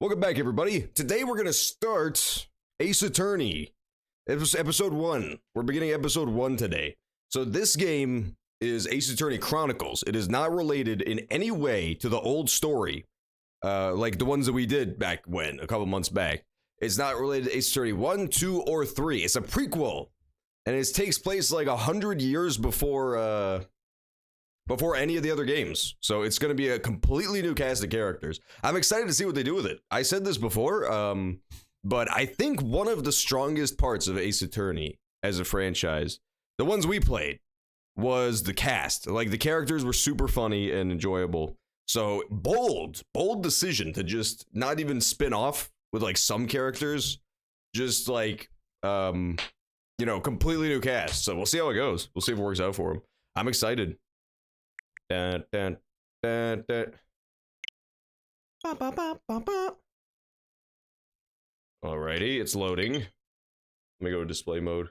Welcome back, everybody. Today we're gonna start Ace Attorney, episode 1. We're beginning episode 1 today. So this game is Ace Attorney Chronicles. It is not related in any way to the old story, like the ones that we did back when, a couple months back. It's not related to Ace Attorney 1, 2, or 3. It's a prequel, and it takes place like 100 years before any of the other games. So it's going to be a completely new cast of characters. I'm excited to see what they do with it. I said this before, but I think one of the strongest parts of Ace Attorney as a franchise, the ones we played, was the cast. Like, the characters were super funny and enjoyable. So bold decision to just not even spin off with like some characters, just like, completely new cast. So we'll see how it goes. We'll see if it works out for them. I'm excited. Dun, dun, dun, dun. Ba, ba, ba, ba, ba. Alrighty, it's loading. Let me go to display mode.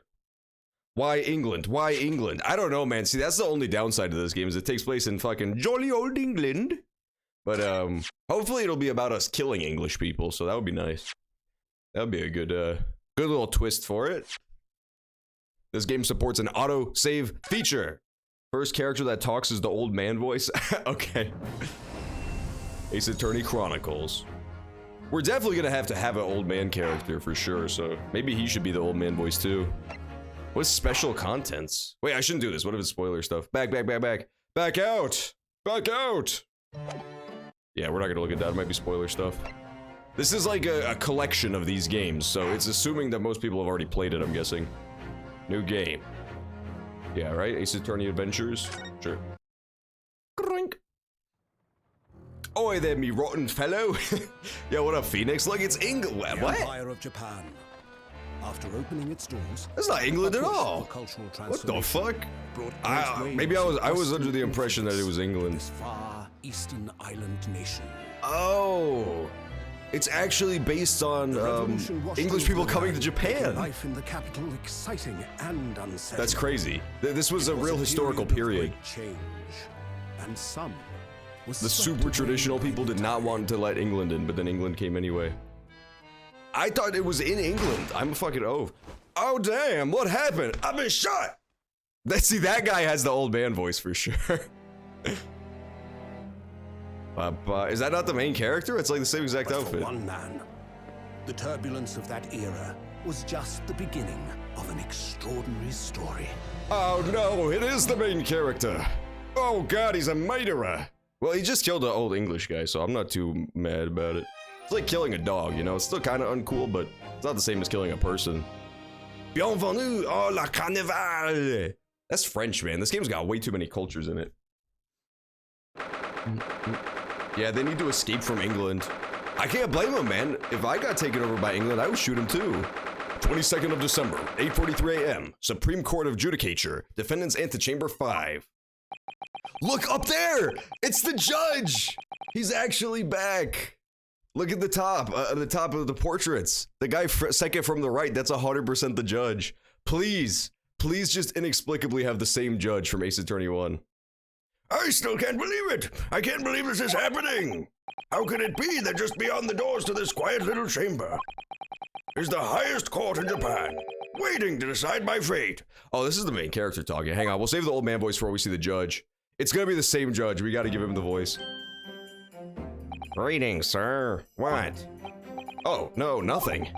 Why England? Why England? I don't know, man. See, that's the only downside to this game, is it takes place in fucking jolly old England. But hopefully it'll be about us killing English people, so that would be nice. That would be a good little twist for it. This game supports an auto save feature. First character that talks is the old man voice. Okay. Ace Attorney Chronicles. We're definitely gonna have to have an old man character for sure, so maybe he should be the old man voice too. What's special contents? Wait, I shouldn't do this. What if it's spoiler stuff? Back out! Back out! Yeah, we're not gonna look at that. It might be spoiler stuff. This is like a collection of these games, so it's assuming that most people have already played it, I'm guessing. New game. Yeah, right? Ace Attorney Adventures? Sure. Grink. Oi there, me rotten fellow. Yo, what up, Phoenix? Look, it's England. What? The Empire of Japan. After opening its doors, that's not England at all. What the fuck? Maybe I was under the impression that it was England. This far eastern island nation. Oh. It's actually based on English people coming to Japan. Life in the capital exciting and unsettling. That's crazy. This was a real historical period. Change. And some the super traditional people did not want to let England in, but then England came anyway. I thought it was in England. I'm a fucking oaf. Oh damn, what happened? I've been shot! See, that guy has the old man voice for sure. Is that not the main character? It's like the same exact outfit. For one man, the turbulence of that era was just the beginning of an extraordinary story. Oh no, it is the main character. Oh god, he's a murderer. Well, he just killed an old English guy, so I'm not too mad about it. It's like killing a dog, you know? It's still kind of uncool, but it's not the same as killing a person. Bienvenue à la carnival. That's French, man. This game's got way too many cultures in it. Yeah, they need to escape from England. I can't blame them, man. If I got taken over by England, I would shoot him too. 22nd of December, 8:43 a.m. Supreme Court of Judicature, Defendant's Antechamber 5. Look up there! It's the judge! He's actually back. Look at the top of the portraits. The guy second from the right, that's 100% the judge. Please just inexplicably have the same judge from Ace Attorney 1. I still can't believe it! I can't believe this is happening! How can it be that just beyond the doors to this quiet little chamber is the highest court in Japan, waiting to decide my fate? Oh, this is the main character talking. Hang on, we'll save the old man voice before we see the judge. It's gonna be the same judge. We gotta give him the voice. Greetings, sir. What? Oh, no, nothing.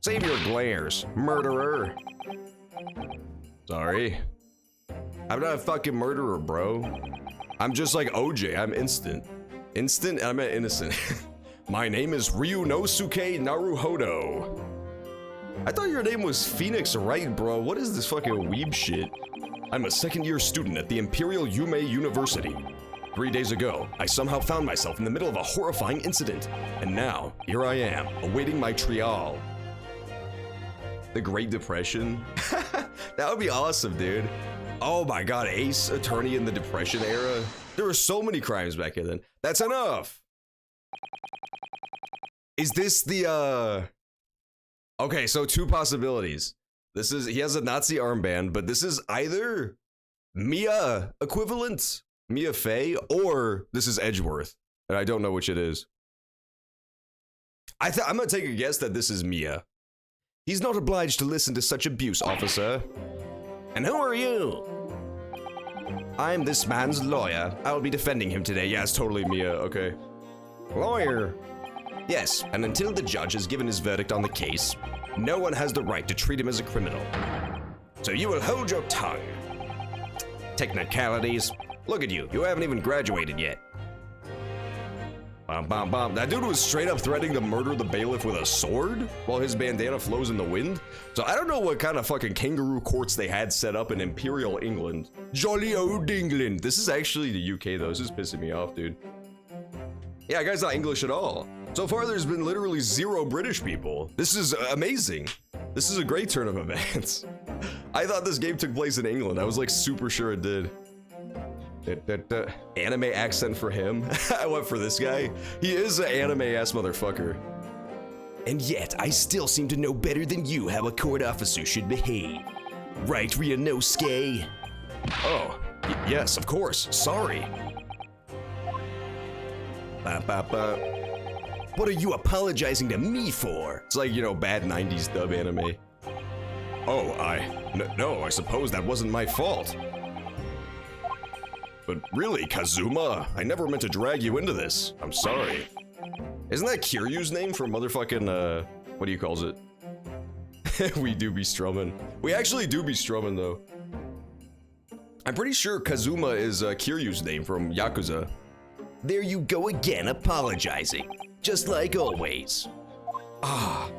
Save your glares, murderer. Sorry. I'm not a fucking murderer, bro. I'm just like OJ, I'm instant. Instant, and I'm innocent. My name is Ryunosuke Naruhodo. I thought your name was Phoenix Wright, bro. What is this fucking weeb shit? I'm a second-year student at the Imperial Yume University. 3 days ago, I somehow found myself in the middle of a horrifying incident, and now, here I am, awaiting my trial. The Great Depression? That would be awesome, dude. Oh my god, Ace Attorney in the Depression era? There were so many crimes back then. That's enough! Is this the, Okay, so two possibilities. He has a Nazi armband, but this is either Mia equivalent, Mia Fey, or this is Edgeworth, and I don't know which it is. I'm gonna take a guess that this is Mia. He's not obliged to listen to such abuse, officer. And who are you? I'm this man's lawyer. I'll be defending him today. Yeah, it's totally Mia, okay. Lawyer. Yes, and until the judge has given his verdict on the case, no one has the right to treat him as a criminal. So you will hold your tongue. Technicalities. Look at you. You haven't even graduated yet. Bum, bum, bum. That dude was straight up threatening to murder the bailiff with a sword while his bandana flows in the wind. So I don't know what kind of fucking kangaroo courts they had set up in Imperial England. Jolly old England. This is actually the UK though. This is pissing me off, dude. Yeah, guy's not English at all. So far there's been literally 0 British people. This is amazing. This is a great turn of events. I thought this game took place in England. I was like super sure it did. Anime accent for him. I went for this guy. He is an anime-ass motherfucker. And yet, I still seem to know better than you how a court officer should behave. Right, Ryunosuke? Oh, yes, of course. Sorry. What are you apologizing to me for? It's like, you know, bad 90s dub anime. Oh, no, I suppose that wasn't my fault. But really, Kazuma, I never meant to drag you into this. I'm sorry. Isn't that Kiryu's name from motherfucking, what do you calls it? We do be strumming. We actually do be strumming, though. I'm pretty sure Kazuma is Kiryu's name from Yakuza. There you go again, apologizing. Just like always. Ah.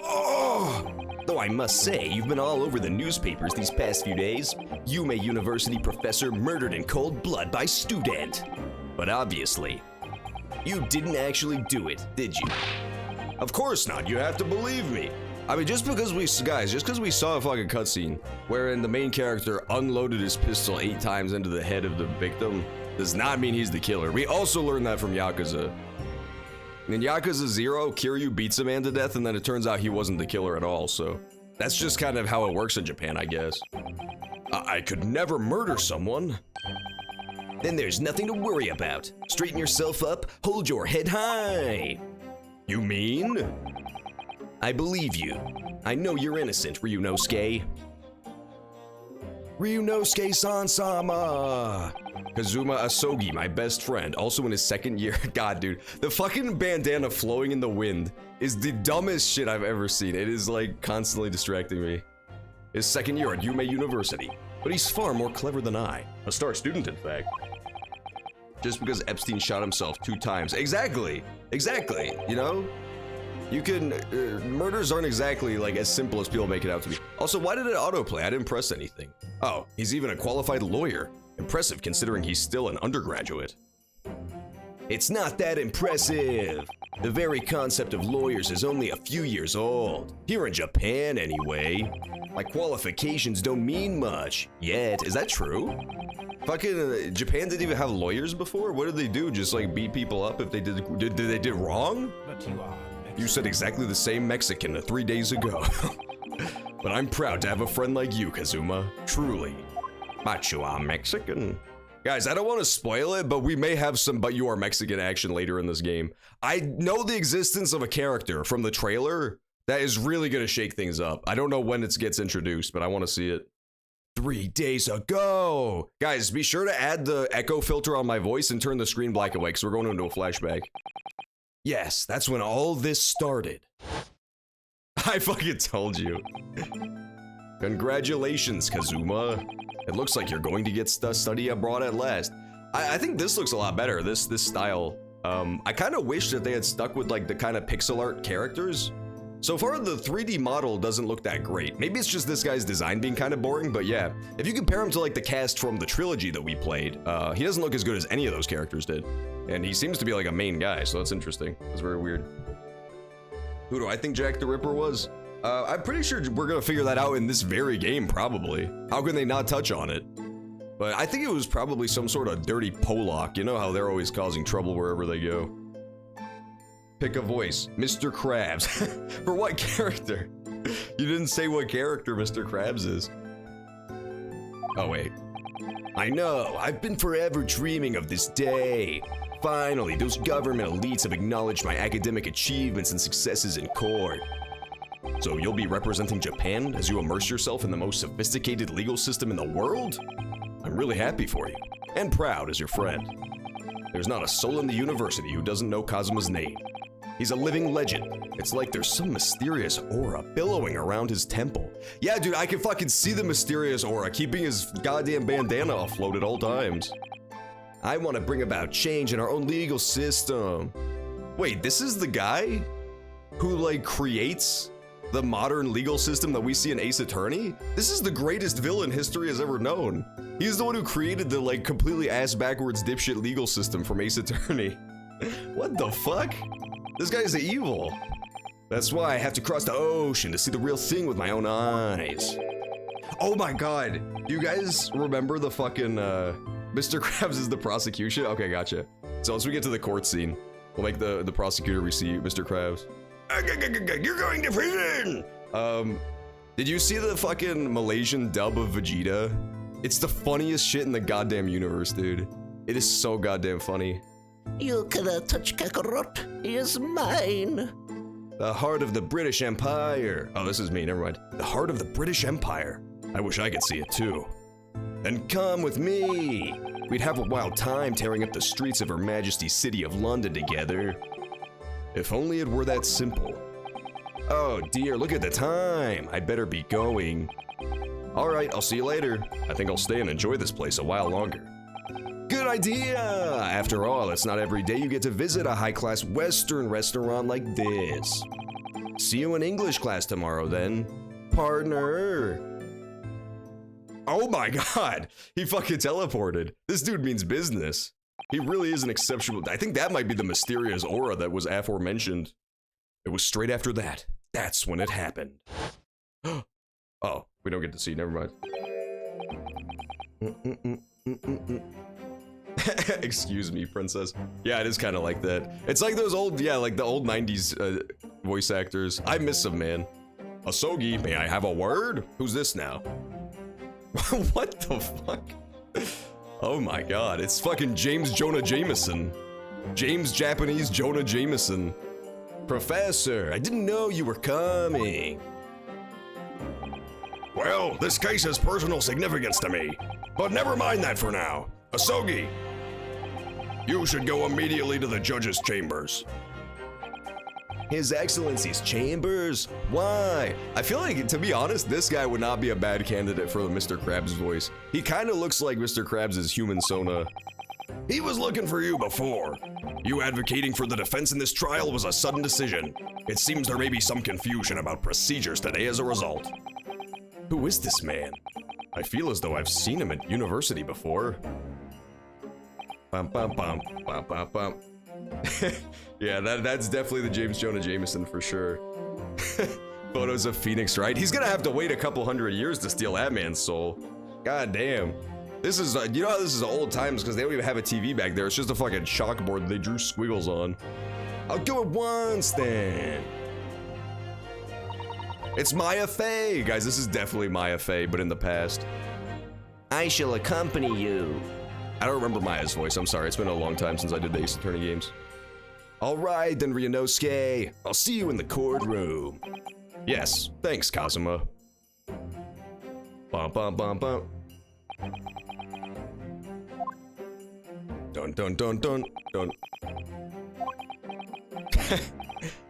Oh! Though I must say, you've been all over the newspapers these past few days. Yume University professor murdered in cold blood by student. But obviously, you didn't actually do it, did you? Of course not, you have to believe me. I mean, just because we saw a fucking cutscene wherein the main character unloaded his pistol 8 times into the head of the victim does not mean he's the killer. We also learned that from Yakuza. In Yakuza 0, Kiryu beats a man to death, and then it turns out he wasn't the killer at all, so that's just kind of how it works in Japan, I guess. I could never murder someone. Then there's nothing to worry about. Straighten yourself up, hold your head high. You mean? I believe you. I know you're innocent, Ryunosuke. Ryunosuke Sansama! Kazuma Asogi, my best friend, also in his 2nd year. God, dude, the fucking bandana flowing in the wind is the dumbest shit I've ever seen. It is like constantly distracting me. His 2nd year at Yume University, but he's far more clever than I. A star student, in fact. Just because Epstein shot himself 2 times. Exactly, you know? You can, murders aren't exactly like as simple as people make it out to be. Also, why did it autoplay? I didn't press anything. Oh, he's even a qualified lawyer. Impressive considering he's still an undergraduate. It's not that impressive. The very concept of lawyers is only a few years old. Here in Japan, anyway. My qualifications don't mean much yet. Is that true? Fucking Japan didn't even have lawyers before? What did they do? Just like beat people up if they did wrong? You said exactly the same Mexican 3 days ago. But I'm proud to have a friend like you, Kazuma. Truly. But you are Mexican. Guys, I don't want to spoil it, but we may have some but you are Mexican action later in this game. I know the existence of a character from the trailer that is really going to shake things up. I don't know when it gets introduced, but I want to see it. 3 days ago. Guys, be sure to add the echo filter on my voice and turn the screen black and white because we're going into a flashback. Yes, that's when all this started. I fucking told you. Congratulations, Kazuma. It looks like you're going to get study abroad at last. I think this looks a lot better, this style. I kind of wish that they had stuck with like the kind of pixel art characters. So far, the 3D model doesn't look that great. Maybe it's just this guy's design being kind of boring, but yeah. If you compare him to like the cast from the trilogy that we played, he doesn't look as good as any of those characters did. And he seems to be like a main guy, so that's interesting. That's very weird. Who do I think Jack the Ripper was? I'm pretty sure we're gonna figure that out in this very game, probably. How can they not touch on it? But I think it was probably some sort of dirty Polak. You know how they're always causing trouble wherever they go. Pick a voice. Mr. Krabs. For what character? You didn't say what character Mr. Krabs is. Oh, wait. I know. I've been forever dreaming of this day. Finally, those government elites have acknowledged my academic achievements and successes in court. So you'll be representing Japan as you immerse yourself in the most sophisticated legal system in the world? I'm really happy for you, and proud as your friend. There's not a soul in the university who doesn't know Kazuma's name. He's a living legend. It's like there's some mysterious aura billowing around his temple. Yeah, dude, I can fucking see the mysterious aura keeping his goddamn bandana afloat at all times. I want to bring about change in our own legal system. Wait, this is the guy who, like, creates the modern legal system that we see in Ace Attorney? This is the greatest villain history has ever known. He's the one who created the, like, completely ass-backwards dipshit legal system from Ace Attorney. What the fuck? This guy's evil. That's why I have to cross the ocean to see the real thing with my own eyes. Oh my god. You guys remember the fucking, Mr. Krabs is the prosecution? Okay, gotcha. So once we get to the court scene, we'll make the prosecutor receive Mr. Krabs. You're going to prison! Did you see the fucking Malaysian dub of Vegeta? It's the funniest shit in the goddamn universe, dude. It is so goddamn funny. You cannot touch Kakarot. He is mine. The heart of the British Empire. Oh, this is me, never mind. The heart of the British Empire. I wish I could see it too. Then come with me. We'd have a wild time tearing up the streets of Her Majesty's City of London together. If only it were that simple. Oh dear, look at the time. I'd better be going. Alright, I'll see you later. I think I'll stay and enjoy this place a while longer. Good idea! After all, it's not every day you get to visit a high-class Western restaurant like this. See you in English class tomorrow then, partner. Oh my god! He fucking teleported. This dude means business. He really is an exceptional. I think that might be the mysterious aura that was aforementioned. It was straight after that. That's when it happened. Oh, we don't get to see, never mind. Excuse me, princess. Yeah, it is kind of like that. It's like those old, yeah, like the old 90s voice actors. I miss them, man. Asogi, may I have a word? Who's this now? What the fuck? Oh my god, it's fucking James Jonah Jameson. James Japanese Jonah Jameson. Professor, I didn't know you were coming. Well, this case has personal significance to me, but never mind that for now. Asogi, you should go immediately to the judge's chambers. His Excellency's chambers? Why? I feel like, to be honest, this guy would not be a bad candidate for the Mr. Krabs voice. He kind of looks like Mr. Krabs' human Sona. He was looking for you before. You advocating for the defense in this trial was a sudden decision. It seems there may be some confusion about procedures today as a result. Who is this man? I feel as though I've seen him at university before. Bum bum bum bum bum bum. Yeah, that's definitely the James Jonah Jameson for sure. Photos of Phoenix, right? He's gonna have to wait a couple hundred years to steal that man's soul. God damn. This is, you know how this is old times because they don't even have a TV back there. It's just a fucking chalkboard they drew squiggles on. I'll go at once then. It's Maya Fey. Guys, this is definitely Maya Fey, but in the past. I shall accompany you. I don't remember Maya's voice. I'm sorry. It's been a long time since I did the Ace Attorney games. All right, then, Ryunosuke. I'll see you in the courtroom. Yes, thanks, Kazuma. Bum, bum, bum, bum. Dun, dun, dun, dun, dun.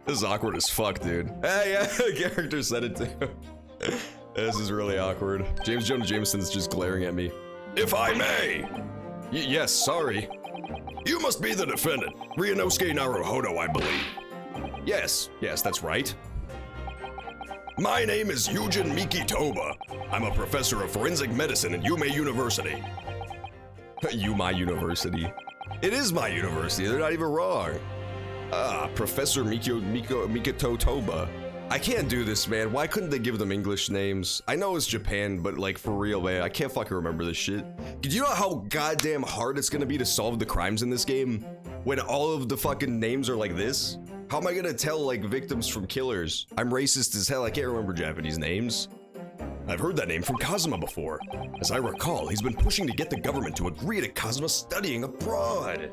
This is awkward as fuck, dude. Hey, yeah, the character said it too. This is really awkward. James Jonah Jameson's just glaring at me. If I may! Yes, sorry. You must be the defendant, Ryunosuke Naruhodo, I believe. Yes, that's right. My name is Yujin Miki Toba. I'm a professor of forensic medicine at Yume University. Yume University. It is my university, they're not even wrong. Ah, Professor Mikito Toba. I can't do this, man. Why couldn't they give them English names? I know it's Japan, but like for real, man, I can't fucking remember this shit. Do you know how goddamn hard it's gonna be to solve the crimes in this game? When all of the fucking names are like this? How am I gonna tell like victims from killers? I'm racist as hell, I can't remember Japanese names. I've heard that name from Kazuma before. As I recall, he's been pushing to get the government to agree to Kazuma studying abroad.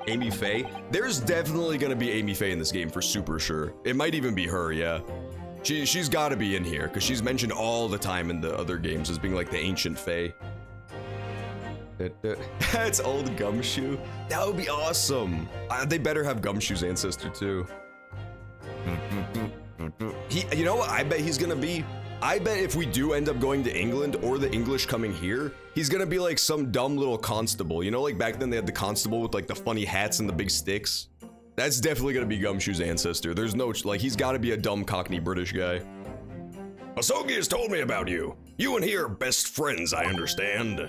Amy Faye? There's definitely gonna be Amy Faye in this game for super sure. It might even be her, yeah. She's gotta be in here, because she's mentioned all the time in the other games as being like the ancient Fae. That's old Gumshoe. That would be awesome. They better have Gumshoe's ancestor too. You know what? I bet he's gonna be. I bet if we do end up going to England or the English coming here, he's gonna be like some dumb little constable. You know, like back then they had the constable with like the funny hats and the big sticks. That's definitely gonna be Gumshoe's ancestor. There's no, like, he's gotta be a dumb Cockney British guy. Asogi has told me about you. You and he are best friends, I understand.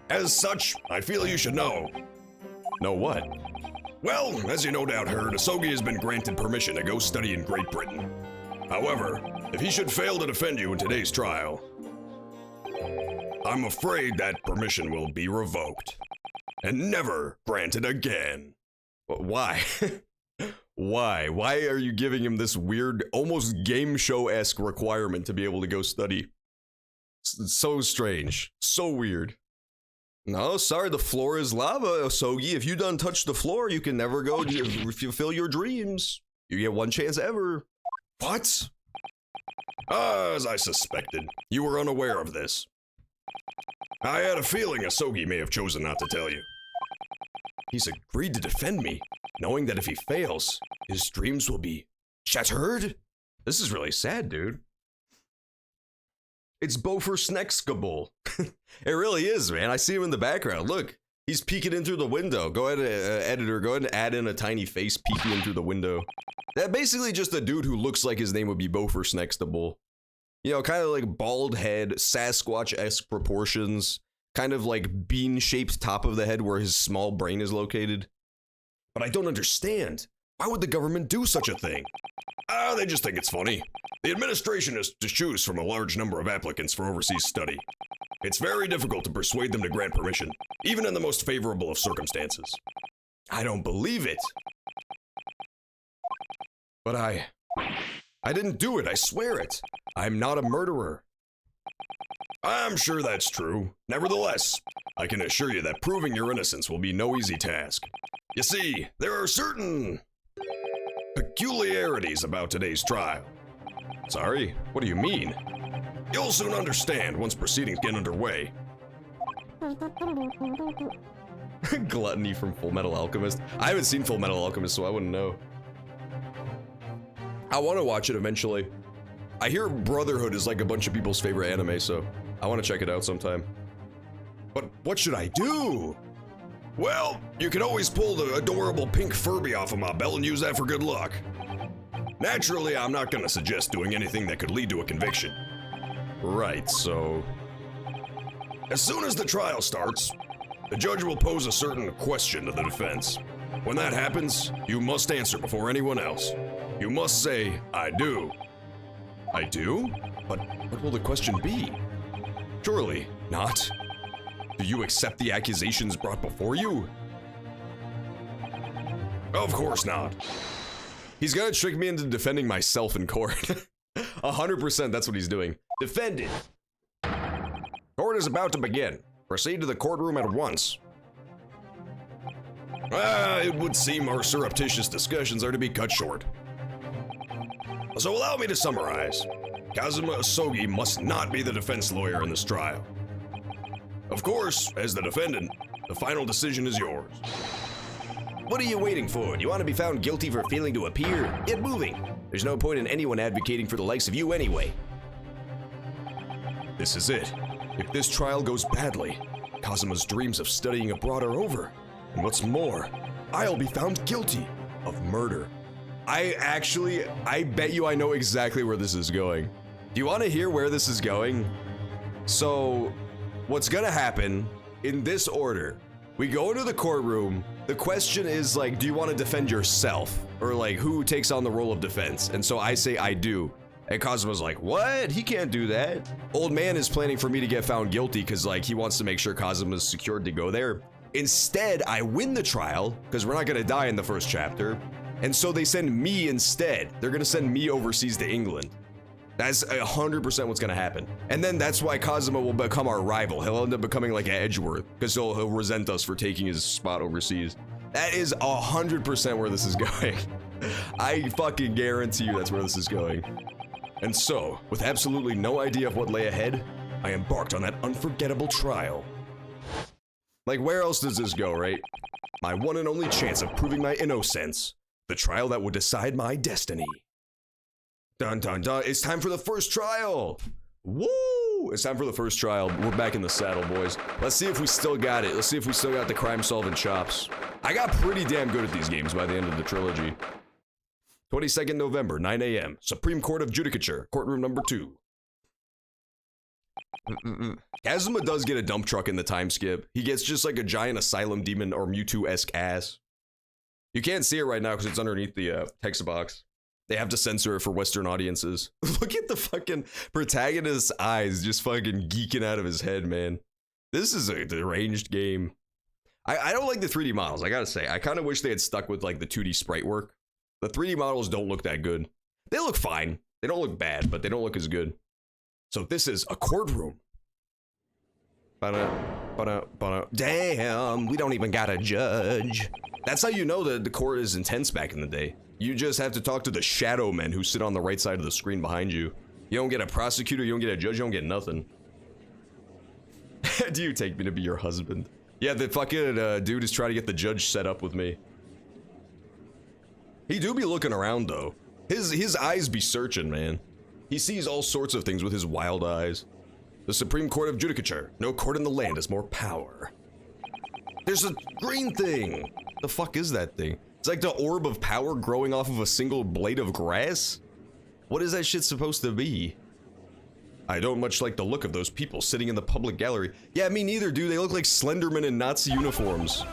As such, I feel you should know. Know what? Well, as you no doubt heard, Asogi has been granted permission to go study in Great Britain. However, if he should fail to defend you in today's trial, I'm afraid that permission will be revoked and never granted again. Why? Why? Why are you giving him this weird, almost game show-esque requirement to be able to go study? So strange. So weird. No, sorry, the floor is lava, Asogi. If you done touch the floor, you can never go fulfill your dreams. You get one chance ever. What? As I suspected, you were unaware of this. I had a feeling Asogi may have chosen not to tell you. He's agreed to defend me, knowing that if he fails, his dreams will be shattered? This is really sad, dude. It's Bofur. It really is, man. I see him in the background. Look, he's peeking in through the window. Go ahead, editor, go ahead and add in a tiny face peeking in through the window. That basically just a dude who looks like his name would be Bofur. You know, kind of like bald head, Sasquatch-esque proportions, kind of like bean-shaped top of the head where his small brain is located. But I don't understand. Why would the government do such a thing? They just think it's funny. The administration is to choose from a large number of applicants for overseas study. It's very difficult to persuade them to grant permission, even in the most favorable of circumstances. I don't believe it. But I didn't do it, I swear it. I'm not a murderer. I'm sure that's true. Nevertheless, I can assure you that proving your innocence will be no easy task. You see, there are certain peculiarities about today's trial. Sorry, what do you mean? You'll soon understand once proceedings get underway. Gluttony from Full Metal Alchemist. I haven't seen Full Metal Alchemist, so I wouldn't know. I want to watch it eventually. I hear Brotherhood is like a bunch of people's favorite anime, so I want to check it out sometime. But what should I do? Well, you can always pull the adorable pink Furby off of my belt and use that for good luck. Naturally, I'm not going to suggest doing anything that could lead to a conviction. Right, so... As soon as the trial starts, the judge will pose a certain question to the defense. When that happens, you must answer before anyone else. You must say, I do. I do? But what will the question be? Surely not. Do you accept the accusations brought before you? Of course not. He's gonna trick me into defending myself in court. 100% that's what he's doing. Defended. Court is about to begin. Proceed to the courtroom at once. It would seem our surreptitious discussions are to be cut short. So allow me to summarize. Kazuma Asogi must not be the defense lawyer in this trial. Of course, as the defendant, the final decision is yours. What are you waiting for? Do you want to be found guilty for failing to appear? Get moving. There's no point in anyone advocating for the likes of you anyway. This is it. If this trial goes badly, Kazuma's dreams of studying abroad are over. And what's more, I'll be found guilty of murder. I bet you I know exactly where this is going. Do you want to hear where this is going? So, what's gonna happen, in this order, we go into the courtroom, the question is like, do you want to defend yourself? Or like, who takes on the role of defense? And so I say I do. And Kazuma's like, what? He can't do that. Old man is planning for me to get found guilty because like, he wants to make sure Kazuma's secured to go there. Instead, I win the trial, because we're not gonna die in the first chapter. And so they send me instead. They're gonna send me overseas to England. That's 100% what's gonna happen. And then that's why Cosimo will become our rival. He'll end up becoming like Edgeworth, because he'll resent us for taking his spot overseas. That is 100% where this is going. I fucking guarantee you that's where this is going. And so, with absolutely no idea of what lay ahead, I embarked on that unforgettable trial. Like, where else does this go, right? My one and only chance of proving my innocence. The trial that would decide my destiny. Dun dun dun, it's time for the first trial! Woo! It's time for the first trial. We're back in the saddle, boys. Let's see if we still got it. Let's see if we still got the crime-solving chops. I got pretty damn good at these games by the end of the trilogy. 22nd November, 9 a.m. Supreme Court of Judicature, courtroom number 2. Kazuma does get a dump truck in the time skip. He gets just like a giant asylum demon or Mewtwo-esque ass. You can't see it right now because it's underneath the text box. They have to censor it for Western audiences. Look at the fucking protagonist's eyes just fucking geeking out of his head, man. This is a deranged game. I don't like the 3D models, I gotta say. I kind of wish they had stuck with like the 2D sprite work. The 3D models don't look that good. They look fine. They don't look bad, but they don't look as good. So this is a courtroom. Damn, we don't even got a judge. That's how you know that the court is intense back in the day. You just have to talk to the shadow men who sit on the right side of the screen behind you. You don't get a prosecutor, you don't get a judge, you don't get nothing. Do you take me to be your husband? Yeah, the fucking dude is trying to get the judge set up with me. He do be looking around though. His eyes be searching, man. He sees all sorts of things with his wild eyes. The Supreme Court of Judicature. No court in the land has more power. There's a green thing. The fuck is that thing? It's like the orb of power growing off of a single blade of grass? What is that shit supposed to be? I don't much like the look of those people sitting in the public gallery. Yeah, me neither, dude. They look like Slenderman in Nazi uniforms.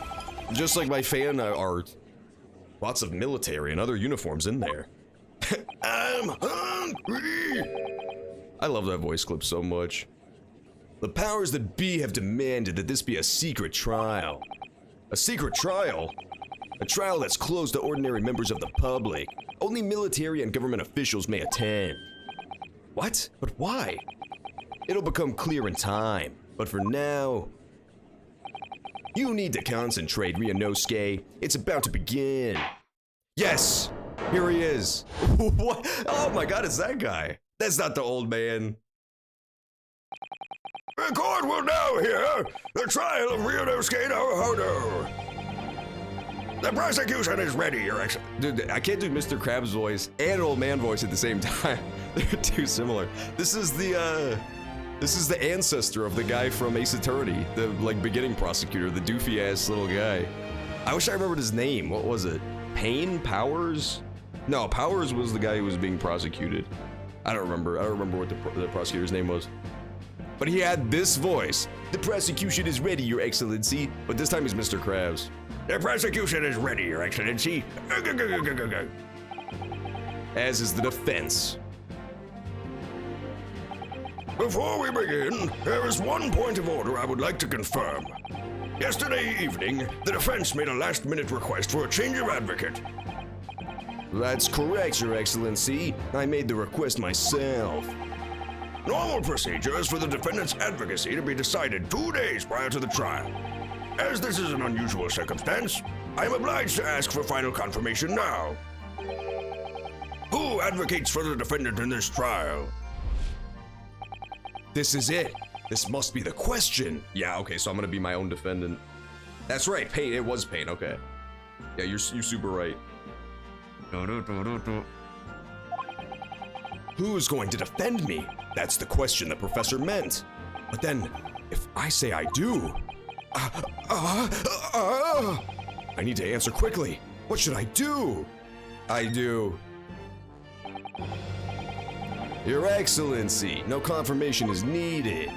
Just like my fan art. Lots of military and other uniforms in there. I'm hungry! I love that voice clip so much. The powers that be have demanded that this be a secret trial. A secret trial? A trial that's closed to ordinary members of the public. Only military and government officials may attend. What? But why? It'll become clear in time. But for now... You need to concentrate, Ryunosuke. It's about to begin. Yes! Here he is. What? Oh my god, it's that guy. That's not the old man. The court will now hear the trial of Ryunosuke Naruhodo. The prosecution is ready, Your Excellency. Dude, I can't do Mr. Krabs' voice and old man voice at the same time. They're too similar. This is the ancestor of the guy from Ace Attorney, the like beginning prosecutor, the doofy ass little guy. I wish I remembered his name. What was it? Payne? Powers? No, Powers was the guy who was being prosecuted. I don't remember what the prosecutor's name was. But he had this voice. The prosecution is ready, Your Excellency. But this time he's Mr. Krabs. The prosecution is ready, Your Excellency. As is the defense. Before we begin, there is one point of order I would like to confirm. Yesterday evening, the defense made a last-minute request for a change of advocate. That's correct, Your Excellency. I made the request myself. Normal procedure is for the defendant's advocacy to be decided 2 days prior to the trial. As this is an unusual circumstance, I am obliged to ask for final confirmation now. Who advocates for the defendant in this trial? This is it. This must be the question. Yeah, okay, so I'm gonna be my own defendant. That's right, Payne. It was Payne, okay. Yeah, you're super right. Who's going to defend me? That's the question the professor meant. But then, if I say I do... I need to answer quickly. What should I do? I do... Your Excellency, no confirmation is needed.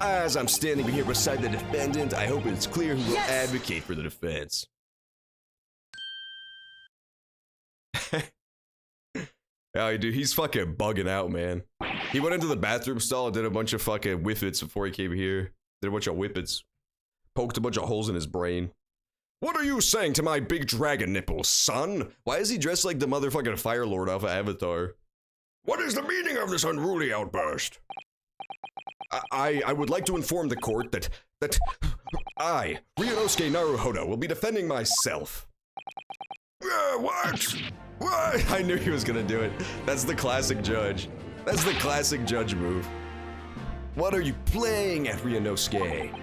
As I'm standing here beside the defendant, I hope it's clear who will advocate for the defense. Oh, dude, he's fucking bugging out, man. He went into the bathroom stall and did a bunch of fucking whiffits before he came here. Did a bunch of whippets. Poked a bunch of holes in his brain. What are you saying to my big dragon nipples, son? Why is he dressed like the motherfucking Fire Lord off of Avatar? What is the meaning of this unruly outburst? I would like to inform the court that I, Ryunosuke Naruhodo, will be defending myself. What? What? I knew he was gonna do it. That's the classic judge. That's the classic judge move. What are you playing at, Ryunosuke?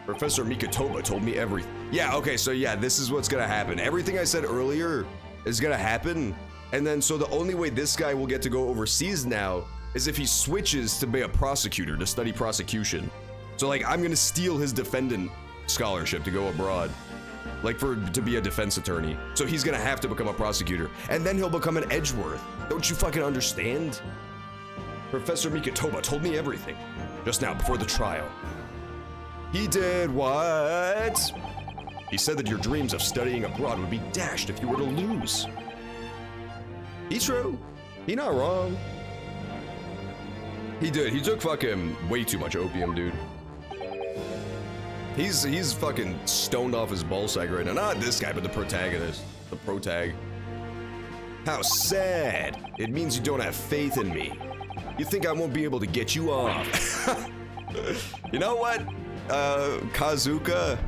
Professor Mikotoba told me everything. Yeah, okay, so yeah, this is what's gonna happen. Everything I said earlier is gonna happen. And then, so the only way this guy will get to go overseas now is if he switches to be a prosecutor, to study prosecution. So like, I'm gonna steal his defendant scholarship to go abroad. Like to be a defense attorney. So he's gonna have to become a prosecutor. And then he'll become an Edgeworth. Don't you fucking understand? Professor Mikotoba told me everything. Just now, before the trial. He did what? He said that your dreams of studying abroad would be dashed if you were to lose. He's true. He not wrong. He did. He took fucking way too much opium, dude. He's fucking stoned off his ballsack right now. Not this guy, but the protagonist. The protag. How sad. It means you don't have faith in me. You think I won't be able to get you off. You know what? Kazuka?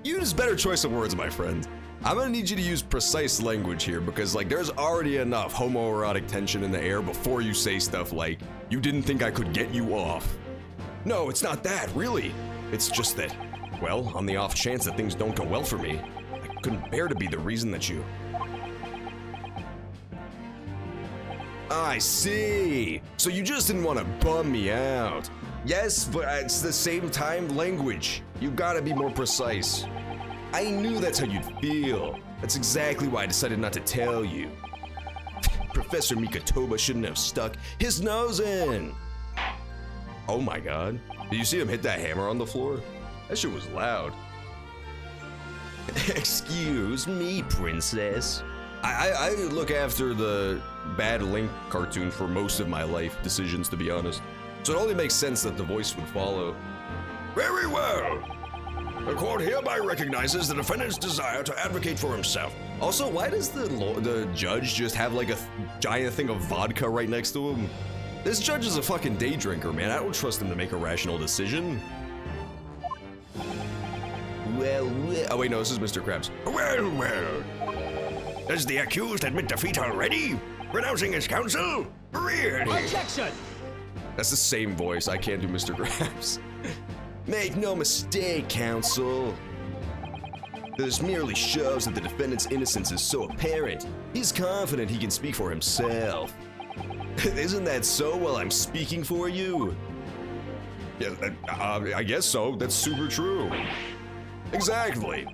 Use better choice of words, my friend. I'm gonna need you to use precise language here because like there's already enough homoerotic tension in the air before you say stuff like, you didn't think I could get you off. No, it's not that, really. It's just that, well, on the off chance that things don't go well for me, I couldn't bear to be the reason that you... I see. So you just didn't want to bum me out. Yes, but at the same time, language. You gotta be more precise. I knew that's how you'd feel. That's exactly why I decided not to tell you. Professor Mikotoba shouldn't have stuck his nose in. Oh my god. Did you see him hit that hammer on the floor? That shit was loud. Excuse me, princess. I look after the Bad Link cartoon for most of my life decisions, to be honest. So it only makes sense that the voice would follow. Very well. The court hereby recognizes the defendant's desire to advocate for himself. Also, why does the judge just have like a giant thing of vodka right next to him? This judge is a fucking day drinker, man. I don't trust him to make a rational decision. Well, oh wait, no, this is Mr. Krabs. Well. Does the accused admit defeat already? Renouncing his counsel? Really? Objection! That's the same voice. I can't do Mr. Krabs. Make no mistake, counsel. This merely shows that the defendant's innocence is so apparent. He's confident he can speak for himself. Isn't that so while I'm speaking for you? Yeah, I guess so. That's super true. Exactly.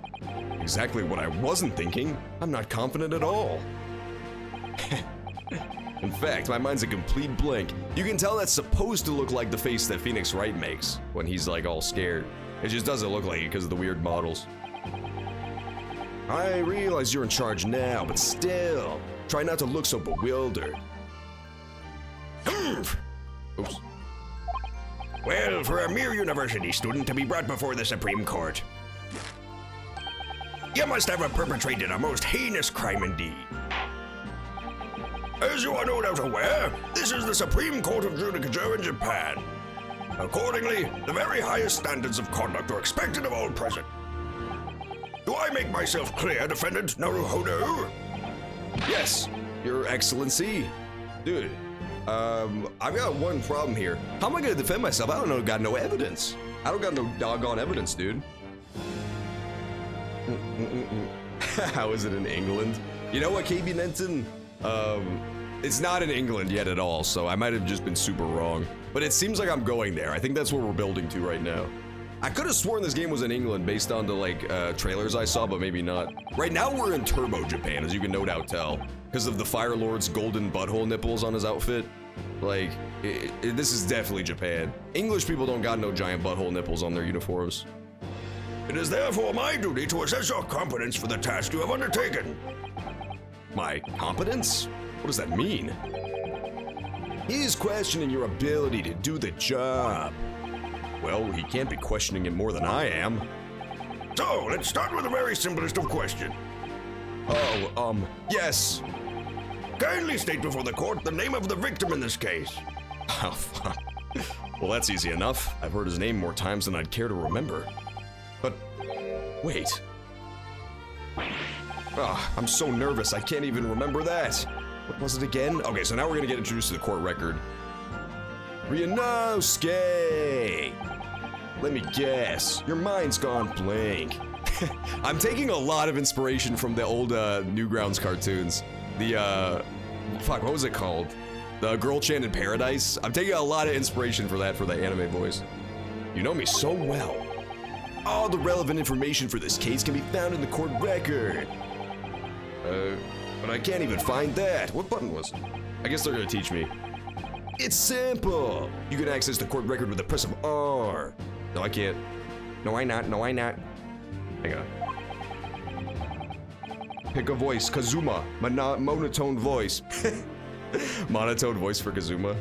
Exactly what I wasn't thinking. I'm not confident at all. In fact, my mind's a complete blank. You can tell that's supposed to look like the face that Phoenix Wright makes when he's like all scared. It just doesn't look like it because of the weird models. I realize you're in charge now, but still, try not to look so bewildered. Oops. Well, for a mere university student to be brought before the Supreme Court, you must have perpetrated a most heinous crime indeed. As you are no doubt aware, this is the Supreme Court of Judicature in Japan. Accordingly, the very highest standards of conduct are expected of all present. Do I make myself clear, Defendant Naruhodo? Yes, Your Excellency. Dude, I've got one problem here. How am I gonna defend myself? I don't got no evidence. I don't got no doggone evidence, dude. How is it in England? You know what, KB Nenton? It's not in England yet at all, so I might have just been super wrong. But it seems like I'm going there. I think that's what we're building to right now. I could have sworn this game was in England based on the, like, trailers I saw, but maybe not. Right now we're in Turbo Japan, as you can no doubt tell. Because of the Fire Lord's golden butthole nipples on his outfit. Like, this is definitely Japan. English people don't got no giant butthole nipples on their uniforms. It is therefore my duty to assess your competence for the task you have undertaken. My competence? What does that mean? He's questioning your ability to do the job. Well, he can't be questioning it more than I am. So, let's start with the very simplest of questions. Oh, yes. Kindly state before the court the name of the victim in this case. Oh, fuck. Well, that's easy enough. I've heard his name more times than I'd care to remember. But, wait. I'm so nervous, I can't even remember that. What was it again? Okay, so now we're gonna get introduced to the court record. Ryunosuke! Let me guess, your mind's gone blank. I'm taking a lot of inspiration from the old Newgrounds cartoons. The, fuck, what was it called? The Girl Chan in Paradise? I'm taking a lot of inspiration for that for the anime voice. You know me so well. All the relevant information for this case can be found in the court record. But I can't even find that. What button was it? I guess they're gonna teach me. It's simple. You can access the court record with the press of R. No, I can't. No, I not. No, I not. Hang on. Pick a voice. Kazuma. Monotone voice. Monotone voice for Kazuma.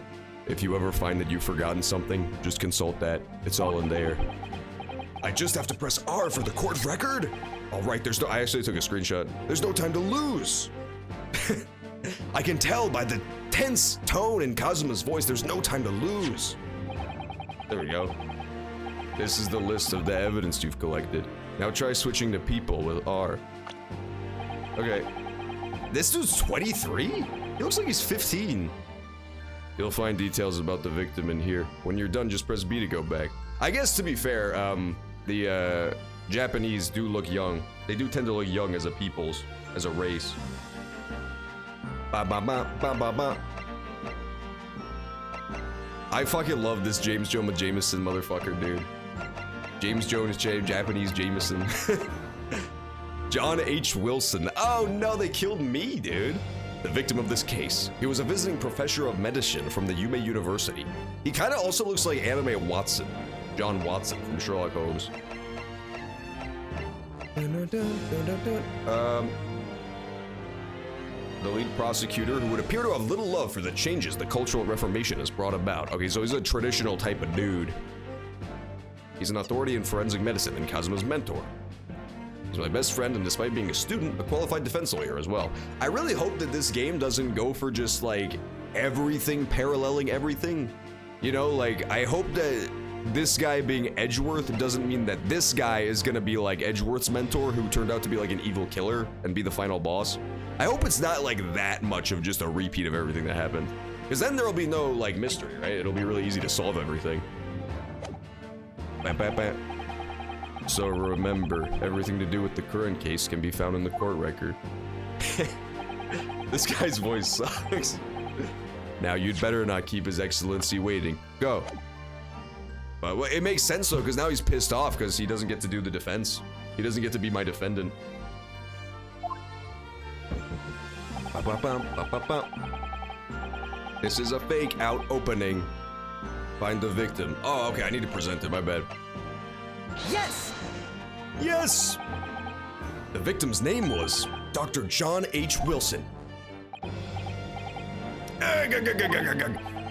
If you ever find that you've forgotten something, just consult that. It's all in there. I just have to press R for the court record? All right, I actually took a screenshot. There's no time to lose. I can tell by the tense tone in Kazuma's voice, there's no time to lose. There we go. This is the list of the evidence you've collected. Now try switching to people with R. Okay. This dude's 23? He looks like he's 15. You'll find details about the victim in here. When you're done, just press B to go back. I guess to be fair, the Japanese do look young. They do tend to look young as a peoples, as a race. Ba ba ba ba ba ba. I fucking love this James Jonah Jameson motherfucker, dude. James Jones, Japanese Jameson. John H. Wilson. Oh no, they killed me, dude. The victim of this case. He was a visiting professor of medicine from the Yume University. He kind of also looks like anime Watson. John Watson from Sherlock Holmes. The lead prosecutor, who would appear to have little love for the changes the Cultural Reformation has brought about. Okay, so he's a traditional type of dude. He's an authority in forensic medicine and Kazuma's mentor. He's my best friend, and despite being a student, a qualified defense lawyer as well. I really hope that this game doesn't go for just like everything paralleling everything. You know, like I hope that this guy being Edgeworth doesn't mean that this guy is gonna be like Edgeworth's mentor, who turned out to be like an evil killer and be the final boss. I hope it's not like that much of just a repeat of everything that happened, because then there'll be no like mystery, right? It'll be really easy to solve everything. Bam, bam, bam. So remember, everything to do with the current case can be found in the court record. This guy's voice sucks. Now you'd better not keep His Excellency waiting. Go. But it makes sense though, because now he's pissed off because he doesn't get to do the defense. He doesn't get to be my defendant. This is a fake out opening. Find the victim. Oh, okay, I need to present it, my bad. Yes! Yes! The victim's name was Dr. John H. Wilson.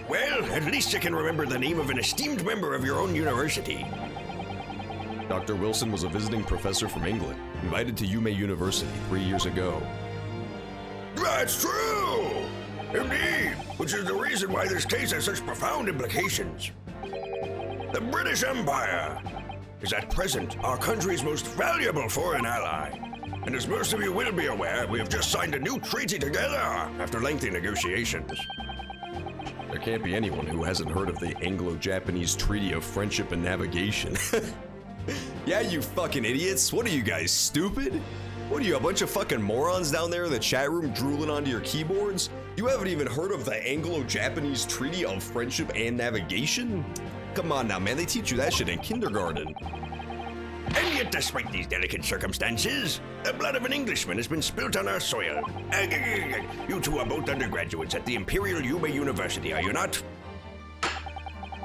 Well, at least you can remember the name of an esteemed member of your own university. Dr. Wilson was a visiting professor from England, invited to Yume University 3 years ago. That's true! Indeed, which is the reason why this case has such profound implications. The British Empire is at present our country's most valuable foreign ally. And as most of you will be aware, we have just signed a new treaty together after lengthy negotiations. There can't be anyone who hasn't heard of the Anglo-Japanese Treaty of Friendship and Navigation. Yeah, you fucking idiots. What are you guys, stupid? What are you, a bunch of fucking morons down there in the chat room drooling onto your keyboards? You haven't even heard of the Anglo-Japanese Treaty of Friendship and Navigation? Come on now, man, they teach you that shit in kindergarten. And yet, despite these delicate circumstances, the blood of an Englishman has been spilt on our soil. You two are both undergraduates at the Imperial Yume University, are you not?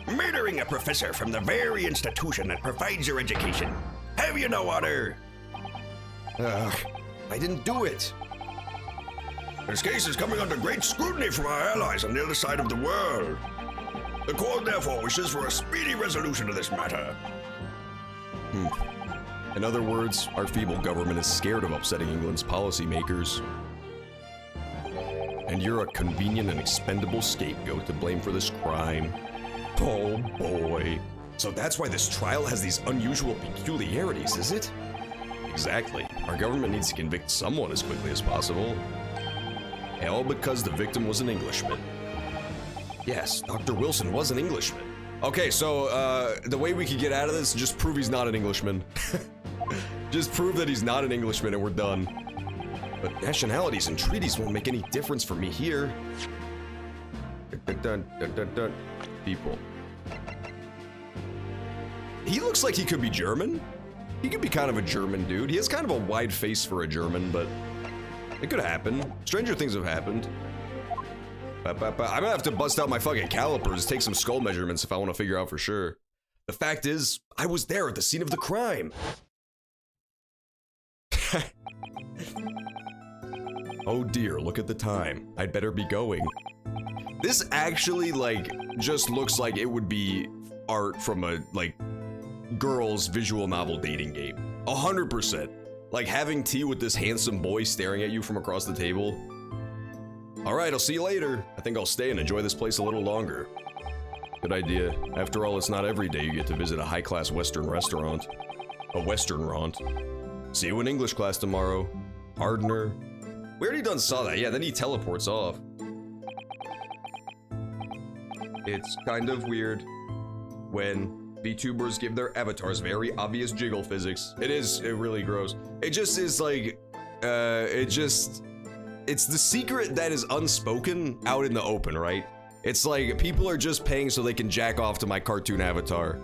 Murdering a professor from the very institution that provides your education. Have you no honor? I didn't do it. This case is coming under great scrutiny from our allies on the other side of the world. The court therefore wishes for a speedy resolution of this matter. In other words, our feeble government is scared of upsetting England's policymakers. And you're a convenient and expendable scapegoat to blame for this crime. Oh boy. So that's why this trial has these unusual peculiarities, is it? Exactly. Our government needs to convict someone as quickly as possible. And all because the victim was an Englishman. Yes, Dr. Wilson was an Englishman. Okay, so the way we could get out of this, just prove he's not an Englishman. Just prove that he's not an Englishman and we're done. But nationalities and treaties won't make any difference for me here. People. He looks like he could be German. He could be kind of a German dude. He has kind of a wide face for a German, but it could happen. Stranger things have happened. I'm gonna have to bust out my fucking calipers, take some skull measurements if I want to figure out for sure. The fact is, I was there at the scene of the crime. Oh dear, look at the time. I'd better be going. This actually, like, just looks like it would be art from a, like, girls' visual novel dating game. 100%. Like, having tea with this handsome boy staring at you from across the table. Alright, I'll see you later. I think I'll stay and enjoy this place a little longer. Good idea. After all, it's not every day you get to visit a high-class Western restaurant. A Western-raunt. See you in English class tomorrow. Partner. We already done saw that. Yeah, then he teleports off. It's kind of weird when VTubers give their avatars very obvious jiggle physics. It really gross. It just is like, it's the secret that is unspoken out in the open, right? It's like, people are just paying so they can jack off to my cartoon avatar.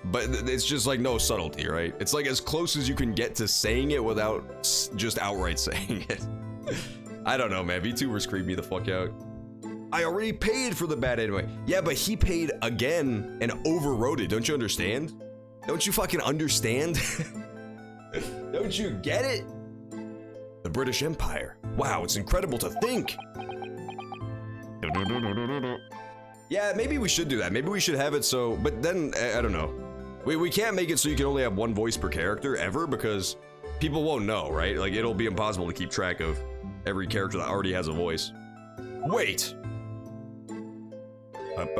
But it's just like no subtlety, right? It's like as close as you can get to saying it without just outright saying it. I don't know, man. VTubers creep me the fuck out. I already paid for the bad anyway. Yeah, but he paid again and overrode it. Don't you understand? Don't you fucking understand? Don't you get it? The British Empire. Wow, it's incredible to think. Yeah, maybe we should do that. Maybe we should have it so, but then, I don't know. We can't make it so you can only have one voice per character ever because people won't know, right? Like, it'll be impossible to keep track of every character that already has a voice. Wait.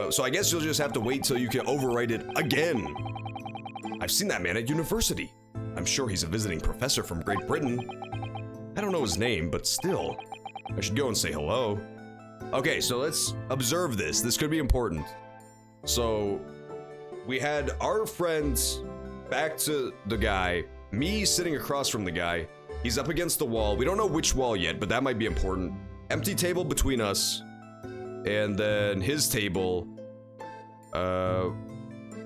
So I guess you'll just have to wait till you can overwrite it again. I've seen that man at university. I'm sure he's a visiting professor from Great Britain. I don't know his name, but still. I should go and say hello. Okay, so let's observe this. This could be important. So, we had our friends back to the guy, me sitting across from the guy. He's up against the wall. We don't know which wall yet, but that might be important. Empty table between us. And then his table,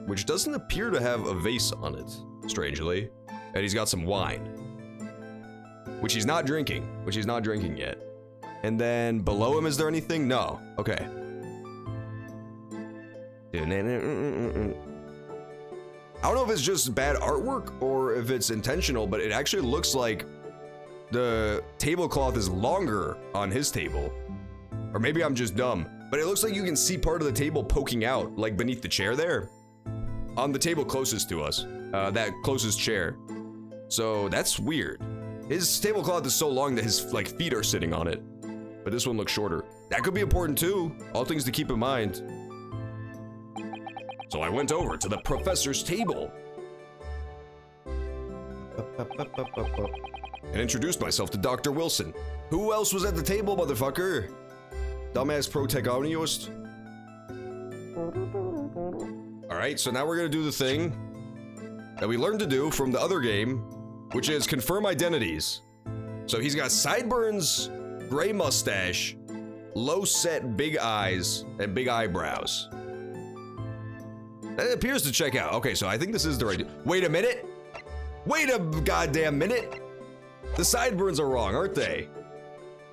which doesn't appear to have a vase on it, strangely. And he's got some wine. Which he's not drinking yet. And then below him, is there anything? No. Okay. I don't know if it's just bad artwork or if it's intentional, but it actually looks like the tablecloth is longer on his table. Or maybe I'm just dumb, but it looks like you can see part of the table poking out, like beneath the chair there. On the table closest to us, that closest chair. So that's weird. His tablecloth is so long that his like feet are sitting on it. But this one looks shorter. That could be important too. All things to keep in mind. So I went over to the professor's table. And introduced myself to Dr. Wilson. Who else was at the table, motherfucker? Dumbass protagonist. Alright, so now we're gonna do the thing that we learned to do from the other game, which is confirm identities. So he's got sideburns, gray mustache, low set big eyes, and big eyebrows. That appears to check out. Okay, so I think this is the right. Wait a minute. Wait a goddamn minute. The sideburns are wrong, aren't they?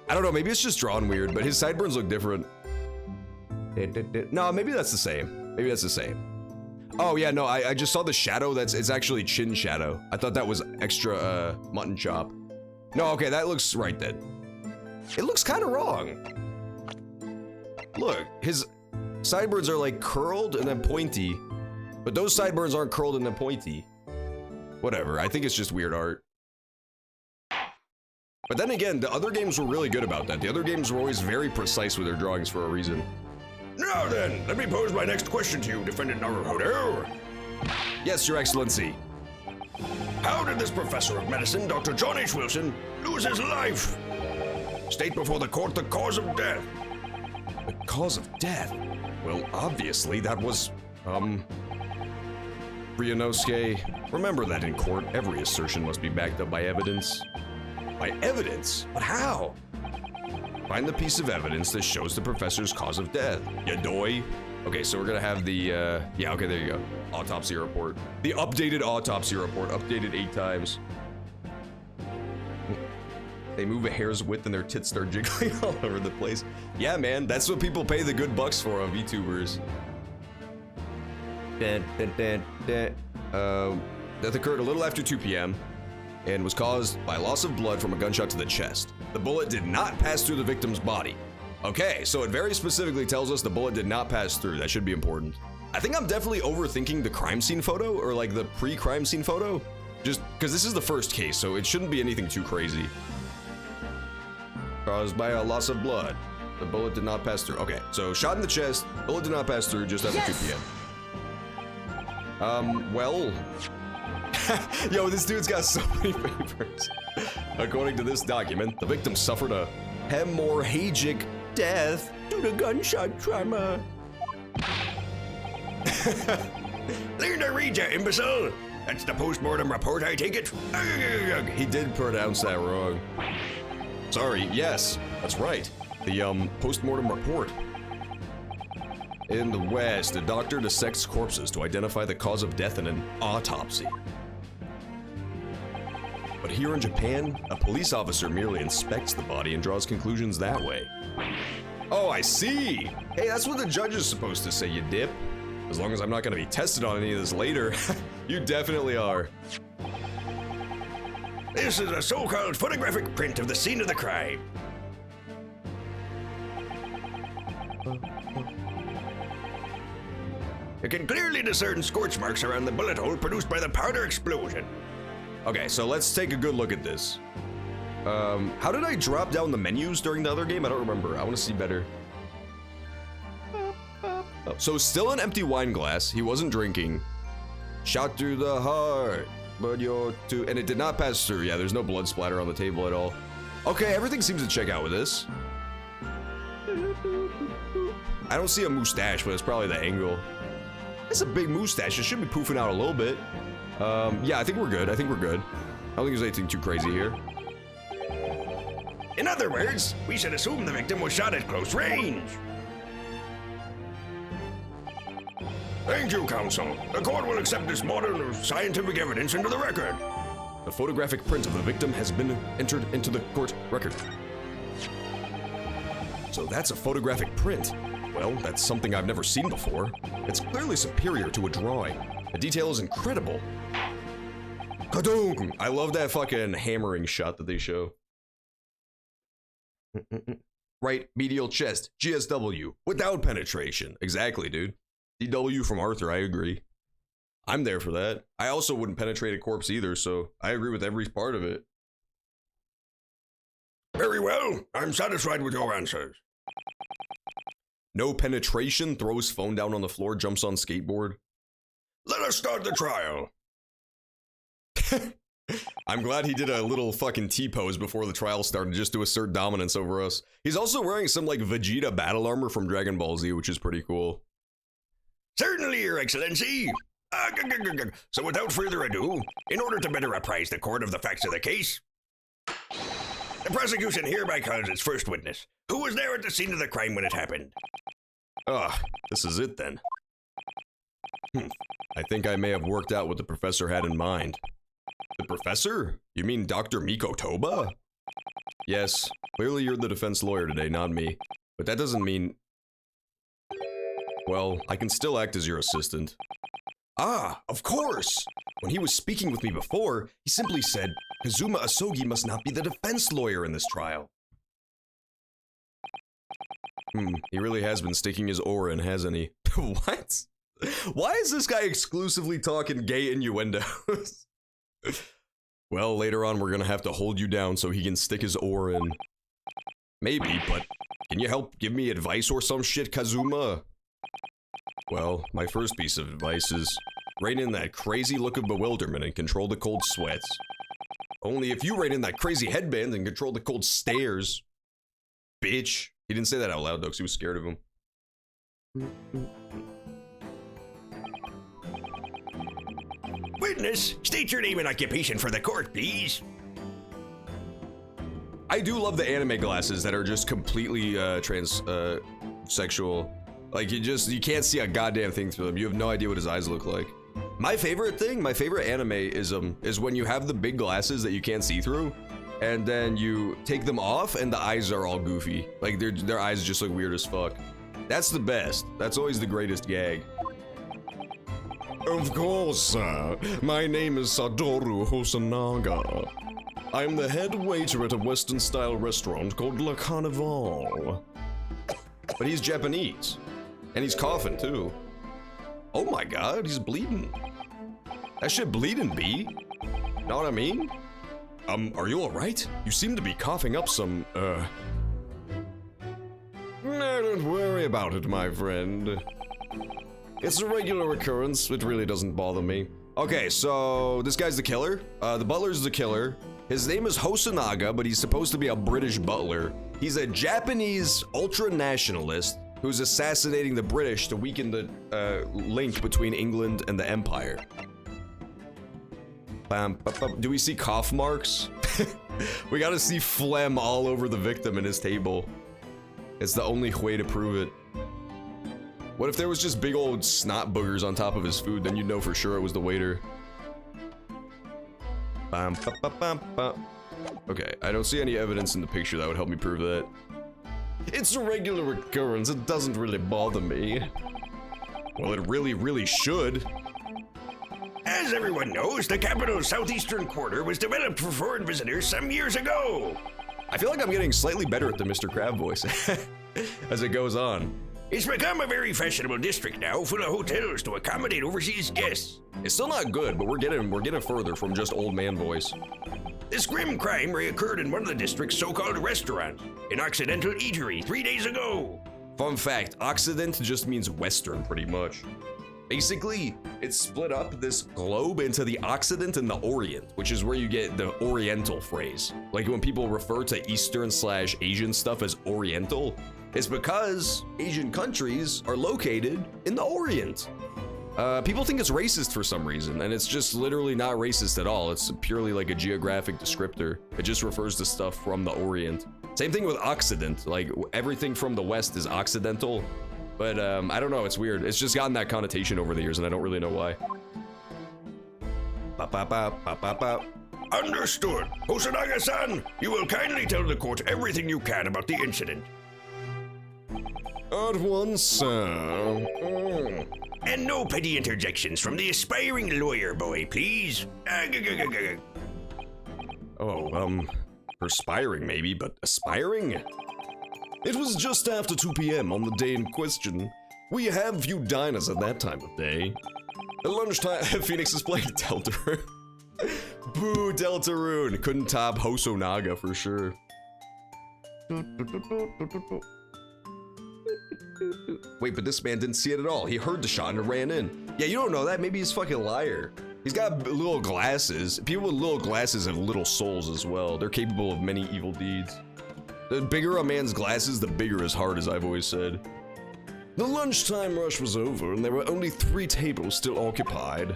I don't know, maybe it's just drawn weird, but his sideburns look different. No, maybe that's the same. Maybe that's the same. Oh yeah, no, I just saw the shadow. It's actually chin shadow. I thought that was extra mutton chop. No, okay, that looks right then. It looks kind of wrong. Look, his sideburns are like curled and then pointy, but those sideburns aren't curled and then pointy. Whatever, I think it's just weird art. But then again, the other games were really good about that. The other games were always very precise with their drawings for a reason. Now then, let me pose my next question to you, Defendant Naruhodo. Yes, Your Excellency. How did this professor of medicine, Dr. John H. Wilson, lose his life? State before the court the cause of death. The cause of death? Well, obviously that was, Ryunosuke. Remember that in court, every assertion must be backed up by evidence. By evidence? But how? Find the piece of evidence that shows the professor's cause of death. Yadoi. Okay, so we're gonna have the, yeah, okay, there you go. Autopsy report. The updated autopsy report, updated 8 times. They move a hair's width and their tits start jiggling all over the place. Yeah, man, that's what people pay the good bucks for on VTubers. Death occurred a little after 2 p.m. and was caused by loss of blood from a gunshot to the chest. The bullet did not pass through the victim's body. Okay, so it very specifically tells us the bullet did not pass through. That should be important. I think I'm definitely overthinking the crime scene photo, or like the pre-crime scene photo. Just because this is the first case, so it shouldn't be anything too crazy. Caused by a loss of blood. The bullet did not pass through. Okay, so shot in the chest, bullet did not pass through just after 2 p.m. Well... Yo, this dude's got so many papers. According to this document, the victim suffered a hemorrhagic death due to gunshot trauma. Learn to read, you imbecile! That's the post-mortem report, I take it? He did pronounce that wrong. Sorry, yes, that's right. The, post-mortem report. In the West, a doctor dissects corpses to identify the cause of death in an autopsy. But here in Japan, a police officer merely inspects the body and draws conclusions that way. Oh, I see! Hey, that's what the judge is supposed to say, you dip. As long as I'm not gonna be tested on any of this later. You definitely are. This is a so-called photographic print of the scene of the crime. You can clearly discern scorch marks around the bullet hole produced by the powder explosion. Okay, so let's take a good look at this. How did I drop down the menus during the other game? I don't remember. I want to see better. Oh, so still an empty wine glass. He wasn't drinking. Shot through the heart, but you're too... And it did not pass through. Yeah, there's no blood splatter on the table at all. Okay, everything seems to check out with this. I don't see a mustache, but it's probably the angle. It's a big mustache. It should be poofing out a little bit. Yeah, I think we're good. I don't think there's anything too crazy here. In other words, we should assume the victim was shot at close range. Thank you, counsel. The court will accept this modern scientific evidence into the record. The photographic print of the victim has been entered into the court record. So that's a photographic print. Well, that's something I've never seen before. It's clearly superior to a drawing. The detail is incredible. Kadoong! I love that fucking hammering shot that they show. Right medial chest, GSW, without penetration. Exactly, dude. DW from Arthur, I agree. I'm there for that. I also wouldn't penetrate a corpse either, so I agree with every part of it. Very well. I'm satisfied with your answers. No penetration, throws phone down on the floor, jumps on skateboard. Let us start the trial. I'm glad he did a little fucking T-pose before the trial started just to assert dominance over us. He's also wearing some like Vegeta battle armor from Dragon Ball Z, which is pretty cool. Certainly, Your Excellency. So without further ado, in order to better apprise the court of the facts of the case, the prosecution hereby calls its first witness, who was there at the scene of the crime when it happened. This is it then. I think I may have worked out what the professor had in mind. The professor? You mean Dr. Miko Toba? Yes, clearly you're the defense lawyer today, not me. But that doesn't mean... Well, I can still act as your assistant. Ah, of course! When he was speaking with me before, he simply said, Kazuma Asogi must not be the defense lawyer in this trial. He really has been sticking his oar in, hasn't he? What? Why is this guy exclusively talking gay innuendos? Well, later on we're gonna have to hold you down so he can stick his oar in. Maybe, but can you help give me advice or some shit, Kazuma? Well, my first piece of advice is rein in that crazy look of bewilderment and control the cold sweats. Only if you rein in that crazy headband and control the cold stares. Bitch. He didn't say that out loud though, because he was scared of him. Witness, state your name and occupation for the court, please. I do love the anime glasses that are just completely sexual. Like you can't see a goddamn thing through them. You have no idea what his eyes look like. My favorite anime is when you have the big glasses that you can't see through, and then you take them off and the eyes are all goofy. Like their eyes just look weird as fuck. That's the best. That's always the greatest gag. Of course, sir. My name is Satoru Hosonaga. I'm the head waiter at a Western-style restaurant called Le Carnival. But he's Japanese. And he's coughing, too. Oh my god, he's bleeding. That shit bleeding, B. Know what I mean? Are you alright? You seem to be coughing up some, No, don't worry about it, my friend. It's a regular occurrence. It really doesn't bother me. Okay, so this guy's the killer. The butler's the killer. His name is Hosonaga, but he's supposed to be a British butler. He's a Japanese ultra-nationalist who's assassinating the British to weaken the link between England and the Empire. Do we see cough marks? We gotta see phlegm all over the victim and his table. It's the only way to prove it. What if there was just big old snot boogers on top of his food? Then you'd know for sure it was the waiter. Okay, I don't see any evidence in the picture that would help me prove that. It's a regular occurrence. It doesn't really bother me. Well, it really, really should. As everyone knows, the capital's southeastern quarter was developed for foreign visitors some years ago. I feel like I'm getting slightly better at the Mr. Crab voice as it goes on. It's become a very fashionable district now, full of hotels to accommodate overseas guests. It's still not good, but we're getting further from just old man voice. This grim crime reoccurred in one of the district's so-called restaurants, an Occidental eatery 3 days ago. Fun fact, Occident just means Western, pretty much. Basically, it's split up this globe into the Occident and the Orient, which is where you get the Oriental phrase. Like when people refer to Eastern/Asian stuff as Oriental, it's because Asian countries are located in the Orient. People think it's racist for some reason, and it's just literally not racist at all. It's purely like a geographic descriptor. It just refers to stuff from the Orient. Same thing with Occident, like everything from the West is Occidental. But I don't know, it's weird. It's just gotten that connotation over the years, and I don't really know why. Understood. Hosonaga-san, you will kindly tell the court everything you can about the incident. At once, sir. And no petty interjections from the aspiring lawyer boy, please. Perspiring maybe, but aspiring? It was just after 2 p.m. on the day in question. We have few diners at that time of day. At lunchtime, Phoenix is playing Deltarune. Boo, Deltarune. Couldn't top Hosonaga for sure. Wait, but this man didn't see it at all. He heard the shot and ran in. Yeah, you don't know that. Maybe he's a fucking liar. He's got little glasses. People with little glasses have little souls as well. They're capable of many evil deeds. The bigger a man's glasses, the bigger his heart, as I've always said. The lunchtime rush was over, and there were only 3 tables still occupied.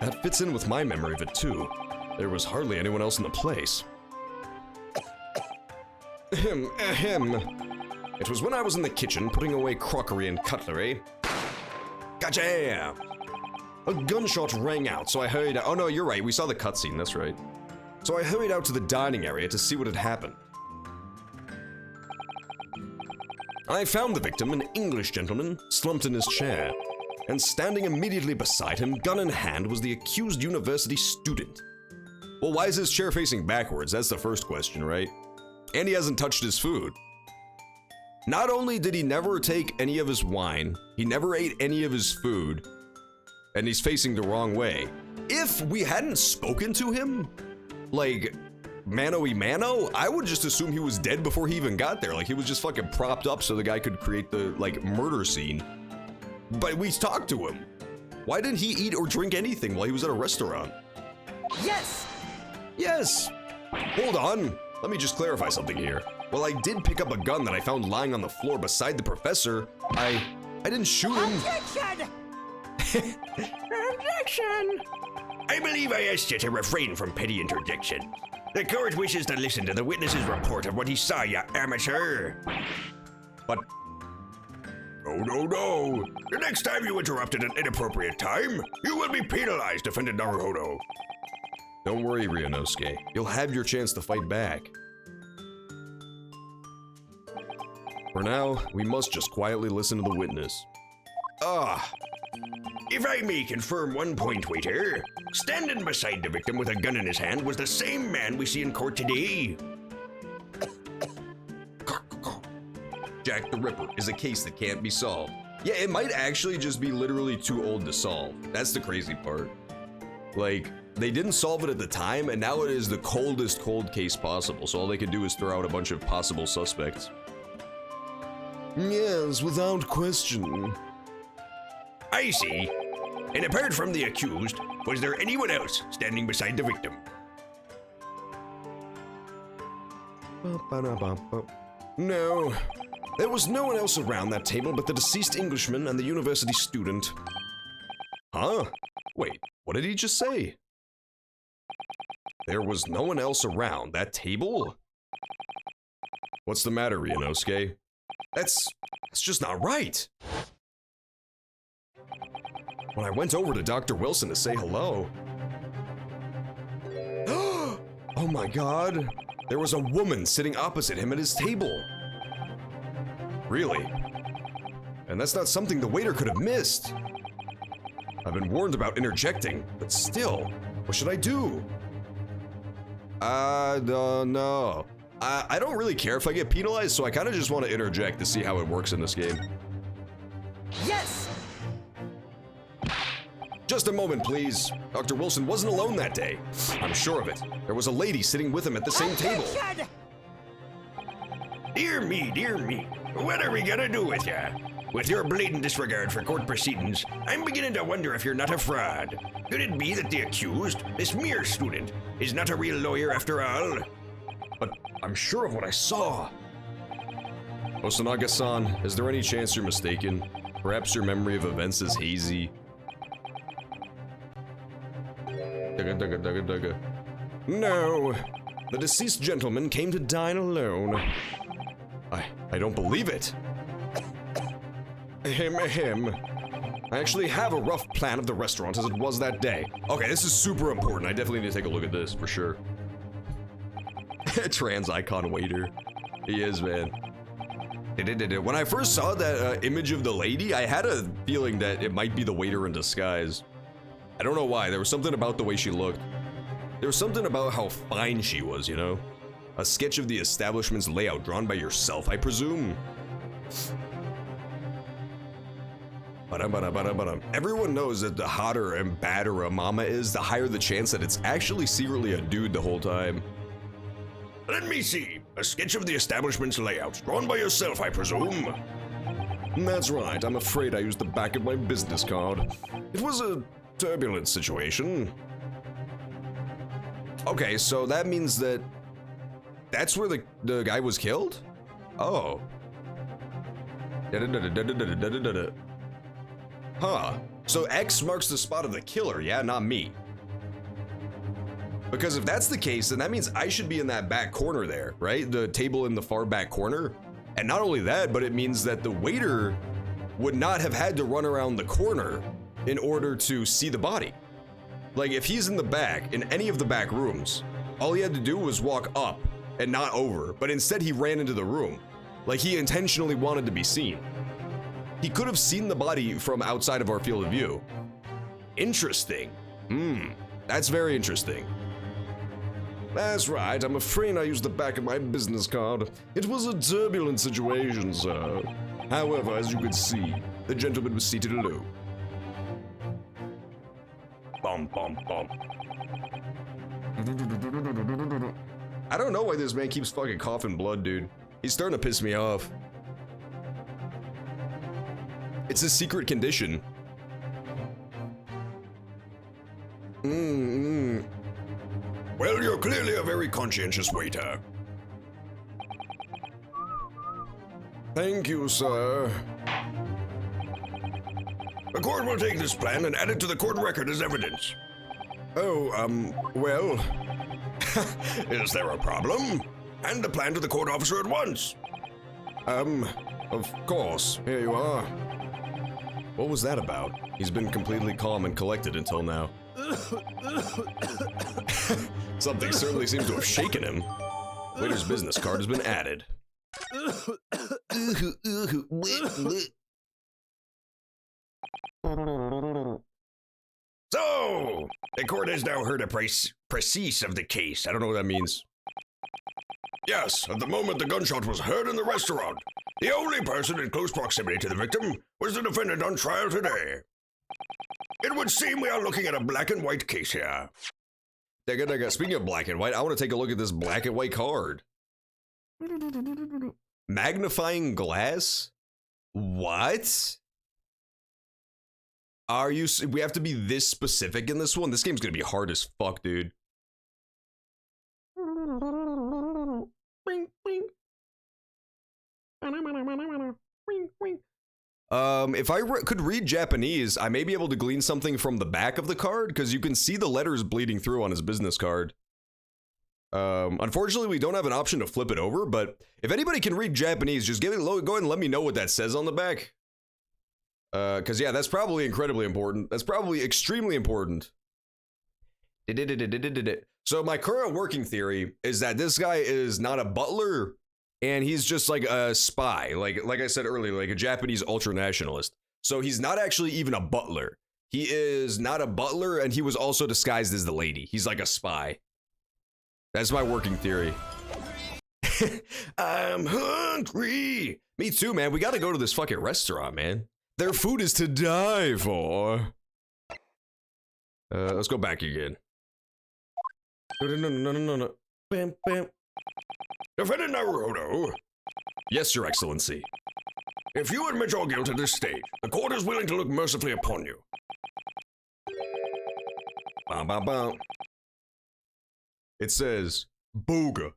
That fits in with my memory of it, too. There was hardly anyone else in the place. Ahem. It was when I was in the kitchen putting away crockery and cutlery. Gotcha! A gunshot rang out, so I hurried out. Oh no, you're right, we saw the cutscene, that's right. So I hurried out to the dining area to see what had happened. I found the victim, an English gentleman, slumped in his chair. And standing immediately beside him, gun in hand, was the accused university student. Well, why is his chair facing backwards? That's the first question, right? And he hasn't touched his food. Not only did he never take any of his wine, he never ate any of his food, and he's facing the wrong way. if we hadn't spoken to him, like, mano-y-mano, I would just assume he was dead before he even got there. Like, he was just fucking propped up so the guy could create the, like, murder scene. But we talked to him. Why didn't he eat or drink anything while he was at a restaurant? Yes! Yes! Hold on. Let me just clarify something here. While I did pick up a gun that I found lying on the floor beside the professor, I didn't shoot him. Objection! Objection! I believe I asked you to refrain from petty interjection. The court wishes to listen to the witness's report of what he saw, you amateur. But No. The next time you interrupt at an inappropriate time, you will be penalized, offended Naruhodo. don't worry, Ryunosuke. You'll have your chance to fight back. For now, we must just quietly listen to the witness. If I may confirm one point, waiter, standing beside the victim with a gun in his hand was the same man we see in court today. Jack the Ripper is a case that can't be solved. Yeah, it might actually just be literally too old to solve. That's the crazy part. Like, they didn't solve it at the time, and now it is the coldest cold case possible, so all they can do is throw out a bunch of possible suspects. Yes, without question. I see. And apart from the accused, was there anyone else standing beside the victim? No. There was no one else around that table but the deceased Englishman and the university student. Huh? Wait, what did he just say? There was no one else around that table? What's the matter, Ryunosuke? That's just not right. When I went over to Dr. Wilson to say hello... Oh my god! There was a woman sitting opposite him at his table. Really? And that's not something the waiter could have missed. I've been warned about interjecting, but still, what should I do? I don't know. I don't really care if I get penalized, so I kind of just want to interject to see how it works in this game. Yes! Just a moment, please. Dr. Wilson wasn't alone that day. I'm sure of it. There was a lady sitting with him at the same table. Objection! Dear me. What are we gonna do with ya? With your blatant disregard for court proceedings, I'm beginning to wonder if you're not a fraud. Could it be that the accused, this mere student, is not a real lawyer after all? But I'm sure of what I saw. Osanaga-san, is there any chance you're mistaken? Perhaps your memory of events is hazy? No. The deceased gentleman came to dine alone. I don't believe it. Ahem. I actually have a rough plan of the restaurant as it was that day. Okay, this is super important. I definitely need to take a look at this for sure. Trans icon waiter. He is, man. When I first saw that image of the lady, I had a feeling that it might be the waiter in disguise. I don't know why. There was something about the way she looked. There was something about how fine she was, you know? A sketch of the establishment's layout drawn by yourself, I presume. Everyone knows that the hotter and badder a mama is, the higher the chance that it's actually secretly a dude the whole time. Let me see. A sketch of the establishment's layout, drawn by yourself, I presume. That's right. I'm afraid I used the back of my business card. It was a turbulent situation. Okay, so that means that that's where the guy was killed? Oh. Huh. So X marks the spot of the killer, yeah, not me. Because if that's the case, then that means I should be in that back corner there, right? The table in the far back corner. And not only that, but it means that the waiter would not have had to run around the corner in order to see the body. Like, if he's in the back, in any of the back rooms, all he had to do was walk up and not over, but instead he ran into the room. Like, he intentionally wanted to be seen. He could have seen the body from outside of our field of view. Interesting. That's very interesting. That's right, I'm afraid I used the back of my business card. It was a turbulent situation, sir. However, as you could see, the gentleman was seated alone. Bum, bum, bum. I don't know why this man keeps fucking coughing blood, dude. He's starting to piss me off. It's a secret condition. Well, you're clearly a very conscientious waiter. Thank you, sir. The court will take this plan and add it to the court record as evidence. Oh, well... Is there a problem? Hand the plan to the court officer at once. Of course. Here you are. What was that about? He's been completely calm and collected until now. Something certainly seems to have shaken him. Waiter's business card has been added. So, the court has now heard a précis of the case. I don't know what that means. Yes, at the moment the gunshot was heard in the restaurant, the only person in close proximity to the victim was the defendant on trial today. It would seem we are looking at a black and white case here. Speaking of black and white, I want to take a look at this black and white card. Magnifying glass? What? Are you... We have to be this specific in this one? This game's gonna be hard as fuck, dude. If I could read Japanese, I may be able to glean something from the back of the card, because you can see the letters bleeding through on his business card. Unfortunately, we don't have an option to flip it over, but if anybody can read Japanese, just go ahead and let me know what that says on the back. Because yeah, that's probably incredibly important. That's probably extremely important. So my current working theory is that this guy is not a butler, and he's just like a spy, like I said earlier, like a Japanese ultranationalist. So he's not actually even a butler. He is not a butler, and he was also disguised as the lady. He's like a spy. That's my working theory. I'm hungry. Me too, man. We gotta go to this fucking restaurant, man. Their food is to die for. Let's go back again. No. Bam, bam. Defendant Naruhodo, Yes, Your Excellency. if you admit your guilt at this stage, the court is willing to look mercifully upon you. Bam, bam, bam. It says, booga.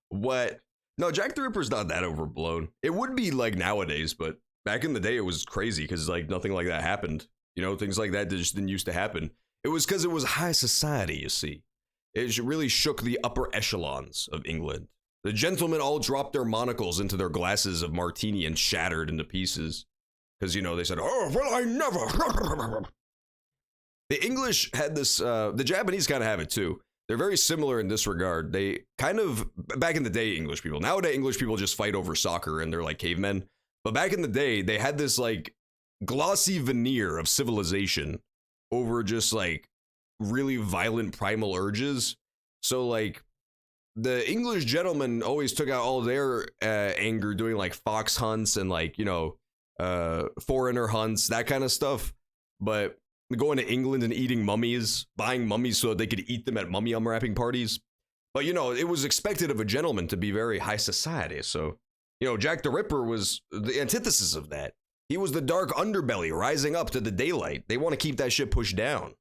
What? No, Jack the Ripper's not that overblown. It would be like nowadays, but back in the day it was crazy because like nothing like that happened. You know, things like that just didn't used to happen. It was because it was high society, you see. It really shook the upper echelons of England. The gentlemen all dropped their monocles into their glasses of martini and shattered into pieces. Because, you know, they said, oh, well, I never. The English had this, the Japanese kind of have it too. They're very similar in this regard. They kind of, back in the day, English people. Nowadays, English people just fight over soccer and they're like cavemen. But back in the day, they had this like glossy veneer of civilization over just like really violent primal urges. So like the English gentlemen always took out all their anger doing like fox hunts and like, you know, foreigner hunts, that kind of stuff. But going to England and eating mummies, buying mummies so that they could eat them at mummy unwrapping parties. But, you know, it was expected of a gentleman to be very high society. So, you know, Jack the Ripper was the antithesis of that. He was the dark underbelly rising up to the daylight. They want to keep that shit pushed down.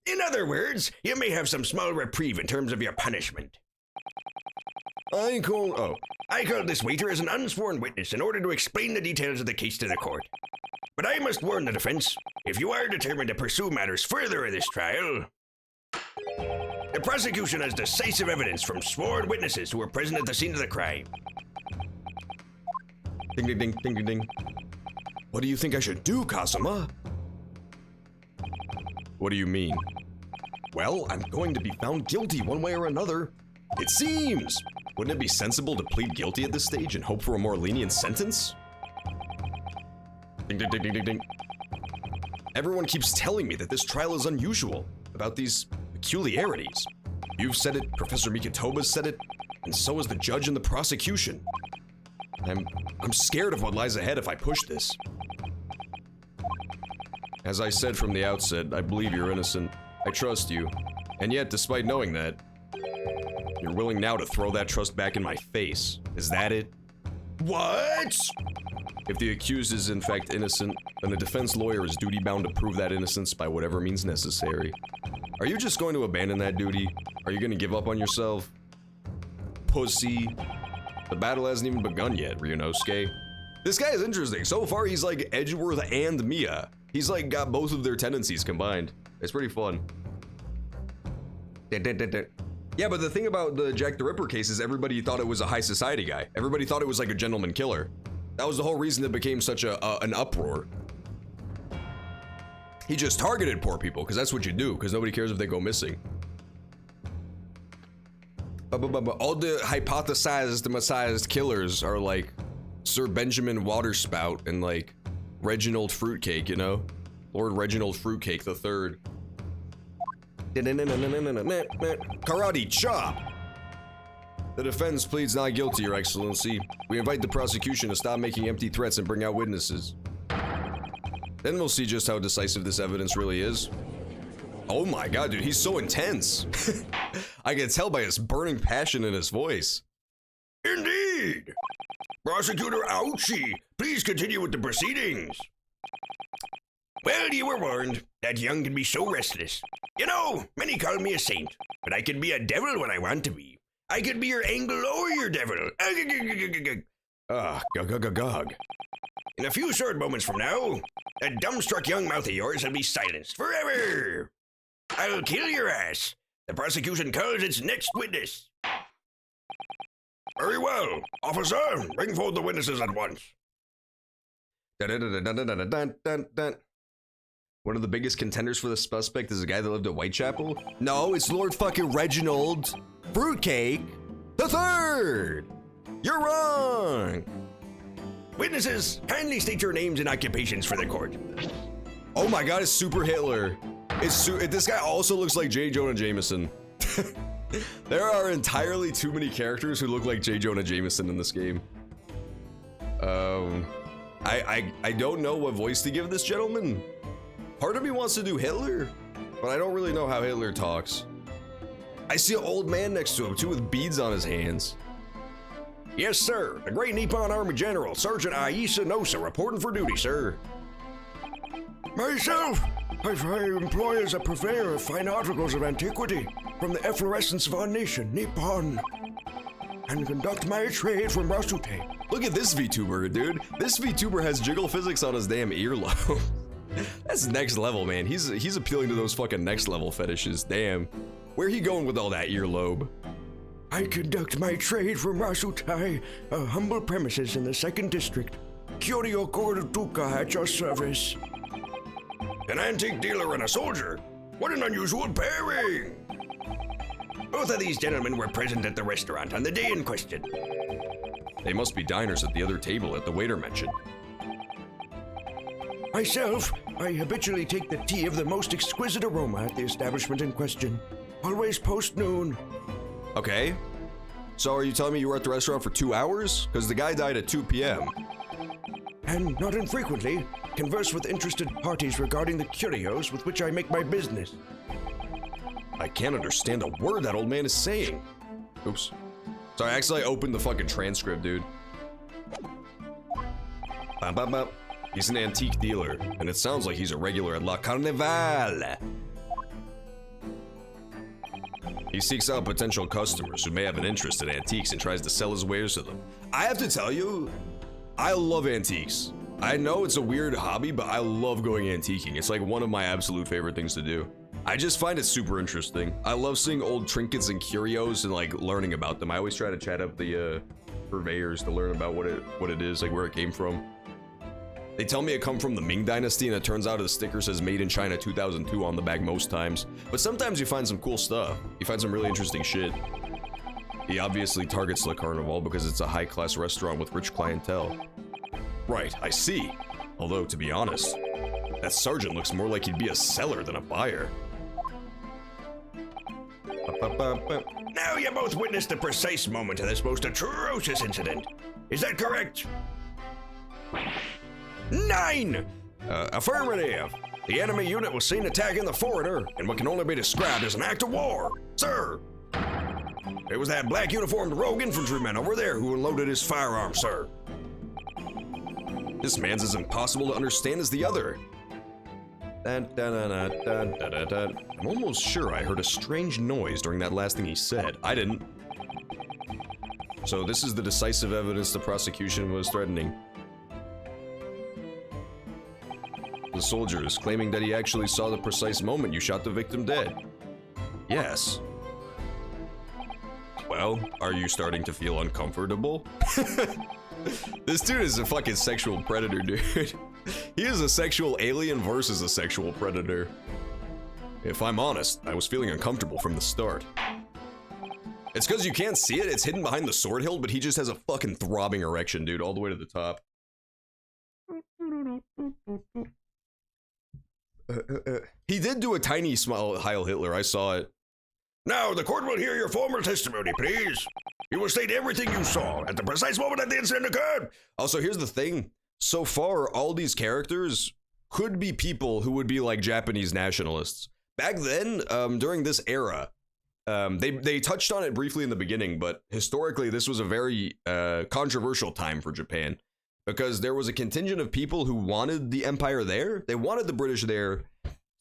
In other words, you may have some small reprieve in terms of your punishment. I call this waiter as an unsworn witness in order to explain the details of the case to the court. But I must warn the defense, if you are determined to pursue matters further in this trial, the prosecution has decisive evidence from sworn witnesses who were present at the scene of the crime. Ding, ding, ding, ding, ding, ding. What do you think I should do, Kazuma? What do you mean? Well, I'm going to be found guilty one way or another. It seems. Wouldn't it be sensible to plead guilty at this stage and hope for a more lenient sentence? Ding, ding, ding, ding, ding, ding. Everyone keeps telling me that this trial is unusual, about these peculiarities. You've said it, Professor Mikotoba's said it, and so has the judge and the prosecution. I'm scared of what lies ahead if I push this. As I said from the outset, I believe you're innocent. I trust you. And yet, despite knowing that, you're willing now to throw that trust back in my face. Is that it? What? If the accused is in fact innocent, then the defense lawyer is duty-bound to prove that innocence by whatever means necessary. Are you just going to abandon that duty? Are you going to give up on yourself? Pussy. The battle hasn't even begun yet, Ryunosuke. This guy is interesting. So far, he's like Edgeworth and Mia. He's like got both of their tendencies combined. It's pretty fun. Yeah, but the thing about the Jack the Ripper case is everybody thought it was a high society guy. Everybody thought it was like a gentleman killer. That was the whole reason it became such an uproar. He just targeted poor people, because that's what you do, because nobody cares if they go missing. All the hypothesized killers are like Sir Benjamin Waterspout and like Reginald Fruitcake, you know? Lord Reginald Fruitcake the Third. Karate chop! The defense pleads not guilty, Your Excellency. We invite the prosecution to stop making empty threats and bring out witnesses. Then we'll see just how decisive this evidence really is. Oh my god, dude, he's so intense. I can tell by his burning passion in his voice. Indeed! Prosecutor Ouchie, please continue with the proceedings. Well, you were warned. That young can be so restless. You know, many call me a saint, but I can be a devil when I want to be. I could be your angel or your devil. Gog. In a few short moments from now, that dumbstruck young mouth of yours will be silenced forever. I'll kill your ass. The prosecution calls its next witness. Very well. Officer, bring forward the witnesses at once. One of the biggest contenders for the suspect is a guy that lived at Whitechapel? No, it's Lord fucking Reginald Fruitcake the Third! You're wrong! Witnesses, kindly state your names and occupations for the court. Oh my god, it's Super Hitler. This guy also looks like J. Jonah Jameson. There are entirely too many characters who look like J. Jonah Jameson in this game. I don't know what voice to give this gentleman. Part of me wants to do Hitler, but I don't really know how Hitler talks. I see an old man next to him too with beads on his hands. Yes, sir. The great Nippon Army General, Sergeant Aisa Nosa, reporting for duty, sir. Myself, I employ as a purveyor of fine articles of antiquity from the efflorescence of our nation, Nippon, and conduct my trade from Rasute. Look at this VTuber, dude. This VTuber has jiggle physics on his damn earlobe. That's next level, man. He's appealing to those fucking next level fetishes. Damn. Where he going with all that earlobe? I conduct my trade from Rasutai, a humble premises in the 2nd District. Kyoryo Korutuka at your service. An antique dealer and a soldier? What an unusual pairing! Both of these gentlemen were present at the restaurant on the day in question. They must be diners at the other table that the waiter mentioned. Myself, I habitually take the tea of the most exquisite aroma at the establishment in question. Always post-noon. Okay. So are you telling me you were at the restaurant for 2 hours? Because the guy died at 2 p.m. And not infrequently, converse with interested parties regarding the curios with which I make my business. I can't understand a word that old man is saying. Oops. Sorry, actually I opened the fucking transcript, dude. He's an antique dealer, and it sounds like he's a regular at La Carnival. He seeks out potential customers who may have an interest in antiques and tries to sell his wares to them. I have to tell you, I love antiques. I know it's a weird hobby, but I love going antiquing. It's like one of my absolute favorite things to do. I just find it super interesting. I love seeing old trinkets and curios and like learning about them. I always try to chat up the purveyors to learn about what it is, like where it came from. They tell me it come from the Ming Dynasty, and it turns out the sticker says Made in China 2002 on the bag most times. But sometimes you find some cool stuff. You find some really interesting shit. He obviously targets Le Carnival because it's a high-class restaurant with rich clientele. Right, I see. Although, to be honest, that sergeant looks more like he'd be a seller than a buyer. Now you both witnessed the precise moment of this most atrocious incident. Is that correct? 9! Affirmative! The enemy unit was seen attacking the foreigner in what can only be described as an act of war, sir. It was that black uniformed rogue infantryman over there who unloaded his firearm, sir. This man's as impossible to understand as the other. I'm almost sure I heard a strange noise during that last thing he said. I didn't. So this is the decisive evidence the prosecution was threatening. The soldiers claiming that he actually saw the precise moment you shot the victim dead. Yes. Well, are you starting to feel uncomfortable? This dude is a fucking sexual predator, dude. He is a sexual alien versus a sexual predator. If I'm honest, I was feeling uncomfortable from the start. It's because you can't see it, it's hidden behind the sword hilt, but he just has a fucking throbbing erection, dude, all the way to the top. He did do a tiny smile at Heil Hitler, I saw it. Now, the court will hear your formal testimony, please. You will state everything you saw at the precise moment that the incident occurred. Also, here's the thing. So far, all these characters could be people who would be like Japanese nationalists. Back then, during this era, they touched on it briefly in the beginning, but historically, this was a very controversial time for Japan. Because there was a contingent of people who wanted the empire there. They wanted the British there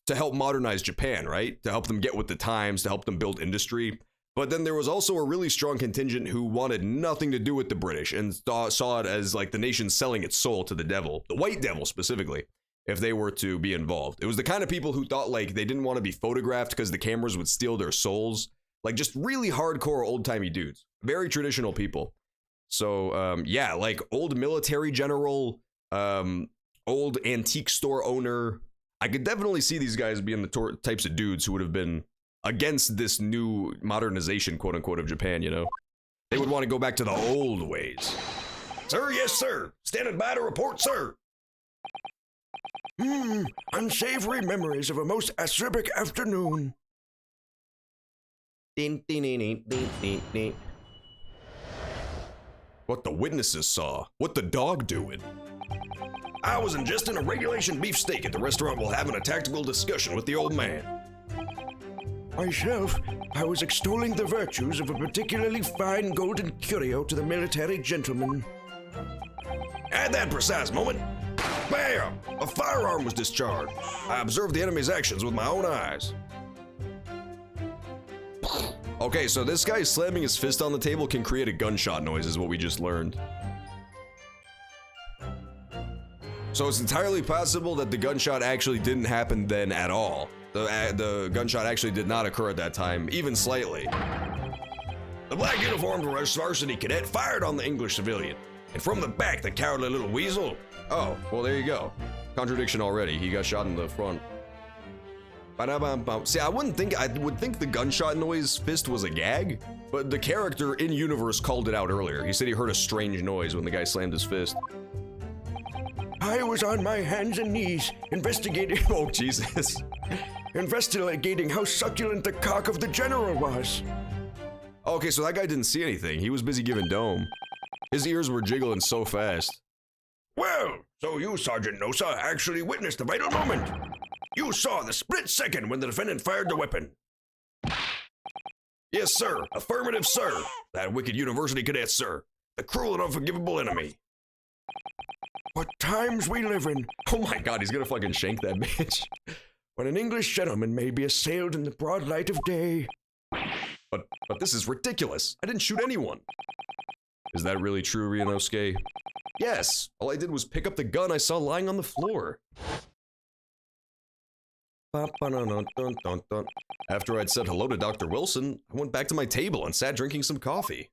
to help modernize Japan, right? To help them get with the times, to help them build industry. But then there was also a really strong contingent who wanted nothing to do with the British and saw it as like the nation selling its soul to the devil, the white devil specifically, if they were to be involved. It was the kind of people who thought like they didn't want to be photographed because the cameras would steal their souls. Like just really hardcore old-timey dudes, very traditional people. So, yeah, like old military general, old antique store owner. I could definitely see these guys being the types of dudes who would have been against this new modernization, quote unquote, of Japan, you know? They would want to go back to the old ways. Sir, yes, sir. Standing by to report, sir. Unsavory memories of a most acerbic afternoon. What the witnesses saw. What the dog doing. I was ingesting a regulation beefsteak at the restaurant while having a tactical discussion with the old man. Myself, I was extolling the virtues of a particularly fine golden curio to the military gentleman. At that precise moment, bam! A firearm was discharged. I observed the enemy's actions with my own eyes. Okay, so this guy slamming his fist on the table can create a gunshot noise, is what we just learned. So it's entirely possible that the gunshot actually didn't happen then at all. The gunshot actually did not occur at that time, even slightly. The black uniformed varsity cadet fired on the English civilian, and from the back, the cowardly little weasel. Oh, well, there you go. Contradiction already. He got shot in the front. See, I would think the gunshot noise fist was a gag, but the character in universe called it out earlier. He said he heard a strange noise when the guy slammed his fist. I was on my hands and knees, investigating. Oh, Jesus. Investigating how succulent the cock of the general was. Okay, so that guy didn't see anything. He was busy giving dome. His ears were jiggling so fast. Well, so you, Sergeant Nosa, actually witnessed the vital moment. You saw the split second when the defendant fired the weapon. Yes, sir. Affirmative, sir. That wicked university cadet, sir. The cruel and unforgivable enemy. What times we live in. Oh my god, he's gonna fucking shank that bitch. When an English gentleman may be assailed in the broad light of day. But this is ridiculous. I didn't shoot anyone. Is that really true, Ryunosuke? Yes. All I did was pick up the gun I saw lying on the floor. After I'd said hello to Dr. Wilson, I went back to my table and sat drinking some coffee.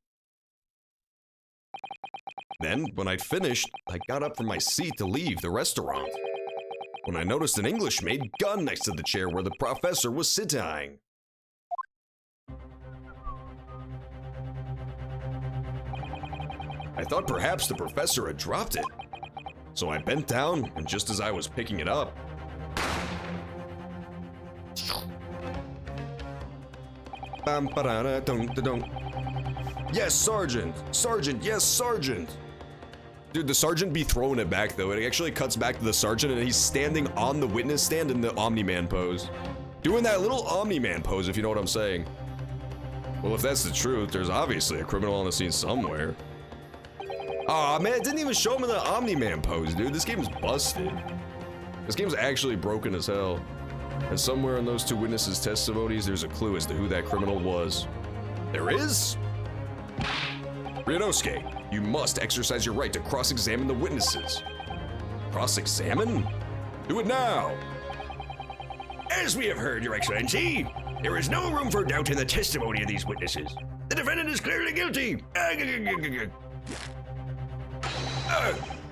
Then, when I'd finished, I got up from my seat to leave the restaurant, when I noticed an English maid gun next to the chair where the professor was sitting. I thought perhaps the professor had dropped it, so I bent down, and just as I was picking it up, Yes, Sergeant! Sergeant, yes, Sergeant! Dude, the sergeant be throwing it back though. It actually cuts back to the sergeant and he's standing on the witness stand in the Omni-Man pose. Doing that little Omni-Man pose, if you know what I'm saying. Well, if that's the truth, there's obviously a criminal on the scene somewhere. Aw, man, it didn't even show him in the Omni-Man pose, dude. This game's busted. This game's actually broken as hell. And somewhere in those two witnesses' testimonies, there's a clue as to who that criminal was. There is? Ryunosuke, you must exercise your right to cross-examine the witnesses. Cross-examine? Do it now! As we have heard, Your Excellency, there is no room for doubt in the testimony of these witnesses. The defendant is clearly guilty.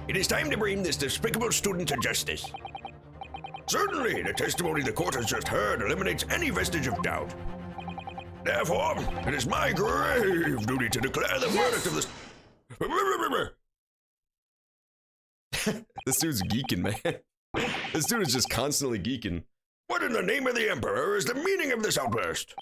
It is time to bring this despicable student to justice. Certainly, the testimony the court has just heard eliminates any vestige of doubt. Therefore, it is my grave duty to declare the verdict of this. This dude's geeking, man. This dude is just constantly geeking. What in the name of the Emperor is the meaning of this outburst?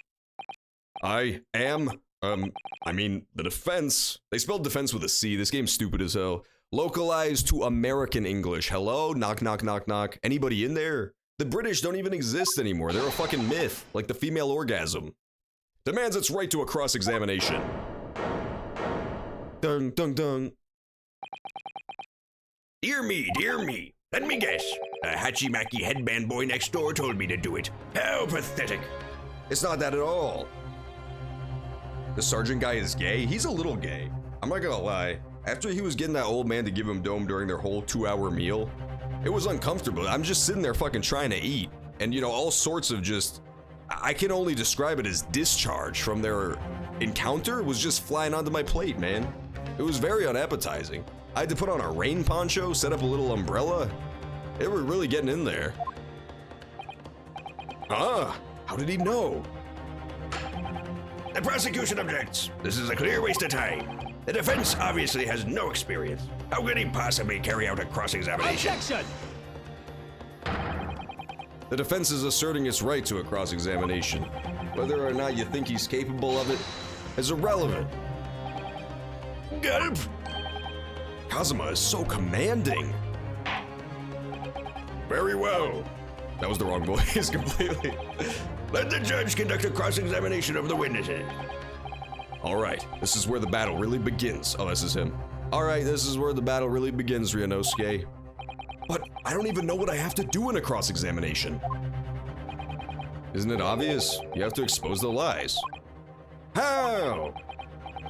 I am, I mean, the defense. They spelled defense with a C. This game's stupid as hell. Localized to American English. Hello? Knock, knock, knock, knock. Anybody in there? The British don't even exist anymore. They're a fucking myth, like the female orgasm. Demands its right to a cross-examination. Dung, dung, dung. Dear me, dear me. Let me guess. The Hachi-Maki headband boy next door told me to do it. How pathetic. It's not that at all. The sergeant guy is gay? He's a little gay. I'm not gonna lie. After he was getting that old man to give him dome during their whole 2-hour meal, it was uncomfortable. I'm just sitting there fucking trying to eat. And you know, all sorts of just, I can only describe it as discharge from their encounter was just flying onto my plate, man. It was very unappetizing. I had to put on a rain poncho, set up a little umbrella. They were really getting in there. Ah, how did he know? The prosecution objects. This is a clear waste of time. The defense obviously has no experience. How could he possibly carry out a cross-examination? Objection! The defense is asserting its right to a cross-examination. Whether or not you think he's capable of it is irrelevant. Gulp! Kazuma is so commanding. Very well. That was the wrong voice completely. Let the judge conduct a cross-examination of the witnesses. All right, this is where the battle really begins. Oh, this is him. All right, this is where the battle really begins, Ryunosuke. But I don't even know what I have to do in a cross-examination. Isn't it obvious? You have to expose the lies. How?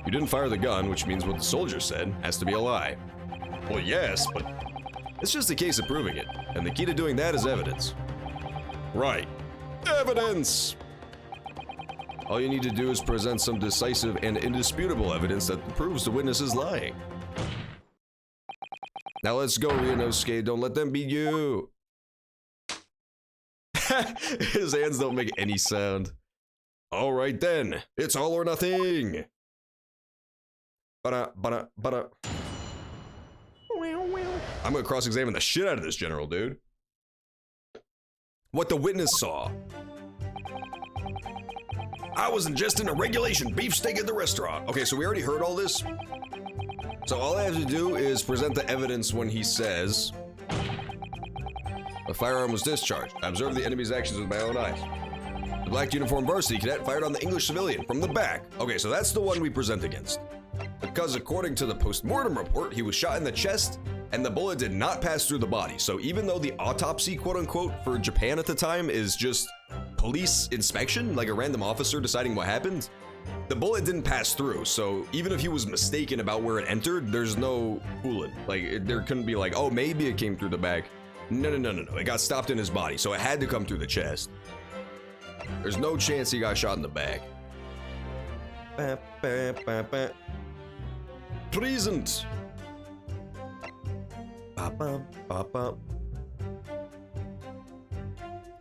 You didn't fire the gun, which means what the soldier said has to be a lie. Well, yes, but it's just a case of proving it, and the key to doing that is evidence. Right. Evidence! All you need to do is present some decisive and indisputable evidence that proves the witness is lying. Now let's go, Ryunosuke. Don't let them beat you. His hands don't make any sound. All right then. It's all or nothing. I'm gonna cross-examine the shit out of this general, dude. What the witness saw. I was ingesting a regulation beefsteak at the restaurant. Okay, so we already heard all this. So all I have to do is present the evidence when he says a firearm was discharged. I observed the enemy's actions with my own eyes. The black uniformed varsity cadet fired on the English civilian from the back. Okay, so that's the one we present against. Because according to the post-mortem report, he was shot in the chest and the bullet did not pass through the body. So even though the autopsy, quote unquote, for Japan at the time is just police inspection, like a random officer deciding what happened, the bullet didn't pass through. So even if he was mistaken about where it entered, there's no fooling. Like there couldn't be like, oh, maybe it came through the back. No. It got stopped in his body. So it had to come through the chest. There's no chance he got shot in the back. Present.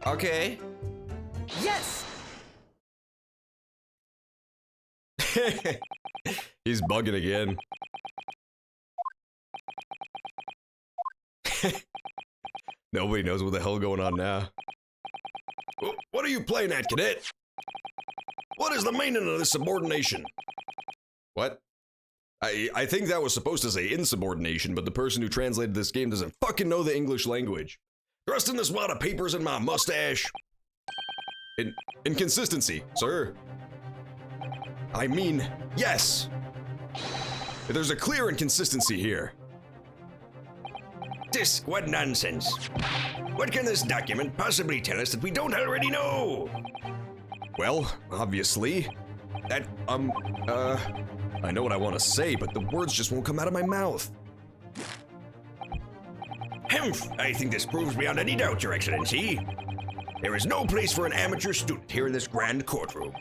Okay. Yes! He's bugging again. Nobody knows what the hell going on now. What are you playing at, cadet? What is the meaning of this subordination? What? I think that was supposed to say insubordination, but the person who translated this game doesn't fucking know the English language. Thrusting this wad of papers in my mustache. Inconsistency, sir. I mean, yes. There's a clear inconsistency here. This, what nonsense. What can this document possibly tell us that we don't already know? Well, obviously, that, I know what I want to say, but the words just won't come out of my mouth. Humph, I think this proves beyond any doubt, Your Excellency. There is no place for an amateur student here in this grand courtroom.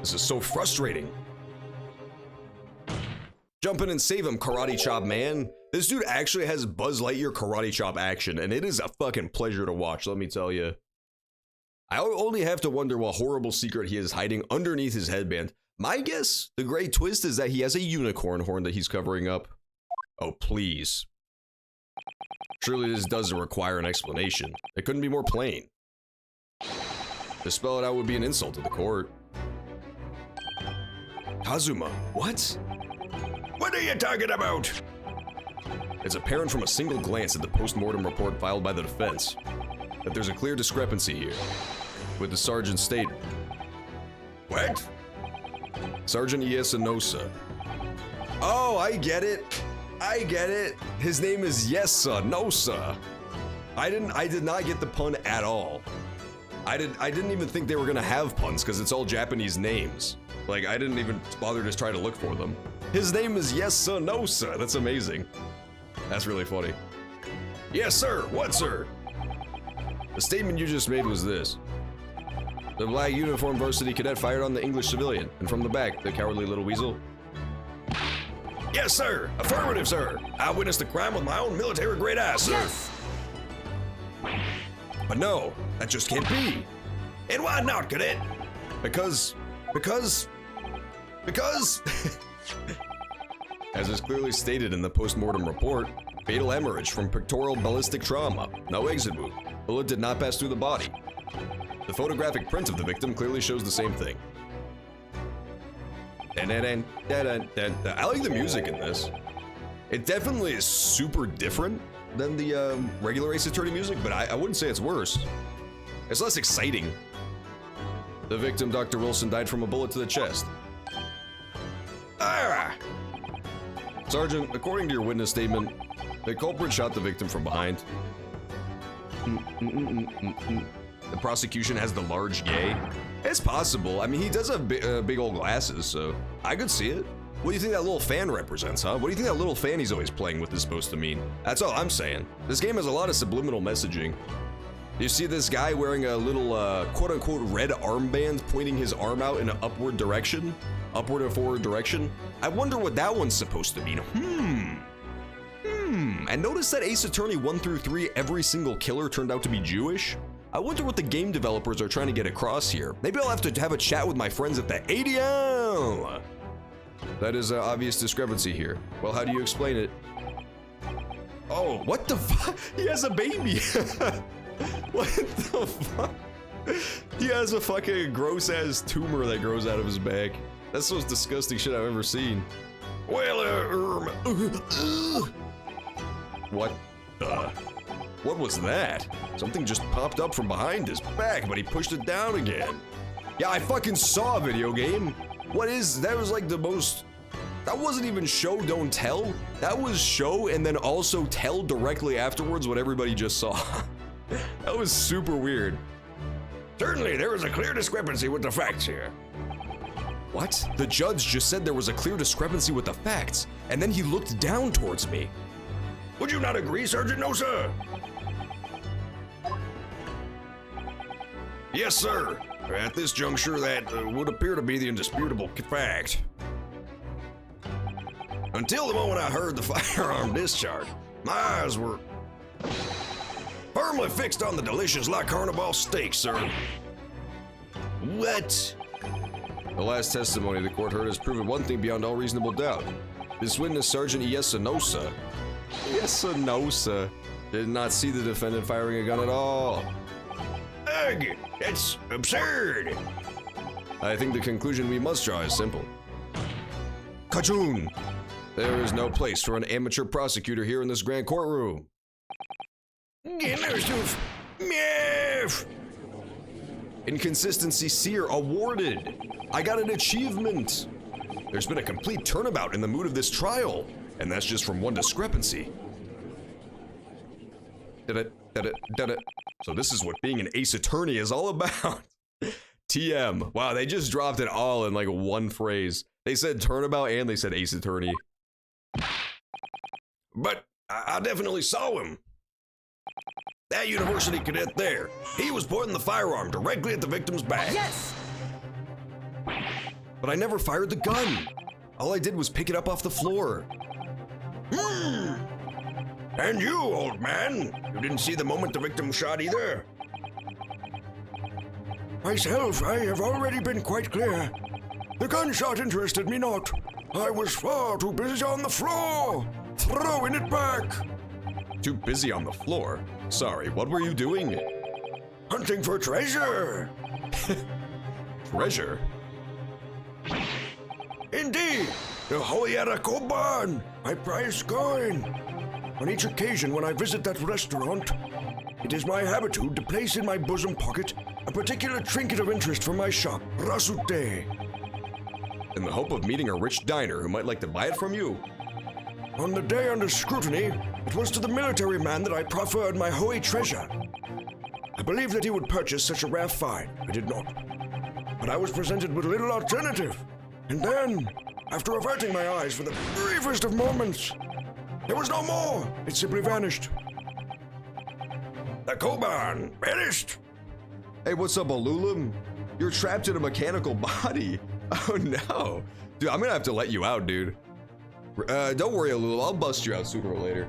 This is so frustrating. Jump in and save him, Karate Chop man. This dude actually has Buzz Lightyear Karate Chop action, and it is a fucking pleasure to watch, let me tell you. I only have to wonder what horrible secret he is hiding underneath his headband. My guess, the great twist is that he has a unicorn horn that he's covering up. Oh, please. Surely this doesn't require an explanation. It couldn't be more plain. To spell it out would be an insult to the court. Kazuma, what? What are you talking about? It's apparent from a single glance at the post-mortem report filed by the defense that there's a clear discrepancy here with the sergeant's statement. What? Sergeant Iesanosa. Oh, I get it. I get it. His name is Iesanosa. I did not get the pun at all. I didn't even think they were gonna have puns because it's all Japanese names. Like, I didn't even bother to try to look for them. His name is Iesanosa. That's amazing. That's really funny. Yes, sir. What, sir? The statement you just made was this. The black uniformed varsity cadet fired on the English civilian, and from the back, the cowardly little weasel. Yes, sir. Affirmative, sir. I witnessed the crime with my own military-grade eyes, sir. Yes! But no, that just can't be. And why not, cadet? Because... As is clearly stated in the post-mortem report, fatal hemorrhage from pectoral ballistic trauma, no exit wound, bullet did not pass through the body. The photographic print of the victim clearly shows the same thing. I like the music in this. It definitely is super different than the regular Ace Attorney music, but I wouldn't say it's worse. It's less exciting. The victim, Dr. Wilson, died from a bullet to the chest. Sergeant, according to your witness statement, the culprit shot the victim from behind. The prosecution has the large gay. It's possible. I mean, he does have big old glasses, so I could see it. What do you think that little fan represents, huh? What do you think that little fan he's always playing with is supposed to mean? That's all I'm saying. This game has a lot of subliminal messaging. You see this guy wearing a little quote-unquote red armband pointing his arm out in an upward direction? Upward or forward direction? I wonder what that one's supposed to mean. And notice that Ace Attorney 1 through 3, every single killer turned out to be Jewish? I wonder what the game developers are trying to get across here. Maybe I'll have to have a chat with my friends at the ADL. That is an obvious discrepancy here. Well, how do you explain it? Oh, what the fuck? He has a baby. What the fuck? He has a fucking gross-ass tumor that grows out of his back. That's the most disgusting shit I've ever seen. Well, What? What was that? Something just popped up from behind his back, but he pushed it down again. Yeah, I fucking saw a video game. What is, that was like the most, that wasn't even show, don't tell. That was show and then also tell directly afterwards what everybody just saw. That was super weird. certainly there is a clear discrepancy with the facts here. What? The judge just said there was a clear discrepancy with the facts, and then he looked down towards me. Would you not agree, Sergeant Nosa? Yes, sir. At this juncture, that would appear to be the indisputable fact. Until the moment I heard the firearm discharge, my eyes were firmly fixed on the delicious La Carnival steak, sir. What? The last testimony the court heard has proven one thing beyond all reasonable doubt. This witness, Sergeant Iesanosa, did not see the defendant firing a gun at all. Ugh, it's absurd. I think the conclusion we must draw is simple. Kachoon! There is no place for an amateur prosecutor here in this grand courtroom. Inconsistency seer awarded. I got an achievement. There's been a complete turnabout in the mood of this trial, and that's just from one discrepancy. Did it. So this is what being an ace attorney is all about. TM. Wow, they just dropped it all in like one phrase. They said turnabout and they said ace attorney. But I definitely saw him. That university cadet there, he was pointing the firearm directly at the victim's back. Yes! But I never fired the gun. All I did was pick it up off the floor. And you, old man, you didn't see the moment the victim shot either? Myself, I have already been quite clear. The gunshot interested me not. I was far too busy on the floor, throwing it back. Too busy on the floor? Sorry, what were you doing? Hunting for treasure. Treasure? Indeed, the Hoyara Koban, my prized coin. On each occasion when I visit that restaurant, it is my habitude to place in my bosom pocket a particular trinket of interest from my shop, Rasute. In the hope of meeting a rich diner who might like to buy it from you. On the day under scrutiny, it was to the military man that I proffered my Hoi treasure. I believed that he would purchase such a rare find. I did not. But I was presented with little alternative. And then, after averting my eyes for the briefest of moments, there was no more. It simply vanished. The Koban vanished. Hey, what's up, Alulim? You're trapped in a mechanical body. Oh no. Dude, I'm gonna have to let you out, dude. Don't worry, Alul, I'll bust you out sooner or later.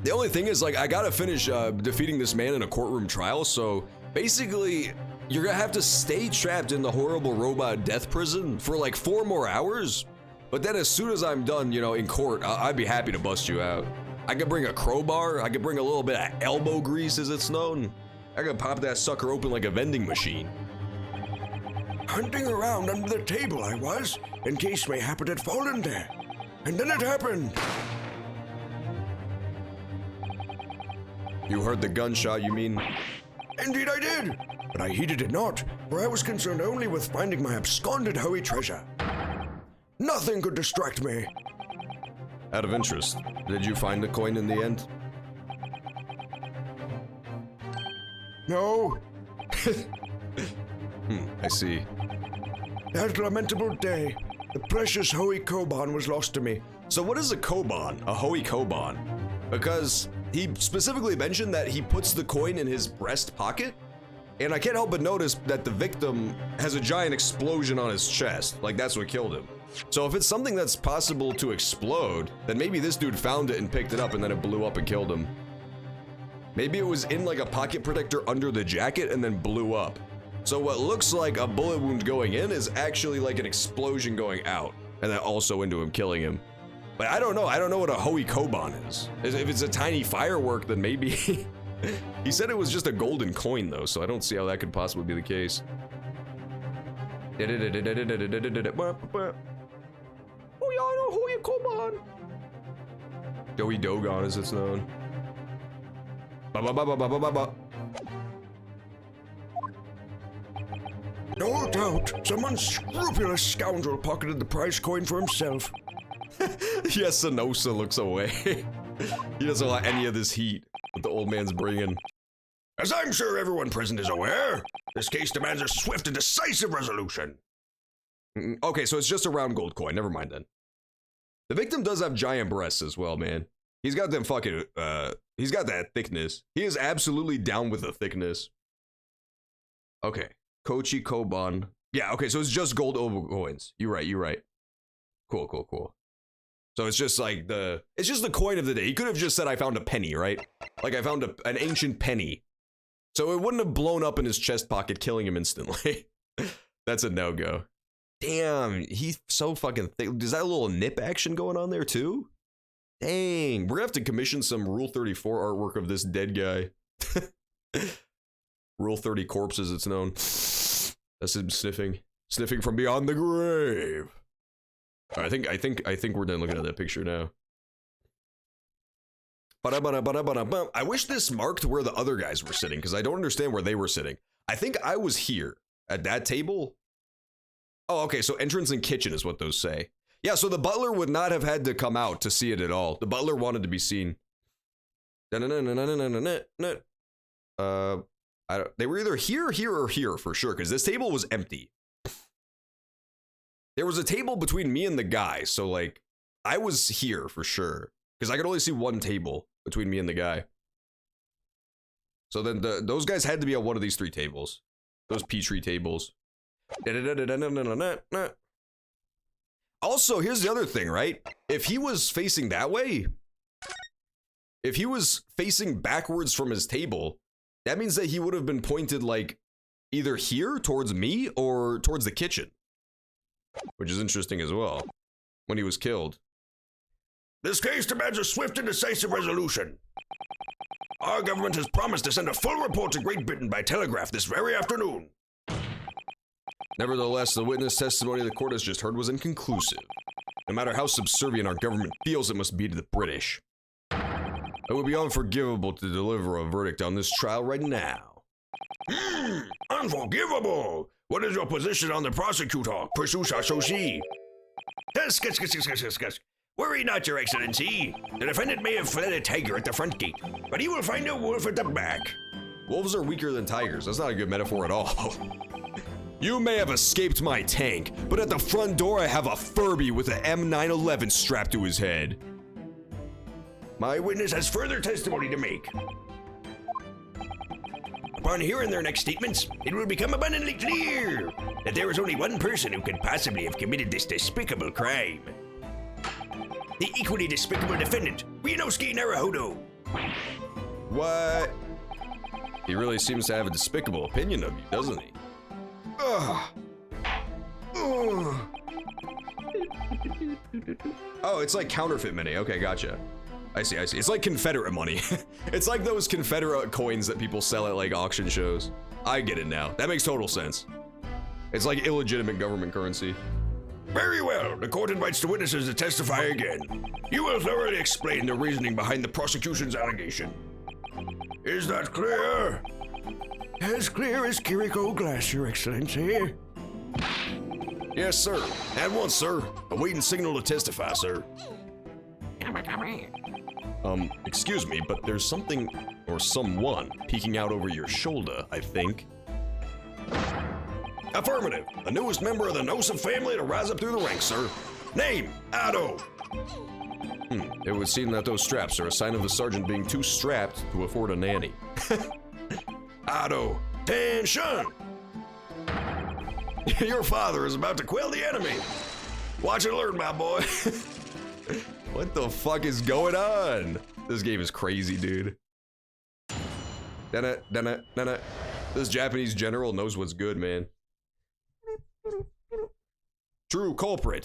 The only thing is, like, I gotta finish defeating this man in a courtroom trial, so basically, you're gonna have to stay trapped in the horrible robot death prison for like 4 more hours. But then as soon as I'm done, you know, in court, I'd be happy to bust you out. I could bring a crowbar, I could bring a little bit of elbow grease, as it's known. I could pop that sucker open like a vending machine. Hunting around under the table I was, in case mayhap it had fallen there. And then it happened. You heard the gunshot, you mean? Indeed I did, but I heeded it not, for I was concerned only with finding my absconded Hoi treasure. Nothing could distract me. Out of interest, did you find the coin in the end? No, I see. that lamentable day, the precious Hoi Koban was lost to me. So what is a Koban? A Hoi Koban? Because he specifically mentioned that he puts the coin in his breast pocket, and I can't help but notice that the victim has a giant explosion on his chest. Like, that's what killed him. So if it's something that's possible to explode, then maybe this dude found it and picked it up and then it blew up and killed him. Maybe it was in like a pocket protector under the jacket and then blew up. So what looks like a bullet wound going in is actually like an explosion going out, and then also into him, killing him. But I don't know what a Hoi Koban is. If it's a tiny firework, then maybe. He said it was just a golden coin though, so I don't see how that could possibly be the case. Oh yeah, I know Hoi Koban. Joey Dogon, as it's known. No doubt, some unscrupulous scoundrel pocketed the prize coin for himself. Yes, Sanosa looks away. He doesn't want any of this heat that the old man's bringing. As I'm sure everyone present is aware, this case demands a swift and decisive resolution. Okay, so it's just a round gold coin. Never mind then. The victim does have giant breasts as well, man. He's got them fucking, he's got that thickness. He is absolutely down with the thickness. Okay, Kochi Koban. Yeah, okay, so it's just gold oval coins. You're right. Cool. So it's just like it's just the coin of the day. He could have just said, I found a penny, right? Like I found an ancient penny. So it wouldn't have blown up in his chest pocket, killing him instantly. That's a no-go. Damn, he's so fucking thick. Is that a little nip action going on there too? Dang, we're gonna have to commission some Rule 34 artwork of this dead guy. Rule 30 corpses, it's known. That's him sniffing from beyond the grave. I think we're done looking at that picture now. I wish this marked where the other guys were sitting, because I don't understand where they were sitting. I think I was here at that table. Oh, okay, so entrance and kitchen is what those say. Yeah, so the butler would not have had to come out to see it at all. The butler wanted to be seen. They were either here, or here for sure, because this table was empty. There was a table between me and the guy, so like, I was here for sure, because I could only see one table between me and the guy. So then those guys had to be on one of these three tables. Those Petri tables. Also, here's the other thing, right? If he was facing that way, if he was facing backwards from his table, that means that he would have been pointed like either here towards me or towards the kitchen. Which is interesting as well, when he was killed. This case demands a swift and decisive resolution. Our government has promised to send a full report to Great Britain by telegraph this very afternoon. Nevertheless, the witness testimony the court has just heard was inconclusive. No matter how subservient our government feels it must be to the British. It would be unforgivable to deliver a verdict on this trial right now. Unforgivable! What is your position on the prosecutor, Pursuit Associé? Worry not, Your Excellency. The defendant may have fled a tiger at the front gate, but he will find a wolf at the back. Wolves are weaker than tigers. That's not a good metaphor at all. You may have escaped my tank, but at the front door I have a Furby with an M911 strapped to his head. My witness has further testimony to make. Upon hearing their next statements, it will become abundantly clear that there is only one person who could possibly have committed this despicable crime. The equally despicable defendant, Ryunosuke Naruhodo. What? He really seems to have a despicable opinion of you, doesn't he? Ugh. Ugh. Oh, it's like counterfeit money. Okay, gotcha. I see. It's like Confederate money. It's like those Confederate coins that people sell at like auction shows. I get it now. That makes total sense. It's like illegitimate government currency. Very well. The court invites the witnesses to testify again. You will thoroughly explain the reasoning behind the prosecution's allegation. Is that clear? As clear as Kiriko glass, Your Excellency. Yes, sir. At once, sir. Awaiting signal to testify, sir. Excuse me, but there's something or someone peeking out over your shoulder, I think. Affirmative. The newest member of the Nosov family to rise up through the ranks, sir. Name, Ado. It would seem that those straps are a sign of the sergeant being too strapped to afford a nanny. Ado, tension. Your father is about to quell the enemy. Watch and learn, my boy. What the fuck is going on? This game is crazy, dude. This Japanese general knows what's good, man. True culprit.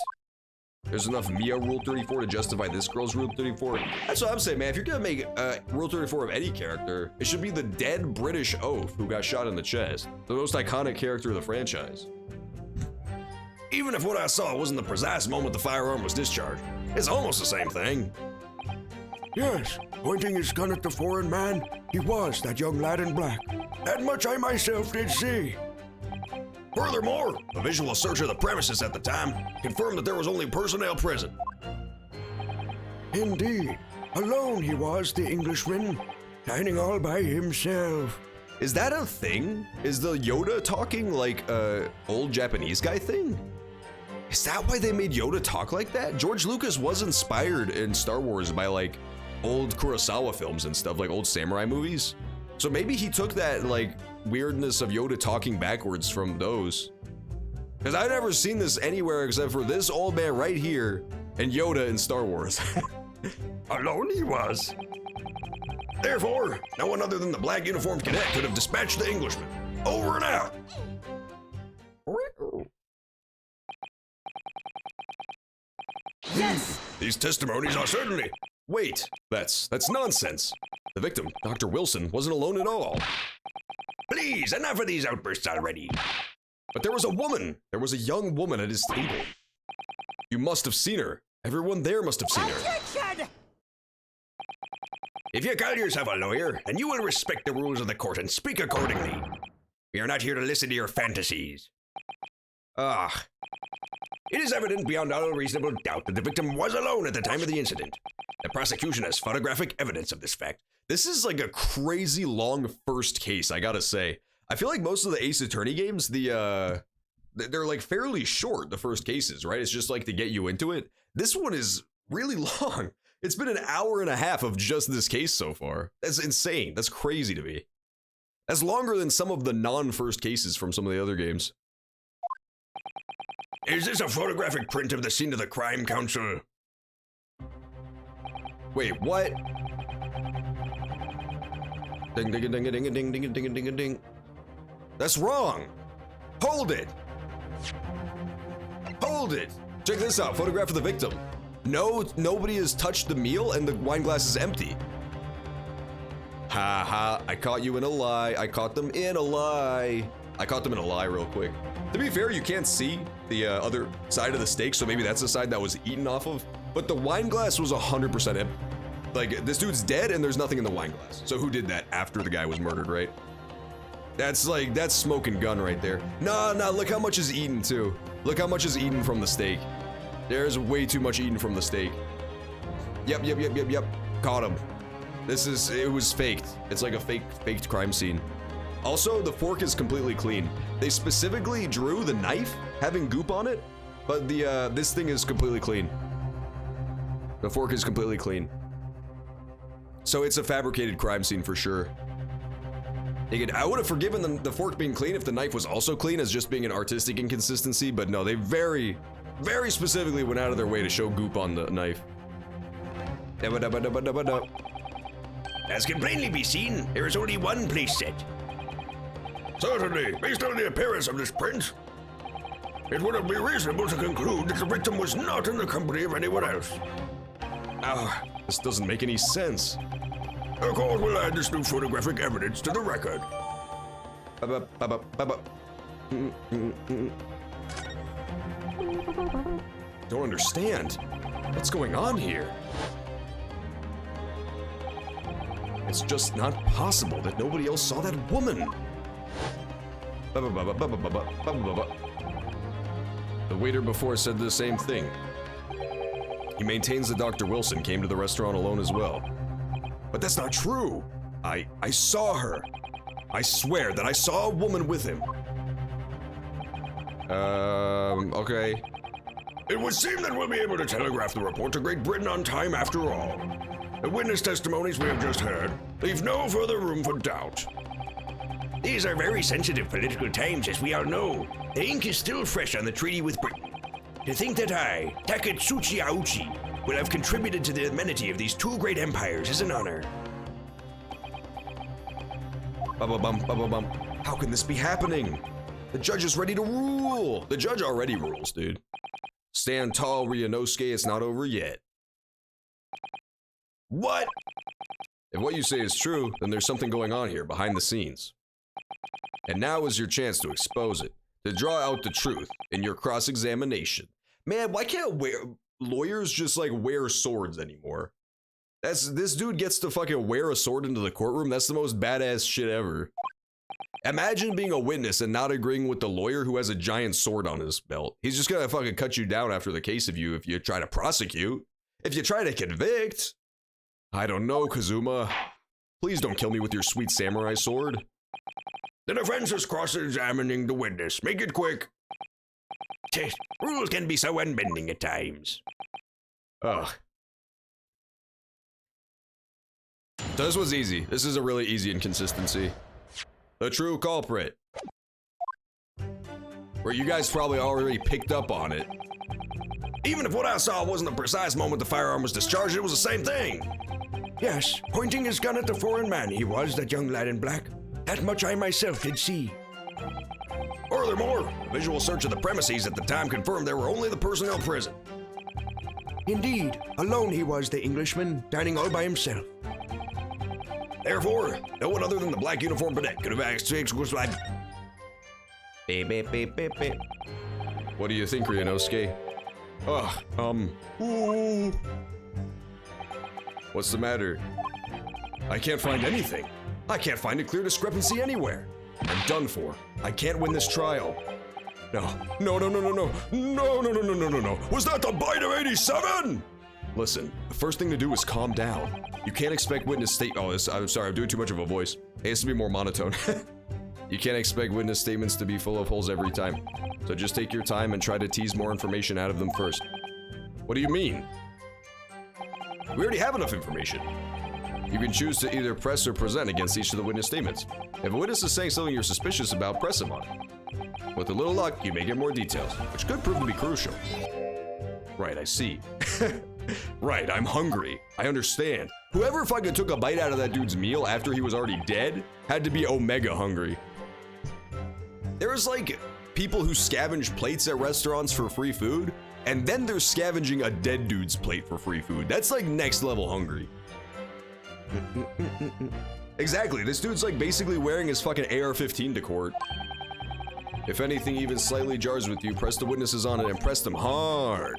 There's enough Mia Rule 34 to justify this girl's Rule 34. That's what I'm saying, man. If you're gonna make Rule 34 of any character, it should be the dead British oaf who got shot in the chest. The most iconic character of the franchise. Even if what I saw wasn't the precise moment the firearm was discharged, it's almost the same thing. Yes, pointing his gun at the foreign man, he was that young lad in black. That much I myself did see. Furthermore, a visual search of the premises at the time confirmed that there was only personnel present. Indeed, alone he was, the Englishman, dining all by himself. Is that a thing? Is the Yoda talking like a old Japanese guy thing? Is that why they made Yoda talk like that? George Lucas was inspired in Star Wars by like old Kurosawa films and stuff, like old samurai movies. So maybe he took that like weirdness of Yoda talking backwards from those. Because I've never seen this anywhere except for this old man right here and Yoda in Star Wars. Alone he was. Therefore, no one other than the black uniformed cadet could have dispatched the Englishman. Over and out. Yes! These testimonies are certainly... Wait, that's nonsense. The victim, Dr. Wilson, wasn't alone at all. Please, enough of these outbursts already. But there was a woman. There was a young woman at his table. You must have seen her. Everyone there must have seen her. Attention! If you call yourself a lawyer, then you will respect the rules of the court and speak accordingly. We are not here to listen to your fantasies. Ah. It is evident beyond all reasonable doubt that the victim was alone at the time of the incident. The prosecution has photographic evidence of this fact. This is like a crazy long first case, I gotta say. I feel like most of the Ace Attorney games, they're like fairly short, the first cases, right? It's just like to get you into it. This one is really long. It's been an hour and a half of just this case so far. That's insane. That's crazy to me. That's longer than some of the non-first cases from some of the other games. Is this a photographic print of the scene of the crime, Counsel? Wait, what? Ding ding ding ding ding ding ding ding ding ding. That's wrong. Hold it. Hold it. Check this out. Photograph of the victim. No, nobody has touched the meal and the wine glass is empty. Ha ha, I caught you in a lie. I caught them in a lie. I caught them in a lie real quick. To be fair, you can't see the other side of the steak, so maybe that's the side that was eaten off of. But the wine glass was 100% empty. Like, this dude's dead and there's nothing in the wine glass. So who did that after the guy was murdered, right? That's smoke and gun right there. Nah, look how much is eaten too. Look how much is eaten from the steak. There's way too much eaten from the steak. Yep. Caught him. It was faked. It's like a faked crime scene. Also, the fork is completely clean. They specifically drew the knife having goop on it, but this thing is completely clean. The fork is completely clean. So it's a fabricated crime scene for sure. I would have forgiven the fork being clean if the knife was also clean as just being an artistic inconsistency, but no, they very, very specifically went out of their way to show goop on the knife. As can plainly be seen, there is only one place set. Certainly, based on the appearance of this print, it would be reasonable to conclude that the victim was not in the company of anyone else. Ah, this doesn't make any sense. The court will add this new photographic evidence to the record. Don't understand. What's going on here? It's just not possible that nobody else saw that woman. The waiter before said the same thing. He maintains that Dr. Wilson came to the restaurant alone as well. But that's not true. I saw her. I swear that I saw a woman with him. Okay. It would seem that we'll be able to telegraph the report to Great Britain on time after all. The witness testimonies we have just heard leave no further room for doubt. These are very sensitive political times, as we all know. The ink is still fresh on the treaty with Britain. To think that I, Taketsuchi Auchi, will have contributed to the amenity of these two great empires is an honor. How can this be happening? The judge is ready to rule. The judge already rules, dude. Stand tall, Ryunosuke, it's not over yet. What? If what you say is true, then there's something going on here behind the scenes. And now is your chance to expose it, to draw out the truth in your cross-examination. Man, why can't lawyers just like wear swords anymore? This dude gets to fucking wear a sword into the courtroom. That's the most badass shit ever. Imagine being a witness and not agreeing with the lawyer who has a giant sword on his belt. He's just gonna fucking cut you down after the case if you try to prosecute. If you try to convict, I don't know, Kazuma. Please don't kill me with your sweet samurai sword. The defense is cross-examining the witness. Make it quick. Rules can be so unbending at times. Ugh. So this was easy. This is a really easy inconsistency. The true culprit. Where you guys probably already picked up on it. Even if what I saw wasn't the precise moment the firearm was discharged, it was the same thing. Yes, pointing his gun at the foreign man, he was that young lad in black. That much I myself did see. Furthermore, a visual search of the premises at the time confirmed there were only the personnel present. Indeed, alone he was, the Englishman, dining all by himself. Therefore, no one other than the black uniformed cadet could have asked. Beep, beep, beep, beep, beep. What do you think, Ryunosuke? Ooh. What's the matter? I can't find anything. I can't find a clear discrepancy anywhere. I'm done for. I can't win this trial. No. Was that the biter 87? Listen, the first thing to do is calm down. You can't expect witness I'm sorry, I'm doing too much of a voice. It has to be more monotone. You can't expect witness statements to be full of holes every time. So just take your time and try to tease more information out of them first. What do you mean? We already have enough information. You can choose to either press or present against each of the witness statements. If a witness is saying something you're suspicious about, press him on it. With a little luck, you may get more details, which could prove to be crucial. Right, I see. Right, I'm hungry. I understand. Whoever fucking took a bite out of that dude's meal after he was already dead had to be omega hungry. There's like people who scavenge plates at restaurants for free food, and then they're scavenging a dead dude's plate for free food. That's like next level hungry. Exactly, this dude's like basically wearing his fucking AR-15 to court. If anything even slightly jars with you, press the witnesses on it and press them hard.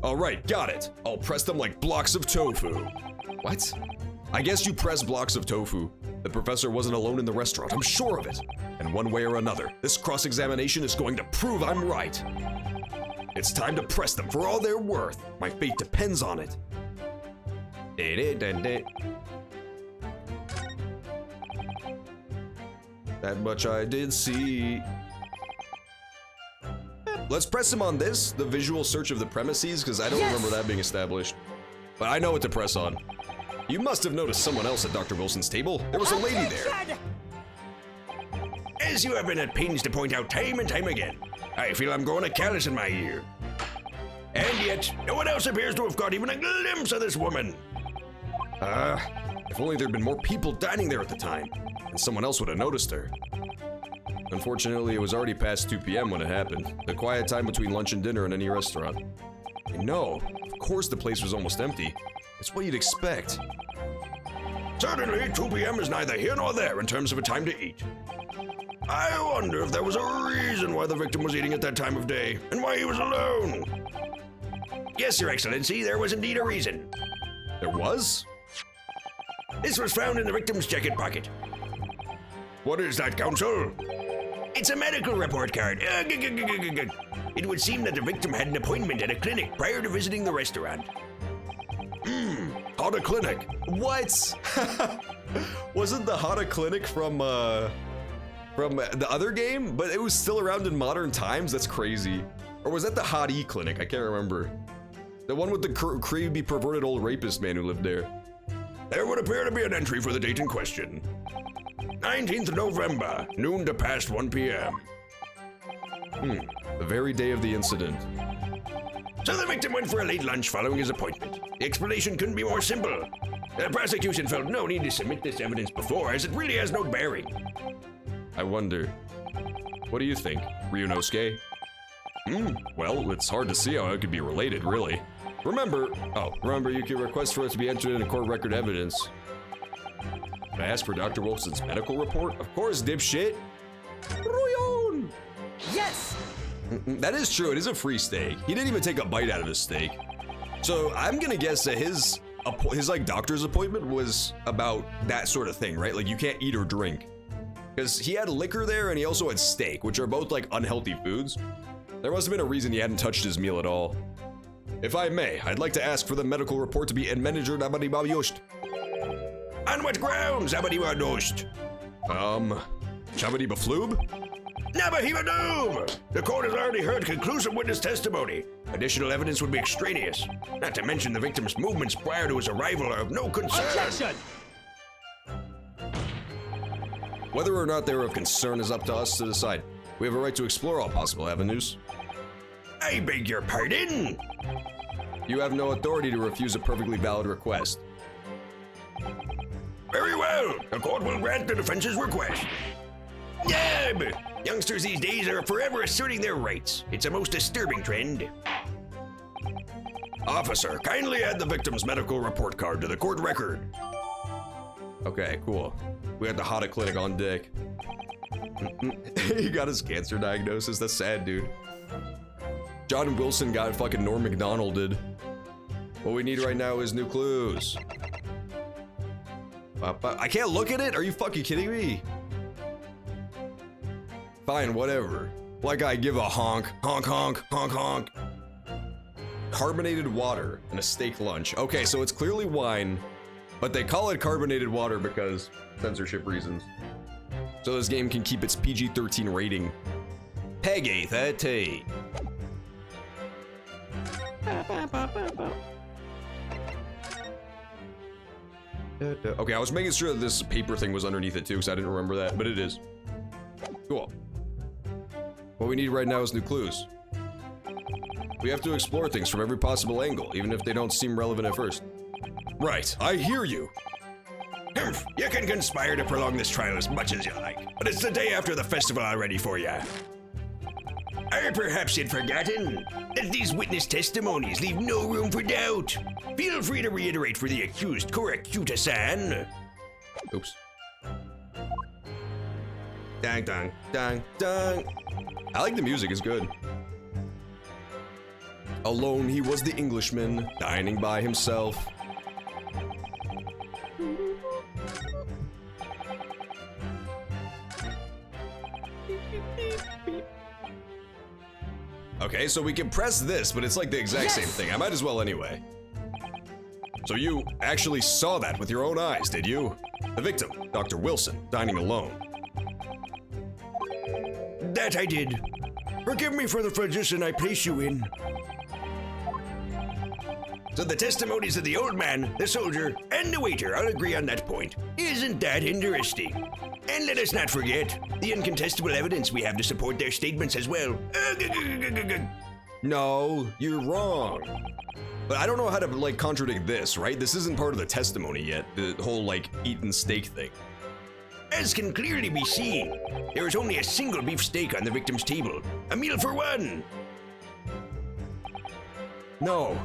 Alright, got it. I'll press them like blocks of tofu. What? I guess you press blocks of tofu. The professor wasn't alone in the restaurant, I'm sure of it. And one way or another, this cross-examination is going to prove I'm right. It's time to press them for all they're worth. My fate depends on it. That much I did see. Let's press him on this, the visual search of the premises, because I don't remember that being established. But I know what to press on. You must have noticed someone else at Dr. Wilson's table. There was a lady there. As you have been at pains to point out time and time again, I feel I'm growing a callus in my ear. And yet, no one else appears to have got even a glimpse of this woman. If only there'd been more people dining there at the time, and someone else would have noticed her. Unfortunately, it was already past 2 p.m. when it happened, the quiet time between lunch and dinner in any restaurant. And no, of course the place was almost empty. It's what you'd expect. Certainly, 2 p.m. is neither here nor there in terms of a time to eat. I wonder if there was a reason why the victim was eating at that time of day, and why he was alone. Yes, Your Excellency, there was indeed a reason. There was? This was found in the victim's jacket pocket. What is that, Counsel? It's a medical report card. It would seem that the victim had an appointment at a clinic prior to visiting the restaurant. Hada Clinic. What? Wasn't the Hada Clinic from the other game? But it was still around in modern times? That's crazy. Or was that the Hadi Clinic? I can't remember. The one with the creepy perverted old rapist man who lived there. There would appear to be an entry for the date in question. 19th November, noon to past 1 p.m. The very day of the incident. So the victim went for a late lunch following his appointment. The explanation couldn't be more simple. The prosecution felt no need to submit this evidence before, as it really has no bearing. I wonder. What do you think, Ryunosuke? Well, it's hard to see how it could be related, really. Remember, you can request for it to be entered into court record evidence. Can I ask for Dr. Wilson's medical report? Of course, dipshit. Royon! Yes! That is true, it is a free steak. He didn't even take a bite out of his steak. So I'm gonna guess that his like doctor's appointment was about that sort of thing, right? Like you can't eat or drink. Because he had liquor there and he also had steak, which are both like unhealthy foods. There must have been a reason he hadn't touched his meal at all. If I may, I'd like to ask for the medical report to be administered abadibabiosht. On what grounds, abadibabiosht? Chabadi Bafloob? Nabahibadoom! The court has already heard conclusive witness testimony. Additional evidence would be extraneous. Not to mention the victim's movements prior to his arrival are of no concern. Objection! Whether or not they're of concern is up to us to decide. We have a right to explore all possible avenues. I beg your pardon? You have no authority to refuse a perfectly valid request. Very well. The court will grant the defense's request. Yeah, but youngsters these days are forever asserting their rights. It's a most disturbing trend. Officer, kindly add the victim's medical report card to the court record. Okay, cool. We had the Hada Clinic on deck. He got his cancer diagnosis. That's sad, dude. John Wilson got fucking Norm Macdonald did. What we need right now is new clues. I can't look at it? Are you fucking kidding me? Fine, whatever. Like I give a honk, honk, honk, honk, honk. Carbonated water and a steak lunch. Okay, so it's clearly wine, but they call it carbonated water because censorship reasons. So this game can keep its PG-13 rating. Peggy 13. Okay, I was making sure that this paper thing was underneath it too, because I didn't remember that, but it is. Cool. What we need right now is new clues. We have to explore things from every possible angle, even if they don't seem relevant at first. Right, I hear you. Humph, you can conspire to prolong this trial as much as you like, but it's the day after the festival already for you. Or perhaps you'd forgotten that these witness testimonies leave no room for doubt. Feel free to reiterate for the accused, Korakuta-san. Oops. Dang, dang, dang, dang. I like the music, it's good. Alone he was the Englishman, dining by himself. Okay, so we can press this, but it's like the exact same thing. I might as well anyway. So you actually saw that with your own eyes, did you? The victim, Dr. Wilson, dining alone. That I did. Forgive me for the position I place you in. So the testimonies of the old man, the soldier, and the waiter all agree on that point. Isn't that interesting? And let us not forget the incontestable evidence we have to support their statements as well. No, you're wrong. But I don't know how to, like, contradict this, right? This isn't part of the testimony yet, the whole, like, eaten steak thing. As can clearly be seen, there is only a single beef steak on the victim's table. A meal for one. No.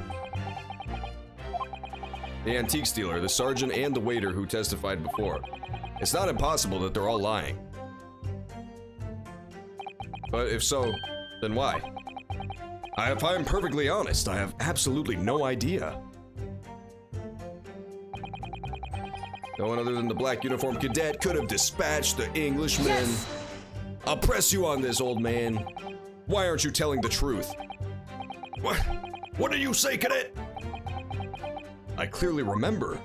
The antique dealer, the sergeant, and the waiter who testified before. It's not impossible that they're all lying. But if so, then why? If I'm perfectly honest, I have absolutely no idea. No one other than the black uniformed cadet could have dispatched the Englishman. Yes. I'll press you on this, old man. Why aren't you telling the truth? What did you say, cadet? I clearly remember.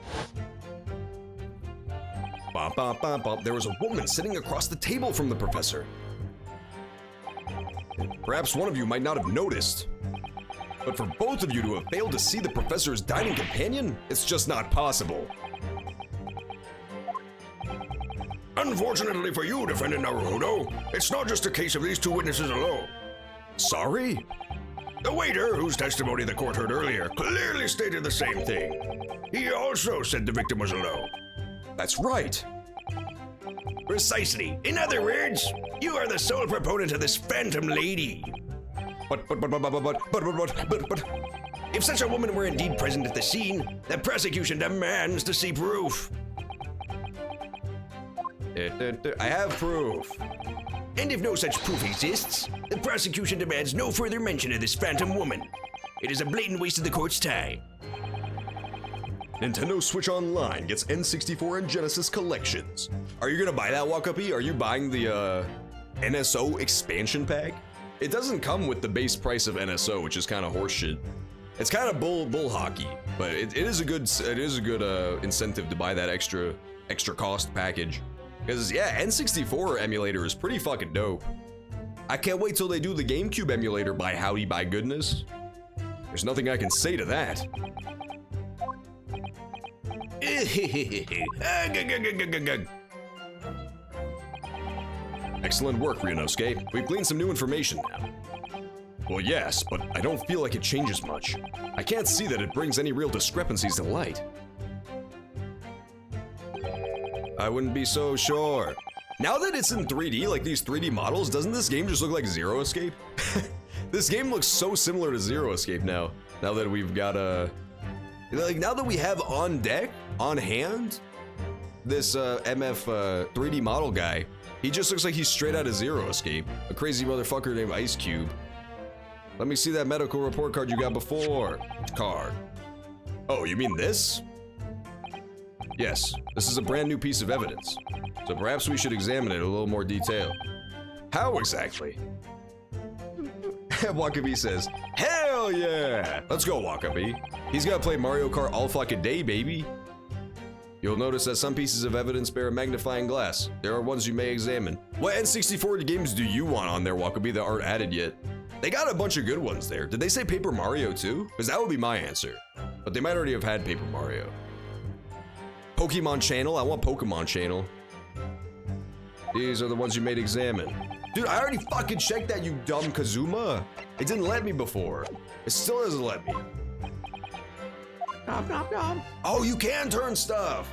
Bop, bop, bop, bop. There was a woman sitting across the table from the professor. Perhaps one of you might not have noticed. But for both of you to have failed to see the professor's dining companion, it's just not possible. Unfortunately for you, Defendant Naruhodo, it's not just a case of these two witnesses alone. Sorry? The waiter, whose testimony the court heard earlier, clearly stated the same thing. He also said the victim was alone. That's right. Precisely. In other words, you are the sole proponent of this phantom lady. But. If such a woman were indeed present at the scene, the prosecution demands to see proof. I have proof. And if no such proof exists, the prosecution demands no further mention of this phantom woman. It is a blatant waste of the court's time. Nintendo Switch Online gets N64 and Genesis collections. Are you gonna buy that, Wakapi? Are you buying the NSO expansion pack? It doesn't come with the base price of NSO, which is kind of horseshit. It's kind of bull hockey, but it is a good incentive to buy that extra cost package. Because yeah, N64 emulator is pretty fucking dope. I can't wait till they do the GameCube emulator by howdy by goodness. There's nothing I can say to that. Excellent work, Ryunosuke. We've gleaned some new information now. Well, yes, but I don't feel like it changes much. I can't see that it brings any real discrepancies to light. I wouldn't be so sure. Now that it's in 3D, like these 3D models, doesn't this game just look like Zero Escape? This game looks so similar to Zero Escape now. Now that we've got now that we have on deck, on hand, this MF 3D model guy, He just looks like he's straight out of Zero Escape. A crazy motherfucker named Ice Cube. Let me see that medical report card you got before. Card. Oh, you mean this? Yes, this is a brand new piece of evidence. So perhaps we should examine it in a little more detail. How exactly? Wakabi says, hell yeah! Let's go, Wakabi. He's gotta play Mario Kart all fucking day, baby. You'll notice that some pieces of evidence bear a magnifying glass. There are ones you may examine. What N64 games do you want on there, Wakabi, that aren't added yet? They got a bunch of good ones there. Did they say Paper Mario too? Because that would be my answer. But they might already have had Paper Mario. Pokemon Channel? I want Pokemon Channel. These are the ones you may examine. Dude, I already fucking checked that, you dumb Kazuma. It didn't let me before. It still doesn't let me. Oh, you can turn stuff.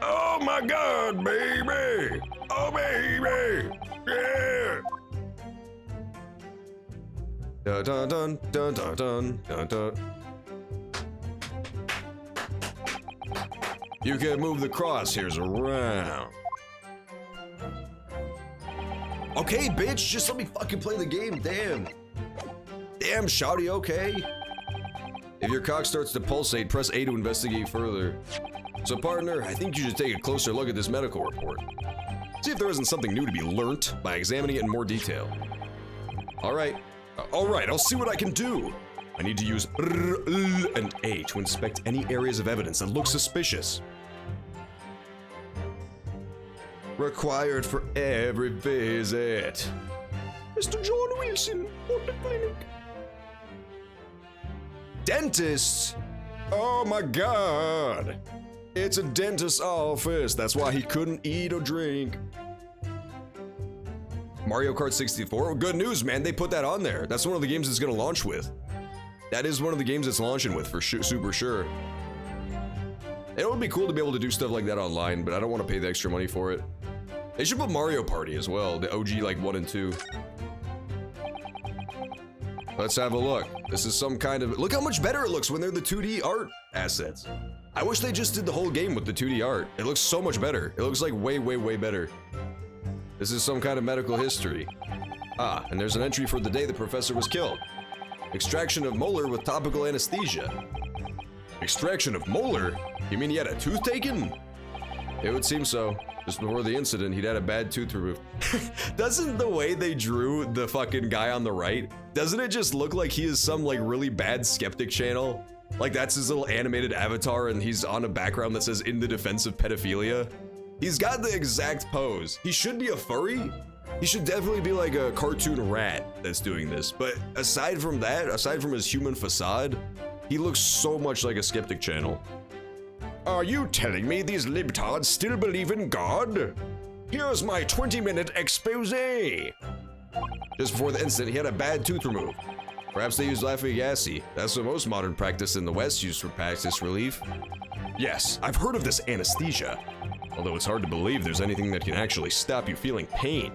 Oh my god, baby! Oh, baby! Yeah! Dun dun dun dun dun dun dun dun. You can move the crosshairs around. Okay, bitch, just let me fucking play the game, damn. Damn, shawty, okay. If your cock starts to pulsate, press A to investigate further. So partner, I think you should take a closer look at this medical report. See if there isn't something new to be learnt by examining it in more detail. Alright, I'll see what I can do. I need to use R, L, and A to inspect any areas of evidence that look suspicious. Required for every visit. Mr. John Wilson, on the clinic. Dentist? Oh my god. It's a dentist's office. That's why he couldn't eat or drink. Mario Kart 64? Good news, man. They put that on there. That's one of the games it's gonna launch with. That is one of the games it's launching with, for super sure. It would be cool to be able to do stuff like that online, but I don't want to pay the extra money for it. They should put Mario Party as well, the OG like 1 and 2. Let's have a look. This is some kind of... Look how much better it looks when they're the 2D art assets. I wish they just did the whole game with the 2D art. It looks so much better. It looks like way, way, way better. This is some kind of medical history. Ah, and there's an entry for the day the professor was killed. Extraction of molar with topical anesthesia. Extraction of molar? You mean he had a tooth taken? It would seem so. Just before the incident, he'd had a bad tooth removed. Doesn't the way they drew the fucking guy on the right, doesn't it just look like he is some like really bad skeptic channel? Like that's his little animated avatar and he's on a background that says in the defense of pedophilia? He's got the exact pose. He should be a furry. He should definitely be like a cartoon rat that's doing this. But aside from that, aside from his human facade, he looks so much like a skeptic channel. Are you telling me these libtards still believe in God? Here's my 20-minute expose. Just before the incident, he had a bad tooth removed. Perhaps they used laughing acid. That's the most modern practice in the West used for practice relief. Yes, I've heard of this anesthesia. Although it's hard to believe there's anything that can actually stop you feeling pain.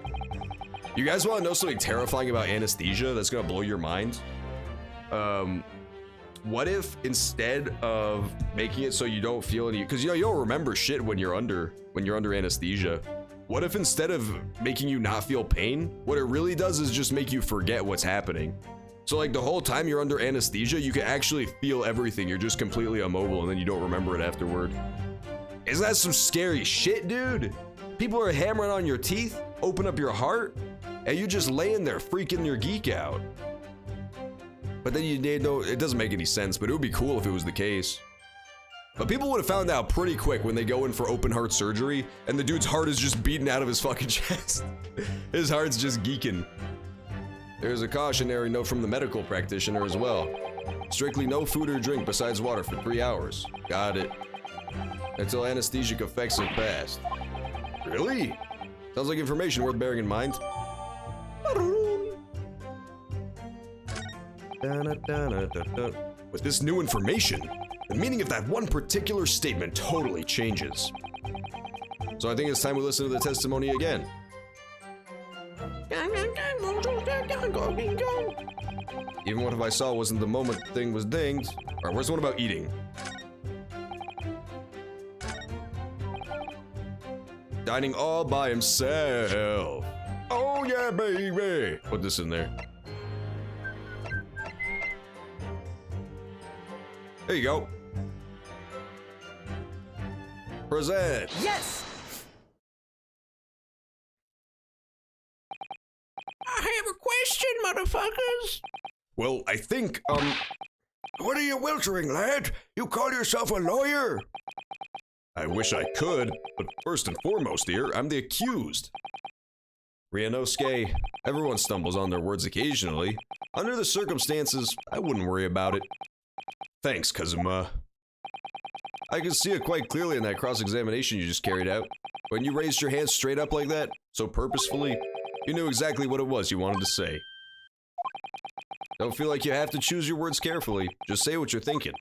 You guys want to know something terrifying about anesthesia that's gonna blow your mind? What if instead of making it so you don't feel any, because you know you don't remember shit when you're under anesthesia. What if instead of making you not feel pain, what it really does is just make you forget what's happening? So like the whole time you're under anesthesia, you can actually feel everything. You're just completely immobile and then you don't remember it afterward. Isn't that some scary shit, dude? People are hammering on your teeth, open up your heart, and you're just laying there freaking your geek out. But then you know, it doesn't make any sense, but it would be cool if it was the case. But people would have found out pretty quick when they go in for open heart surgery and the dude's heart is just beating out of his fucking chest. His heart's just geeking. There's a cautionary note from the medical practitioner as well. Strictly no food or drink besides water for 3 hours. Got it. Until anesthesic effects have passed. Really? Sounds like information worth bearing in mind. With this new information, the meaning of that one particular statement totally changes. So I think it's time we listen to the testimony again. Even what if I saw wasn't the moment the thing was dinged? Alright, where's the one about eating? dining all by himself. Oh yeah, baby. Put this in there. There you go. Present. Yes! I have a question, motherfuckers. Well, I think, What are you weltering, lad? You call yourself a lawyer? I wish I could, but first and foremost here, I'm the accused. Ryanosuke, everyone stumbles on their words occasionally. Under the circumstances, I wouldn't worry about it. Thanks, Kazuma. I can see it quite clearly in that cross-examination you just carried out. When you raised your hands straight up like that, so purposefully, you knew exactly what it was you wanted to say. Don't feel like you have to choose your words carefully. Just say what you're thinking.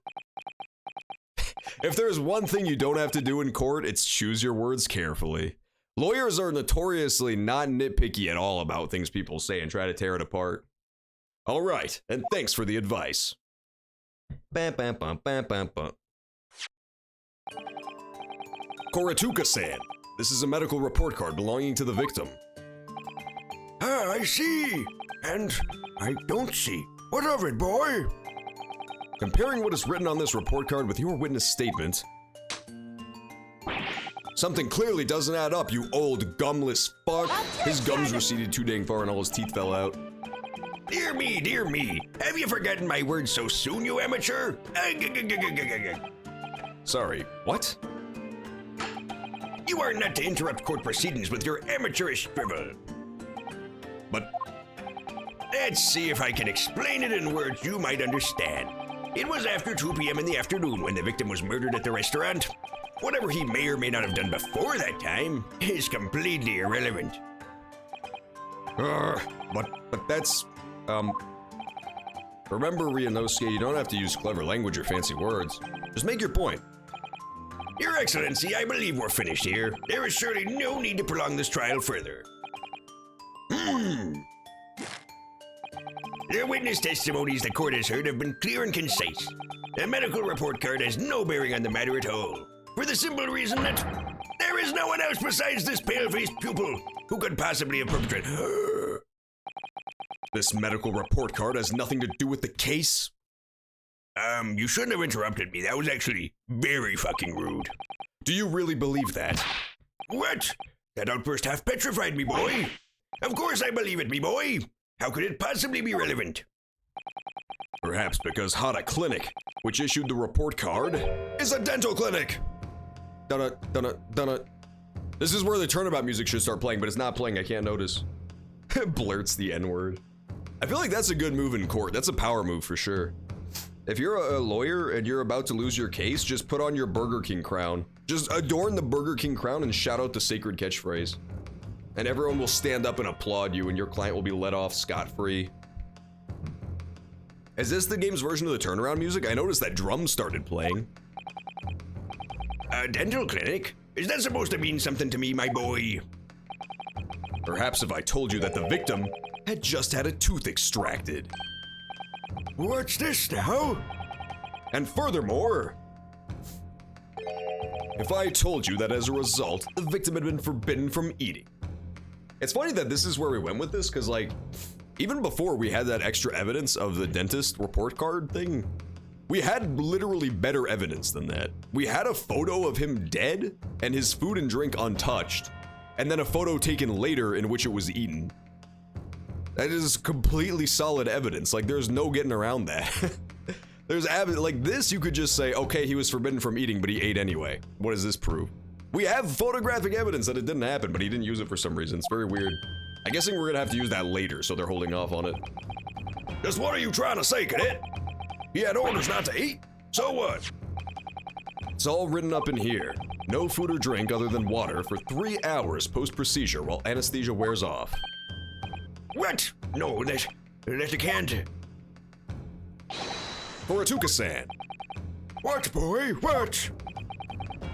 If there's one thing you don't have to do in court, it's choose your words carefully. Lawyers are notoriously not nitpicky at all about things people say and try to tear it apart. All right, and thanks for the advice. Bam, bam, bam, bam, bam, bam. Koratuka-san, this is a medical report card belonging to the victim. Ah, I see. And I don't see. What of it, boy? Comparing what is written on this report card with your witness statement, something clearly doesn't add up, you old gumless fuck. His gums receded too dang far and all his teeth fell out. Dear me, dear me. Have you forgotten my words so soon, you amateur? Sorry, what? You are not to interrupt court proceedings with your amateurish drivel. But Let's see if I can explain it in words you might understand. It was after 2 p.m. in the afternoon when the victim was murdered at the restaurant. Whatever he may or may not have done before that time is completely irrelevant. but that's, remember, Ryanosuke, you don't have to use clever language or fancy words. Just make your point. Your Excellency, I believe we're finished here. There is surely no need to prolong this trial further. The witness testimonies the court has heard have been clear and concise. The medical report card has no bearing on the matter at all, for the simple reason that there is no one else besides this pale-faced pupil who could possibly have perpetrated. This medical report card has nothing to do with the case? You shouldn't have interrupted me. That was actually very fucking rude. Do you really believe that? What? That outburst half petrified me, boy. Of course I believe it, me boy. How could it possibly be relevant? Perhaps because Hada Clinic, which issued the report card, is a dental clinic. Dunna, dunna, dunna. This is where the turnabout music should start playing, but it's not playing, I can't notice. Blurts the N-word. I feel like that's a good move in court. That's a power move for sure. If you're a lawyer and you're about to lose your case, just put on your Burger King crown. Just adorn the Burger King crown and shout out the sacred catchphrase. And everyone will stand up and applaud you, and your client will be let off scot-free. Is this the game's version of the turnaround music? I noticed that drums started playing. A dental clinic? Is that supposed to mean something to me, my boy? Perhaps if I told you that the victim had just had a tooth extracted. What's this now? And furthermore, if I told you that as a result, the victim had been forbidden from eating. It's funny that this is where we went with this, because like, even before we had that extra evidence of the dentist report card thing, we had literally better evidence than that. We had a photo of him dead and his food and drink untouched, and then a photo taken later in which it was eaten. That is completely solid evidence. Like, there's no getting around that. There's like this, you could just say, okay, he was forbidden from eating, but he ate anyway. What does this prove? We have photographic evidence that it didn't happen, but he didn't use it for some reason. It's very weird. I'm guessing we're gonna have to use that later, so they're holding off on it. Just what are you trying to say, cadet? He had orders not to eat? So what? It's all written up in here. No food or drink other than water for 3 hours post-procedure while anesthesia wears off. What? No, that can't. Koratuka-san, What, boy? What?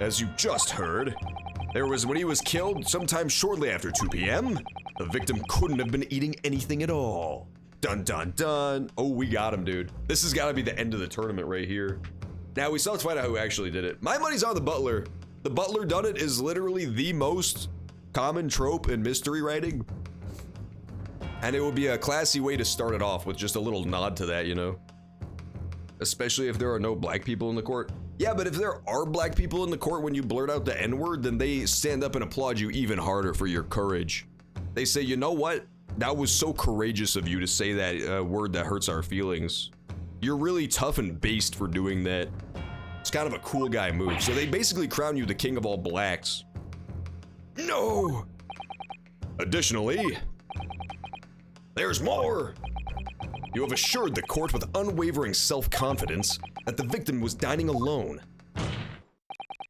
as you just heard, when he was killed sometime shortly after 2 p.m., the victim couldn't have been eating anything at all. Dun dun dun. Oh, we got him, dude. This has got to be the end of the tournament right here. Now, we still have to find out who actually did it. My money's on the butler. The butler done it is literally the most common trope in mystery writing. And it would be a classy way to start it off with just a little nod to that, you know? Especially if there are no black people in the court. Yeah, but if there are black people in the court when you blurt out the N-word, then they stand up and applaud you even harder for your courage. They say, you know what? That was so courageous of you to say that word that hurts our feelings. You're really tough and based for doing that. It's kind of a cool guy move. So they basically crown you the king of all blacks. No! Additionally, There's more! you have assured the court with unwavering self-confidence that the victim was dining alone.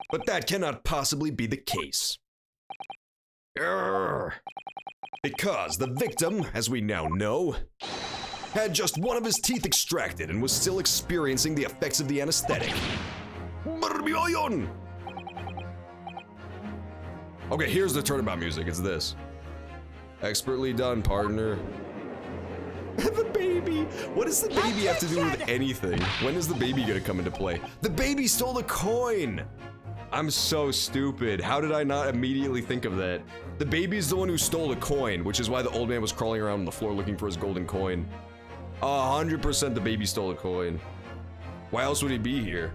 But that cannot possibly be the case. Grr. Because the victim, as we now know, had just one of his teeth extracted and was still experiencing the effects of the anesthetic. Brrrr. Okay, here's the turnabout music. It's this. Expertly done, partner. The baby! What does the baby have to do with anything? When is the baby gonna come into play? The baby stole the coin! I'm so stupid. How did I not immediately think of that? The baby's the one who stole the coin, which is why the old man was crawling around on the floor looking for his golden coin. 100% the baby stole the coin. Why else would he be here?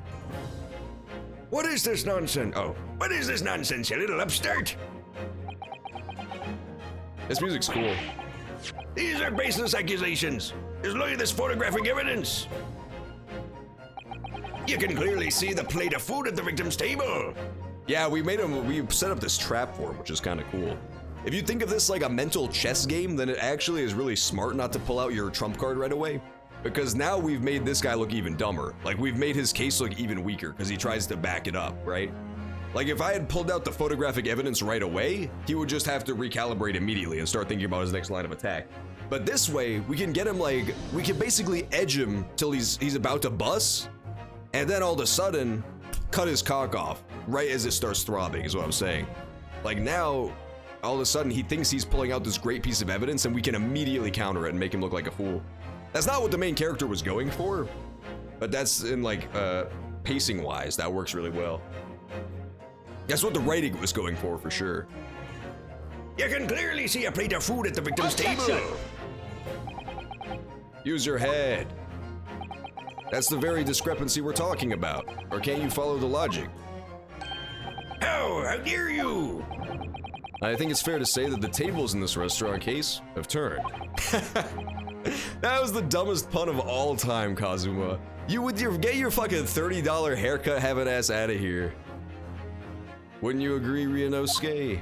What is this nonsense? Oh, what is this nonsense, you little upstart? This music's cool. These are baseless accusations. Just look at this photographic evidence. You can clearly see the plate of food at the victim's table. Yeah, we set up this trap for him, which is kind of cool. If you think of this like a mental chess game, then it actually is really smart not to pull out your trump card right away. Because now we've made this guy look even dumber. Like, we've made his case look even weaker because he tries to back it up, right? Like, if I had pulled out the photographic evidence right away, he would just have to recalibrate immediately and start thinking about his next line of attack. But this way, we can get him like, we can basically edge him till he's about to bust, and then all of a sudden, cut his cock off right as it starts throbbing, is what I'm saying. Like now, all of a sudden, he thinks he's pulling out this great piece of evidence and we can immediately counter it and make him look like a fool. That's not what the main character was going for, but that's in like, pacing wise, that works really well. That's what the writing was going for sure. You can clearly see a plate of food at the victim's table. Use your head. That's the very discrepancy we're talking about. Or can't you follow the logic? How dare you? I think it's fair to say that the tables in this restaurant case have turned. That was the dumbest pun of all time, Kazuma. You would get your fucking $30 haircut having ass out of here. Wouldn't you agree, Ryunosuke?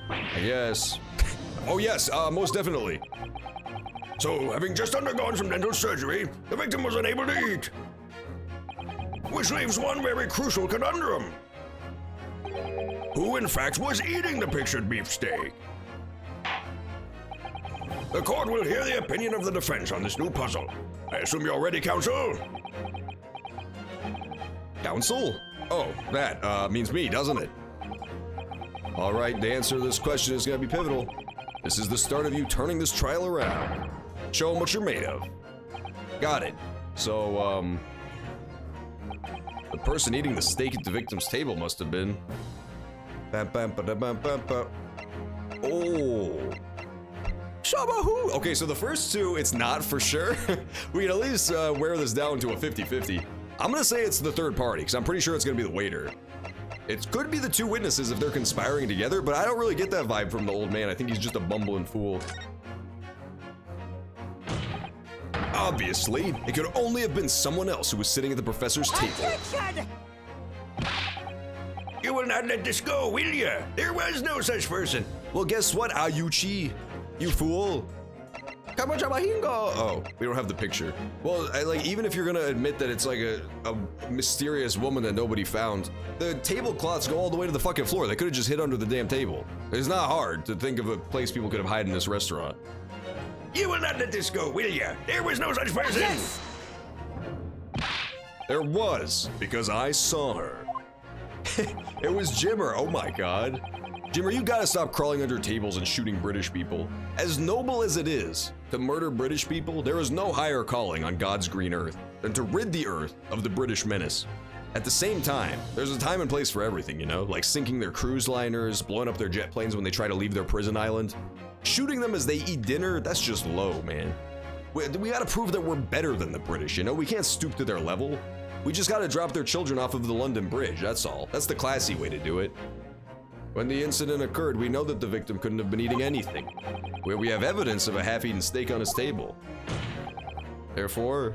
I guess. Oh yes, most definitely. So, having just undergone some dental surgery, the victim was unable to eat. Which leaves one very crucial conundrum. Who in fact was eating the pictured beefsteak? The court will hear the opinion of the defense on this new puzzle. I assume you're ready, counsel? Counsel? Oh, that means me, doesn't it? All right, the answer to this question is gonna be pivotal. This is the start of you turning this trial around. Show them what you're made of. Got it. So, the person eating the steak at the victim's table must have been... Oh. Shabahoo! Okay, so the first two, it's not for sure. We can at least wear this down to a 50-50. I'm gonna say it's the third party, because I'm pretty sure it's gonna be the waiter. It could be the two witnesses if they're conspiring together, but I don't really get that vibe from the old man. I think he's just a bumbling fool. Obviously, it could only have been someone else who was sitting at the professor's table. Attention! You will not let this go, will you? There was no such person. Well, guess what, Ayuchi? You fool. Oh, we don't have the picture. Well, even if you're gonna admit that it's like a mysterious woman that nobody found, the tablecloths go all the way to the fucking floor. They could have just hid under the damn table. It's not hard to think of a place people could have hid in this restaurant. You will not let this go, will you? There was no such person. Yes! There was, because I saw her. It was Jimmer, oh my god. Jimmer, you gotta stop crawling under tables and shooting British people. As noble as it is to murder British people, there is no higher calling on God's green earth and to rid the Earth of the British menace. At the same time, there's a time and place for everything, you know? Like sinking their cruise liners, blowing up their jet planes when they try to leave their prison island. Shooting them as they eat dinner, that's just low, man. We gotta prove that we're better than the British, you know? We can't stoop to their level. We just gotta drop their children off of the London Bridge, that's all. That's the classy way to do it. When the incident occurred, we know that the victim couldn't have been eating anything. We have evidence of a half-eaten steak on his table. Therefore,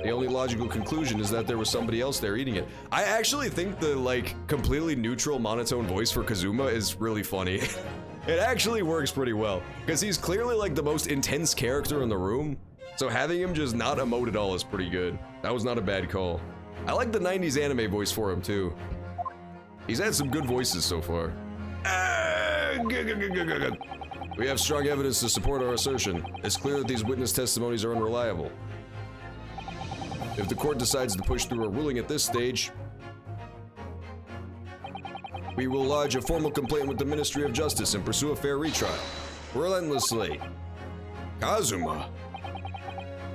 the only logical conclusion is that there was somebody else there eating it. I actually think the, like, completely neutral monotone voice for Kazuma is really funny. It actually works pretty well, because he's clearly, like, the most intense character in the room, so having him just not emote at all is pretty good. That was not a bad call. I like the 90s anime voice for him, too. He's had some good voices so far. We have strong evidence to support our assertion. It's clear that these witness testimonies are unreliable. If the court decides to push through a ruling at this stage, we will lodge a formal complaint with the Ministry of Justice and pursue a fair retrial. Relentlessly. Kazuma?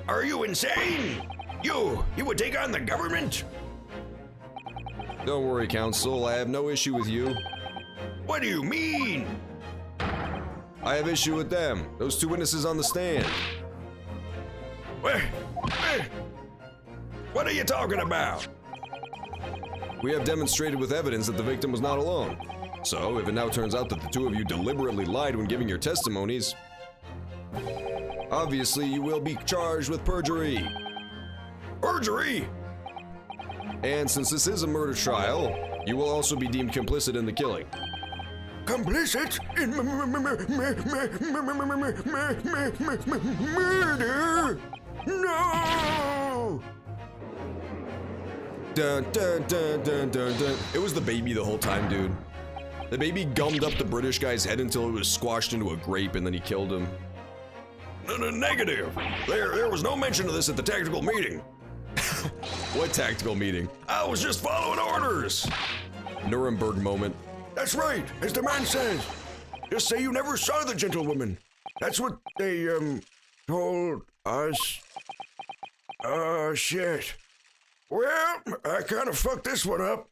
Are you insane? You would take on the government? Don't worry, Counsel. I have no issue with you. What do you mean? I have issue with them. Those two witnesses on the stand. What are you talking about? We have demonstrated with evidence that the victim was not alone. So, if it now turns out that the two of you deliberately lied when giving your testimonies, obviously you will be charged with perjury. Perjury? And since this is a murder trial, you will also be deemed complicit in the killing. Complicit in murder? No! Dun, dun, dun, dun, dun, dun. It was the baby the whole time, dude. The baby gummed up the British guy's head until it was squashed into a grape, and then he killed him. Negative. There was no mention of this at the tactical meeting. What tactical meeting? I was just following orders. Nuremberg moment. That's right, as the man says. Just say you never saw the gentlewoman. That's what they, told us. Oh, shit. Well, I kind of fucked this one up.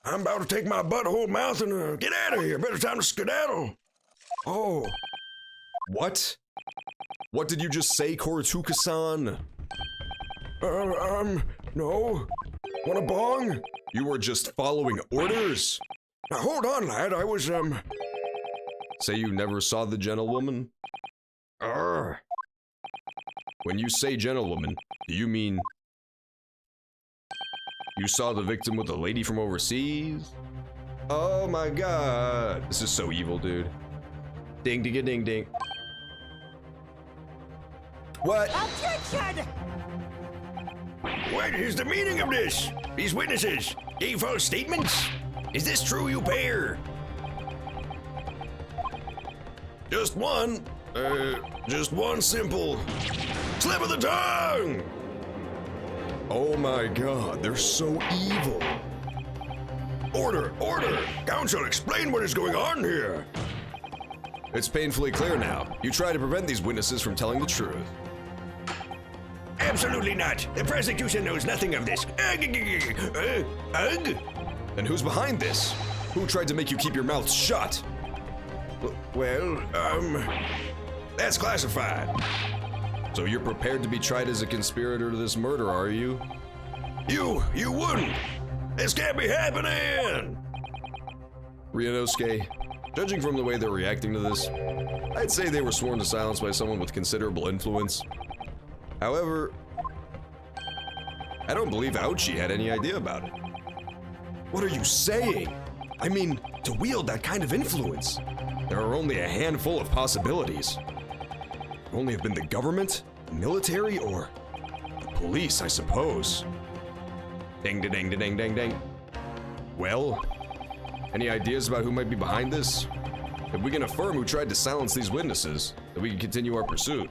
I'm about to take my butthole mouth and get out of here. Better time to skedaddle. Oh. What? What did you just say, Koratuka-san? No. Want a bong? You were just following orders? Now hold on, lad. I was, Say you never saw the gentlewoman? When you say gentlewoman, do you mean you saw the victim with a lady from overseas? Oh my god. This is so evil, dude. Ding, ding, ding, ding. What? Objection! What is the meaning of this? These witnesses gave false statements? Is this true, you pair? Just one simple slip of the tongue! Oh my god, they're so evil. Order! Counsel, explain what is going on here. It's painfully clear now. You try to prevent these witnesses from telling the truth. Absolutely not. The prosecution knows nothing of this. Then who's behind this? Who tried to make you keep your mouth shut? Well, that's classified. So you're prepared to be tried as a conspirator to this murder, are you? You wouldn't. This can't be happening. Ryunosuke, judging from the way they're reacting to this, I'd say they were sworn to silence by someone with considerable influence. However, I don't believe Aochi had any idea about it. What are you saying? I mean, to wield that kind of influence, there are only a handful of possibilities. Only have been the government, the military, or the police, I suppose. Ding, ding, ding, ding, ding, ding. Well, any ideas about who might be behind this? If we can affirm who tried to silence these witnesses, then we can continue our pursuit.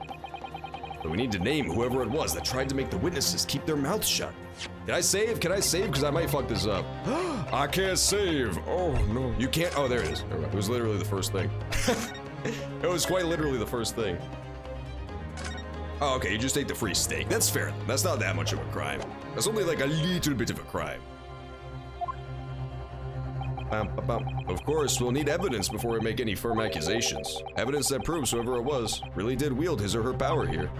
But we need to name whoever it was that tried to make the witnesses keep their mouths shut. Can I save? Because I might fuck this up. I can't save. Oh, no. You can't. Oh, there it is. It was literally the first thing. It was quite literally the first thing. Oh, okay, you just ate the free steak. That's fair. That's not that much of a crime. That's only like a little bit of a crime. Of course, we'll need evidence before we make any firm accusations. Evidence that proves whoever it was really did wield his or her power here.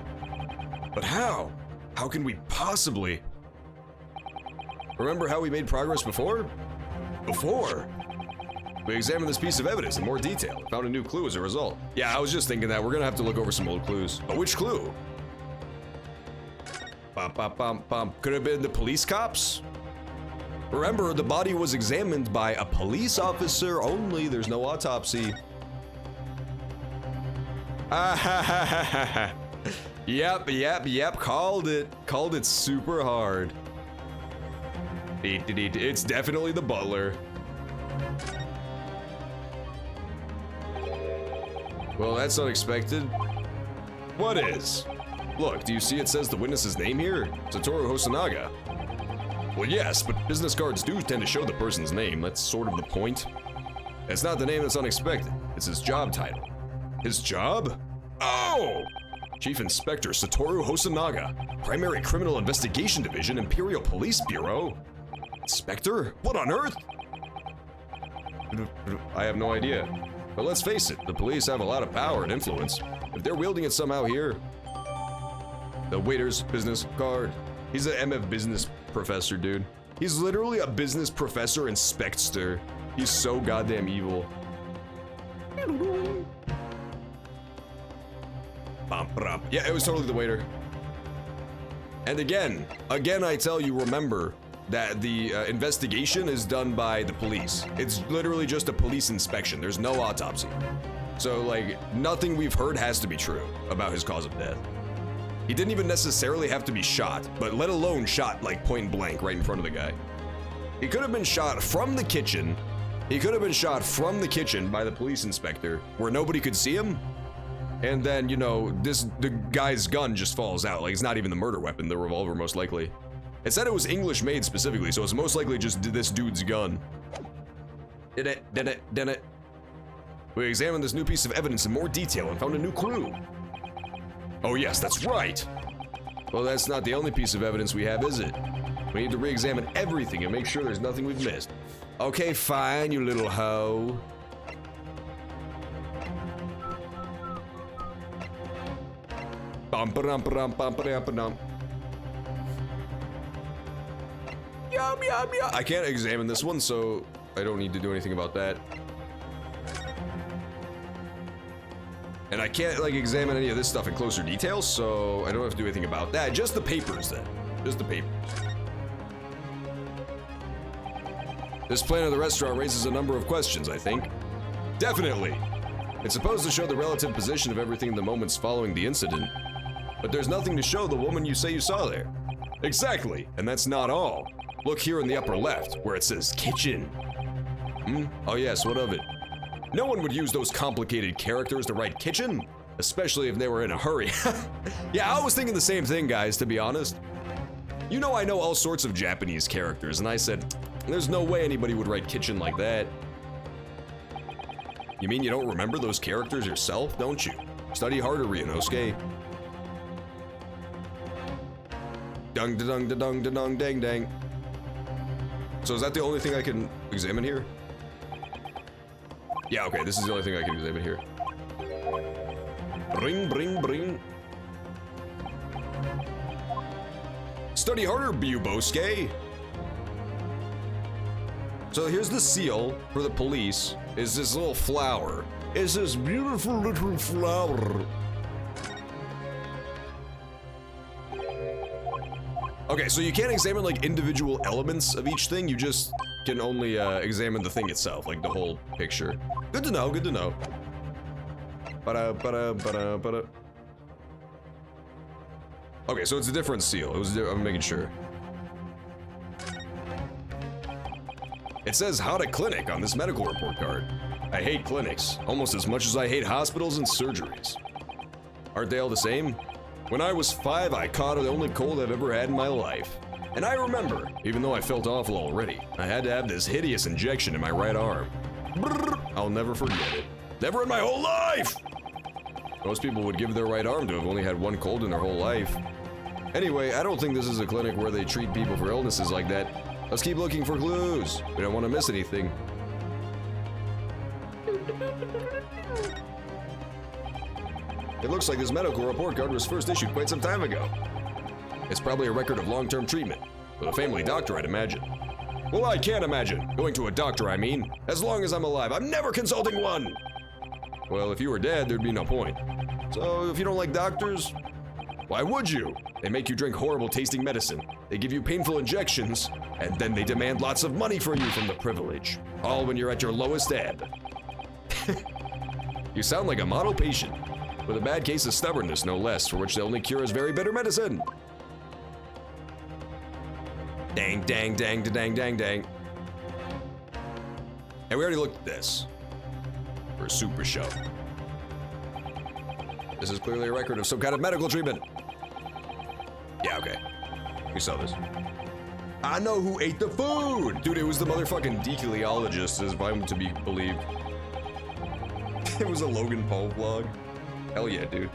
But how? How can we possibly? Remember how we made progress before? We examined this piece of evidence in more detail and found a new clue as a result. Yeah, I was just thinking that we're gonna have to look over some old clues. But which clue? Could have been the police cops? Remember, the body was examined by a police officer only. There's no autopsy. Yep. Called it super hard. It's definitely the butler. Well, that's unexpected. What is? Look, do you see it says the witness's name here? Satoru Hosonaga. Well, yes, but business cards do tend to show the person's name. That's sort of the point. It's not the name that's unexpected. It's his job title. His job? Oh! Chief Inspector Satoru Hosonaga, Primary Criminal Investigation Division, Imperial Police Bureau. Inspector? What on earth? I have no idea. But let's face it, the police have a lot of power and influence. If they're wielding it somehow here. The waiter's business card. He's an MF business professor, dude. He's literally a business professor inspector. He's so goddamn evil. Yeah, it was totally the waiter. And again, I tell you, remember that the investigation is done by the police. It's literally just a police inspection. There's no autopsy. So, like, nothing we've heard has to be true about his cause of death. He didn't even necessarily have to be shot, but let alone shot, like, point blank right in front of the guy. He could have been shot from the kitchen. He could have been shot from the kitchen by the police inspector where nobody could see him. And then, you know, the guy's gun just falls out. Like, it's not even the murder weapon, the revolver, most likely. It said it was English made specifically, so it's most likely just this dude's gun. Did it. We examined this new piece of evidence in more detail and found a new clue. Oh yes, that's right. Well, that's not the only piece of evidence we have, is it? We need to re-examine everything and make sure there's nothing we've missed. Okay, fine, you little hoe. I can't examine this one, so I don't need to do anything about that. And I can't, like, examine any of this stuff in closer detail, so I don't have to do anything about that. Just the papers, then. Just the papers. This plan of the restaurant raises a number of questions, I think. Definitely. It's supposed to show the relative position of everything in the moments following the incident. But there's nothing to show the woman you say you saw there. Exactly, and that's not all. Look here in the upper left, where it says kitchen. Oh yes, what of it? No one would use those complicated characters to write kitchen, especially if they were in a hurry. Yeah, I was thinking the same thing, guys, to be honest. You know, I know all sorts of Japanese characters, and I said, there's no way anybody would write kitchen like that. You mean you don't remember those characters yourself, don't you? Study harder, Ryunosuke. Dung da dung da dung da dung dang dang. So is that the only thing I can examine here? Yeah, okay, this is the only thing I can examine here. Bring, bring, bring. Study harder, Bubosuke. So here's the seal for the police. Is this little flower. It's this beautiful little flower. Okay, so you can't examine like individual elements of each thing, you just can only examine the thing itself, like the whole picture. Good to know, good to know. Okay, so it's a different seal. I'm making sure. It says how to clinic on this medical report card. I hate clinics, almost as much as I hate hospitals and surgeries. Aren't they all the same? When I was 5, I caught the only cold I've ever had in my life. And I remember, even though I felt awful already, I had to have this hideous injection in my right arm. Brrr, I'll never forget it. Never in my whole life! Most people would give their right arm to have only had one cold in their whole life. Anyway, I don't think this is a clinic where they treat people for illnesses like that. Let's keep looking for clues. We don't want to miss anything. It looks like this medical report card was first issued quite some time ago. It's probably a record of long-term treatment. With a family doctor, I'd imagine. Well, I can't imagine. Going to a doctor, I mean. As long as I'm alive, I'm never consulting one! Well, if you were dead, there'd be no point. So, if you don't like doctors, why would you? They make you drink horrible tasting medicine. They give you painful injections, and then they demand lots of money for you from the privilege. All when you're at your lowest ebb. You sound like a model patient, with a bad case of stubbornness, no less, for which the only cure is very bitter medicine. Dang, dang, dang, dang, dang, dang. And we already looked at this. For a super show. This is clearly a record of some kind of medical treatment. Yeah, okay. We saw this. I know who ate the food! Dude, it was the motherfucking decaleologist, if I'm to be believed. It was a Logan Paul vlog. Hell yeah, dude.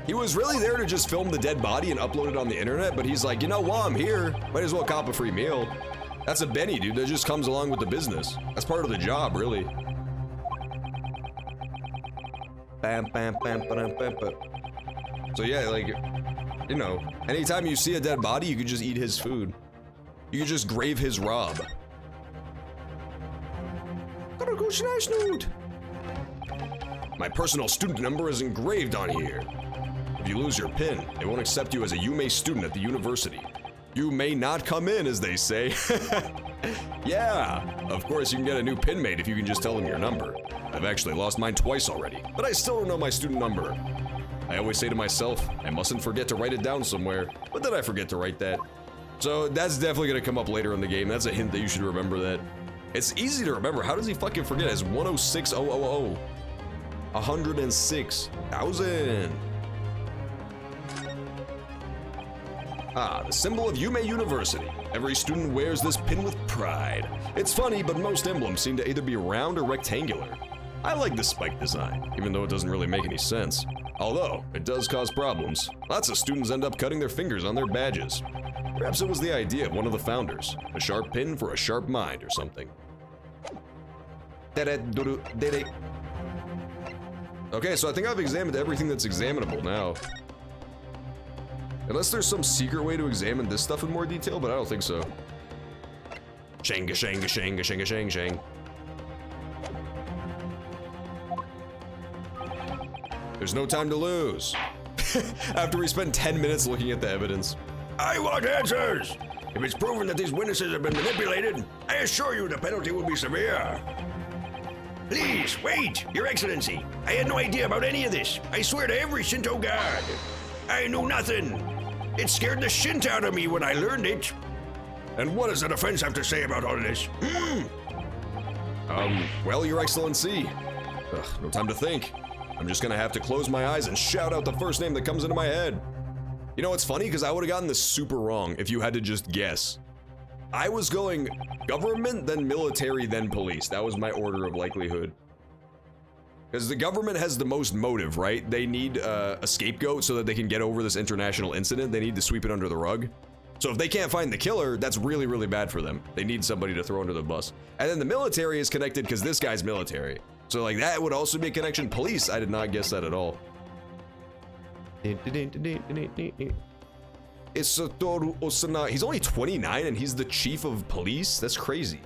He was really there to just film the dead body and upload it on the internet, but he's like, you know, while I'm here, might as well cop a free meal. That's a Benny, dude. That just comes along with the business. That's part of the job, really. Bam, bam, bam, bam, bam, bam. So yeah, like, you know, anytime you see a dead body, you could just eat his food. You could just grave his rob. My personal student number is engraved on here. If you lose your pin, they won't accept you as a Yume student at the university. You may not come in, as they say. Yeah, of course you can get a new pin made if you can just tell them your number. I've actually lost mine twice already, but I still don't know my student number. I always say to myself, I mustn't forget to write it down somewhere, but then I forget to write that. So that's definitely gonna come up later in the game. That's a hint that you should remember that. It's easy to remember. How does he fucking forget? It's 106,000. 106,000. Ah, the symbol of Yume University. Every student wears this pin with pride. It's funny, but most emblems seem to either be round or rectangular. I like the spike design, even though it doesn't really make any sense. Although, it does cause problems. Lots of students end up cutting their fingers on their badges. Perhaps it was the idea of one of the founders. A sharp pin for a sharp mind or something. Okay, so I think I've examined everything that's examinable now. Unless there's some secret way to examine this stuff in more detail, but I don't think so. Shanga, shanga, shanga, shanga, shang, shang. There's no time to lose. After we spend 10 minutes looking at the evidence. I want answers! If it's proven that these witnesses have been manipulated, I assure you the penalty will be severe. Please, wait, Your Excellency. I had no idea about any of this. I swear to every Shinto god. I knew nothing. It scared the shit out of me when I learned it. And what does the defense have to say about all this? Well, Your Excellency. Ugh, no time to think. I'm just gonna have to close my eyes and shout out the first name that comes into my head. You know, it's funny, because I would have gotten this super wrong if you had to just guess. I was going government, then military, then police. That was my order of likelihood. Because the government has the most motive, right? They need a scapegoat so that they can get over this international incident. They need to sweep it under the rug. So if they can't find the killer, that's really, really bad for them. They need somebody to throw under the bus. And then the military is connected because this guy's military. So like that would also be a connection. Police, I did not guess that at all. It's Satoru Osana. He's only 29 and he's the chief of police? That's crazy.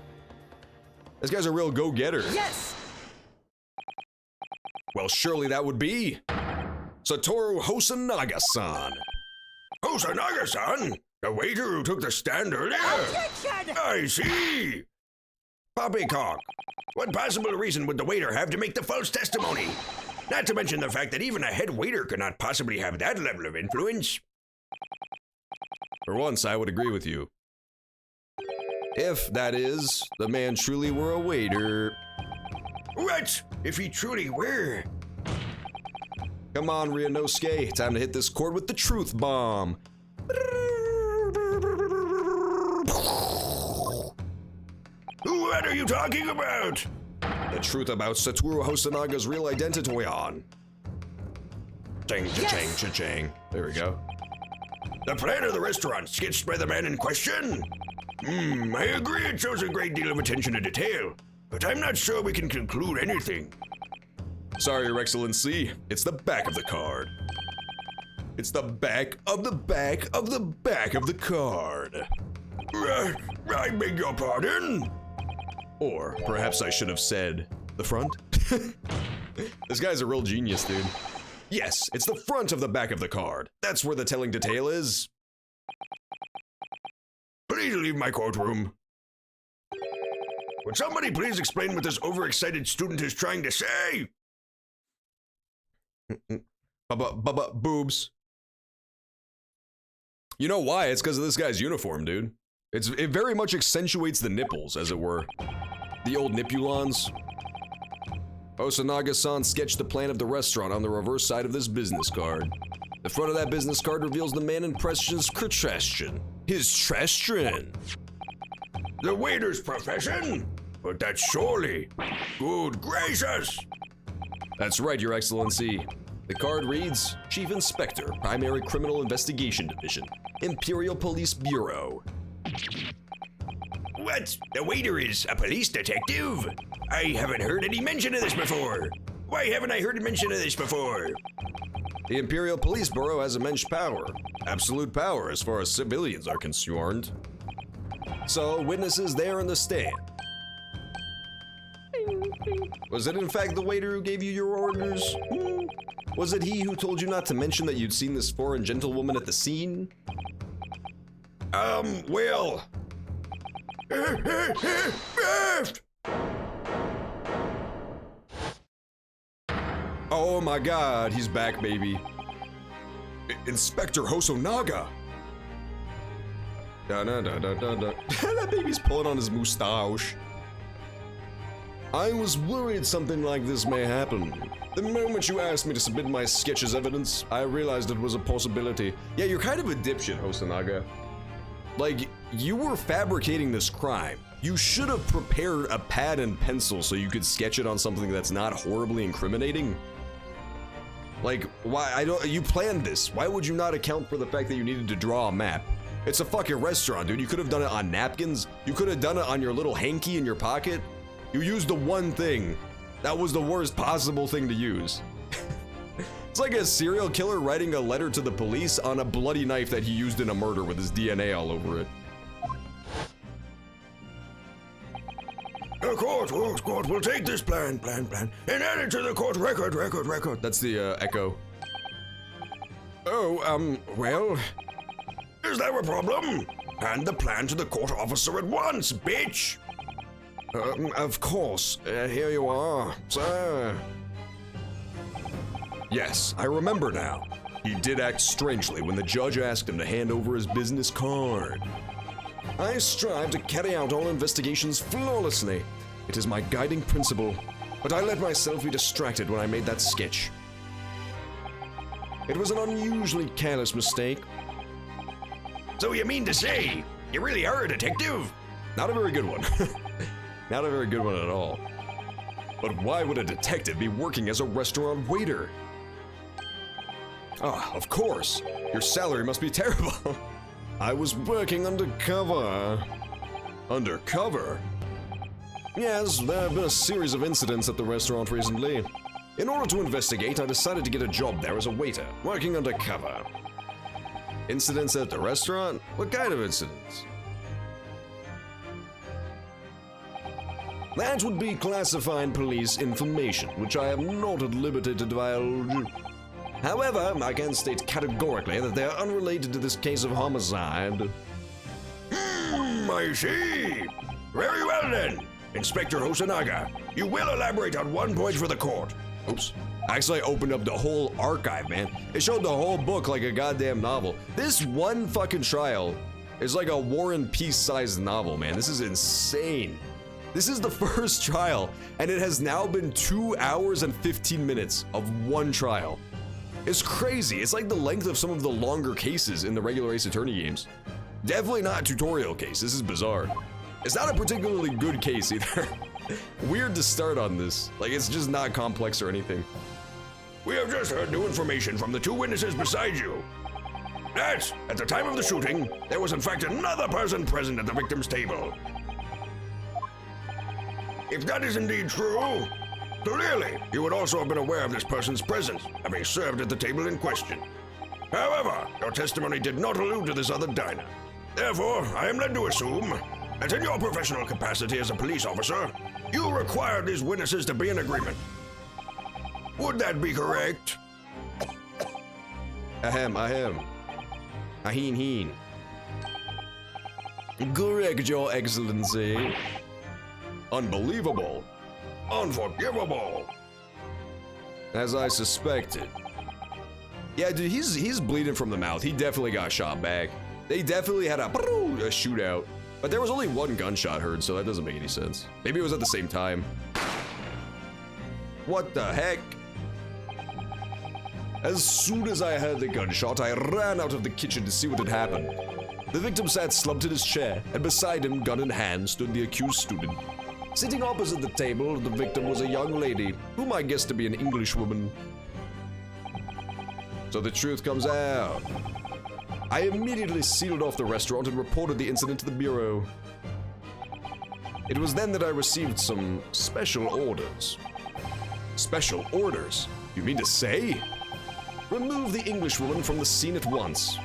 This guy's a real go-getter. Yes! Well, surely that would be Satoru Hosanaga-san. Hosanaga-san? The waiter who took the stand earlier? Objection! I see! Poppycock, what possible reason would the waiter have to make the false testimony? Not to mention the fact that even a head waiter could not possibly have that level of influence. For once, I would agree with you. If, that is, the man truly were a waiter. What? If he truly were? Come on, Ryunosuke, time to hit this court with the truth bomb. What are you talking about? The truth about Satoru Hosanaga's real identity on. Ching, cha-ching, cha-ching. There we go. The plan of the restaurant sketched by the man in question? I agree it shows a great deal of attention to detail, but I'm not sure we can conclude anything. Sorry, Your Excellency. It's the back of the card. It's the back of the back of the back of the card. I beg your pardon? Or perhaps I should have said the front. This guy's a real genius, dude. Yes, it's the front of the back of the card. That's where the telling detail is. Please leave my courtroom. Would somebody please explain what this overexcited student is trying to say? Boobs. You know why? It's because of this guy's uniform, dude. It very much accentuates the nipples, as it were. The old nipulons. Osanaga-san sketched the plan of the restaurant on the reverse side of this business card. The front of that business card reveals the man in question's question. His trestrin. The waiter's profession? But that's surely... Good gracious! That's right, Your Excellency. The card reads, Chief Inspector, Primary Criminal Investigation Division, Imperial Police Bureau. What? The waiter is a police detective? I haven't heard any mention of this before. Why haven't I heard mention of this before? The Imperial Police Bureau has immense power. Absolute power as far as civilians are concerned. So, witnesses there in the stand. Was it in fact the waiter who gave you your orders? Was it he who told you not to mention that you'd seen this foreign gentlewoman at the scene? Well... Oh my god, he's back, baby. Inspector Hosonaga! Da-da-da-da-da-da. That baby's pulling on his moustache. I was worried something like this may happen. The moment you asked me to submit my sketch as evidence, I realized it was a possibility. Yeah, you're kind of a dipshit, Hosonaga. Like, you were fabricating this crime. You should have prepared a pad and pencil so you could sketch it on something that's not horribly incriminating. Like, why, you planned this. Why would you not account for the fact that you needed to draw a map? It's a fucking restaurant, dude. You could have done it on napkins. You could have done it on your little hanky in your pocket. You used the one thing. That was the worst possible thing to use. It's like a serial killer writing a letter to the police on a bloody knife that he used in a murder with his DNA all over it. Court, we'll take this plan, and add it to the court record. That's the, echo. Oh, well... Is there a problem? Hand the plan to the court officer at once, bitch! Of course. Here you are, sir. Yes, I remember now. He did act strangely when the judge asked him to hand over his business card. I strive to carry out all investigations flawlessly. It is my guiding principle, but I let myself be distracted when I made that sketch. It was an unusually careless mistake. So you mean to say, you really are a detective? Not a very good one. Not a very good one at all. But why would a detective be working as a restaurant waiter? Ah, of course. Your salary must be terrible. I was working undercover. Undercover? Yes, there have been a series of incidents at the restaurant recently. In order to investigate, I decided to get a job there as a waiter, working undercover. Incidents at the restaurant? What kind of incidents? That would be classified police information, which I am not at liberty to divulge. However, I can state categorically that they are unrelated to this case of homicide. I see. Very well then, Inspector Hosonaga. You will elaborate on one point for the court. Oops. Actually, I opened up the whole archive, man. It showed the whole book like a goddamn novel. This one fucking trial is like a War and Peace-sized novel, man. This is insane. This is the first trial, and it has now been 2 hours and 15 minutes of one trial. It's crazy. It's like the length of some of the longer cases in the regular Ace Attorney games. Definitely not a tutorial case. This is bizarre. It's not a particularly good case either. Weird to start on this. Like, it's just not complex or anything. We have just heard new information from the two witnesses beside you. That, at the time of the shooting, there was in fact another person present at the victim's table. If that is indeed true, clearly you would also have been aware of this person's presence, having served at the table in question. However, your testimony did not allude to this other diner. Therefore, I am led to assume that in your professional capacity as a police officer, you required these witnesses to be in agreement. Would that be correct? Ahem. Aheen. Correct, Your Excellency. Unbelievable. Unforgivable. As I suspected. Yeah, dude, he's bleeding from the mouth. He definitely got shot back. They definitely had a shootout. But there was only one gunshot heard, so that doesn't make any sense. Maybe it was at the same time. What the heck? As soon as I heard the gunshot, I ran out of the kitchen to see what had happened. The victim sat slumped in his chair, and beside him, gun in hand, stood the accused student. Sitting opposite the table, the victim was a young lady, whom I guessed to be an Englishwoman. So the truth comes out. I immediately sealed off the restaurant and reported the incident to the Bureau. It was then that I received some special orders. Special orders? You mean to say? Remove the Englishwoman from the scene at once.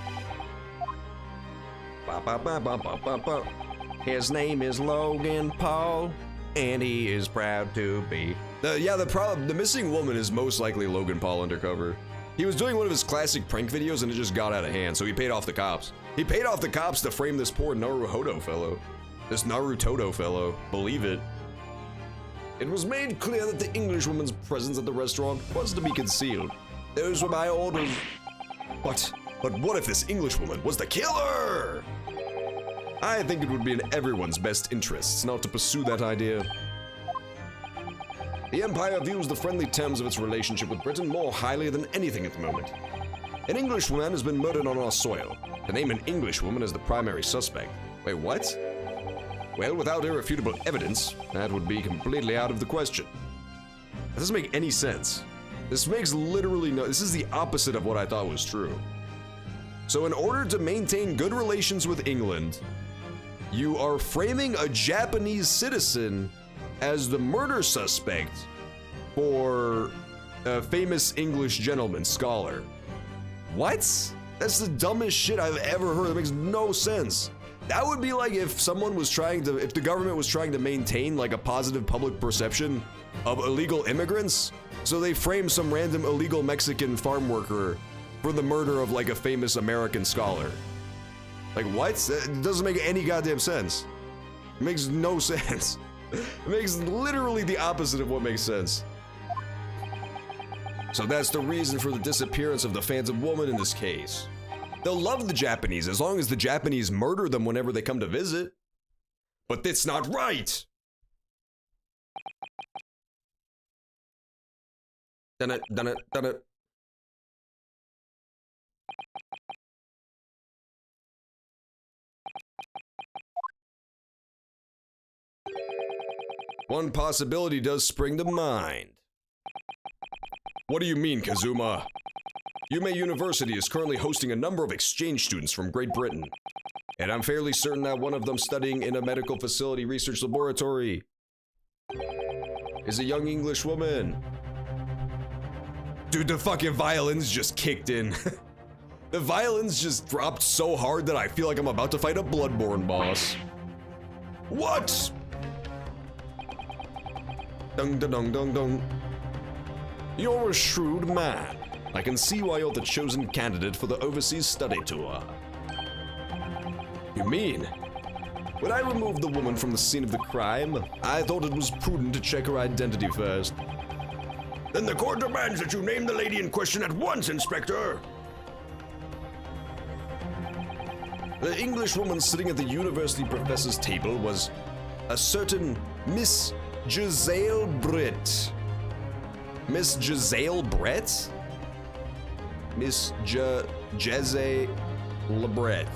His name is Logan Paul, and he is proud to be. The missing woman is most likely Logan Paul undercover. He was doing one of his classic prank videos and it just got out of hand, so he paid off the cops. He paid off the cops to frame this poor Naruto fellow. This Naruto fellow, believe it. It was made clear that the Englishwoman's presence at the restaurant was to be concealed. Those were my orders. But what if this Englishwoman was the killer? I think it would be in everyone's best interests not to pursue that idea. The Empire views the friendly terms of its relationship with Britain more highly than anything at the moment. An Englishwoman has been murdered on our soil. To name an Englishwoman as the primary suspect. Wait, what? Well, without irrefutable evidence, that would be completely out of the question. That doesn't make any sense. This makes literally no— this is the opposite of what I thought was true. So in order to maintain good relations with England, you are framing a Japanese citizen as the murder suspect for a famous English gentleman scholar. What? That's the dumbest shit I've ever heard. That makes no sense. That would be like if someone was trying to— if the government was trying to maintain like a positive public perception of illegal immigrants, so they frame some random illegal Mexican farm worker for the murder of like a famous American scholar. Like what? That doesn't make any goddamn sense. It makes no sense. It makes literally the opposite of what makes sense. So that's the reason for the disappearance of the phantom woman in this case. They'll love the Japanese as long as the Japanese murder them whenever they come to visit. But that's not right! Done it. One possibility does spring to mind. What do you mean, Kazuma? Yume University is currently hosting a number of exchange students from Great Britain, and I'm fairly certain that one of them studying in a medical facility research laboratory is a young English woman. Dude, the fucking violins just kicked in. The violins just dropped so hard that I feel like I'm about to fight a Bloodborne boss. What? Dung da dung dung dung. You're a shrewd man. I can see why you're the chosen candidate for the overseas study tour. You mean? When I removed the woman from the scene of the crime, I thought it was prudent to check her identity first. Then the court demands that you name the lady in question at once, Inspector. The English woman sitting at the university professor's table was a certain Miss Giselle Brett. Miss Giselle Brett? Miss Jeze Lebret.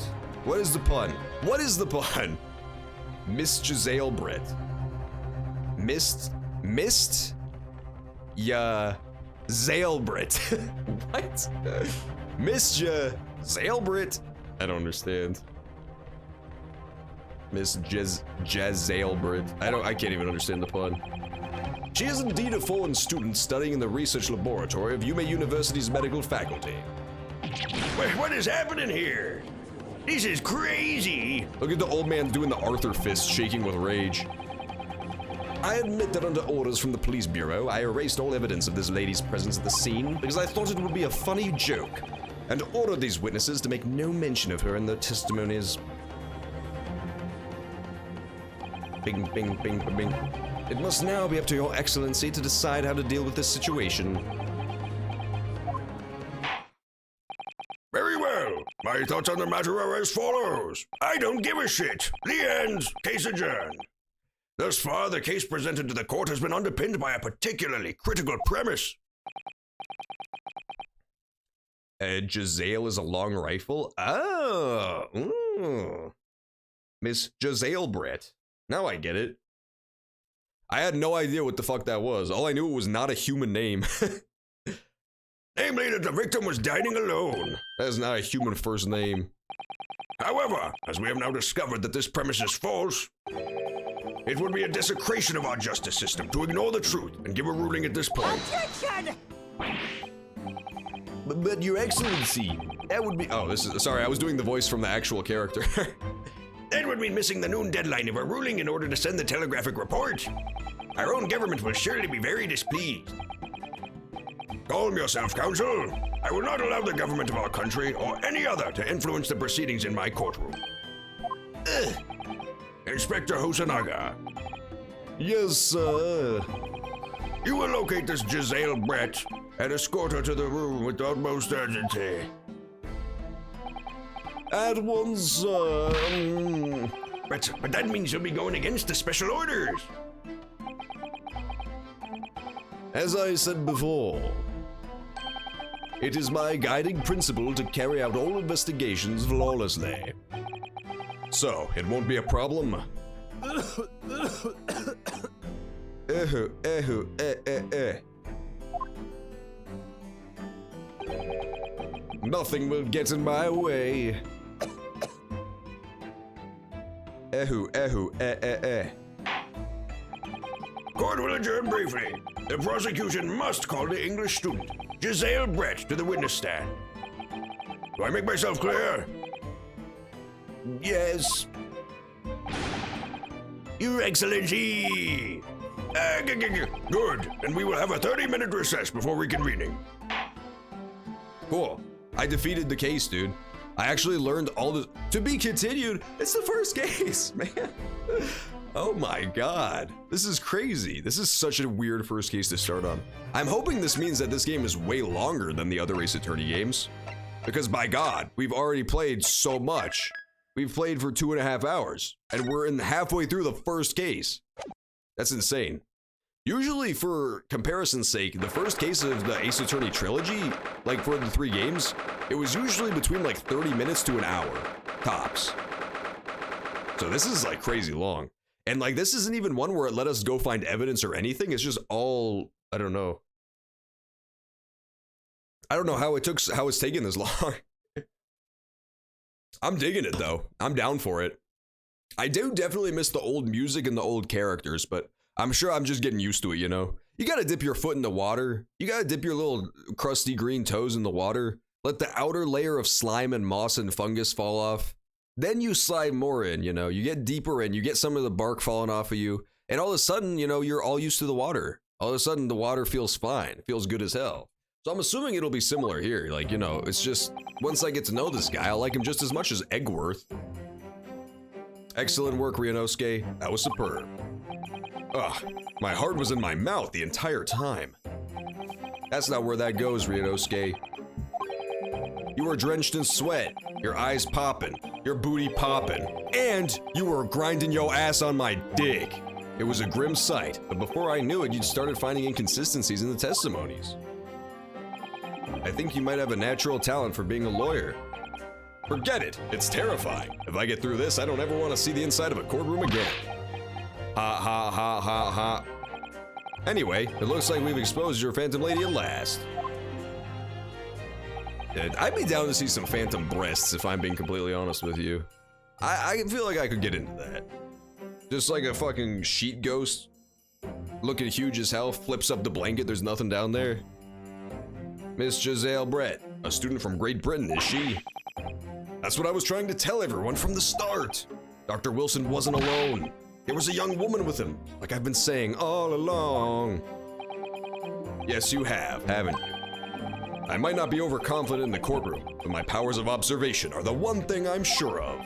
What is the pun? What is the pun? Miss Giselle Brett. Missed? Ya Zailbrit. What? Miss Zailbrit? I don't understand. Miss Zailbrit. I can't even understand the pun. She is indeed a foreign student studying in the research laboratory of Yume University's medical faculty. What is happening here? This is crazy. Look at the old man doing the Arthur fist, shaking with rage. I admit that under orders from the police bureau, I erased all evidence of this lady's presence at the scene because I thought it would be a funny joke, and ordered these witnesses to make no mention of her in their testimonies. Bing, bing, bing, bing. It must now be up to your excellency to decide how to deal with this situation. Very well. My thoughts on the matter are as follows. I don't give a shit. The end. Case adjourned. Thus far, the case presented to the court has been underpinned by a particularly critical premise. Giselle is a long rifle? Oh. Miss Giselle Brett. Now I get it. I had no idea what the fuck that was. All I knew it was not a human name. Namely, that the victim was dining alone. That is not a human first name. However, as we have now discovered that this premise is false, it would be a desecration of our justice system to ignore the truth and give a ruling at this point. Objection! But your excellency, that would be— oh, this is— sorry, I was doing the voice from the actual character. That would mean missing the noon deadline of our ruling in order to send the telegraphic report. Our own government will surely be very displeased. Calm yourself, counsel. I will not allow the government of our country or any other to influence the proceedings in my courtroom. Ugh. Inspector Hosanaga. Yes, sir. You will locate this Giselle Brett and escort her to the room with the utmost urgency. At once, sir. But that means you'll be going against the special orders. As I said before, it is my guiding principle to carry out all investigations flawlessly. So, it won't be a problem. Nothing will get in my way. Court will adjourn briefly. The prosecution must call the English student, Giselle Brett, to the witness stand. Do I make myself clear? Yes. Your Excellency! Good, and we will have a 30-minute recess before reconvening. Cool. I defeated the case, dude. I actually learned all the— to be continued. It's the first case, man. Oh my god. This is crazy. This is such a weird first case to start on. I'm hoping this means that this game is way longer than the other Ace Attorney games. Because by god, we've already played so much. We've played for 2.5 hours, and we're in halfway through the first case. That's insane. Usually, for comparison's sake, the first case of the Ace Attorney trilogy, like for the 3 games, it was usually between like 30 minutes to an hour, tops. So this is like crazy long. And like, this isn't even one where it let us go find evidence or anything. It's just all, I don't know. I don't know how it's taken this long. I'm digging it though. I'm down for it. I do definitely miss the old music and the old characters, but I'm sure I'm just getting used to it, you know? You gotta dip your foot in the water. You gotta dip your little crusty green toes in the water. Let the outer layer of slime and moss and fungus fall off. Then you slide more in, you know? You get deeper in, you get some of the bark falling off of you, and all of a sudden, you know, you're all used to the water. All of a sudden, the water feels fine. It feels good as hell. So I'm assuming it'll be similar here. Like, you know, it's just, once I get to know this guy, I'll like him just as much as Eggworth. Excellent work, Ryunosuke. That was superb. Ugh, my heart was in my mouth the entire time. That's not where that goes, Ryunosuke. You were drenched in sweat, your eyes popping, your booty popping, and you were grinding your ass on my dick. It was a grim sight, but before I knew it, you'd started finding inconsistencies in the testimonies. I think you might have a natural talent for being a lawyer. Forget it, it's terrifying. If I get through this, I don't ever want to see the inside of a courtroom again. Ha ha ha ha ha. Anyway, it looks like we've exposed your Phantom Lady at last. I'd be down to see some phantom breasts if I'm being completely honest with you. I feel like I could get into that. Just like a fucking sheet ghost, looking huge as hell, flips up the blanket, there's nothing down there. Miss Giselle Brett, a student from Great Britain, is she? That's what I was trying to tell everyone from the start. Dr. Wilson wasn't alone. There was a young woman with him, like I've been saying all along. Yes, you have, haven't you? I might not be overconfident in the courtroom, but my powers of observation are the one thing I'm sure of.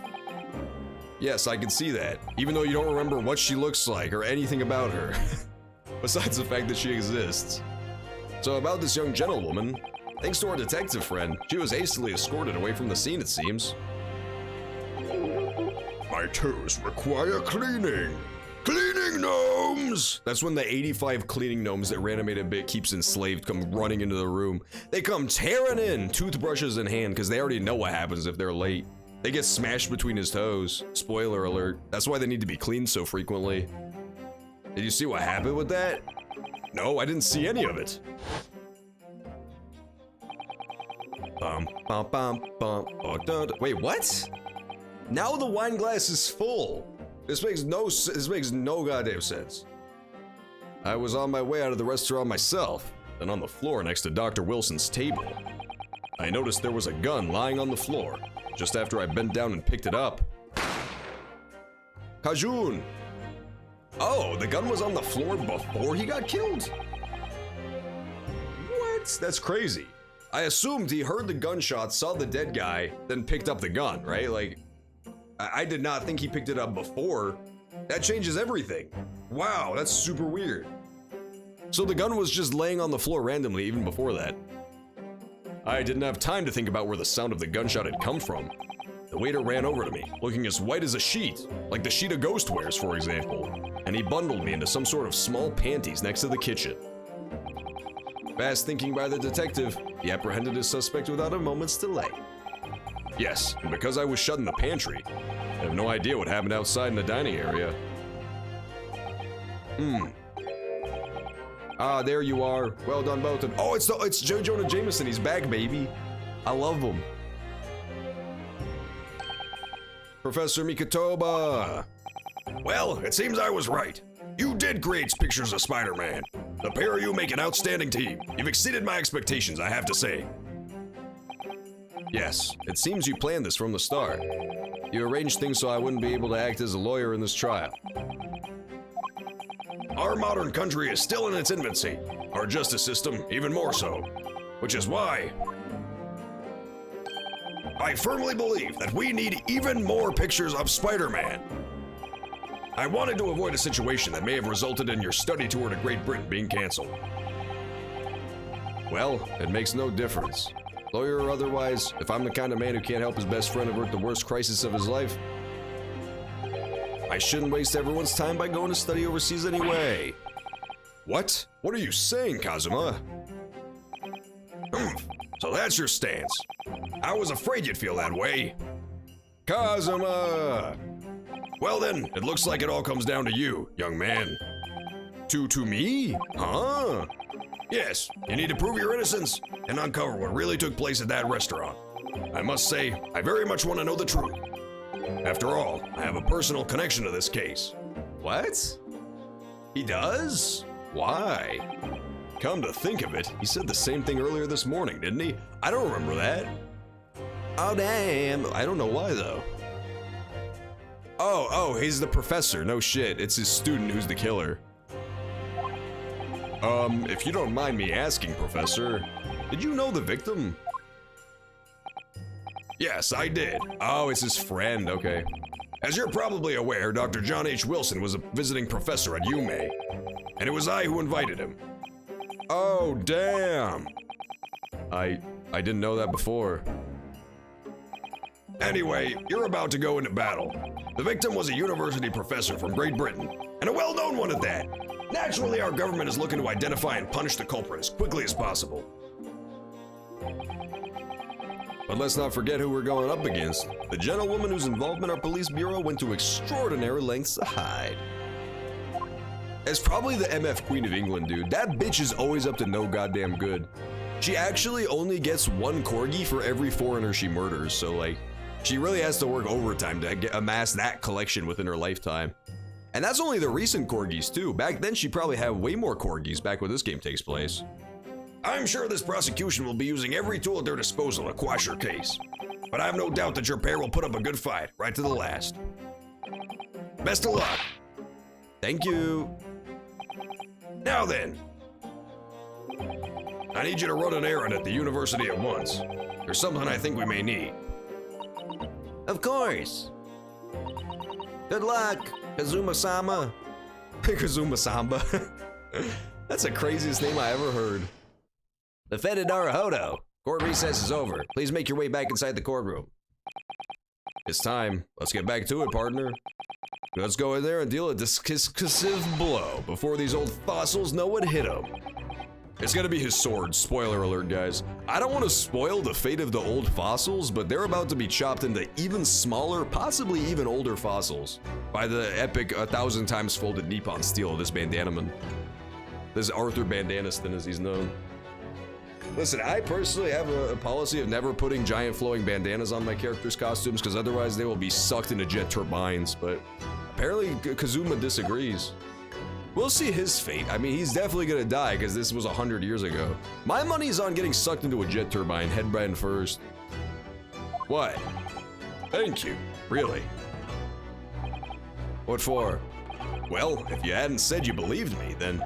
Yes, I can see that, even though you don't remember what she looks like or anything about her, besides the fact that she exists. So about this young gentlewoman, thanks to our detective friend, she was hastily escorted away from the scene, it seems. My toes require cleaning. Cleaning gnomes! That's when the 85 cleaning gnomes that Reanimated Bit keeps enslaved come running into the room. They come tearing in, toothbrushes in hand, because they already know what happens if they're late. They get smashed between his toes. Spoiler alert. That's why they need to be cleaned so frequently. Did you see what happened with that? No, I didn't see any of it. Wait, what? Now the wine glass is full. This makes no goddamn sense. I was on my way out of the restaurant myself, and on the floor next to Dr. Wilson's table, I noticed there was a gun lying on the floor. Just after I bent down and picked it up. Kajun! Oh, the gun was on the floor before he got killed? What? That's crazy. I assumed he heard the gunshot, saw the dead guy, then picked up the gun, right? Like, I did not think he picked it up before. That changes everything. Wow, that's super weird. So the gun was just laying on the floor randomly even before that. I didn't have time to think about where the sound of the gunshot had come from. The waiter ran over to me, looking as white as a sheet, like the sheet a ghost wears, for example, and he bundled me into some sort of small panties next to the kitchen. Fast thinking by the detective, he apprehended his suspect without a moment's delay. Yes, and because I was shut in the pantry, I have no idea what happened outside in the dining area. Ah, there you are. Well done, both of them. Oh, it's Joe Jonah Jameson. He's back, baby. I love him. Professor Mikotoba. Well, it seems I was right. You did create pictures of Spider-Man. The pair of you make an outstanding team. You've exceeded my expectations, I have to say. Yes, it seems you planned this from the start. You arranged things so I wouldn't be able to act as a lawyer in this trial. Our modern country is still in its infancy. Our justice system, even more so. Which is why I firmly believe that we need even more pictures of Spider-Man. I wanted to avoid a situation that may have resulted in your study tour to Great Britain being canceled. Well, it makes no difference. Lawyer or otherwise, if I'm the kind of man who can't help his best friend avert the worst crisis of his life, I shouldn't waste everyone's time by going to study overseas anyway. What? What are you saying, Kazuma? So that's your stance. I was afraid you'd feel that way. Kazuma! Well then, it looks like it all comes down to you, young man. To me? Huh? Yes, you need to prove your innocence and uncover what really took place at that restaurant. I must say, I very much want to know the truth. After all, I have a personal connection to this case. What? He does? Why? Come to think of it, he said the same thing earlier this morning, didn't he? I don't remember that. Oh, damn. I don't know why, though. Oh, he's the professor. No shit. It's his student who's the killer. If you don't mind me asking, Professor, did you know the victim? Yes, I did. Oh, it's his friend. Okay. As you're probably aware, Dr. John H. Wilson was a visiting professor at UMA, and it was I who invited him. Oh, damn. I didn't know that before. Anyway, you're about to go into battle. The victim was a university professor from Great Britain, and a well-known one at that. Naturally, our government is looking to identify and punish the culprit as quickly as possible. But let's not forget who we're going up against. The gentlewoman whose involvement our police bureau went to extraordinary lengths to hide. as probably the MF Queen of England, dude. That bitch is always up to no goddamn good. She actually only gets one corgi for every foreigner she murders, so like, she really has to work overtime to amass that collection within her lifetime. And that's only the recent corgis too. Back then she probably had way more corgis back when this game takes place. I'm sure this prosecution will be using every tool at their disposal to quash your case. But I have no doubt that your pair will put up a good fight, right to the last. Best of luck. Thank you. Now then, I need you to run an errand at the university at once. There's something I think we may need. Of course. Good luck, Kazuma-sama. Kazuma-samba. That's the craziest name I ever heard. Defendant Naruhodo. Court recess is over. Please make your way back inside the courtroom. It's time. Let's get back to it, partner. Let's go in there and deal a decisive blow before these old fossils know what hit them. It's gonna be his sword. Spoiler alert, guys. I don't want to spoil the fate of the old fossils, but they're about to be chopped into even smaller, possibly even older fossils by the epic 1,000 times folded Nippon steel of this bandana man. This Arthur Bandaniston, as he's known. Listen, I personally have a policy of never putting giant flowing bandanas on my characters' costumes because otherwise they will be sucked into jet turbines, but apparently Kazuma disagrees. We'll see his fate. I mean, he's definitely gonna die because this was 100 years ago. My money's on getting sucked into a jet turbine, headband first. What? Thank you. Really? What for? Well, if you hadn't said you believed me, then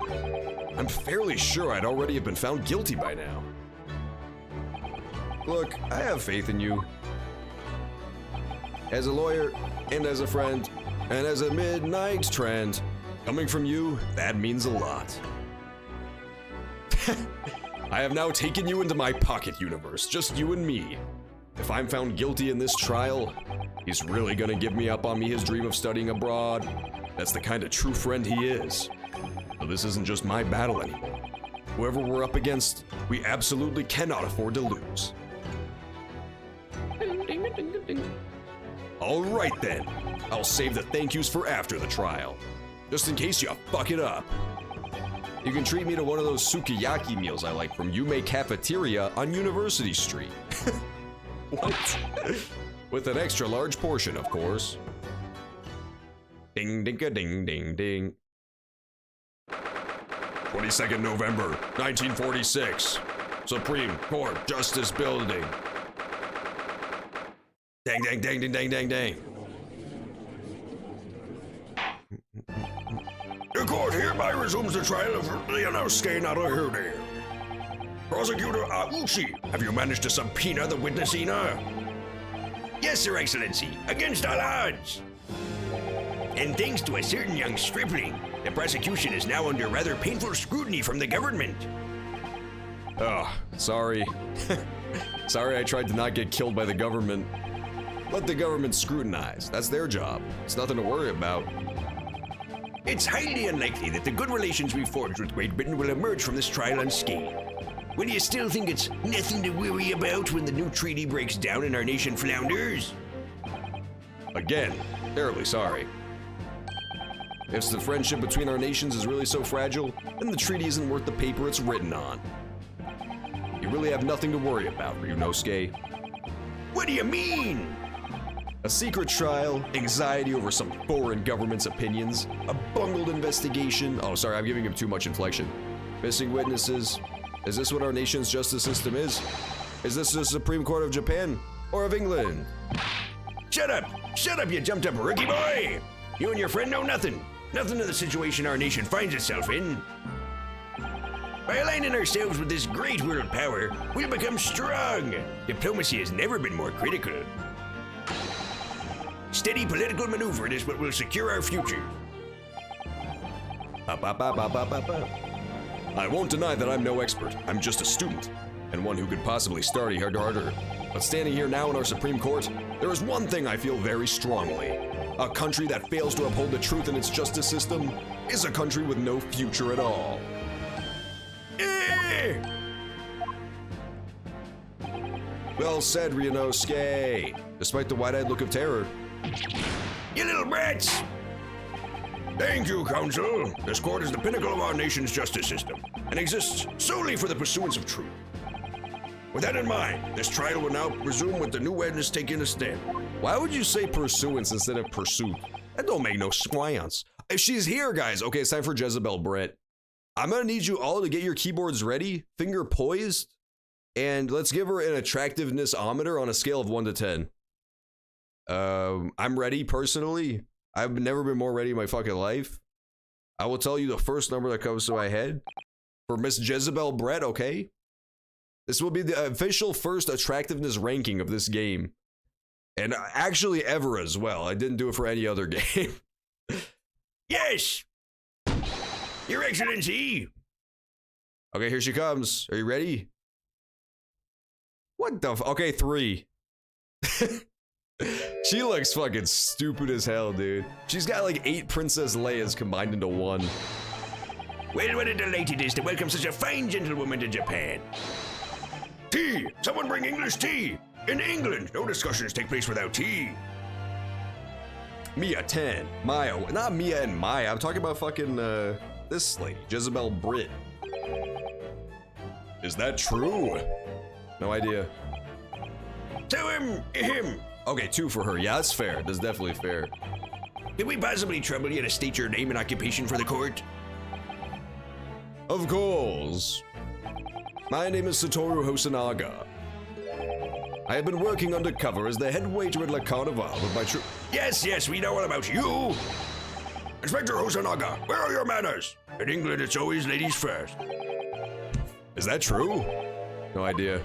I'm fairly sure I'd already have been found guilty by now. Look, I have faith in you. As a lawyer, and as a friend, and as a midnight trend, coming from you, that means a lot. I have now taken you into my pocket universe, just you and me. If I'm found guilty in this trial, he's really gonna give me up on me his dream of studying abroad. That's the kind of true friend he is. So this isn't just my battle anymore. Whoever we're up against, we absolutely cannot afford to lose. All right then, I'll save the thank yous for after the trial, just in case you fuck it up. You can treat me to one of those sukiyaki meals I like from Yume Cafeteria on University Street. What? With an extra large portion, of course. Ding ding a ding ding ding. 22nd November, 1946. Supreme Court Justice Building. Dang dang dang dang dang dang dang. The court hereby resumes the trial of Leonosuke Naruhodo. Prosecutor Auchi, have you managed to subpoena the witness, Ina? Yes, Your Excellency, against all odds. And thanks to a certain young stripling, the prosecution is now under rather painful scrutiny from the government. Oh, sorry. Sorry I tried to not get killed by the government. Let the government scrutinize. That's their job. It's nothing to worry about. It's highly unlikely that the good relations we've forged with Great Britain will emerge from this trial unscathed. Will you still think it's nothing to worry about when the new treaty breaks down and our nation flounders? Again, terribly sorry. If the friendship between our nations is really so fragile, then the treaty isn't worth the paper it's written on. You really have nothing to worry about, Ryunosuke. What do you mean? A secret trial, anxiety over some foreign government's opinions, a bungled investigation. Oh, sorry, I'm giving him too much inflection. Missing witnesses. Is this what our nation's justice system is? Is this the Supreme Court of Japan or of England? Shut up! Shut up, you jumped up rookie boy! You and your friend know nothing. Nothing of the situation our nation finds itself in. By aligning ourselves with this great world power, we'll become strong. Diplomacy has never been more critical. Steady political maneuver is what will secure our future. I won't deny that I'm no expert. I'm just a student, and one who could possibly study harder. But standing here now in our Supreme Court, there is one thing I feel very strongly. A country that fails to uphold the truth in its justice system is a country with no future at all. Well said, Ryunosuke. Despite the wide-eyed look of terror. You little brats! Thank you, Council. This court is the pinnacle of our nation's justice system and exists solely for the pursuance of truth. With that in mind, this trial will now resume with the new witness taking a stand. Why would you say pursuance instead of pursuit? That don't make no science. If she's here, guys, okay, it's time for Jezebel Brett. I'm gonna need you all to get your keyboards ready, finger poised, and let's give her an attractiveness-ometer on a scale of 1 to 10. I'm ready, personally. I've never been more ready in my fucking life. I will tell you the first number that comes to my head. For Miss Jezebel Brett, okay? This will be the official first attractiveness ranking of this game. And actually ever as well. I didn't do it for any other game. Yes! Your Excellency! Okay, here she comes. Are you ready? What the okay, 3. She looks fucking stupid as hell, dude. She's got like 8 Princess Leias combined into one. Well, what a delight it is to welcome such a fine gentlewoman to Japan. Tea! Someone bring English tea! In England, no discussions take place without tea. Mia 10. Maya. Not Mia and Maya. I'm talking about fucking, this lady. Jezebel Britt. Is that true? No idea. To him. Okay, 2 for her. Yeah, that's fair. That's definitely fair. Can we possibly trouble you to state your name and occupation for the court? Of course. My name is Satoru Hosonaga. I have been working undercover as the head waiter at La Carnival with my troop. Yes, we know all about you. Inspector Hosonaga, where are your manners? In England, it's always ladies first. Is that true? No idea.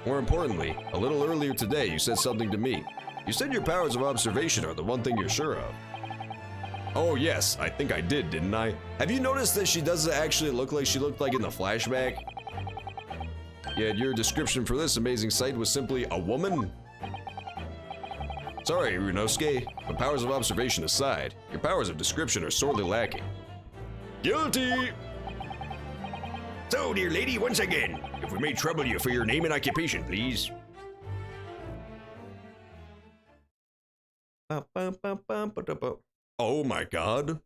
More importantly, a little earlier today, you said something to me. You said your powers of observation are the one thing you're sure of. Oh yes, I think I did, didn't I? Have you noticed that she doesn't actually look like she looked like in the flashback? Yet your description for this amazing sight was simply a woman? Sorry, Runosuke, but powers of observation aside, your powers of description are sorely lacking. Guilty! So, dear lady, once again, if we may trouble you for your name and occupation, please. Oh my god.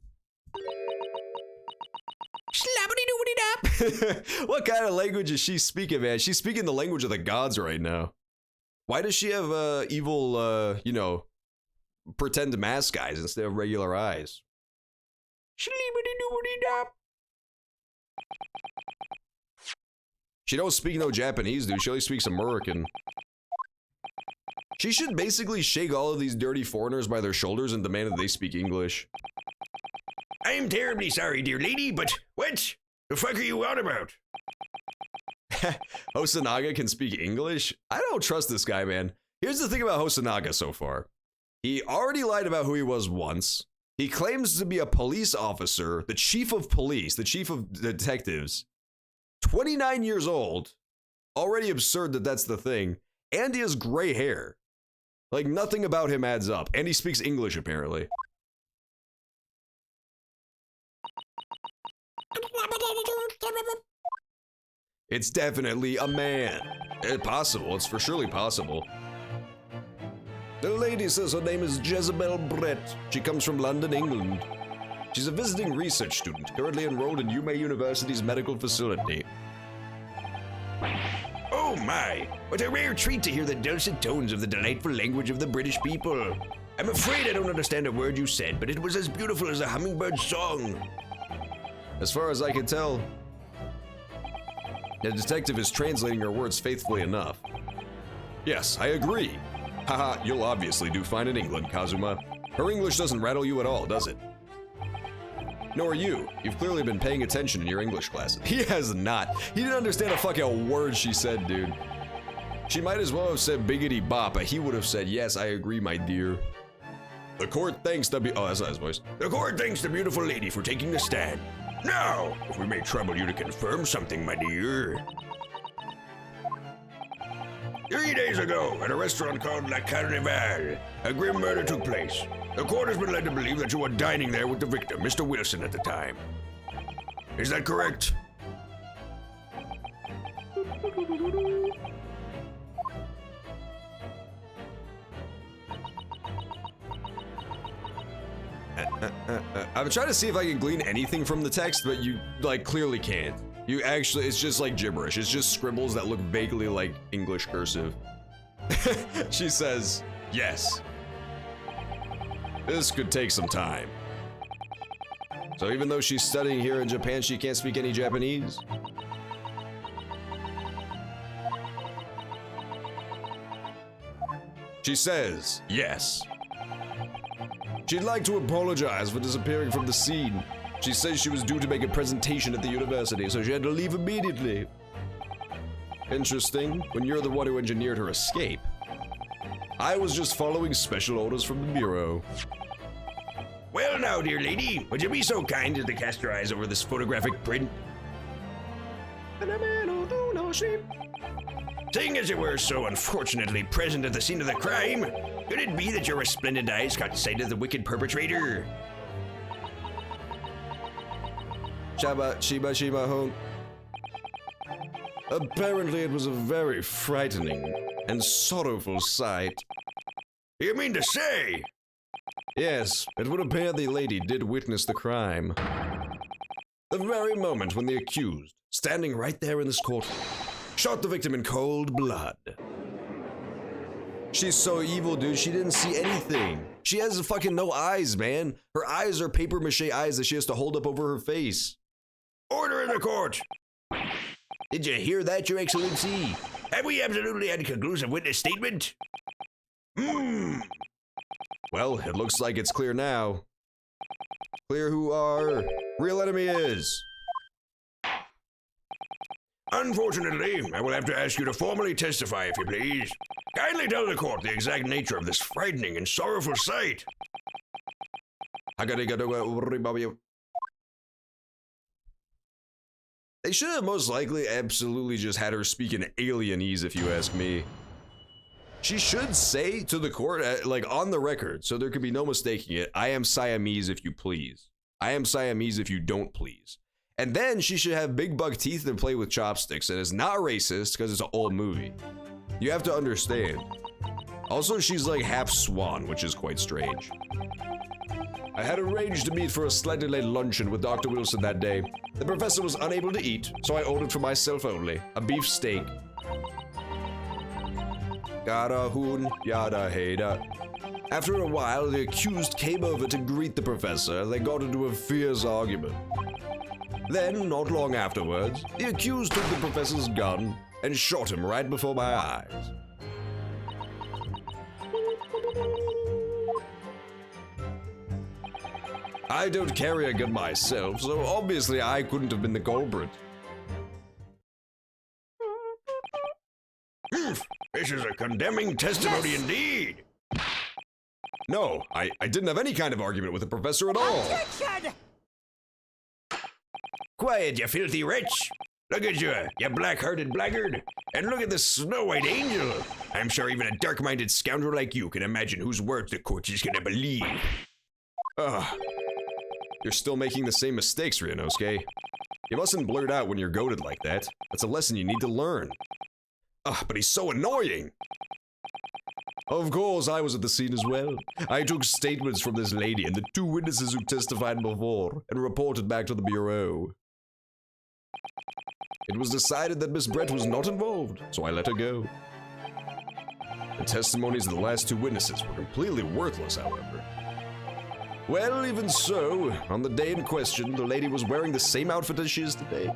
What kind of language is she speaking, man? She's speaking the language of the gods right now. Why does she have evil, pretend mask eyes instead of regular eyes? She don't speak no Japanese, dude. She only speaks American. She should basically shake all of these dirty foreigners by their shoulders and demand that they speak English. I'm terribly sorry, dear lady, but what the fuck are you on about? Hosonaga can speak English? I don't trust this guy, man. Here's the thing about Hosonaga so far. He already lied about who he was once. He claims to be a police officer, the chief of police, the chief of detectives. 29 years old. Already absurd that that's the thing. And he has gray hair. Like, nothing about him adds up. And he speaks English, apparently. It's definitely a man. It's possible. It's for surely possible. The lady says her name is Jezebel Brett. She comes from London, England. She's a visiting research student, currently enrolled in UMay University's medical facility. Oh my, what a rare treat to hear the dulcet tones of the delightful language of the British people. I'm afraid I don't understand a word you said, but it was as beautiful as a hummingbird's song. As far as I can tell, the detective is translating her words faithfully enough. Yes, I agree. Haha, you'll obviously do fine in England, Kazuma. Her English doesn't rattle you at all, does it? Nor you. You've clearly been paying attention in your English classes. He has not. He didn't understand a fucking word she said, dude. She might as well have said biggity bop, but he would have said, yes, I agree, my dear. The court thanks the oh, that's not his voice. The court thanks the beautiful lady for taking the stand. Now, if we may trouble you to confirm something, my dear. 3 days ago, at a restaurant called La Carnival, a grim murder took place. The court has been led to believe that you were dining there with the victim, Mr. Wilson, at the time. Is that correct? I'm trying to see if I can glean anything from the text, but you, like, clearly can't. You actually, it's just like gibberish. It's just scribbles that look vaguely like English cursive. She says, yes. This could take some time. So even though she's studying here in Japan, she can't speak any Japanese? She says, yes. She'd like to apologize for disappearing from the scene. She says she was due to make a presentation at the university, so she had to leave immediately. Interesting, when you're the one who engineered her escape. I was just following special orders from the Bureau. Well now, dear lady, would you be so kind as to cast your eyes over this photographic print? Seeing as you were so unfortunately present at the scene of the crime, could it be that your resplendent eyes caught sight of the wicked perpetrator? Shiba hon. Apparently it was a very frightening and sorrowful sight. You mean to say? Yes, it would appear the lady did witness the crime. The very moment when the accused, standing right there in this courtroom, shot the victim in cold blood. She's so evil, dude, she didn't see anything. She has fucking no eyes, man. Her eyes are paper mache eyes that she has to hold up over her face. Order in the court! Did you hear that, Your Excellency? Have we absolutely had a conclusive witness statement? Well, it looks like it's clear now. Clear who our real enemy is. Unfortunately, I will have to ask you to formally testify, if you please. Kindly tell the court the exact nature of this frightening and sorrowful sight. They should have most likely absolutely just had her speak in alienese, if you ask me. She should say to the court, like on the record, so there could be no mistaking it, I am Siamese if you please. I am Siamese if you don't please. And then she should have big buck teeth and play with chopsticks, and it's not racist because it's an old movie. You have to understand. Also, she's like half swan, which is quite strange. I had arranged to meet for a slightly late luncheon with Dr. Wilson that day. The professor was unable to eat, so I ordered for myself only, a beef steak. Yada hoon, yada heda. After a while, the accused came over to greet the professor, and they got into a fierce argument. Then, not long afterwards, the accused took the professor's gun and shot him right before my eyes. I don't carry a gun myself, so obviously I couldn't have been the culprit. This is a condemning testimony indeed. No, I didn't have any kind of argument with the professor at all. Objection! Quiet, you filthy wretch! Look at you, you black-hearted blackguard! And look at the snow-white angel! I'm sure even a dark-minded scoundrel like you can imagine whose words the court is gonna believe. Ugh. You're still making the same mistakes, Ryunosuke. You mustn't blurt out when you're goaded like that. That's a lesson you need to learn. Ugh, but he's so annoying! Of course, I was at the scene as well. I took statements from this lady and the 2 witnesses who testified before, and reported back to the Bureau. It was decided that Miss Brett was not involved, so I let her go. The testimonies of the last 2 witnesses were completely worthless, however. Well, even so, on the day in question, the lady was wearing the same outfit as she is today.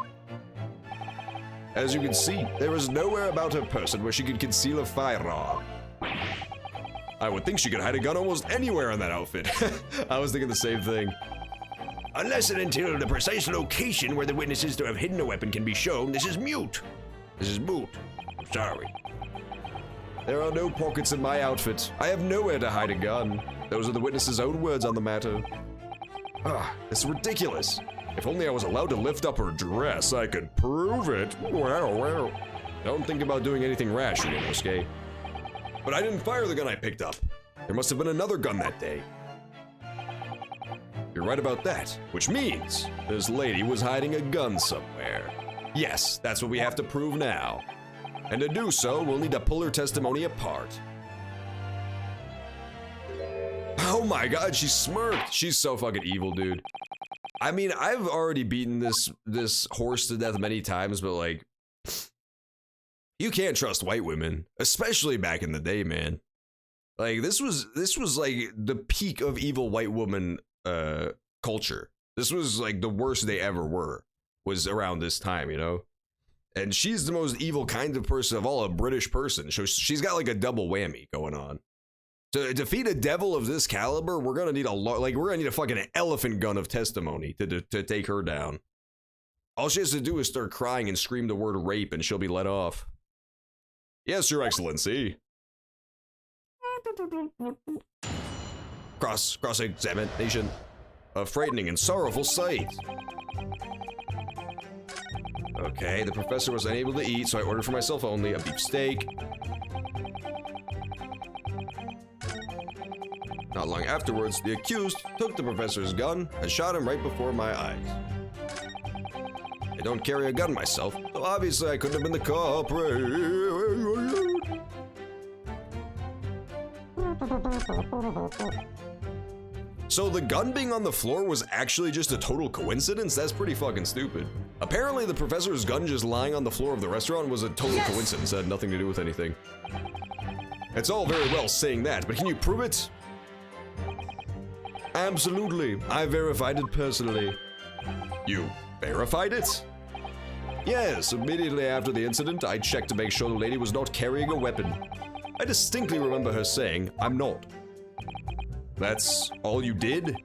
As you can see, there is nowhere about her person where she could conceal a firearm. I would think she could hide a gun almost anywhere in that outfit. I was thinking the same thing. Unless and until the precise location where the witness is to have hidden a weapon can be shown, this is mute. This is moot. I'm sorry. There are no pockets in my outfit. I have nowhere to hide a gun. Those are the witness's own words on the matter. It's ridiculous. If only I was allowed to lift up her dress, I could prove it. Wow. Don't think about doing anything rash, Ryunosuke. But I didn't fire the gun I picked up. There must have been another gun that day. You're right about that, which means this lady was hiding a gun somewhere. Yes, that's what we have to prove now. And to do so, we'll need to pull her testimony apart. Oh my god, she smirked. She's so fucking evil, dude. I mean, I've already beaten this horse to death many times, but like, you can't trust white women, especially back in the day, man. Like this was like the peak of evil white woman culture. This was like the worst they ever were, was around this time, you know? And she's the most evil kind of person of all, a British person. So she's got like a double whammy going on. To defeat a devil of this caliber, we're gonna need a fucking elephant gun of testimony to take her down. All she has to do is start crying and scream the word rape and she'll be let off. Yes, Your Excellency. Cross-examination. A frightening and sorrowful sight. Okay, the professor was unable to eat, so I ordered for myself only a beef steak. Not long afterwards, the accused took the professor's gun and shot him right before my eyes. I don't carry a gun myself, so obviously I couldn't have been the culprit. So the gun being on the floor was actually just a total coincidence? That's pretty fucking stupid. Apparently the professor's gun just lying on the floor of the restaurant was a total coincidence. It had nothing to do with anything. It's all very well saying that, but can you prove it? Absolutely. I verified it personally. You verified it? Yes, immediately after the incident, I checked to make sure the lady was not carrying a weapon. I distinctly remember her saying, "I'm not." That's all you did?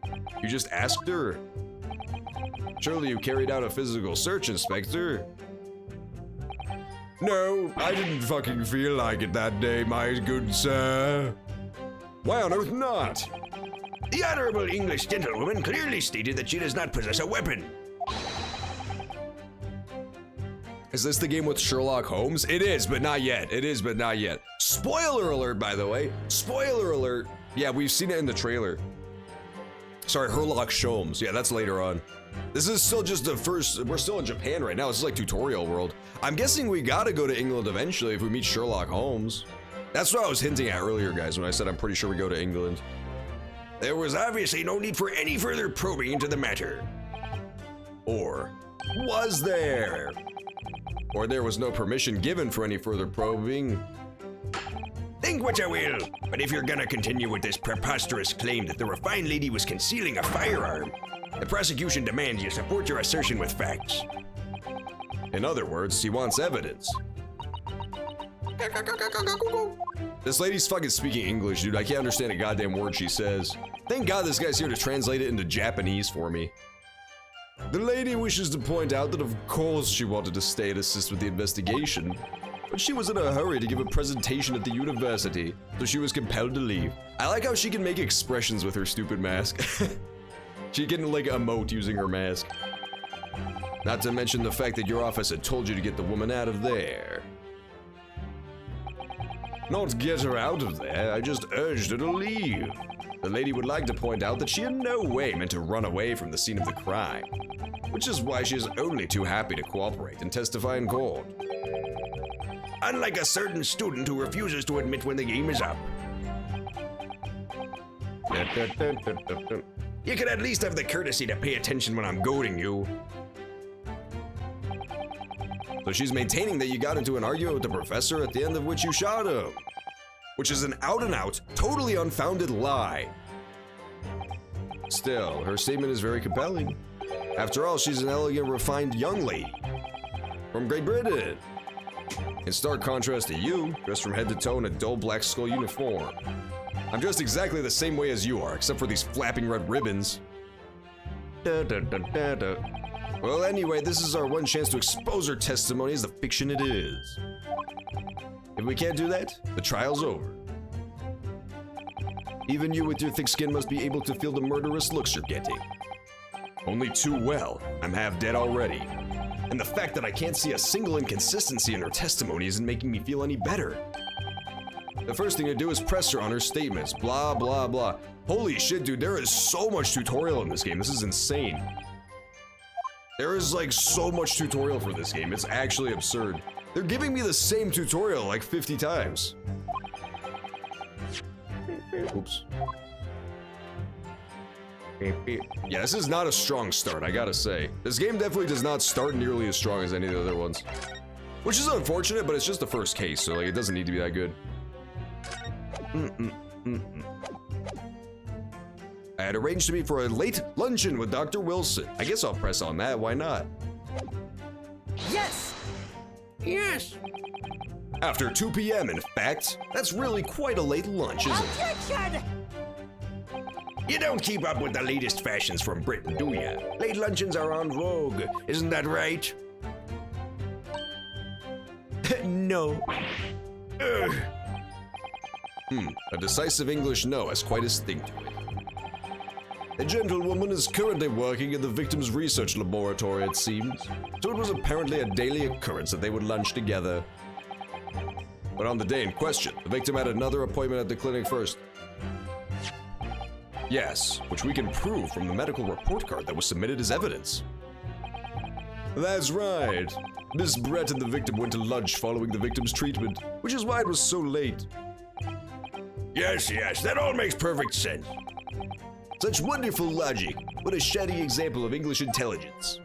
You just asked her? Surely you carried out a physical search, Inspector. No, I didn't fucking feel like it that day, my good sir. Why on earth not? The honorable English gentlewoman clearly stated that she does not possess a weapon. Is this the game with Sherlock Holmes? It is, but not yet. It is, but not yet. Spoiler alert, by the way. Spoiler alert. Yeah, we've seen it in the trailer. Sorry, Sherlock Holmes. Yeah, that's later on. This is still just the first. We're still in Japan right now. This is like tutorial world. I'm guessing we gotta go to England eventually if we meet Sherlock Holmes. That's what I was hinting at earlier, guys, when I said I'm pretty sure we go to England. There was obviously no need for any further probing into the matter. Or was there? Or there was no permission given for any further probing. Think what you will, but if you're gonna continue with this preposterous claim that the refined lady was concealing a firearm, the prosecution demands you support your assertion with facts. In other words, he wants evidence. This lady's fucking speaking English, dude. I can't understand a goddamn word she says. Thank God this guy's here to translate it into Japanese for me. The lady wishes to point out that of course she wanted to stay and assist with the investigation, but she was in a hurry to give a presentation at the university, so she was compelled to leave. I like how she can make expressions with her stupid mask. She can like emote using her mask. Not to mention the fact that your office had told you to get the woman out of there. Not get her out of there, I just urged her to leave. The lady would like to point out that she in no way meant to run away from the scene of the crime, which is why she is only too happy to cooperate and testify in court. Unlike a certain student who refuses to admit when the game is up. You could at least have the courtesy to pay attention when I'm goading you. So she's maintaining that you got into an argument with the professor at the end of which you shot him, which is an out-and-out, totally unfounded lie. Still, her statement is very compelling. After all, she's an elegant, refined young lady from Great Britain. In stark contrast to you, dressed from head to toe in a dull black skull uniform. I'm dressed exactly the same way as you are, except for these flapping red ribbons. Well, anyway, this is our one chance to expose her testimony as the fiction it is. If we can't do that, the trial's over. Even you with your thick skin must be able to feel the murderous looks you're getting. Only too well, I'm half dead already. And the fact that I can't see a single inconsistency in her testimony isn't making me feel any better. The first thing to do is press her on her statements, blah, blah, blah. Holy shit, dude, there is so much tutorial in this game. This is insane. There is like so much tutorial for this game. It's actually absurd. They're giving me the same tutorial like 50 times. Oops. Yeah, this is not a strong start, I gotta say. This game definitely does not start nearly as strong as any of the other ones. Which is unfortunate, but it's just the first case, so like it doesn't need to be that good. I had arranged to meet for a late luncheon with Dr. Wilson. I guess I'll press on that, why not? Yes! Yes. After 2 p.m. in fact, that's really quite a late lunch, isn't it? Objection! You don't keep up with the latest fashions from Britain, do ya? Late luncheons are en vogue, isn't that right? No. Ugh. A decisive English no has quite a sting to it. The gentlewoman is currently working in the victim's research laboratory, it seems, so it was apparently a daily occurrence that they would lunch together. But on the day in question, the victim had another appointment at the clinic first. Yes, which we can prove from the medical report card that was submitted as evidence. That's right. Miss Brett and the victim went to lunch following the victim's treatment, which is why it was so late. Yes, that all makes perfect sense. Such wonderful logic. What a shining example of English intelligence.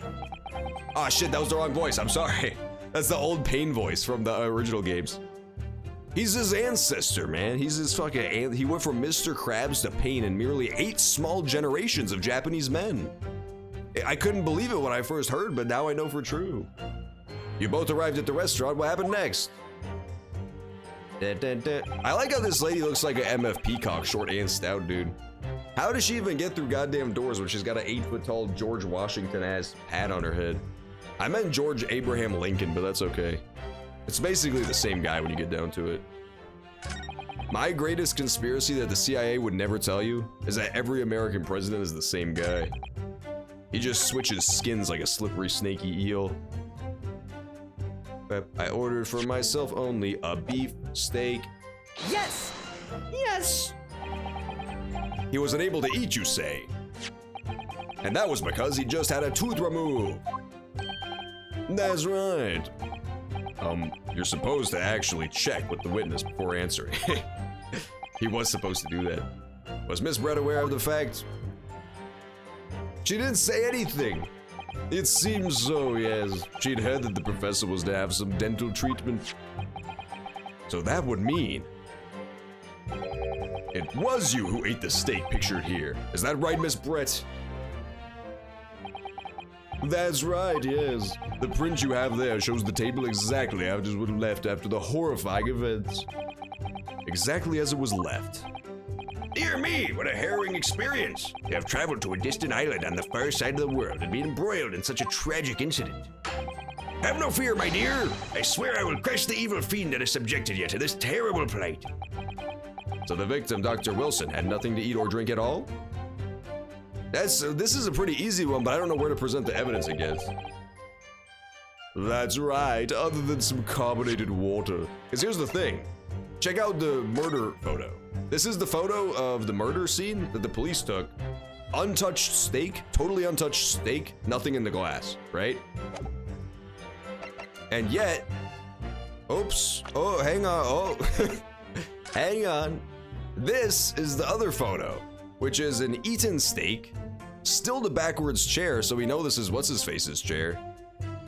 Ah, shit, that was the wrong voice. I'm sorry. That's the old Pain voice from the original games. He's his ancestor, man. He's his fucking... He went from Mr. Krabs to Pain in merely 8 small generations of Japanese men. I couldn't believe it when I first heard, but now I know for true. You both arrived at the restaurant. What happened next? I like how this lady looks like an MF Peacock, short and stout, dude. How does she even get through goddamn doors when she's got an 8-foot-tall George Washington-ass hat on her head? I meant George Abraham Lincoln, but that's okay. It's basically the same guy when you get down to it. My greatest conspiracy that the CIA would never tell you is that every American president is the same guy. He just switches skins like a slippery snaky eel. I ordered for myself only a beef steak. Yes! Yes. He wasn't able to eat, you say? And that was because he just had a tooth removed. That's right. You're supposed to actually check with the witness before answering. He was supposed to do that. Was Miss Brett aware of the fact? She didn't say anything. It seems so, yes. She'd heard that the professor was to have some dental treatment. So that would mean it was you who ate the steak pictured here. Is that right, Miss Brett? That's right, yes. The print you have there shows the table exactly how it would have left after the horrifying events. Exactly as it was left. Dear me, what a harrowing experience. To have traveled to a distant island on the far side of the world and been embroiled in such a tragic incident. Have no fear, my dear. I swear I will crush the evil fiend that has subjected you to this terrible plight. So the victim, Dr. Wilson, had nothing to eat or drink at all? This is a pretty easy one, but I don't know where to present the evidence against. That's right, other than some carbonated water. Because here's the thing. Check out the murder photo. This is the photo of the murder scene that the police took. Untouched steak, totally untouched steak, nothing in the glass, right? And yet, oops, oh, hang on, oh, hang on. This is the other photo, which is an eaten steak, still the backwards chair, so we know this is what's-his-face's chair.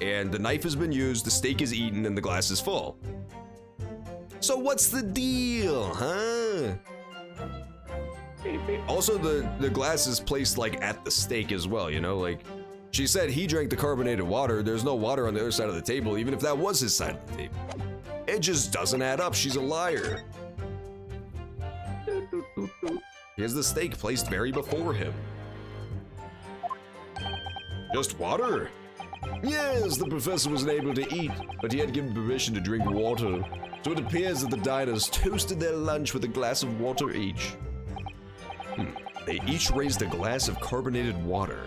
And the knife has been used, the steak is eaten, and the glass is full. So what's the deal, huh? Also, the glass is placed like at the steak as well, you know, like she said he drank the carbonated water. There's no water on the other side of the table, even if that was his side of the table. It just doesn't add up. She's a liar. He has the steak placed very before him. Just water? Yes, the professor wasn't able to eat, but he had given permission to drink water. So it appears that the diners toasted their lunch with a glass of water each. They each raised a glass of carbonated water.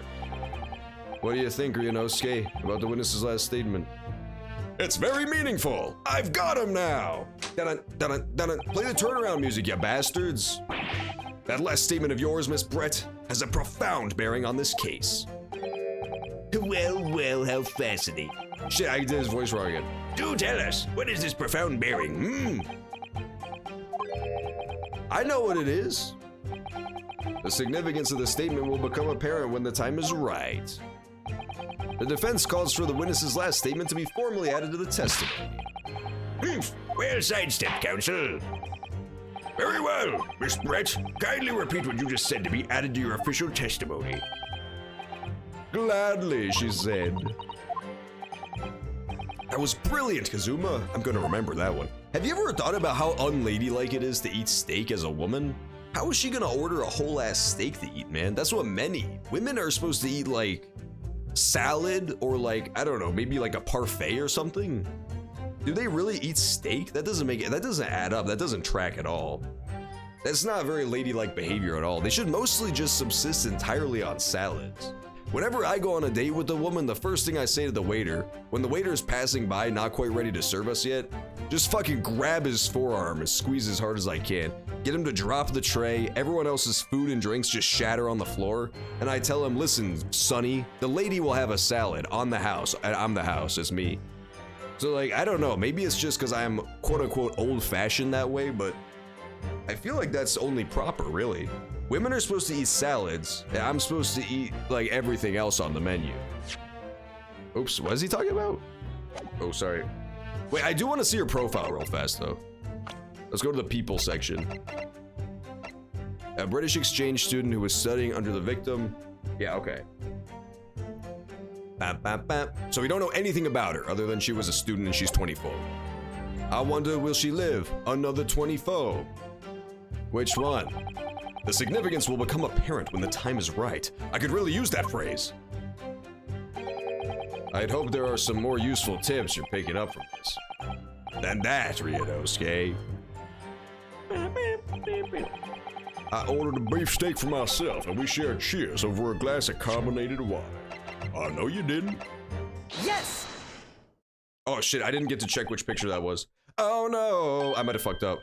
What do you think, Ryunosuke, about the witness's last statement? It's very meaningful! I've got him now! Dun dun dun. Play the turnaround music, you bastards! That last statement of yours, Miss Brett, has a profound bearing on this case. Well, how fascinating. Shit, I did his voice wrong again. Do tell us, what is this profound bearing, I know what it is. The significance of the statement will become apparent when the time is right. The defense calls for the witness's last statement to be formally added to the testimony. Well sidestepped, counsel. Very well, Miss Brett. Kindly repeat what you just said to be added to your official testimony. Gladly, she said. That was brilliant, Kazuma. I'm gonna remember that one. Have you ever thought about how unladylike it is to eat steak as a woman? How is she gonna order a whole ass steak to eat, man? That's what men eat. Women are supposed to eat like salad or like, I don't know, maybe like a parfait or something. Do they really eat steak? That doesn't add up. That doesn't track at all. That's not very ladylike behavior at all. They should mostly just subsist entirely on salads. Whenever I go on a date with a woman, the first thing I say to the waiter, when the waiter is passing by, not quite ready to serve us yet, just fucking grab his forearm and squeeze as hard as I can. Get him to drop the tray, everyone else's food and drinks just shatter on the floor, and I tell him, listen, Sonny, the lady will have a salad on the house. I'm the house, it's me. So like, I don't know, maybe it's just because I'm quote unquote old fashioned that way, but I feel like that's only proper, really. Women are supposed to eat salads, and I'm supposed to eat like everything else on the menu. Oops, what is he talking about? Oh, sorry. Wait, I do want to see her profile real fast though. Let's go to the people section. A British exchange student who was studying under the victim. Yeah, okay. Bam, bam, bam. So we don't know anything about her other than she was a student and she's 24. I wonder, will she live another 24? Which one? The significance will become apparent when the time is right. I could really use that phrase. I'd hope there are some more useful tips you're picking up from this. Than that, Ryunosuke. I ordered a beefsteak for myself, and we shared cheers over a glass of carbonated water. Oh, no you didn't. Yes! Oh shit, I didn't get to check which picture that was. Oh no, I might have fucked up.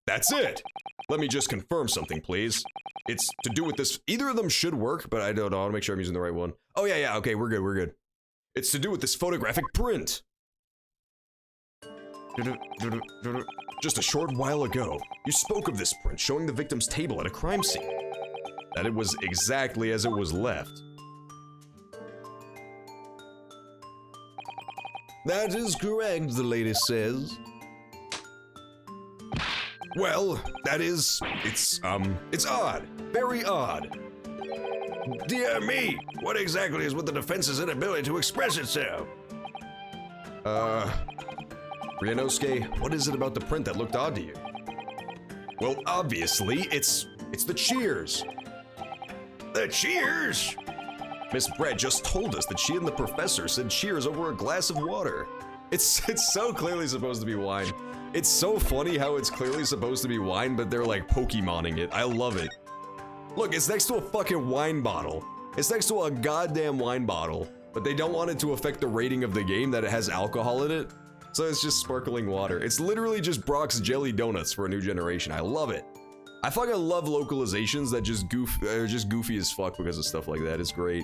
That's it! Let me just confirm something, please. It's to do with this, either of them should work, but I don't know, I wanna make sure I'm using the right one. Oh yeah, okay, we're good. It's to do with this photographic print. Just a short while ago, you spoke of this print showing the victim's table at a crime scene. That it was exactly as it was left. That is correct, the lady says. Well, that is, it's odd. Very odd. Dear me, what exactly is with the defense's inability to express itself? Ryunosuke, what is it about the print that looked odd to you? Well, obviously, it's the cheers. The cheers? Miss Brett just told us that she and the professor said cheers over a glass of water. It's so clearly supposed to be wine. It's so funny how it's clearly supposed to be wine, but they're like Pokemoning it. I love it. Look, it's next to a fucking wine bottle. It's next to a goddamn wine bottle, but they don't want it to affect the rating of the game that it has alcohol in it. So it's just sparkling water. It's literally just Brock's Jelly Donuts for a new generation. I love it. I fucking love localizations that just are just goofy as fuck because of stuff like that. It's great.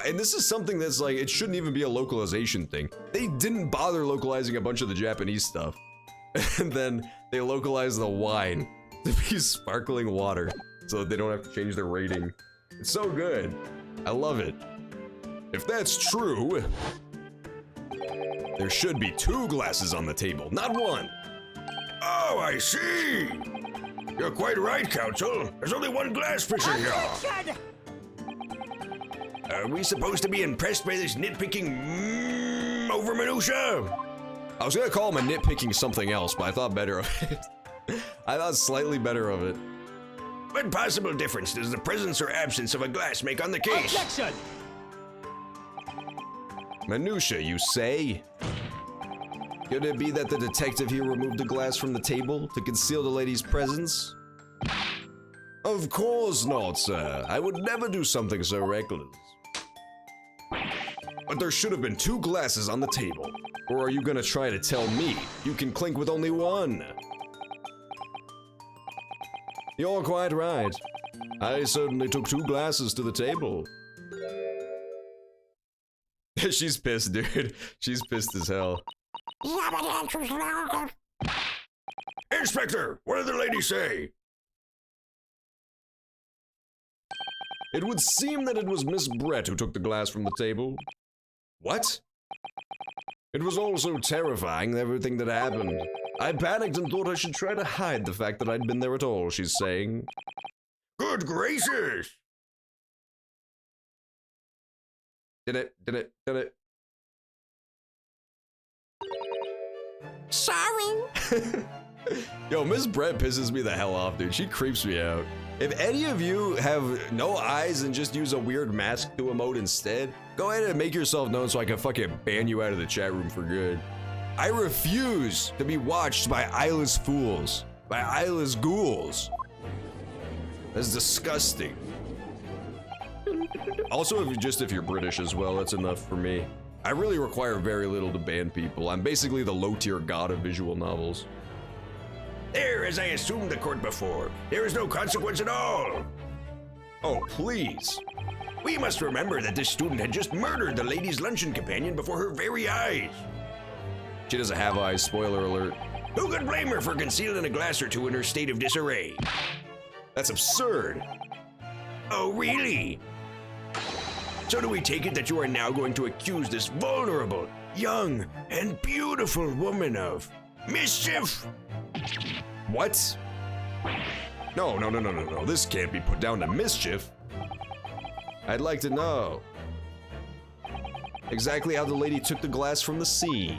And this is something that's like, it shouldn't even be a localization thing. They didn't bother localizing a bunch of the Japanese stuff. And then they localized the wine to be sparkling water so that they don't have to change their rating. It's so good. I love it. If that's true, there should be 2 glasses on the table, not 1. Oh, I see. You're quite right, Counsel. There's only 1 glass missing here. Objection! Are we supposed to be impressed by this nitpicking over minutia? I was gonna call him a nitpicking something else, but I thought better of it. I thought slightly better of it. What possible difference does the presence or absence of a glass make on the case? Objection! Minutia, you say? Could it be that the detective here removed the glass from the table to conceal the lady's presence? Of course not, sir. I would never do something so reckless. But there should have been 2 glasses on the table. Or are you gonna try to tell me you can clink with only 1? You're quite right. I certainly took 2 glasses to the table. She's pissed, dude. She's pissed as hell. Inspector, what did the lady say? It would seem that it was Miss Brett who took the glass from the table. What? It was all so terrifying, everything that happened. I panicked and thought I should try to hide the fact that I'd been there at all, she's saying. Good gracious! Did it? Sorry. Yo, Miss Brett pisses me the hell off, dude. She creeps me out. If any of you have no eyes and just use a weird mask to emote instead, go ahead and make yourself known so I can fucking ban you out of the chat room for good. I refuse to be watched by eyeless fools, by eyeless ghouls. That's disgusting. Also, if you're British as well, that's enough for me. I really require very little to ban people. I'm basically the low-tier god of visual novels. There, as I assumed the court before, there is no consequence at all. Oh, please. We must remember that this student had just murdered the lady's luncheon companion before her very eyes. She doesn't have eyes, spoiler alert. Who could blame her for concealing a glass or two in her state of disarray? That's absurd. Oh, really? So do we take it that you are now going to accuse this vulnerable, young, and beautiful woman of mischief? What? No. This can't be put down to mischief. I'd like to know exactly how the lady took the glass from the sea.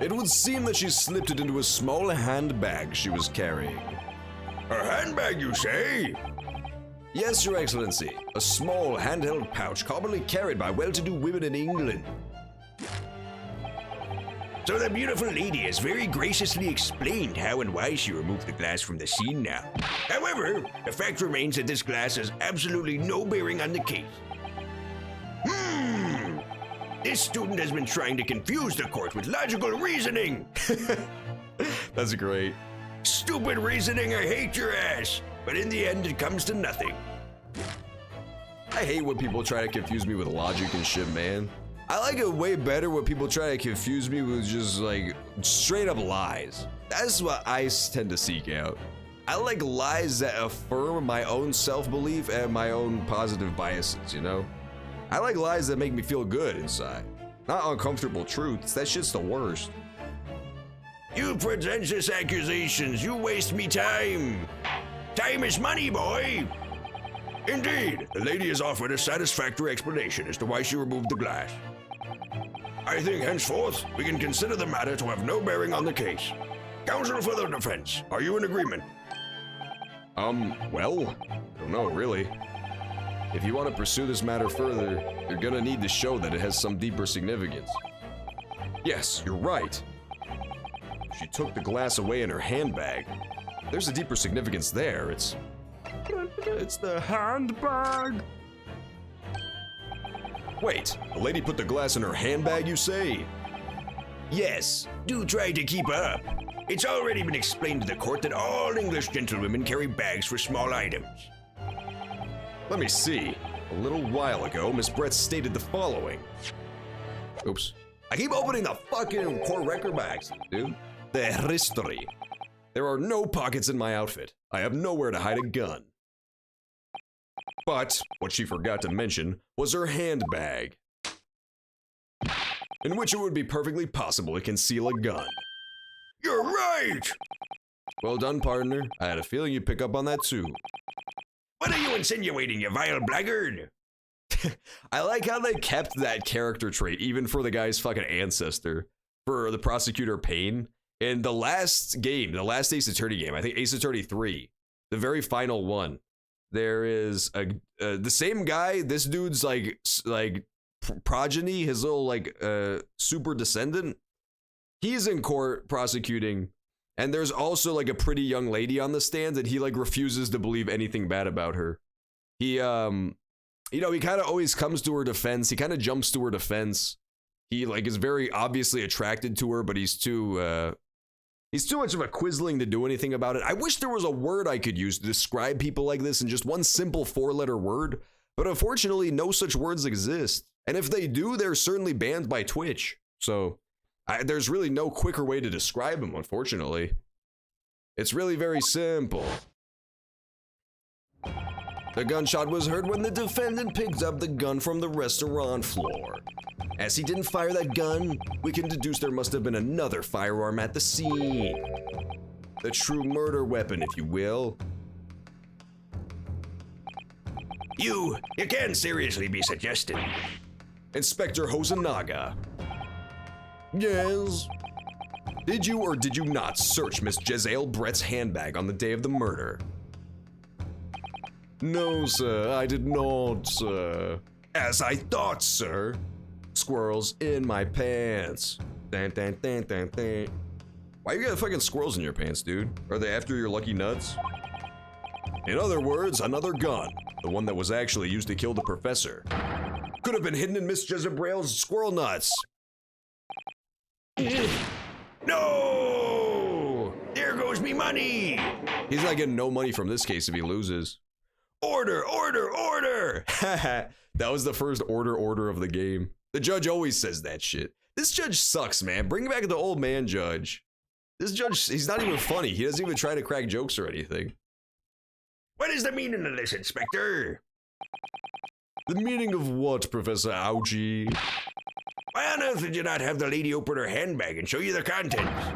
It would seem that she slipped it into a small handbag she was carrying. A handbag, you say? Yes, Your Excellency. A small handheld pouch commonly carried by well-to-do women in England. So the beautiful lady has very graciously explained how and why she removed the glass from the scene now. However, the fact remains that this glass has absolutely no bearing on the case. This student has been trying to confuse the court with logical reasoning. That's great. Stupid reasoning, I hate your ass. But in the end, it comes to nothing. I hate when people try to confuse me with logic and shit, man. I like it way better when people try to confuse me with just like straight up lies. That's what I tend to seek out. I like lies that affirm my own self-belief and my own positive biases, you know? I like lies that make me feel good inside. Not uncomfortable truths, that shit's the worst. You pretentious accusations, you waste me time. Time is money, boy. Indeed, the lady has offered a satisfactory explanation as to why she removed the glass. I think henceforth, we can consider the matter to have no bearing on the case. Counsel for the defense, are you in agreement? Well, I don't know, really. If you want to pursue this matter further, you're gonna need to show that it has some deeper significance. Yes, you're right. She took the glass away in her handbag. There's a deeper significance there. It's the handbag. Wait, the lady put the glass in her handbag, you say? Yes, do try to keep up. It's already been explained to the court that all English gentlewomen carry bags for small items. Let me see. A little while ago, Miss Brett stated the following. Oops. I keep opening the fucking core record by accident, dude. The history. There are no pockets in my outfit. I have nowhere to hide a gun. But what she forgot to mention was her handbag, in which it would be perfectly possible to conceal a gun. You're right! Well done, partner. I had a feeling you'd pick up on that too. What are you insinuating, you vile blackguard? I like how they kept that character trait even for the guy's fucking ancestor, for the prosecutor Payne. In the last game, the last Ace Attorney game, I think Ace Attorney 3, the very final one, there is the same guy. This dude's like progeny, his little super descendant. He's in court prosecuting, and there's also like a pretty young lady on the stand, and he like refuses to believe anything bad about her. He he kind of always comes to her defense. He kind of jumps to her defense. He like is very obviously attracted to her, but he's too much of a quisling to do anything about it. I wish there was a word I could use to describe people like this in just one simple 4-letter word, but unfortunately no such words exist. And if they do, they're certainly banned by Twitch. So there's really no quicker way to describe them, unfortunately. It's really very simple. The gunshot was heard when the defendant picked up the gun from the restaurant floor. As he didn't fire that gun, we can deduce there must have been another firearm at the scene. The true murder weapon, if you will. You can't seriously be suggesting. Inspector Hosonaga. Yes? Did you or did you not search Miss Jezzael Brett's handbag on the day of the murder? No, sir, I did not, sir. As I thought, sir. Squirrels in my pants. Dun, dun, dun, dun, dun. Why you got fucking squirrels in your pants, dude? Are they after your lucky nuts? In other words, another gun. The one that was actually used to kill the professor. Could have been hidden in Miss Jezebel's squirrel nuts. No! There goes me money! He's not getting no money from this case if he loses. Order, order, order! That was the first order of the game. The judge always says that shit. This judge sucks, man. Bring back the old man judge. This judge, he's not even funny. He doesn't even try to crack jokes or anything. What is the meaning of this, Inspector? The meaning of what, Professor Ouchie? Why on earth did you not have the lady open her handbag and show you the contents?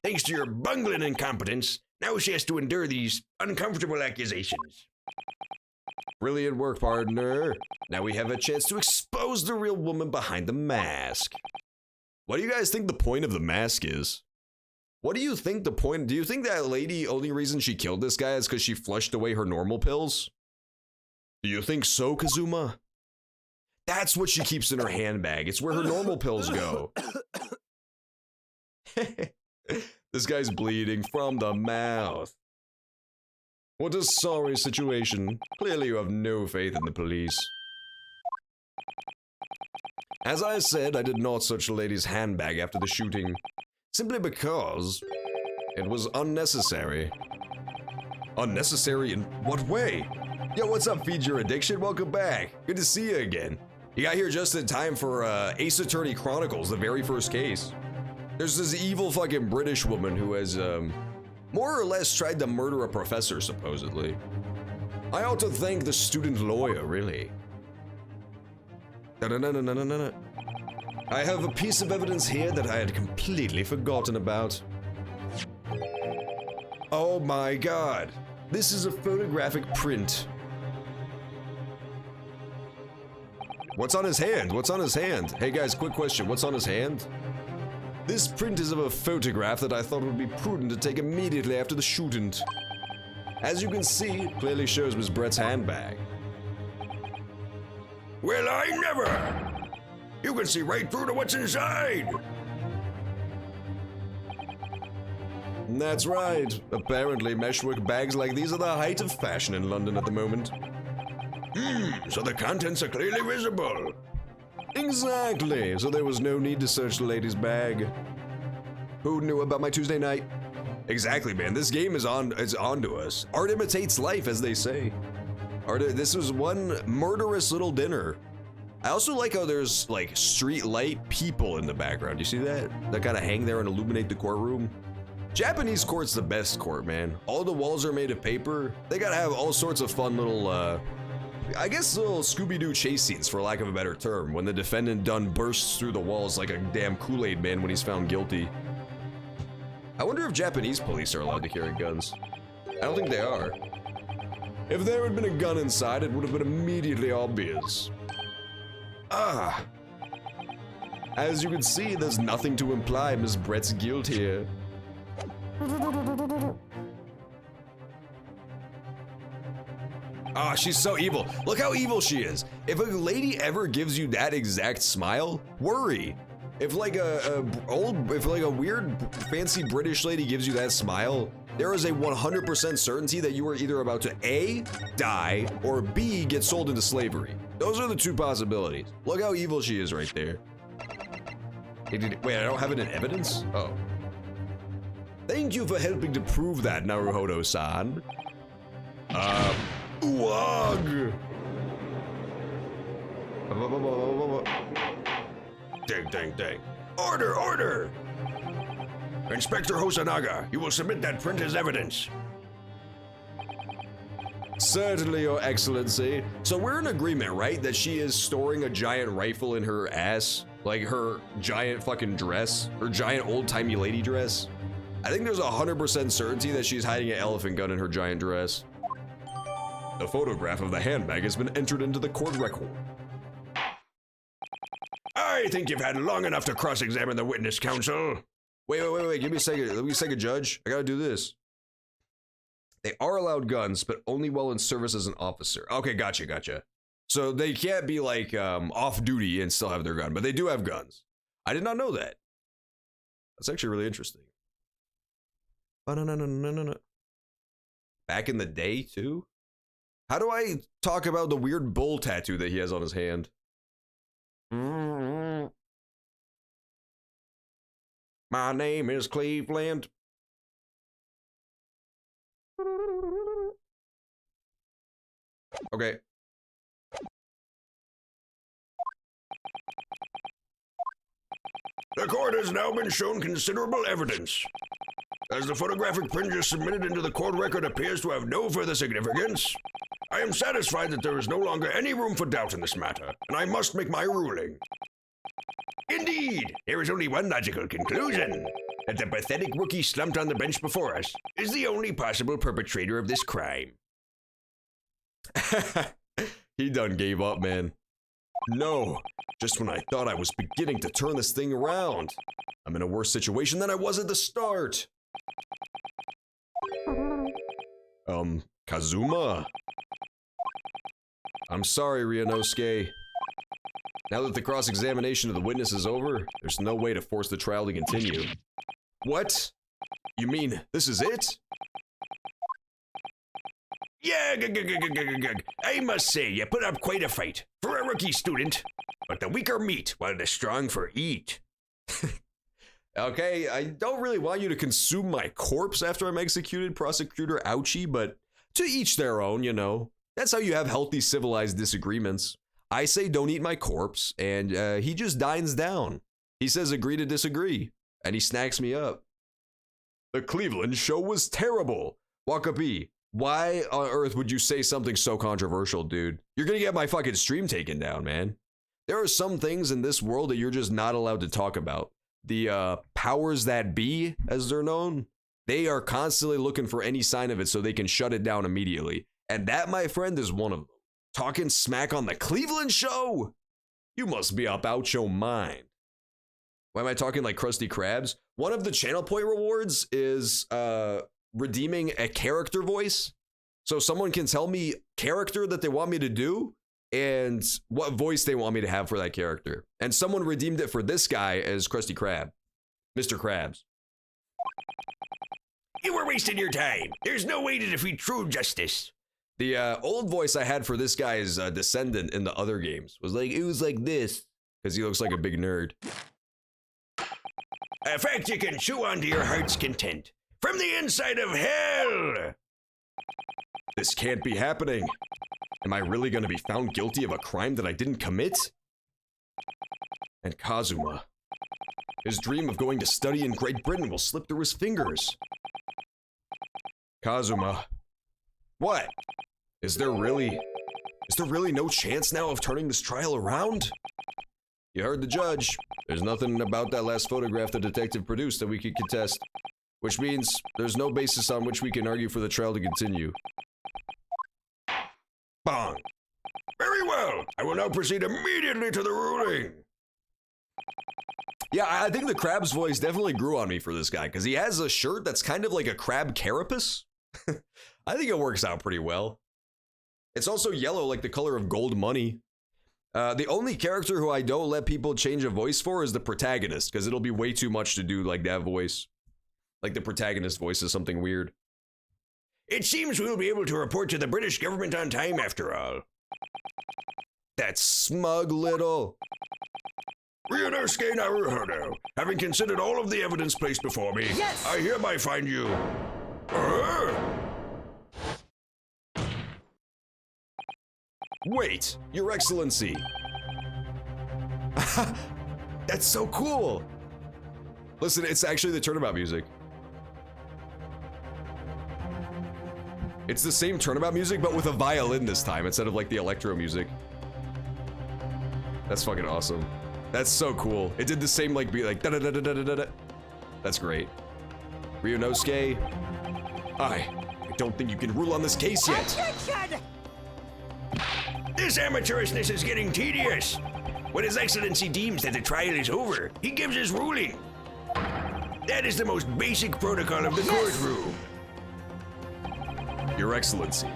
Thanks to your bungling incompetence, now she has to endure these uncomfortable accusations. Brilliant work, partner. Now we have a chance to expose the real woman behind the mask. What do you guys think the point of the mask is? What do you think the point? Do you think that lady, only reason she killed this guy is because she flushed away her normal pills? Do you think so, Kazuma? That's what she keeps in her handbag. It's where her normal pills go. This guy's bleeding from the mouth. What a sorry situation. Clearly you have no faith in the police. As I said, I did not search the lady's handbag after the shooting. Simply because it was unnecessary. Unnecessary in what way? Yo, what's up, Feed Your Addiction? Welcome back. Good to see you again. You got here just in time for Ace Attorney Chronicles, the very first case. There's this evil fucking British woman who has, more or less tried to murder a professor, supposedly. I ought to thank the student lawyer, really. Da-da-da-da-da-da-da. I have a piece of evidence here that I had completely forgotten about. Oh my god. This is a photographic print. What's on his hand? What's on his hand? Hey guys, quick question. What's on his hand? This print is of a photograph that I thought would be prudent to take immediately after the shooting. As you can see, it clearly shows Miss Brett's handbag. Well, I never! You can see right through to what's inside! That's right. Apparently, meshwork bags like these are the height of fashion in London at the moment. So the contents are clearly visible. Exactly, so there was no need to search the lady's bag. Who knew about my Tuesday night? Exactly, man, this game is on to us. Art imitates life, as they say. This was one murderous little dinner. I also like how there's like street light people in the background. You see that? That kind of hang there and illuminate the courtroom. Japanese court's the best court, man. All the walls are made of paper. They gotta have all sorts of fun little, I guess little Scooby-Doo chase scenes, for lack of a better term, when the defendant done bursts through the walls like a damn Kool-Aid man when he's found guilty. I wonder if Japanese police are allowed to carry guns. I don't think they are. If there had been a gun inside, it would have been immediately obvious. Ah. As you can see, there's nothing to imply Miss Brett's guilt here. Ah, she's so evil. Look how evil she is. If a lady ever gives you that exact smile, worry. If like a weird fancy British lady gives you that smile, there is a 100% certainty that you are either about to A, die, or B, get sold into slavery. Those are the two possibilities. Look how evil she is right there. Wait, I don't have it in evidence? Oh. Thank you for helping to prove that, Naruhodo-san. Wog! Dang, dang, dang. Order, order! Inspector Hosanaga, you will submit that print as evidence. Certainly, Your Excellency. So we're in agreement, right? That she is storing a giant rifle in her ass? Like her giant fucking dress? Her giant old-timey lady dress? I think there's 100% certainty that she's hiding an elephant gun in her giant dress. The photograph of the handbag has been entered into the court record. I think you've had long enough to cross-examine the witness, counsel. Wait. Give me a second. Let me a second, Judge. I gotta do this. They are allowed guns, but only while in service as an officer. Okay, gotcha. So they can't be like off duty and still have their gun, but they do have guns. I did not know that. That's actually really interesting. Oh, no. Back in the day, too? How do I talk about the weird bull tattoo that he has on his hand? My name is Cleveland. Okay. The court has now been shown considerable evidence. As the photographic print just submitted into the court record appears to have no further significance, I am satisfied that there is no longer any room for doubt in this matter, and I must make my ruling. Indeed, there is only one logical conclusion, that the pathetic rookie slumped on the bench before us is the only possible perpetrator of this crime. He done gave up, man. No, just when I thought I was beginning to turn this thing around. I'm in a worse situation than I was at the start. Kazuma? I'm sorry, Ryunosuke. Now that the cross-examination of the witness is over, there's no way to force the trial to continue. What? You mean, this is it? Yeah, I must say, you put up quite a fight for a rookie student. But the weaker meet, while the strong for eat. Okay, I don't really want you to consume my corpse after I'm executed, Prosecutor Ouchie, but to each their own, you know. That's how you have healthy, civilized disagreements. I say don't eat my corpse, and he just dines down. He says agree to disagree, and he snacks me up. The Cleveland show was terrible. Wakabi, why on earth would you say something so controversial, dude? You're gonna get my fucking stream taken down, man. There are some things in this world that you're just not allowed to talk about. The powers that be, as they're known, they are constantly looking for any sign of it so they can shut it down immediately. And that, my friend, is one of them. Talking smack on the Cleveland show? You must be up out your mind. Why am I talking like Krusty Krabs? One of the channel point rewards is redeeming a character voice. So someone can tell me character that they want me to do and what voice they want me to have for that character. And someone redeemed it for this guy as Krusty Krab. Mr. Krabs. You were wasting your time. There's no way to defeat true justice. The old voice I had for this guy's descendant in the other games was like, it was like this, because he looks like a big nerd. A fact you can chew on to your heart's content. From the inside of hell! This can't be happening. Am I really going to be found guilty of a crime that I didn't commit? And Kazuma. His dream of going to study in Great Britain will slip through his fingers. Kazuma. What? Is there really no chance now of turning this trial around? You heard the judge. There's nothing about that last photograph the detective produced that we could contest. Which means there's no basis on which we can argue for the trial to continue. Bong. Very well. I will now proceed immediately to the ruling. Yeah, I think the Krabs voice definitely grew on me for this guy, because he has a shirt that's kind of like a crab carapace. I think it works out pretty well. It's also yellow, like the color of gold money. The only character who I don't let people change a voice for is the protagonist, because it'll be way too much to do like that voice. Like the protagonist voice is something weird. It seems we'll be able to report to the British government on time after all. That smug little... Ryunosuke Naruhodo, having considered all of the evidence placed before me, Yes! I hereby find you... Wait, Your Excellency. That's so cool. Listen, it's actually the turnabout music. It's the same turnabout music, but with a violin this time, instead of like the electro music. That's fucking awesome. That's so cool. It did the same like beat, like da da da da da da da. That's great. Ryunosuke, I don't think you can rule on this case yet. Objection! This amateurishness is getting tedious. When His Excellency deems that the trial is over, he gives his ruling. That is the most basic protocol of the courtroom. Your Excellency,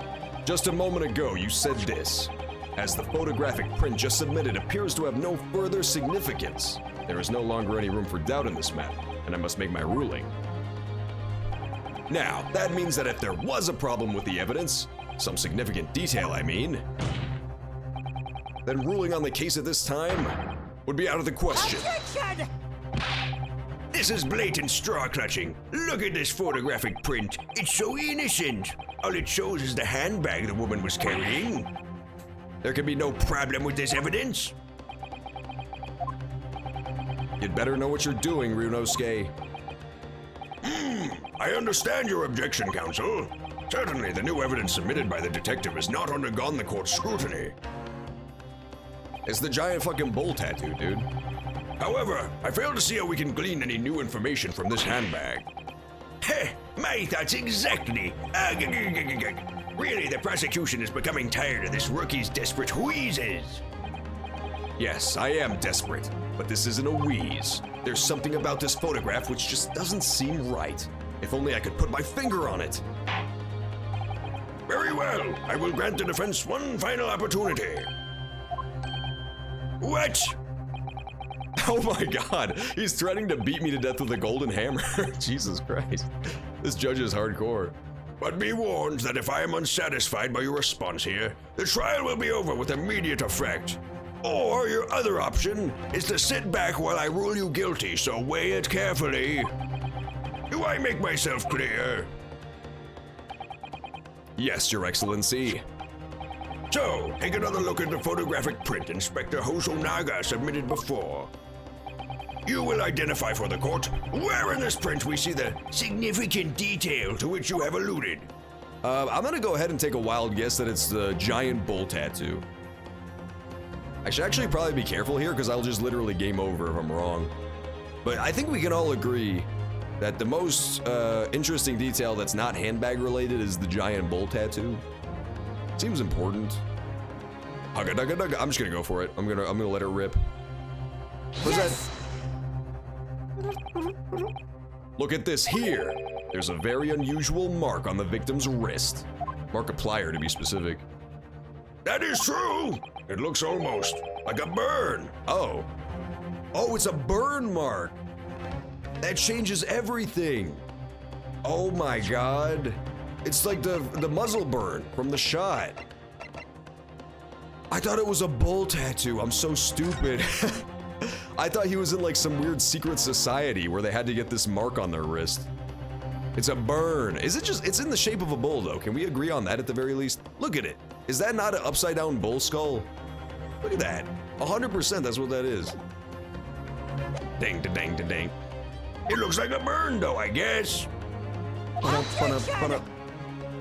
just a moment ago you said this. As the photographic print just submitted appears to have no further significance, there is no longer any room for doubt in this matter, and I must make my ruling. Now, that means that if there was a problem with the evidence, some significant detail I mean, then ruling on the case at this time would be out of the question. Objection! This is blatant straw clutching. Look at this photographic print. It's so innocent. All it shows is the handbag the woman was carrying. There can be no problem with this evidence. You'd better know what you're doing, Ryunosuke. I understand your objection, counsel. Certainly, the new evidence submitted by the detective has not undergone the court's scrutiny. It's the giant fucking bull tattoo, dude. However, I fail to see how we can glean any new information from this handbag. Heh, my thoughts exactly. Really, the prosecution is becoming tired of this rookie's desperate wheezes. Yes, I am desperate, but this isn't a wheeze. There's something about this photograph which just doesn't seem right. If only I could put my finger on it. Very well, I will grant the defense one final opportunity. What? Oh my god, he's threatening to beat me to death with a golden hammer. Jesus Christ. This judge is hardcore. But be warned that if I am unsatisfied by your response here, the trial will be over with immediate effect. Or your other option is to sit back while I rule you guilty, so weigh it carefully. Do I make myself clear? Yes, Your Excellency. So, take another look at the photographic print Inspector Hosonaga submitted before. You will identify for the court where in this print we see the significant detail to which you have alluded. I'm gonna go ahead and take a wild guess that it's the giant bull tattoo. I should actually probably be careful here because I'll just literally game over if I'm wrong. But I think we can all agree that the most interesting detail that's not handbag related is the giant bull tattoo. Seems important. I'm just gonna go for it. I'm gonna let it rip. Where's Yes! that? Look at this here. There's a very unusual mark on the victim's wrist. Markiplier to be specific. That is true. It looks almost like a burn. Oh. Oh, it's a burn mark. That changes everything. Oh my god. It's like the muzzle burn from the shot. I thought it was a bull tattoo. I'm so stupid. I thought he was in like some weird secret society where they had to get this mark on their wrist. It's a burn. Is it just, it's in the shape of a bull though. Can we agree on that at the very least? Look at it. Is that not an upside down bull skull? Look at that. 100% that's what that is. Dang, da dang, da dang. It looks like a burn though, I guess.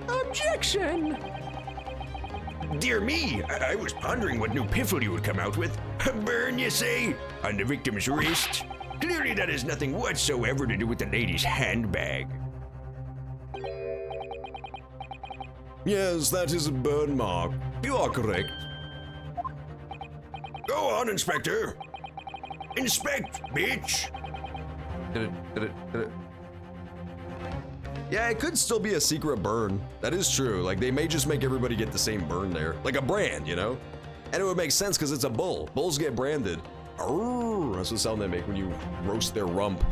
Objection! Dear me, I was pondering what new piffle you would come out with. A burn, you say? On the victim's wrist? Clearly that has nothing whatsoever to do with the lady's handbag. Yes, that is a burn mark. You are correct. Go on, Inspector. Inspect, bitch. Did it. Yeah, it could still be a secret burn. That is true. Like, they may just make everybody get the same burn there. Like a brand, you know? And it would make sense because it's a bull. Bulls get branded. Arrgh, that's the sound they make when you roast their rump.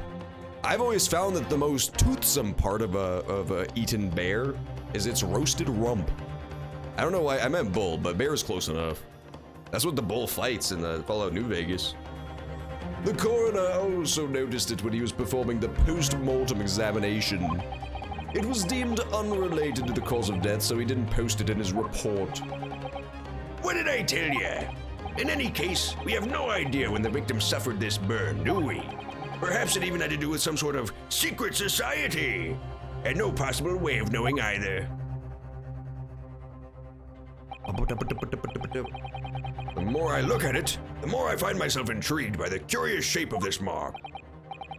I've always found that the most toothsome part of a eaten bear is its roasted rump. I don't know why I meant bull, but bear is close enough. That's what the bull fights in the Fallout New Vegas. The coroner also noticed it when he was performing the post-mortem examination. It was deemed unrelated to the cause of death, so he didn't post it in his report. What did I tell you? In any case, we have no idea when the victim suffered this burn, do we? Perhaps it even had to do with some sort of secret society. And no possible way of knowing either. The more I look at it, the more I find myself intrigued by the curious shape of this mark.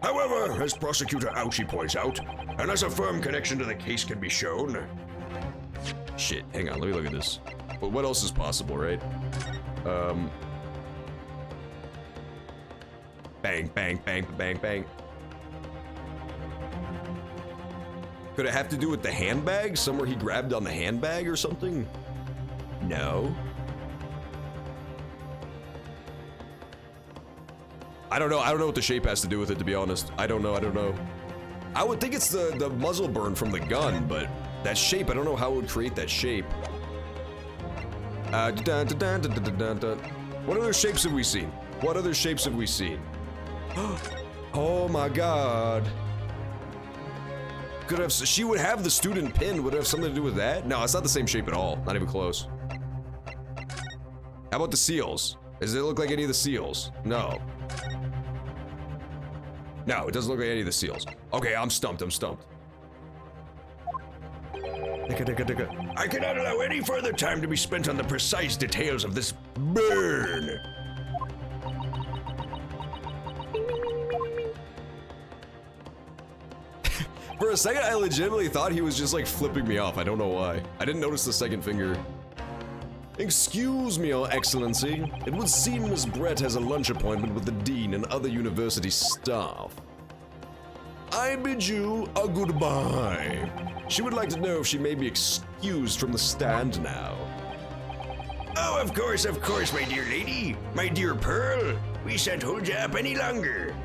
However, as Prosecutor Ouchie points out, unless a firm connection to the case can be shown... Shit, hang on, let me look at this. But what else is possible, right? Bang, bang, bang, bang, bang. Could it have to do with the handbag? Somewhere he grabbed on the handbag or something? No. I don't know what the shape has to do with it, to be honest. I don't know. I would think it's the muzzle burn from the gun, but that shape, I don't know how it would create that shape. What other shapes have we seen? What other shapes have we seen? Oh my god. Could have, she would have the student pin. Would it have something to do with that? No, it's not the same shape at all. Not even close. How about the seals? Does it look like any of the seals? No. No, it doesn't look like any of the seals. Okay, I'm stumped. I cannot allow any further time to be spent on the precise details of this burn. For a second, I legitimately thought he was just like flipping me off. I don't know why. I didn't notice the second finger. Excuse me, Your Excellency. It would seem Miss Brett has a lunch appointment with the Dean and other university staff. I bid you a goodbye. She would like to know if she may be excused from the stand now. Oh, of course, my dear lady. My dear Pearl. We shan't hold you up any longer.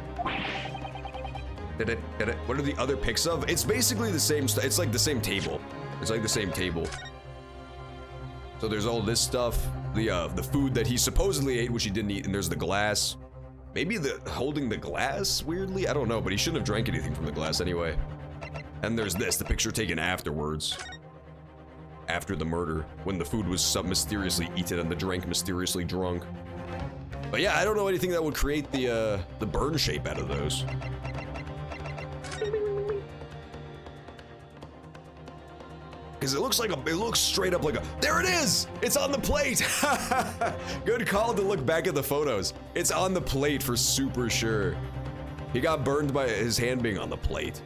Did it? What are the other pics of? It's basically the same stuff. It's like the same table. It's like the same table. So there's all this stuff, the food that he supposedly ate, which he didn't eat, and there's the glass. Maybe the holding the glass, weirdly? I don't know, but he shouldn't have drank anything from the glass anyway. And there's this, the picture taken afterwards. After the murder, when the food was mysteriously eaten and the drink mysteriously drunk. But yeah, I don't know anything that would create the burn shape out of those. Because it looks straight up like a, there it is! It's on the plate! Good call to look back at the photos. It's on the plate for super sure. He got burned by his hand being on the plate.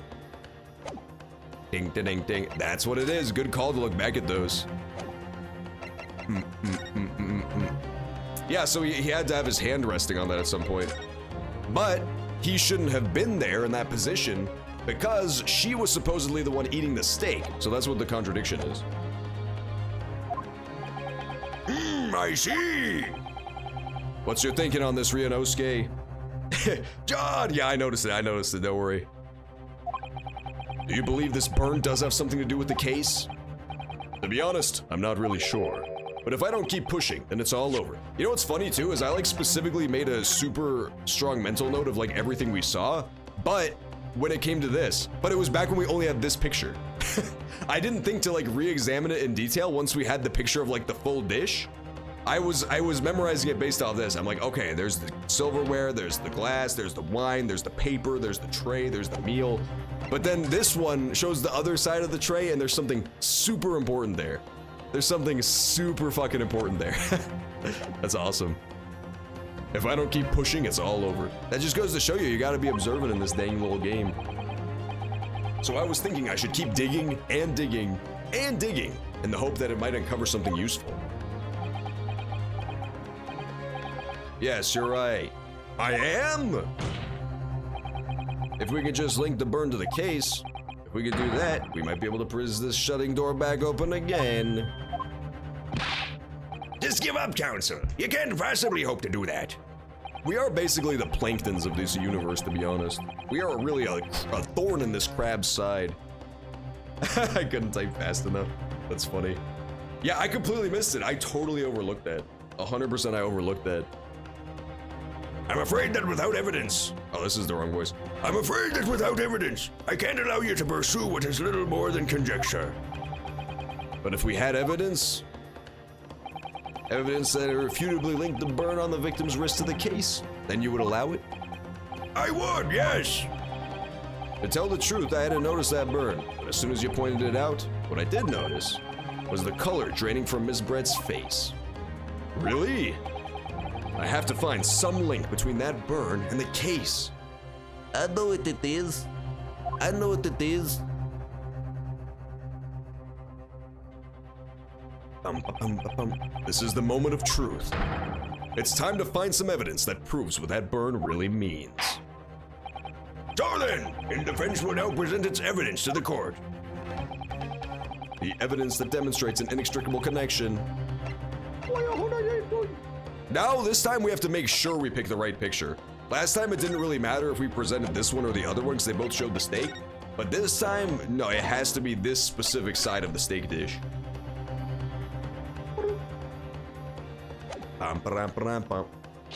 Ding, ding, ding, ding. That's what it is. Good call to look back at those. Yeah, so he had to have his hand resting on that at some point. But he shouldn't have been there in that position because she was supposedly the one eating the steak. So that's what the contradiction is. I see. What's your thinking on this, Ryunosuke? John! Yeah, I noticed it. Don't worry. Do you believe this burn does have something to do with the case? To be honest, I'm not really sure. But if I don't keep pushing, then it's all over. You know what's funny too is I like specifically made a super strong mental note of like everything we saw, but when it came to this, but it was back when we only had this picture. I didn't think to like re-examine it in detail once we had the picture of like the full dish. I was memorizing it based off this. I'm like, okay, there's the silverware, there's the glass, there's the wine, there's the paper, there's the tray, there's the meal. But then this one shows the other side of the tray and there's something super important there. There's something super fucking important there. That's awesome. If I don't keep pushing, it's all over. That just goes to show you gotta be observant in this dang little game. So I was thinking I should keep digging and digging and digging in the hope that it might uncover something useful. Yes, you're right. I am! If we could just link the burn to the case, if we could do that, we might be able to prizz this shutting door back open again. Just give up, Counsel. You can't possibly hope to do that. We are basically the planktons of this universe, to be honest. We are really a thorn in this crab's side. I couldn't type fast enough. That's funny. Yeah, I completely missed it. I totally overlooked that. 100% I overlooked that. I'm afraid that without evidence... Oh, this is the wrong voice. I'm afraid that without evidence, I can't allow you to pursue what is little more than conjecture. But if we had evidence that irrefutably linked the burn on the victim's wrist to the case, then you would allow it? I would, yes. To tell the truth, I hadn't noticed that burn, but as soon as you pointed it out, what I did notice was the color draining from Miss Brett's face. Really? I have to find some link between that burn and the case. I know what it is. I know what it is. This is the moment of truth. It's time to find some evidence that proves what that burn really means. So then, the defense will now present its evidence to the court. The evidence that demonstrates an inextricable connection. Now, this time we have to make sure we pick the right picture. Last time it didn't really matter if we presented this one or the other one because they both showed the steak. But this time, no, it has to be this specific side of the steak dish.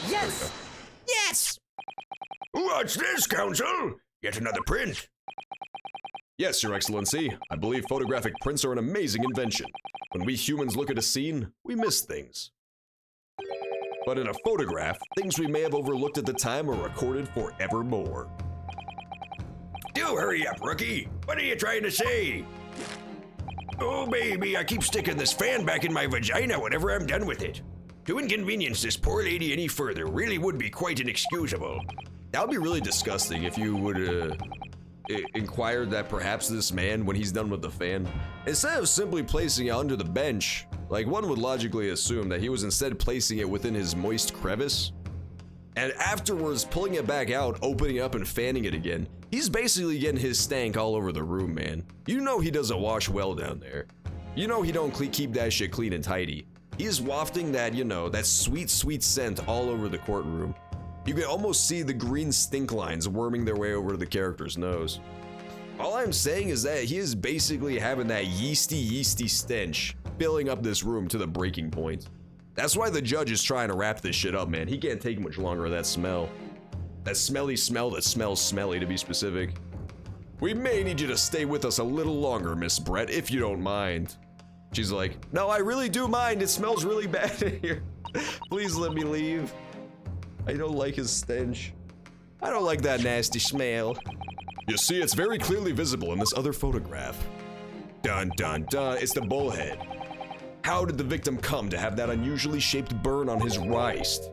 Yes! Yes! What's this, Counsel? Yet another print. Yes, Your Excellency. I believe photographic prints are an amazing invention. When we humans look at a scene, we miss things. But in a photograph, things we may have overlooked at the time are recorded forevermore. Do hurry up, rookie. What are you trying to say? Oh, baby, I keep sticking this fan back in my vagina whenever I'm done with it. To inconvenience this poor lady any further really would be quite inexcusable. That would be really disgusting if you would, inquire that perhaps this man, when he's done with the fan, instead of simply placing it under the bench, like one would logically assume that he was instead placing it within his moist crevice, and afterwards pulling it back out, opening up and fanning it again. He's basically getting his stank all over the room, man. You know he doesn't wash well down there. You know he don't keep that shit clean and tidy. He's wafting that, that sweet, sweet scent all over the courtroom. You can almost see the green stink lines worming their way over to the character's nose. All I'm saying is that he is basically having that yeasty stench filling up this room to the breaking point. That's why the judge is trying to wrap this shit up, man. He can't take much longer of that smell. That smelly smell that smells smelly, to be specific. We may need you to stay with us a little longer, Miss Brett, if you don't mind. She's like, no, I really do mind. It smells really bad in here. Please let me leave. I don't like his stench. I don't like that nasty smell. You see, it's very clearly visible in this other photograph. Dun dun dun, it's the bullhead. How did the victim come to have that unusually shaped burn on his wrist?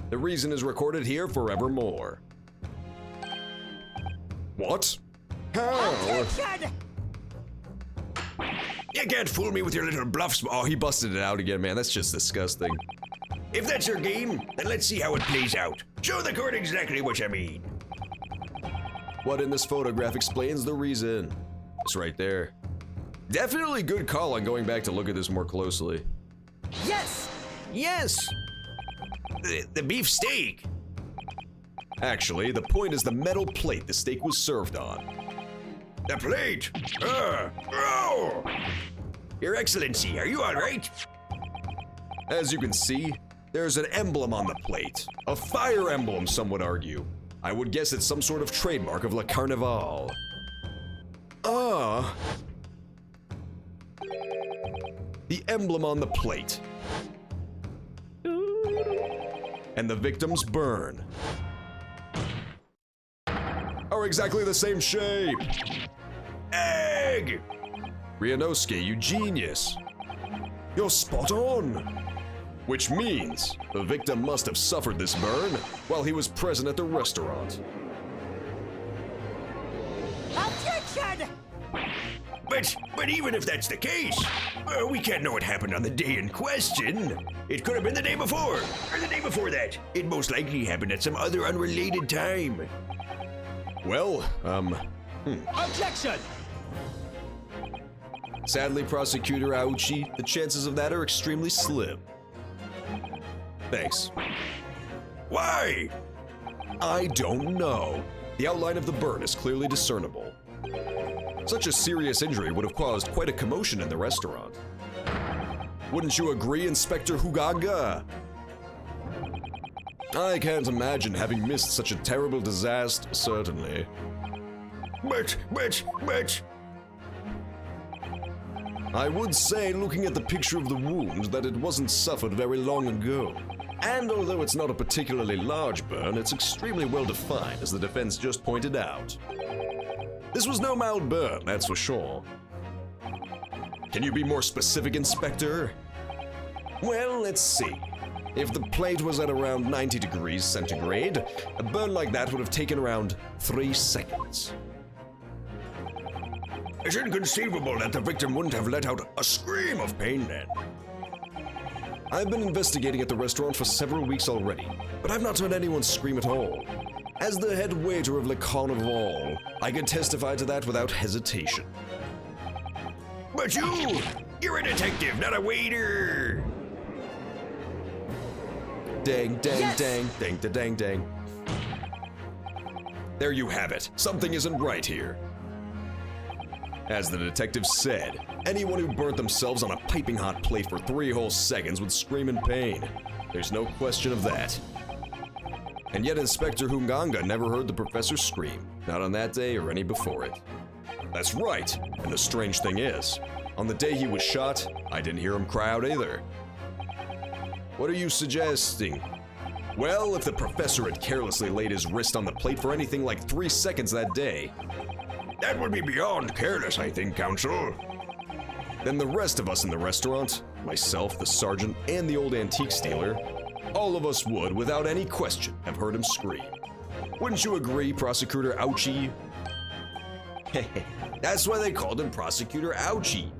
The reason is recorded here forevermore. What? How? You can't fool me with your little bluffs. Oh, he busted it out again, man. That's just disgusting. If that's your game, then let's see how it plays out. Show the court exactly what you mean. What in this photograph explains the reason? It's right there. Definitely good call on going back to look at this more closely. Yes! Yes! The beef steak. Actually, the point is the metal plate the steak was served on. The plate? Oh! Your Excellency, are you all right? As you can see, there's an emblem on the plate. A fire emblem, some would argue. I would guess it's some sort of trademark of La Carnival. The emblem on the plate. And the victim's burn are exactly the same shape. Egg! Ryanosuke, you genius. You're spot on. Which means the victim must have suffered this burn while he was present at the restaurant. Objection! But even if that's the case, we can't know what happened on the day in question. It could have been the day before, or the day before that. It most likely happened at some other unrelated time. Well, Objection! Sadly, Prosecutor Auchi, the chances of that are extremely slim. Thanks. Why? I don't know. The outline of the burn is clearly discernible. Such a serious injury would have caused quite a commotion in the restaurant. Wouldn't you agree, Inspector Huganga? I can't imagine having missed such a terrible disaster, certainly. But... I would say, looking at the picture of the wound, that it wasn't suffered very long ago. And although it's not a particularly large burn, it's extremely well defined, as the defense just pointed out. This was no mild burn, that's for sure. Can you be more specific, Inspector? Well, let's see. If the plate was at around 90 degrees centigrade, a burn like that would have taken around 3 seconds. It's inconceivable that the victim wouldn't have let out a scream of pain then. I've been investigating at the restaurant for several weeks already, but I've not heard anyone scream at all. As the head waiter of Le Carnival, I can testify to that without hesitation. But you're a detective, not a waiter. Dang, dang, Yes! dang, dang, da, dang, dang. There you have it. Something isn't right here. As the detective said, anyone who burnt themselves on a piping hot plate for 3 whole seconds would scream in pain. There's no question of that. And yet Inspector Hunganga never heard the professor scream, not on that day or any before it. That's right, and the strange thing is, on the day he was shot, I didn't hear him cry out either. What are you suggesting? Well, if the professor had carelessly laid his wrist on the plate for anything like 3 seconds that day, That would be beyond careless, I think, Counsel. then the rest of us in the restaurant, myself, the sergeant, and the old antique dealer, all of us would, without any question, have heard him scream. Wouldn't you agree, Prosecutor Ouchie? That's why they called him Prosecutor Ouchie.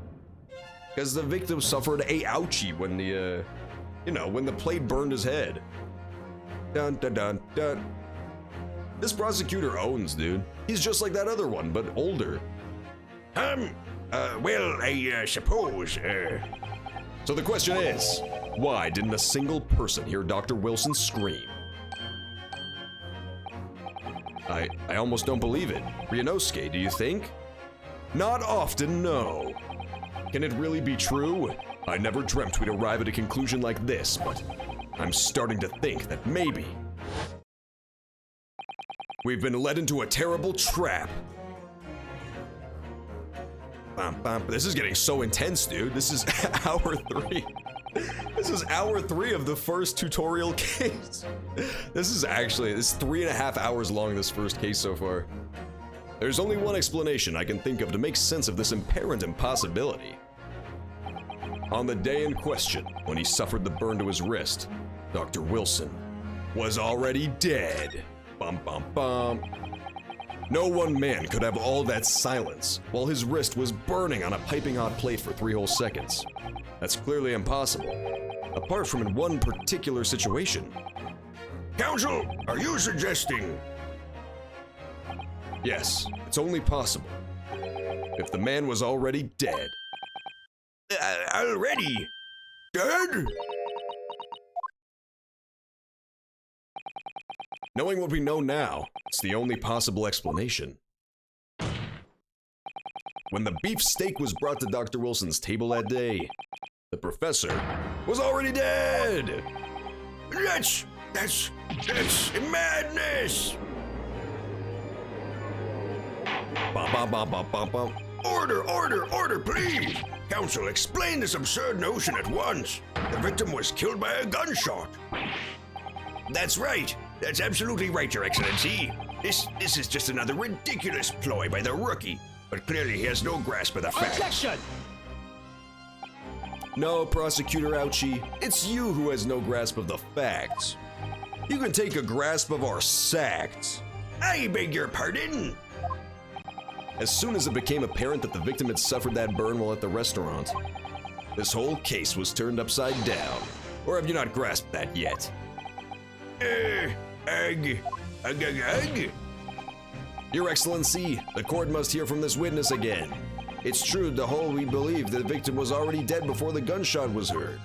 Because the victim suffered a ouchie when when the plate burned his head. Dun dun dun dun. This prosecutor owns, dude. He's just like that other one, but older. Well, I suppose, So the question is, why didn't a single person hear Dr. Wilson scream? I almost don't believe it. Ryunosuke, do you think? Not often, no. Can it really be true? I never dreamt we'd arrive at a conclusion like this, but I'm starting to think that maybe we've been led into a terrible trap. This is getting so intense, dude. This is hour 3. This is hour 3 of the first tutorial case. This is 3.5 hours long, this first case so far. There's only one explanation I can think of to make sense of this apparent impossibility. On the day in question, when he suffered the burn to his wrist, Dr. Wilson was already dead. Bum bum bum. No one man could have all that silence while his wrist was burning on a piping hot plate for 3 whole seconds. That's clearly impossible, apart from in one particular situation. Counsel, are you suggesting? Yes, it's only possible if the man was already dead. Already? Dead? Knowing what we know now, it's the only possible explanation. When the beef steak was brought to Dr. Wilson's table that day, the professor was already dead! That's madness! Bum, bum, bum, bum, bum, bum. Order, please! Counsel, explain this absurd notion at once. The victim was killed by a gunshot. That's right. That's absolutely right, Your Excellency. This is just another ridiculous ploy by the rookie, but clearly he has no grasp of the facts. Objection! No, Prosecutor Ouchie, it's you who has no grasp of the facts. You can take a grasp of our sacks. I beg your pardon? As soon as it became apparent that the victim had suffered that burn while at the restaurant, this whole case was turned upside down. Or have you not grasped that yet? Ugh. Your Excellency, the court must hear from this witness again. It's true, the whole we believe the victim was already dead before the gunshot was heard.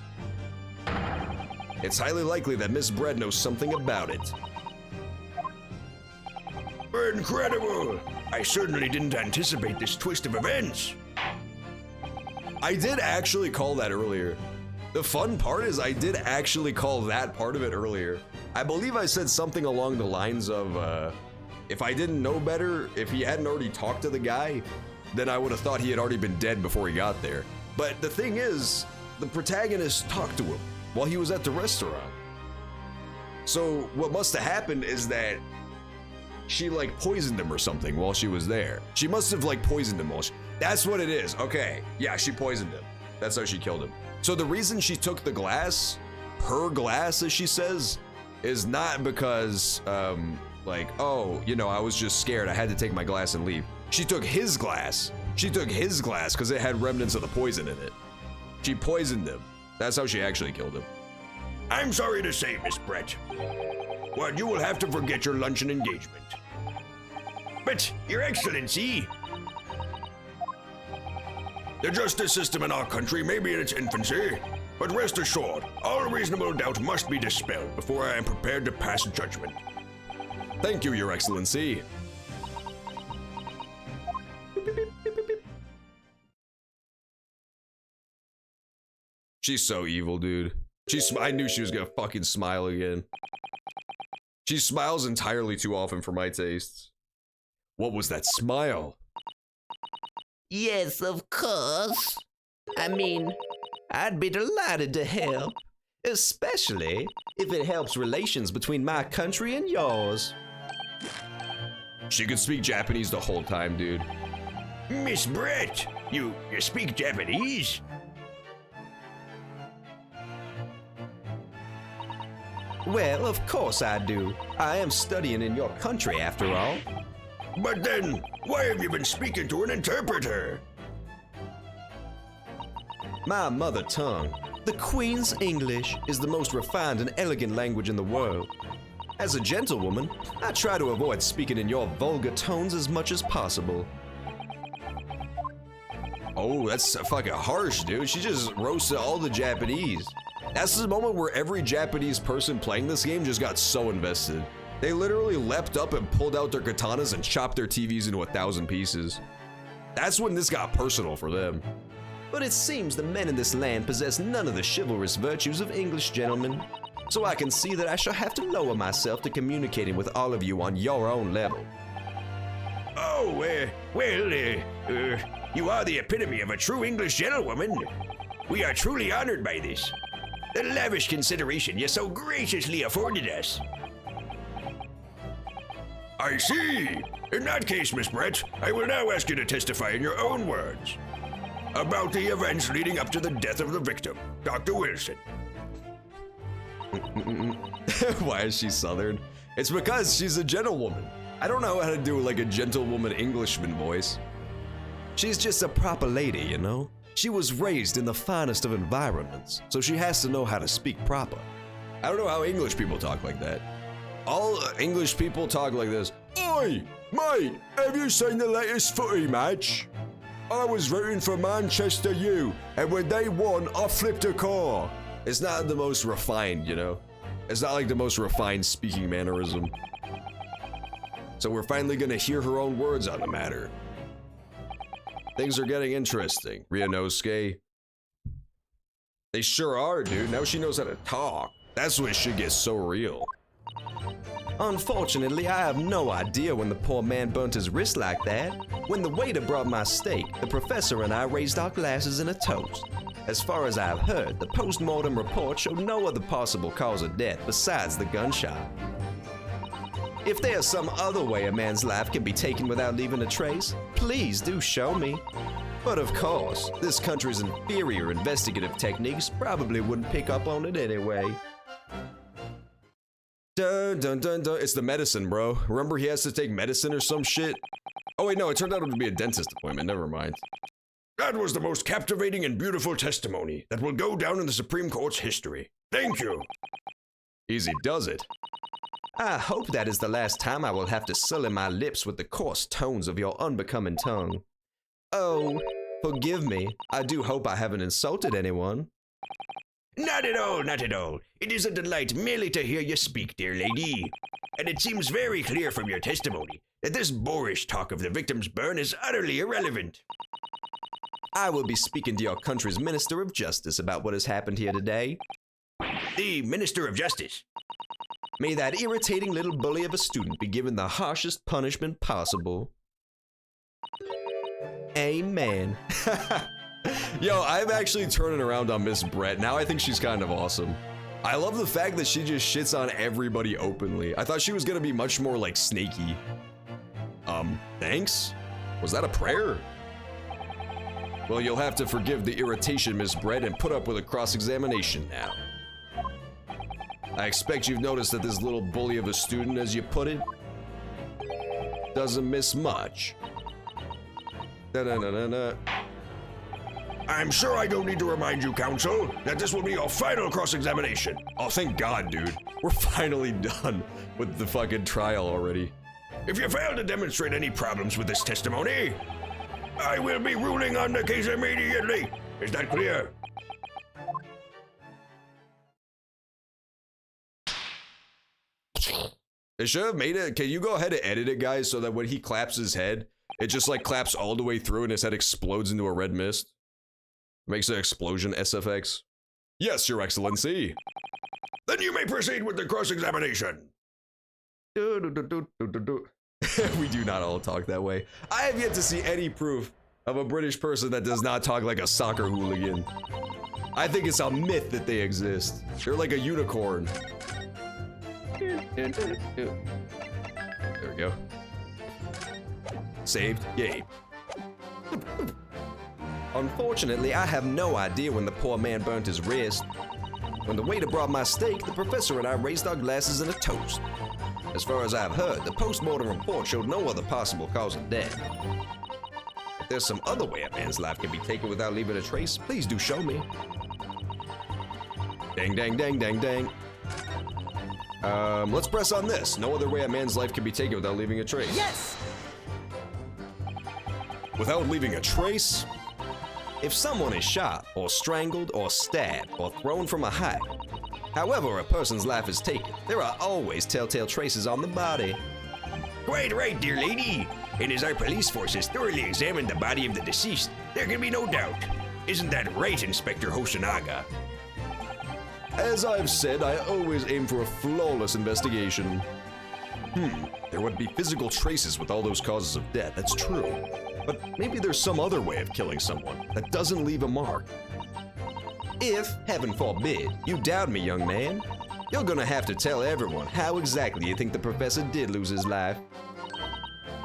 It's highly likely that Miss Bread knows something about it. Incredible! I certainly didn't anticipate this twist of events. I did actually call that earlier. The fun part is I did actually call that part of it earlier. I believe I said something along the lines of, if I didn't know better, if he hadn't already talked to the guy, then I would have thought he had already been dead before he got there. But the thing is, the protagonist talked to him while he was at the restaurant. So what must have happened is that she like poisoned him or something while she was there. She must have like poisoned him that's what it is. Okay, yeah, she poisoned him. That's how she killed him. So the reason she took the glass, her glass as she says, is not because like, oh, you know, I was just scared, I had to take my glass and leave. She took his glass. She took his glass because it had remnants of the poison in it. She poisoned him. That's how she actually killed him. I'm sorry to say, Miss Brett. Well, you will have to forget your luncheon engagement. But, Your Excellency, the justice system in our country may be in its infancy, but rest assured, all reasonable doubt must be dispelled before I am prepared to pass judgment. Thank you, Your Excellency. She's so evil, dude. I knew she was gonna fucking smile again. She smiles entirely too often for my tastes. What was that smile? Yes, of course. I mean, I'd be delighted to help, especially if it helps relations between my country and yours. She could speak Japanese the whole time, dude. Miss Brett, you speak Japanese? Well, of course I do. I am studying in your country after all. But then, why have you been speaking to an interpreter? My mother tongue, the Queen's English, is the most refined and elegant language in the world. As a gentlewoman, I try to avoid speaking in your vulgar tones as much as possible. Oh, that's fucking harsh, dude. She just roasted all the Japanese. That's the moment where every Japanese person playing this game just got so invested. They literally leapt up and pulled out their katanas and chopped their TVs into 1,000 pieces. That's when this got personal for them. But it seems the men in this land possess none of the chivalrous virtues of English gentlemen. So I can see that I shall have to lower myself to communicating with all of you on your own level. Oh, you are the epitome of a true English gentlewoman. We are truly honored by this. The lavish consideration you so graciously afforded us. I see. In that case, Miss Brett, I will now ask you to testify in your own words about the events leading up to the death of the victim, Dr. Wilson. Why is she Southern? It's because she's a gentlewoman. I don't know how to do like a gentlewoman Englishman voice. She's just a proper lady, you know? She was raised in the finest of environments, so she has to know how to speak proper. I don't know how English people talk like that. All English people talk like this. Oi, mate, have you seen the latest footy match? I was rooting for Manchester U, and when they won, I flipped a car. It's not the most refined, you know? It's not like the most refined speaking mannerism. So we're finally gonna hear her own words on the matter. Things are getting interesting, Ryunosuke. They sure are, dude. Now she knows how to talk. That's when shit gets so real. Unfortunately, I have no idea when the poor man burnt his wrist like that. When the waiter brought my steak, the professor and I raised our glasses in a toast. As far as I've heard, the post-mortem report showed no other possible cause of death besides the gunshot. If there's some other way a man's life can be taken without leaving a trace, please do show me. But of course, this country's inferior investigative techniques probably wouldn't pick up on it anyway. Dun dun dun dun. It's the medicine, bro. Remember he has to take medicine or some shit? Oh wait, no, it turned out to be a dentist appointment. Never mind. That was the most captivating and beautiful testimony that will go down in the Supreme Court's history. Thank you. Easy does it. I hope that is the last time I will have to sully my lips with the coarse tones of your unbecoming tongue. Oh, forgive me. I do hope I haven't insulted anyone. Not at all, not at all. It is a delight merely to hear you speak, dear lady. And it seems very clear from your testimony that this boorish talk of the victim's burn is utterly irrelevant. I will be speaking to your country's Minister of Justice about what has happened here today. The Minister of Justice. May that irritating little bully of a student be given the harshest punishment possible. Amen. Yo, I'm actually turning around on Miss Brett. Now I think she's kind of awesome. I love the fact that she just shits on everybody openly. I thought she was gonna be much more like snaky. Thanks? Was that a prayer? Well, you'll have to forgive the irritation, Miss Brett, and put up with a cross-examination now. I expect you've noticed that this little bully of a student, as you put it, doesn't miss much. Da-da-da-da-da. I'm sure I don't need to remind you, Counsel, that this will be your final cross-examination. Oh, thank God, dude. We're finally done with the fucking trial already. If you fail to demonstrate any problems with this testimony, I will be ruling on the case immediately. Is that clear? They should have made it. Can you go ahead and edit it, guys, so that when he claps his head, it just like claps all the way through and his head explodes into a red mist? Makes an explosion SFX. Yes, Your Excellency. Then you may proceed with the cross-examination. We do not all talk that way. I have yet to see any proof of a British person that does not talk like a soccer hooligan. I think it's a myth that they exist. They're like a unicorn. There we go. Saved. Yay. Unfortunately, I have no idea when the poor man burnt his wrist. When the waiter brought my steak, the professor and I raised our glasses in a toast. As far as I've heard, the post-mortem report showed no other possible cause of death. If there's some other way a man's life can be taken without leaving a trace, please do show me. Dang, dang, dang, dang, dang. Let's press on this. No other way a man's life can be taken without leaving a trace. Yes! Without leaving a trace? If someone is shot, or strangled, or stabbed, or thrown from a height, however a person's life is taken, there are always telltale traces on the body. Quite right, dear lady. And as our police force has thoroughly examined the body of the deceased, there can be no doubt. Isn't that right, Inspector Hoshinaga? As I've said, I always aim for a flawless investigation. There would be physical traces with all those causes of death, that's true. But maybe there's some other way of killing someone that doesn't leave a mark. If, heaven forbid, you doubt me, young man, you're gonna have to tell everyone how exactly you think the professor did lose his life.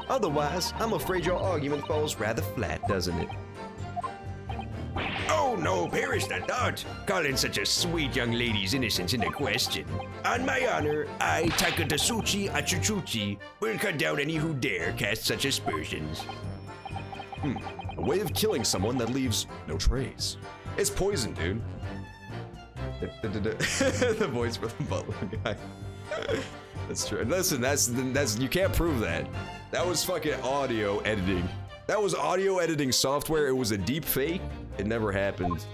Otherwise, I'm afraid your argument falls rather flat, doesn't it? Oh no, perish the thought, calling such a sweet young lady's innocence into question. On my honor, I, Takatasuchi Achuchuchi, will cut down any who dare cast such aspersions. A way of killing someone that leaves no trace. It's poison, dude. The voice for the butler guy. That's true. Listen, that's you can't prove that. That was fucking audio editing. That was audio editing software. It was a deep fake. It never happened.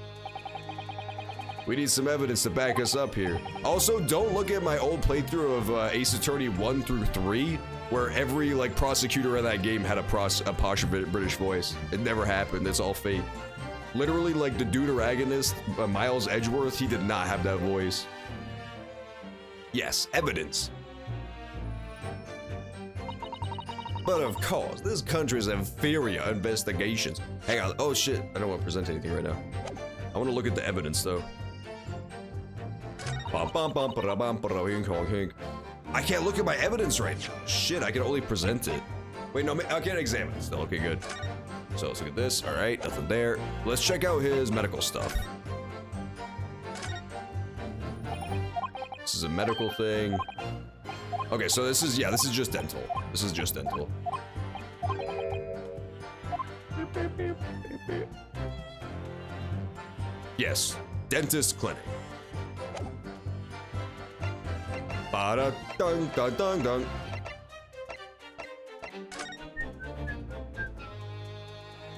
We need some evidence to back us up here. Also, don't look at my old playthrough of Ace Attorney 1 through 3, where every like prosecutor in that game had a posh British voice. It never happened. It's all fake. Literally, like the deuteragonist, Miles Edgeworth, he did not have that voice. Yes, evidence. But of course, this country's inferior investigations. Hang on. Oh shit, I don't want to present anything right now. I want to look at the evidence though. I can't look at my evidence right now. Shit, I can only present it. Wait, no, I can't examine it still. Okay, good. So let's look at this. All right, nothing there. Let's check out his medical stuff. This is a medical thing. Okay, so this is just dental. This is just dental. Yes, dentist clinic. Ba-da dun dun dun dun.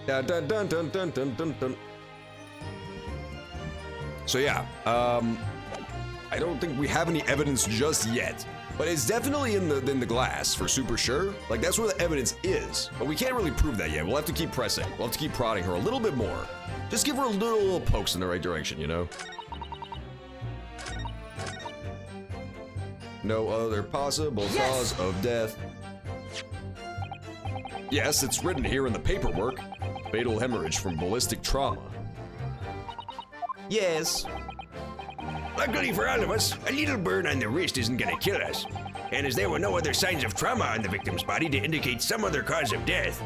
Dun dun dun dun dun dun dun dun. So yeah, I don't think we have any evidence just yet, but it's definitely in the glass for super sure. Like that's where the evidence is, but we can't really prove that yet. We'll have to keep pressing. We'll have to keep prodding her a little bit more. Just give her little pokes in the right direction, you know? No other possible cause of death. Yes, it's written here in the paperwork. Fatal hemorrhage from ballistic trauma. Yes. Luckily for all of us, a little burn on the wrist isn't gonna kill us. And as there were no other signs of trauma on the victim's body to indicate some other cause of death,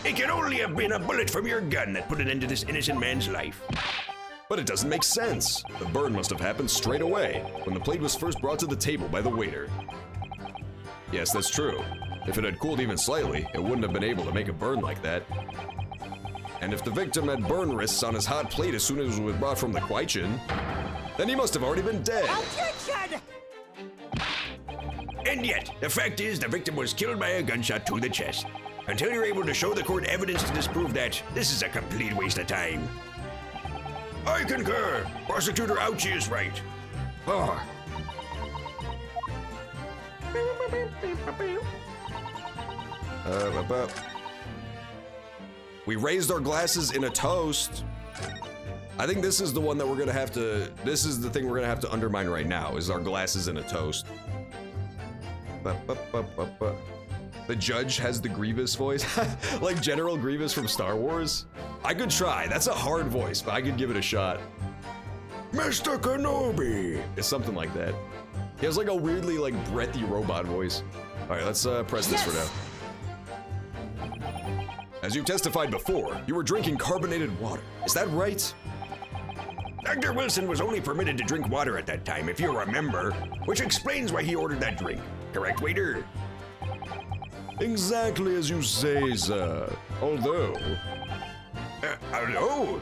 it could only have been a bullet from your gun that put an end to this innocent man's life. But it doesn't make sense. The burn must have happened straight away, when the plate was first brought to the table by the waiter. Yes, that's true. If it had cooled even slightly, it wouldn't have been able to make a burn like that. And if the victim had burn wrists on his hot plate as soon as it was brought from the kitchen, then he must have already been dead. Objection! And yet, the fact is the victim was killed by a gunshot to the chest. Until you're able to show the court evidence to disprove that, this is a complete waste of time. I concur. Prosecutor Ouchie is right. Oh. We raised our glasses in a toast. I think this is the one that we're gonna have to, this is the thing we're gonna have to undermine right now, is our glasses in a toast. The judge has the Grievous voice, like General Grievous from Star Wars. I could try, that's a hard voice, but I could give it a shot. Mr. Kenobi. It's something like that. He has like a weirdly like breathy robot voice. All right, let's press this for now. As you testified before, you were drinking carbonated water. Is that right? Dr. Wilson was only permitted to drink water at that time, if you remember, which explains why he ordered that drink. Correct, waiter? Exactly as you say, sir. Although, Hello?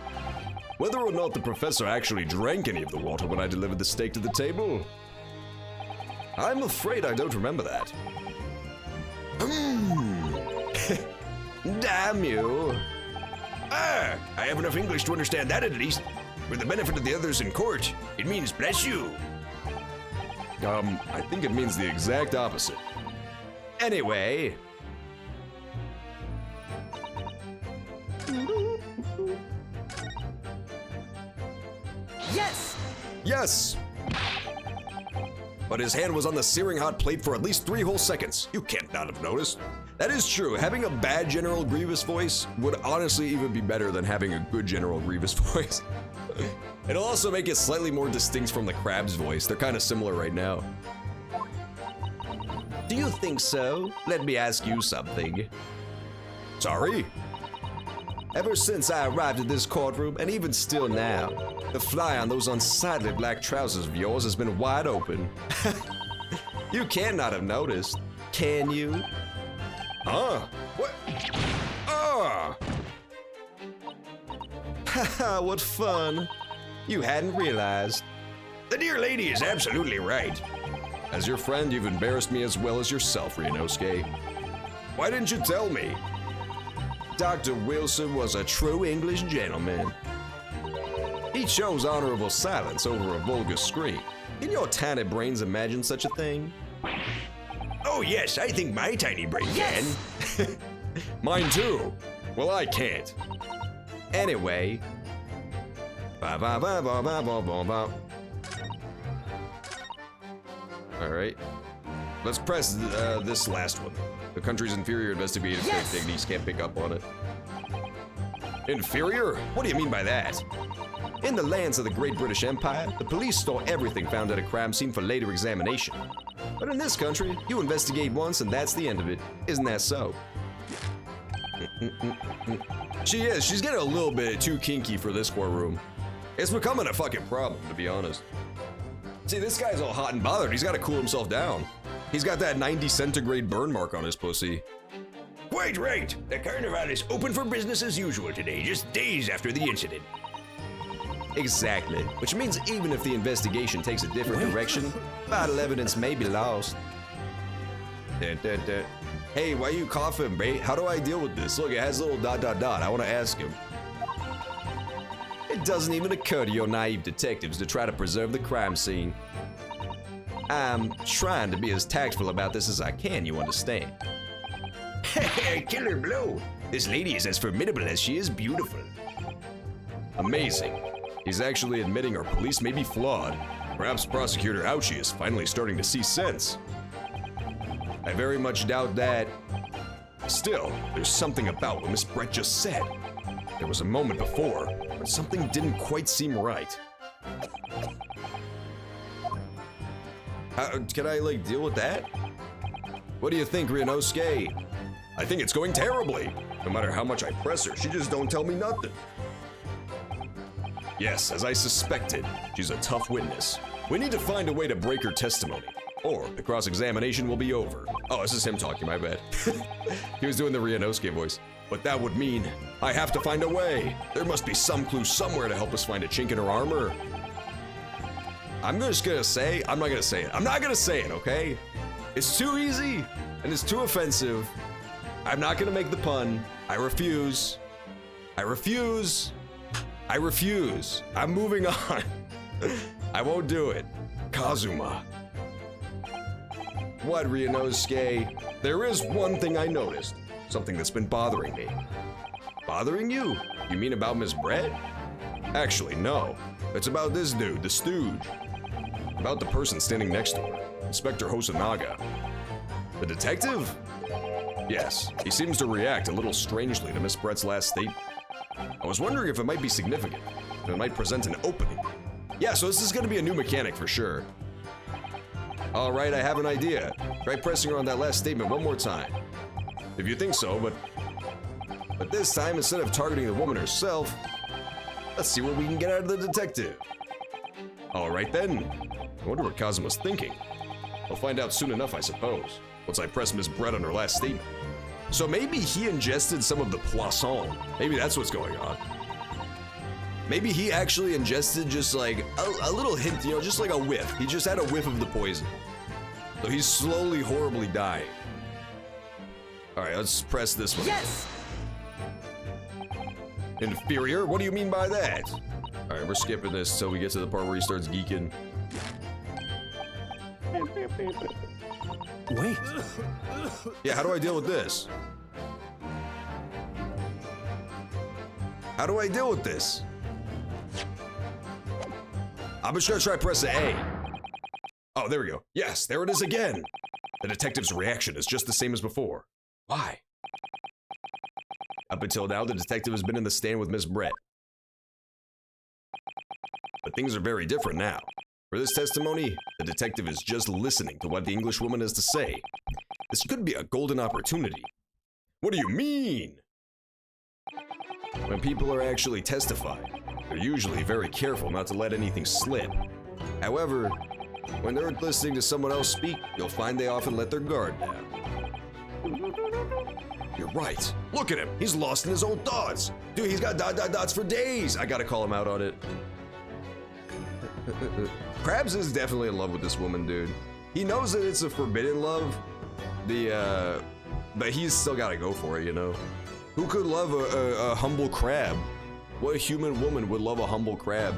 whether or not the professor actually drank any of the water when I delivered the steak to the table, I'm afraid I don't remember that. Damn you. I have enough English to understand that at least. For the benefit of the others in court, it means bless you. I think it means the exact opposite. Anyway. Yes! Yes! But his hand was on the searing hot plate for at least 3 whole seconds. You can't not have noticed. That is true. Having a bad General Grievous voice would honestly even be better than having a good General Grievous voice. It'll also make it slightly more distinct from the Crab's voice. They're kind of similar right now. Do you think so? Let me ask you something. Sorry? Ever since I arrived at this courtroom, and even still now, the fly on those unsightly black trousers of yours has been wide open. You cannot have noticed, can you? Huh? What? Ah! Haha, what fun. You hadn't realized. The dear lady is absolutely right. As your friend, you've embarrassed me as well as yourself, Ryunosuke. Why didn't you tell me? Dr. Wilson was a true English gentleman. He chose honorable silence over a vulgar scream. Can your tiny brains imagine such a thing? Oh yes, I think my tiny brain can. Mine too. Well, I can't. Anyway. All right. Let's press this last one. The country's inferior investigative techniques can't pick up on it. Inferior? What do you mean by that? In the lands of the Great British Empire, the police store everything found at a crime scene for later examination. But in this country, you investigate once and that's the end of it. Isn't that so? She is. She's getting a little bit too kinky for this courtroom. It's becoming a fucking problem, to be honest. See, this guy's all hot and bothered. He's got to cool himself down. He's got that 90 centigrade burn mark on his pussy. Quite right. The carnival is open for business as usual today, just days after the incident. Exactly. Which means even if the investigation takes a different direction, vital evidence may be lost. Hey, why are you coughing, mate? How do I deal with this? Look, it has a little ... I want to ask him. It doesn't even occur to your naive detectives to try to preserve the crime scene. I'm trying to be as tactful about this as I can, you understand. Killer blow. This lady is as formidable as she is beautiful. Amazing. He's actually admitting our police may be flawed. Perhaps Prosecutor Ouchie is finally starting to see sense. I very much doubt that. Still, there's something about what Miss Brett just said. There was a moment before when something didn't quite seem right. Can I, like, deal with that? What do you think, Ryunosuke? I think it's going terribly. No matter how much I press her, she just don't tell me nothing. Yes, as I suspected, she's a tough witness. We need to find a way to break her testimony, or the cross-examination will be over. Oh, this is him talking, my bad. He was doing the Ryunosuke voice. But that would mean I have to find a way. There must be some clue somewhere to help us find a chink in her armor. I'm just gonna say, I'm not gonna say it. I'm not gonna say it, okay? It's too easy, and it's too offensive. I'm not gonna make the pun. I refuse. I refuse. I refuse. I'm moving on. I won't do it. Kazuma. What, Ryunosuke? There is one thing I noticed. Something that's been bothering me. Bothering you? You mean about Miss Brett? Actually, no. It's about this dude, the stooge. About the person standing next to her, Inspector Hosonaga. The detective? Yes, he seems to react a little strangely to Miss Brett's last statement. I was wondering if it might be significant, if it might present an opening. Yeah, so this is gonna be a new mechanic for sure. All right, I have an idea. Try pressing her on that last statement one more time. If you think so, but this time, instead of targeting the woman herself, let's see what we can get out of the detective. All right then. I wonder what Kazuma's thinking. I'll find out soon enough, I suppose, once I press Miss Brett on her last statement. So maybe he ingested some of the poisson. Maybe that's what's going on. Maybe he actually ingested just like a little hint, you know, just like a whiff. He just had a whiff of the poison. So he's slowly, horribly dying. All right, let's press this one. Yes! Inferior? What do you mean by that? All right, we're skipping this till we get to the part where he starts geeking. Wait. Yeah, how do I deal with this? How do I deal with this? I'm just gonna try pressing A. Oh, there we go. Yes, there it is again. The detective's reaction is just the same as before. Why? Up until now, the detective has been in the stand with Miss Brett. But things are very different now. For this testimony, the detective is just listening to what the English woman has to say. This could be a golden opportunity. What do you mean? When people are actually testifying, they're usually very careful not to let anything slip. However, when they're listening to someone else speak, you'll find they often let their guard down. You're right. Look at him. He's lost in his own thoughts. Dude, he's got dots for days. I gotta call him out on it. Krabs is definitely in love with this woman, dude. He knows that it's a forbidden love. But he's still gotta go for it, you know? Who could love a humble crab? What human woman would love a humble crab?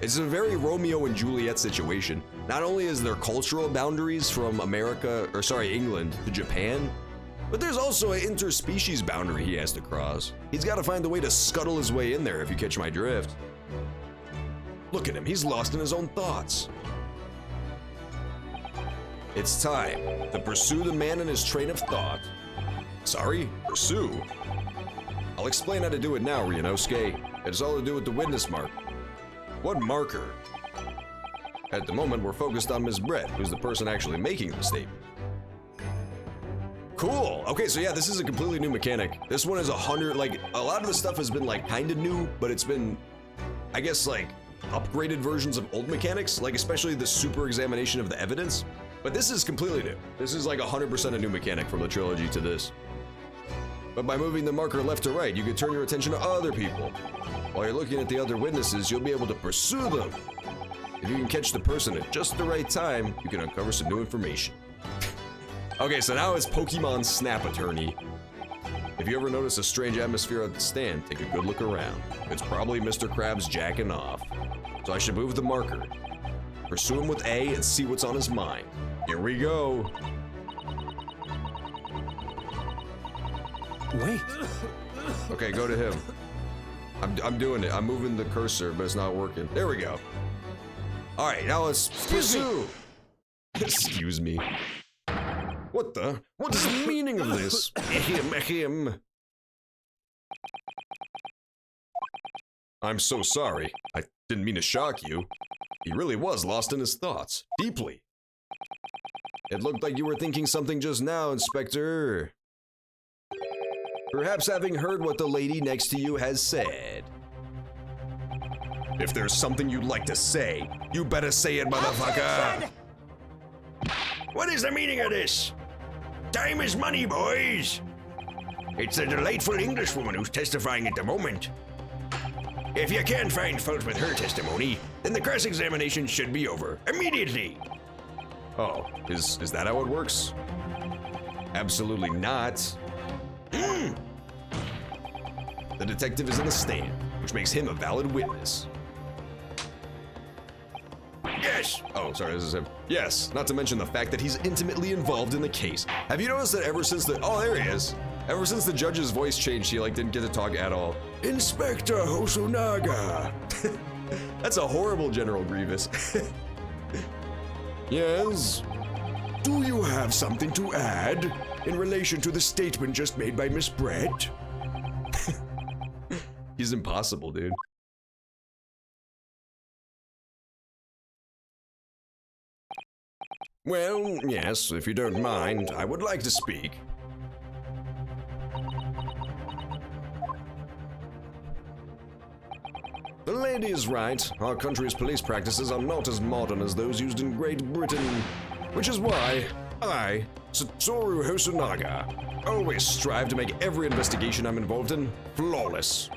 It's a very Romeo and Juliet situation. Not only is there cultural boundaries from England to Japan, but there's also an interspecies boundary he has to cross. He's got to find a way to scuttle his way in there, if you catch my drift. Look at him, he's lost in his own thoughts. It's time to pursue the man in his train of thought. Sorry, pursue? I'll explain how to do it now, Ryunosuke. It's all to do with the witness marker. What marker? At the moment, we're focused on Miss Brett, who's the person actually making the statement. Cool. Okay, so yeah, this is a completely new mechanic. This one is like, a lot of the stuff has been like kind of new, but it's been, I guess, like upgraded versions of old mechanics, like especially the super examination of the evidence. But this is completely new. This is like 100% a new mechanic from the trilogy to this. But by moving the marker left to right, you can turn your attention to other people. While you're looking at the other witnesses, you'll be able to pursue them. If you can catch the person at just the right time, you can uncover some new information. Okay, so now it's Pokemon Snap Attorney. If you ever notice a strange atmosphere at the stand, take a good look around. It's probably Mr. Krabs jacking off. So I should move the marker. Pursue him with A and see what's on his mind. Here we go. Wait. Okay, go to him. I'm doing it. I'm moving the cursor, but it's not working. There we go. All right, now let's pursue. Excuse me. What is the meaning of this? Ahem. I'm so sorry. I didn't mean to shock you. He really was lost in his thoughts. Deeply. It looked like you were thinking something just now, Inspector. Perhaps having heard what the lady next to you has said. If there's something you'd like to say, you better say it, motherfucker! What is the meaning of this? Time is money, boys! It's the delightful Englishwoman who's testifying at the moment. If you can't find fault with her testimony, then the cross-examination should be over immediately. Oh, is that how it works? Absolutely not. The detective is in the stand, which makes him a valid witness. Yes. Oh, sorry, this is him. Yes, not to mention the fact that he's intimately involved in the case. Have you noticed that ever since the— oh, there he is. Ever since the judge's voice changed, he didn't get to talk at all. Inspector Hosonaga. That's a horrible General Grievous. Yes? Do you have something to add in relation to the statement just made by Miss Brett? He's impossible, dude. Well, yes, if you don't mind, I would like to speak. The lady is right. Our country's police practices are not as modern as those used in Great Britain, which is why I, Satoru Hosonaga, always strive to make every investigation I'm involved in flawless.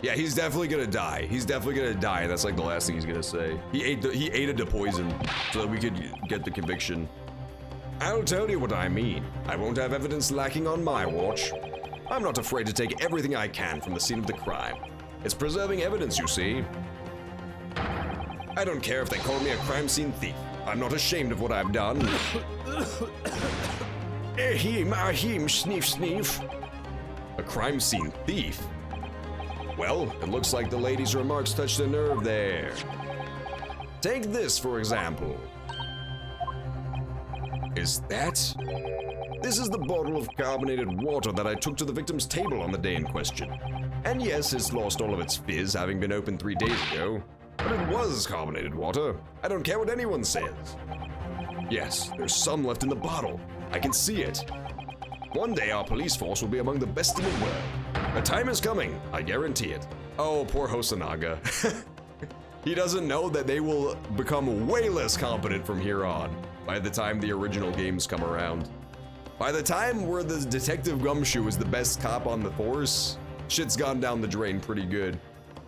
Yeah, he's definitely gonna die. He's definitely gonna die. That's like the last thing he's gonna say. He ate the poison so that we could get the conviction. I'll tell you what I mean. I won't have evidence lacking on my watch. I'm not afraid to take everything I can from the scene of the crime. It's preserving evidence, you see. I don't care if they call me a crime scene thief. I'm not ashamed of what I've done. Ahim, sniff, sniff. A crime scene thief? Well, it looks like the lady's remarks touched a nerve there. Take this, for example. Is that? This is the bottle of carbonated water that I took to the victim's table on the day in question. And yes, it's lost all of its fizz, having been opened 3 days ago. But it was carbonated water. I don't care what anyone says. Yes, there's some left in the bottle. I can see it. One day our police force will be among the best in the world. The time is coming, I guarantee it. Oh, poor Hosonaga. He doesn't know that they will become way less competent from here on by the time the original games come around. By the time where the Detective Gumshoe is the best cop on the force, shit's gone down the drain pretty good.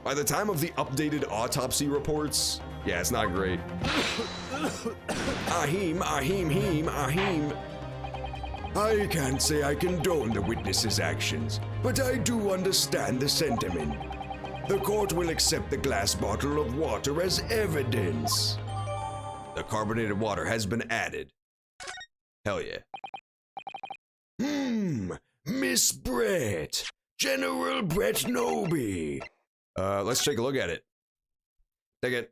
By the time of the updated autopsy reports, yeah, it's not great. Ahim, ahim. I can't say I condone the witness's actions, but I do understand the sentiment. The court will accept the glass bottle of water as evidence. The carbonated water has been added. Hell yeah. Miss Brett. General Brett Noby. Let's take a look at it. Dig it.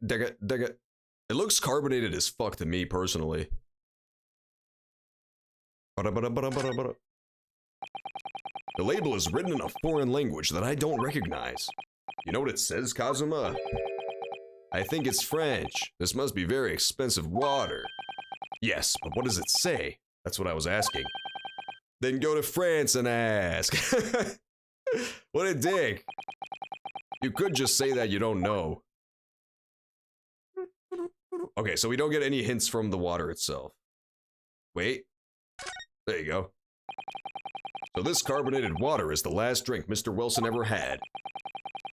It looks carbonated as fuck to me, personally. The label is written in a foreign language that I don't recognize. You know what it says, Kazuma? I think it's French. This must be very expensive water. Yes, but what does it say? That's what I was asking. Then go to France and ask. What a dick. You could just say that you don't know. Okay, so we don't get any hints from the water itself. Wait. There you go. So this carbonated water is the last drink Mr. Wilson ever had.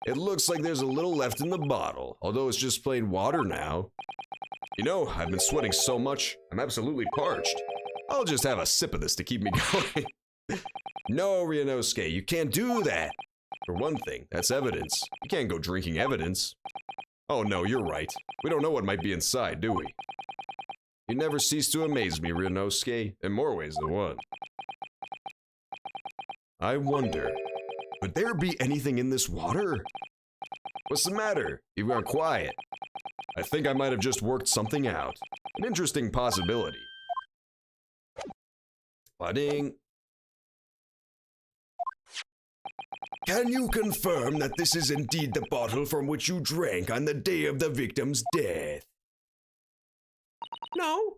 It looks like there's a little left in the bottle, although it's just plain water now. You know, I've been sweating so much, I'm absolutely parched. I'll just have a sip of this to keep me going. No, Ryunosuke, you can't do that. For one thing, that's evidence. You can't go drinking evidence. Oh no, you're right. We don't know what might be inside, do we? You never cease to amaze me, Ryunosuke, in more ways than one. I wonder, could there be anything in this water? What's the matter? You've gone quiet. I think I might have just worked something out. An interesting possibility. Budding. Can you confirm that this is indeed the bottle from which you drank on the day of the victim's death? No.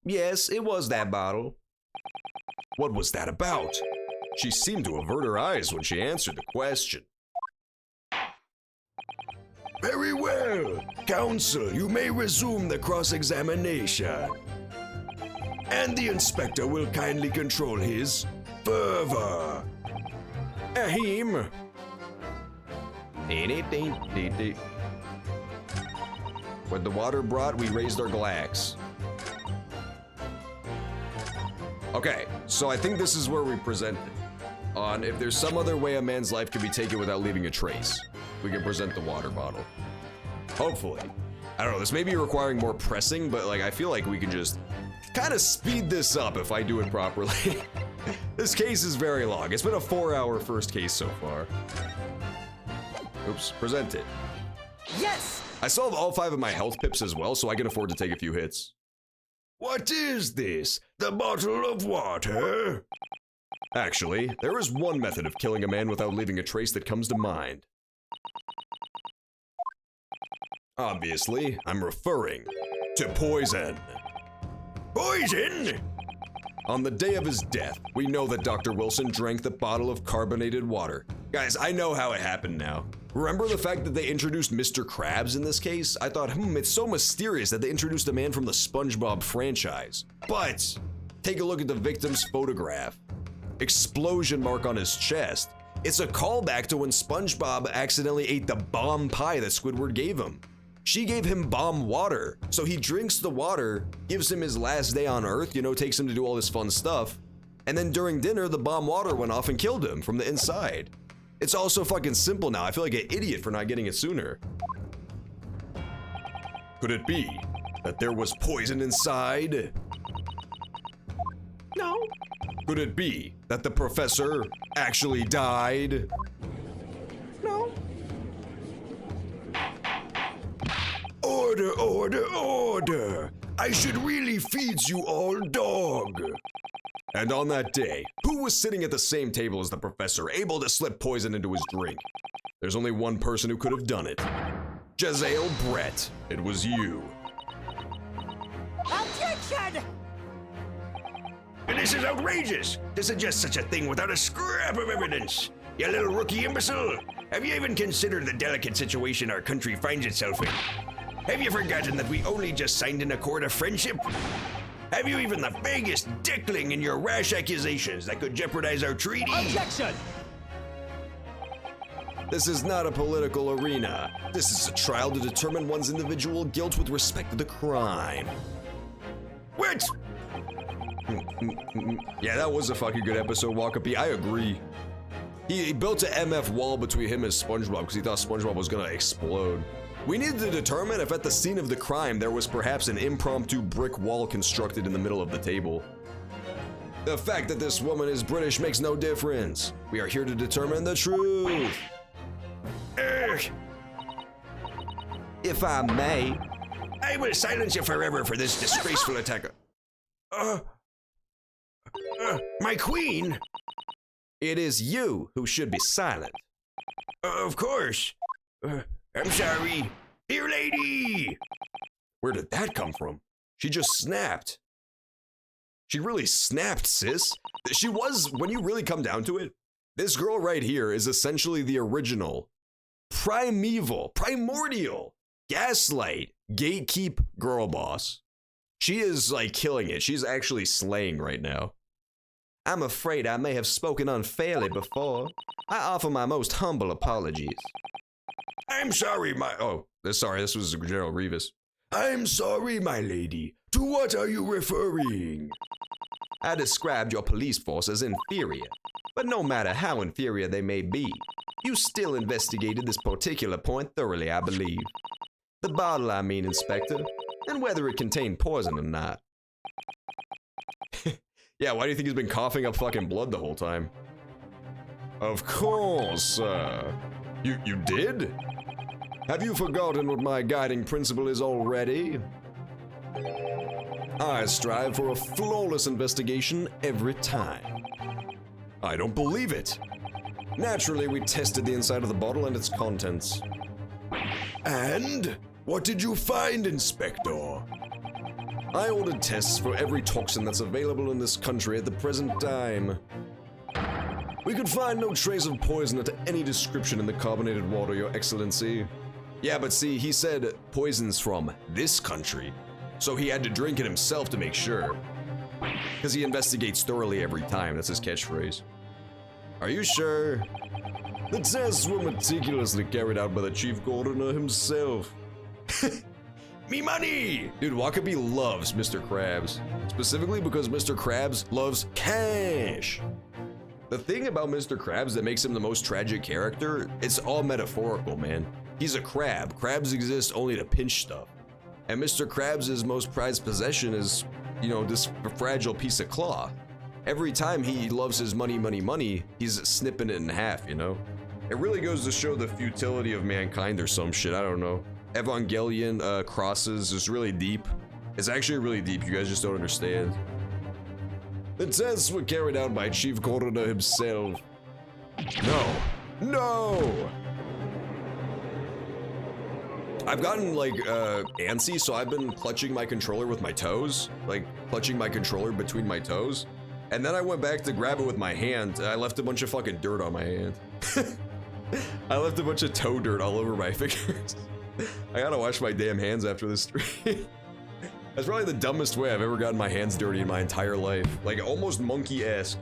Yes, it was that bottle. What was that about? She seemed to avert her eyes when she answered the question. Very well. Counsel, you may resume the cross-examination. And the inspector will kindly control his fervor. Ahem. With the water brought, we raised our glass. Okay, so I think this is where we present it. On if there's some other way a man's life can be taken without leaving a trace, we can present the water bottle. Hopefully. I don't know, this may be requiring more pressing, but like I feel like we can just kind of speed this up if I do it properly. This case is very long. It's been a 4-hour first case so far. Oops, present it. Yes! I still have all 5 of my health pips as well, so I can afford to take a few hits. What is this? The bottle of water? Actually, there is one method of killing a man without leaving a trace that comes to mind. Obviously, I'm referring to poison. Poison? On the day of his death, we know that Dr. Wilson drank the bottle of carbonated water. Guys, I know how it happened now. Remember the fact that they introduced Mr. Krabs in this case? I thought, it's so mysterious that they introduced a man from the SpongeBob franchise. But, take a look at the victim's photograph. Explosion mark on his chest. It's a callback to when SpongeBob accidentally ate the bomb pie that Squidward gave him. She gave him bomb water, so he drinks the water, gives him his last day on Earth, takes him to do all this fun stuff, and then during dinner, the bomb water went off and killed him from the inside. It's all so fucking simple now. I feel like an idiot for not getting it sooner. Could it be that there was poison inside? No. Could it be that the professor actually died? No. Order, order, order! I should really feed you all dog. And on that day, who was sitting at the same table as the professor, able to slip poison into his drink? There's only one person who could have done it. Jezeel Brett, it was you. Objection! This is outrageous! To suggest such a thing without a scrap of evidence! You little rookie imbecile! Have you even considered the delicate situation our country finds itself in? Have you forgotten that we only just signed an accord of friendship? Have you even the vaguest dickling in your rash accusations that could jeopardize our treaty? Objection! This is not a political arena. This is a trial to determine one's individual guilt with respect to the crime. What? Yeah, that was a fucking good episode, Walkapy. I agree. He built an MF wall between him and SpongeBob because he thought SpongeBob was gonna explode. We needed to determine if at the scene of the crime there was perhaps an impromptu brick wall constructed in the middle of the table. The fact that this woman is British makes no difference. We are here to determine the truth. If I may. I will silence you forever for this disgraceful attack. My queen? It is you who should be silent. Of course. I'm sorry. Dear lady! Where did that come from? She just snapped. She really snapped, sis. She was, when you really come down to it, this girl right here is essentially the original, primordial, gaslight, gatekeep girl boss. She is like killing it. She's actually slaying right now. I'm afraid I may have spoken unfairly before. I offer my most humble apologies. I'm sorry, sorry, this was General Revis. I'm sorry, my lady. To what are you referring? I described your police force as inferior, but no matter how inferior they may be, you still investigated this particular point thoroughly, I believe. The bottle, I mean, Inspector, and whether it contained poison or not. Yeah, why do you think he's been coughing up fucking blood the whole time? Of course, You did? Have you forgotten what my guiding principle is already? I strive for a flawless investigation every time. I don't believe it. Naturally, we tested the inside of the bottle and its contents. And? What did you find, Inspector? I ordered tests for every toxin that's available in this country at the present time. We could find no trace of poison to any description in the carbonated water, Your Excellency. Yeah, but see, he said poisons from this country, so he had to drink it himself to make sure. Because he investigates thoroughly every time, that's his catchphrase. Are you sure? The tests were meticulously carried out by the Chief Coroner himself. Me money! Dude, Wakabi loves Mr. Krabs. Specifically because Mr. Krabs loves cash. The thing about Mr. Krabs that makes him the most tragic character, it's all metaphorical, man. He's a crab. Crabs exist only to pinch stuff. And Mr. Krabs' most prized possession is, you know, this fragile piece of cloth. Every time he loves his money, money, money, he's snipping it in half, you know? It really goes to show the futility of mankind or some shit, I don't know. Evangelion crosses is really deep. It's actually really deep, you guys just don't understand. The tests were carried out by Chief Coroner himself. No! I've gotten like antsy, so I've been clutching my controller with my toes, like clutching my controller between my toes. And then I went back to grab it with my hand, and I left a bunch of fucking dirt on my hand. I left a bunch of toe dirt all over my fingers. I gotta wash my damn hands after this stream. That's probably the dumbest way I've ever gotten my hands dirty in my entire life. Like, almost monkey-esque.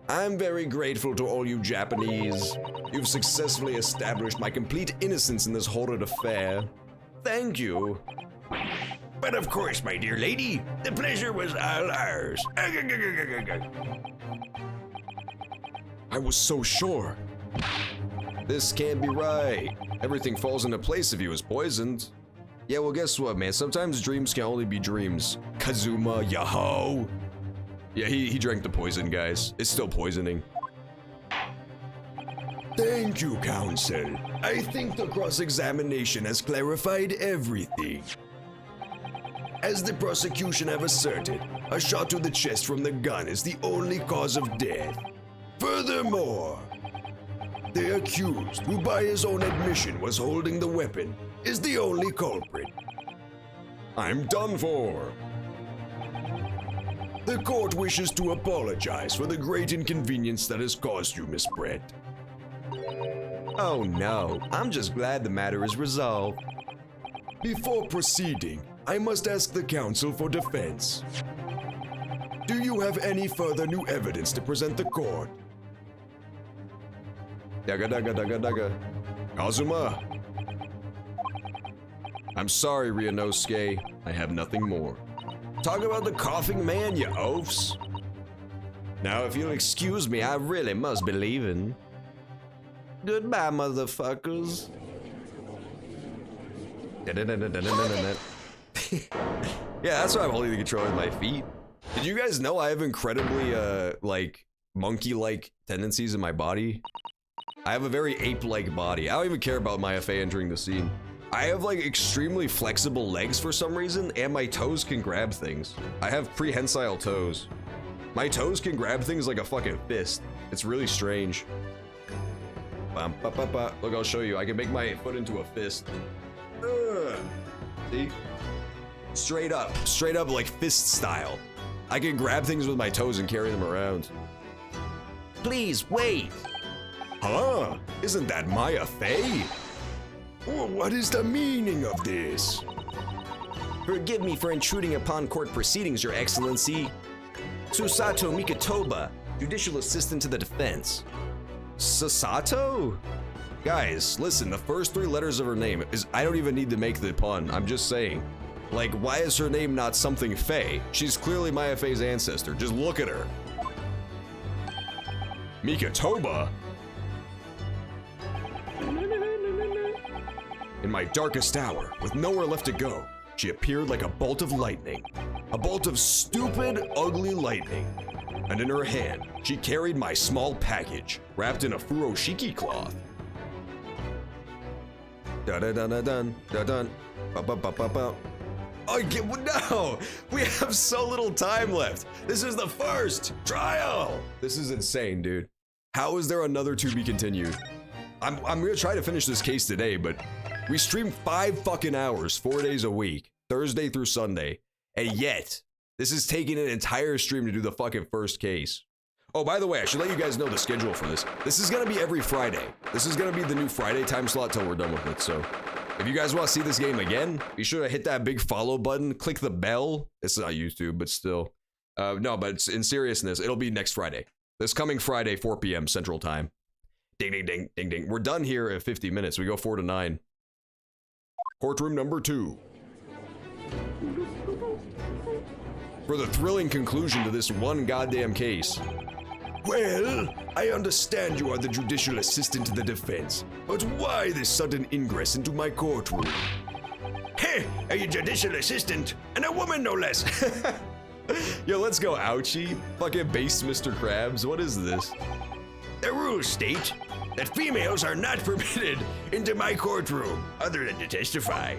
I'm very grateful to all you Japanese. You've successfully established my complete innocence in this horrid affair. Thank you. But of course, my dear lady, the pleasure was all ours. I was so sure. This can't be right. Everything falls into place if he was poisoned. Yeah, well, guess what, man? Sometimes dreams can only be dreams. Kazuma, yaho! Yeah, he drank the poison, guys. It's still poisoning. Thank you, Counsel. I think the cross-examination has clarified everything. As the prosecution have asserted, a shot to the chest from the gun is the only cause of death. Furthermore, the accused, who by his own admission was holding the weapon, is the only culprit. I'm done for. The court wishes to apologize for the great inconvenience that has caused you, Miss Brett. Oh no, I'm just glad the matter is resolved. Before proceeding, I must ask the counsel for defense. Do you have any further new evidence to present the court? Daga. Kazuma. I'm sorry, Ryunosuke. I have nothing more. Talk about the coughing man, you oafs. Now, if you'll excuse me, I really must be leaving. Goodbye, motherfuckers. Yeah, that's why I'm holding the controller with my feet. Did you guys know I have incredibly, like, monkey-like tendencies in my body? I have a very ape-like body. I don't even care about my FA entering the scene. I have, like, extremely flexible legs for some reason, and my toes can grab things. I have prehensile toes. My toes can grab things like a fucking fist. It's really strange. Look, I'll show you. I can make my foot into a fist. See? Straight up like fist style. I can grab things with my toes and carry them around. Please, wait. Huh? Isn't that Maya Fey? What is the meaning of this? Forgive me for intruding upon court proceedings, Your Excellency. Susato Mikitoba, Judicial Assistant to the Defense. Susato? Guys, listen, the first 3 letters of her name is, I don't even need to make the pun, I'm just saying. Like, why is her name not something Fey? She's clearly Maya Fey's ancestor, just look at her. Mikitoba? In my darkest hour, with nowhere left to go, she appeared like a bolt of lightning. A bolt of stupid, ugly lightning. And in her hand, she carried my small package, wrapped in a furoshiki cloth. Da-da-da-da-dun, da-dun, ba-ba-ba-ba-ba. No! We have so little time left! This is the first trial! This is insane, dude. How is there another to be continued? I'm gonna try to finish this case today, but we stream 5 fucking hours, 4 days a week. Thursday through Sunday. And yet, this is taking an entire stream to do the fucking first case. Oh, by the way, I should let you guys know the schedule for this. This is gonna be every Friday. This is gonna be the new Friday time slot till we're done with it. So if you guys want to see this game again, be sure to hit that big follow button, click the bell. It's not YouTube, but still. No, but it's, in seriousness, it'll be next Friday. This coming Friday, 4 p.m. Central Time. Ding, ding, ding, ding, ding. We're done here at 50 minutes. We go 4 to 9. Courtroom number 2. For the thrilling conclusion to this one goddamn case. Well, I understand you are the judicial assistant to the defense, but why this sudden ingress into my courtroom? Heh, a judicial assistant, and a woman no less. Yo, let's go, ouchie. Fucking base Mr. Krabs. What is this? The rules state that females are not permitted into my courtroom other than to testify.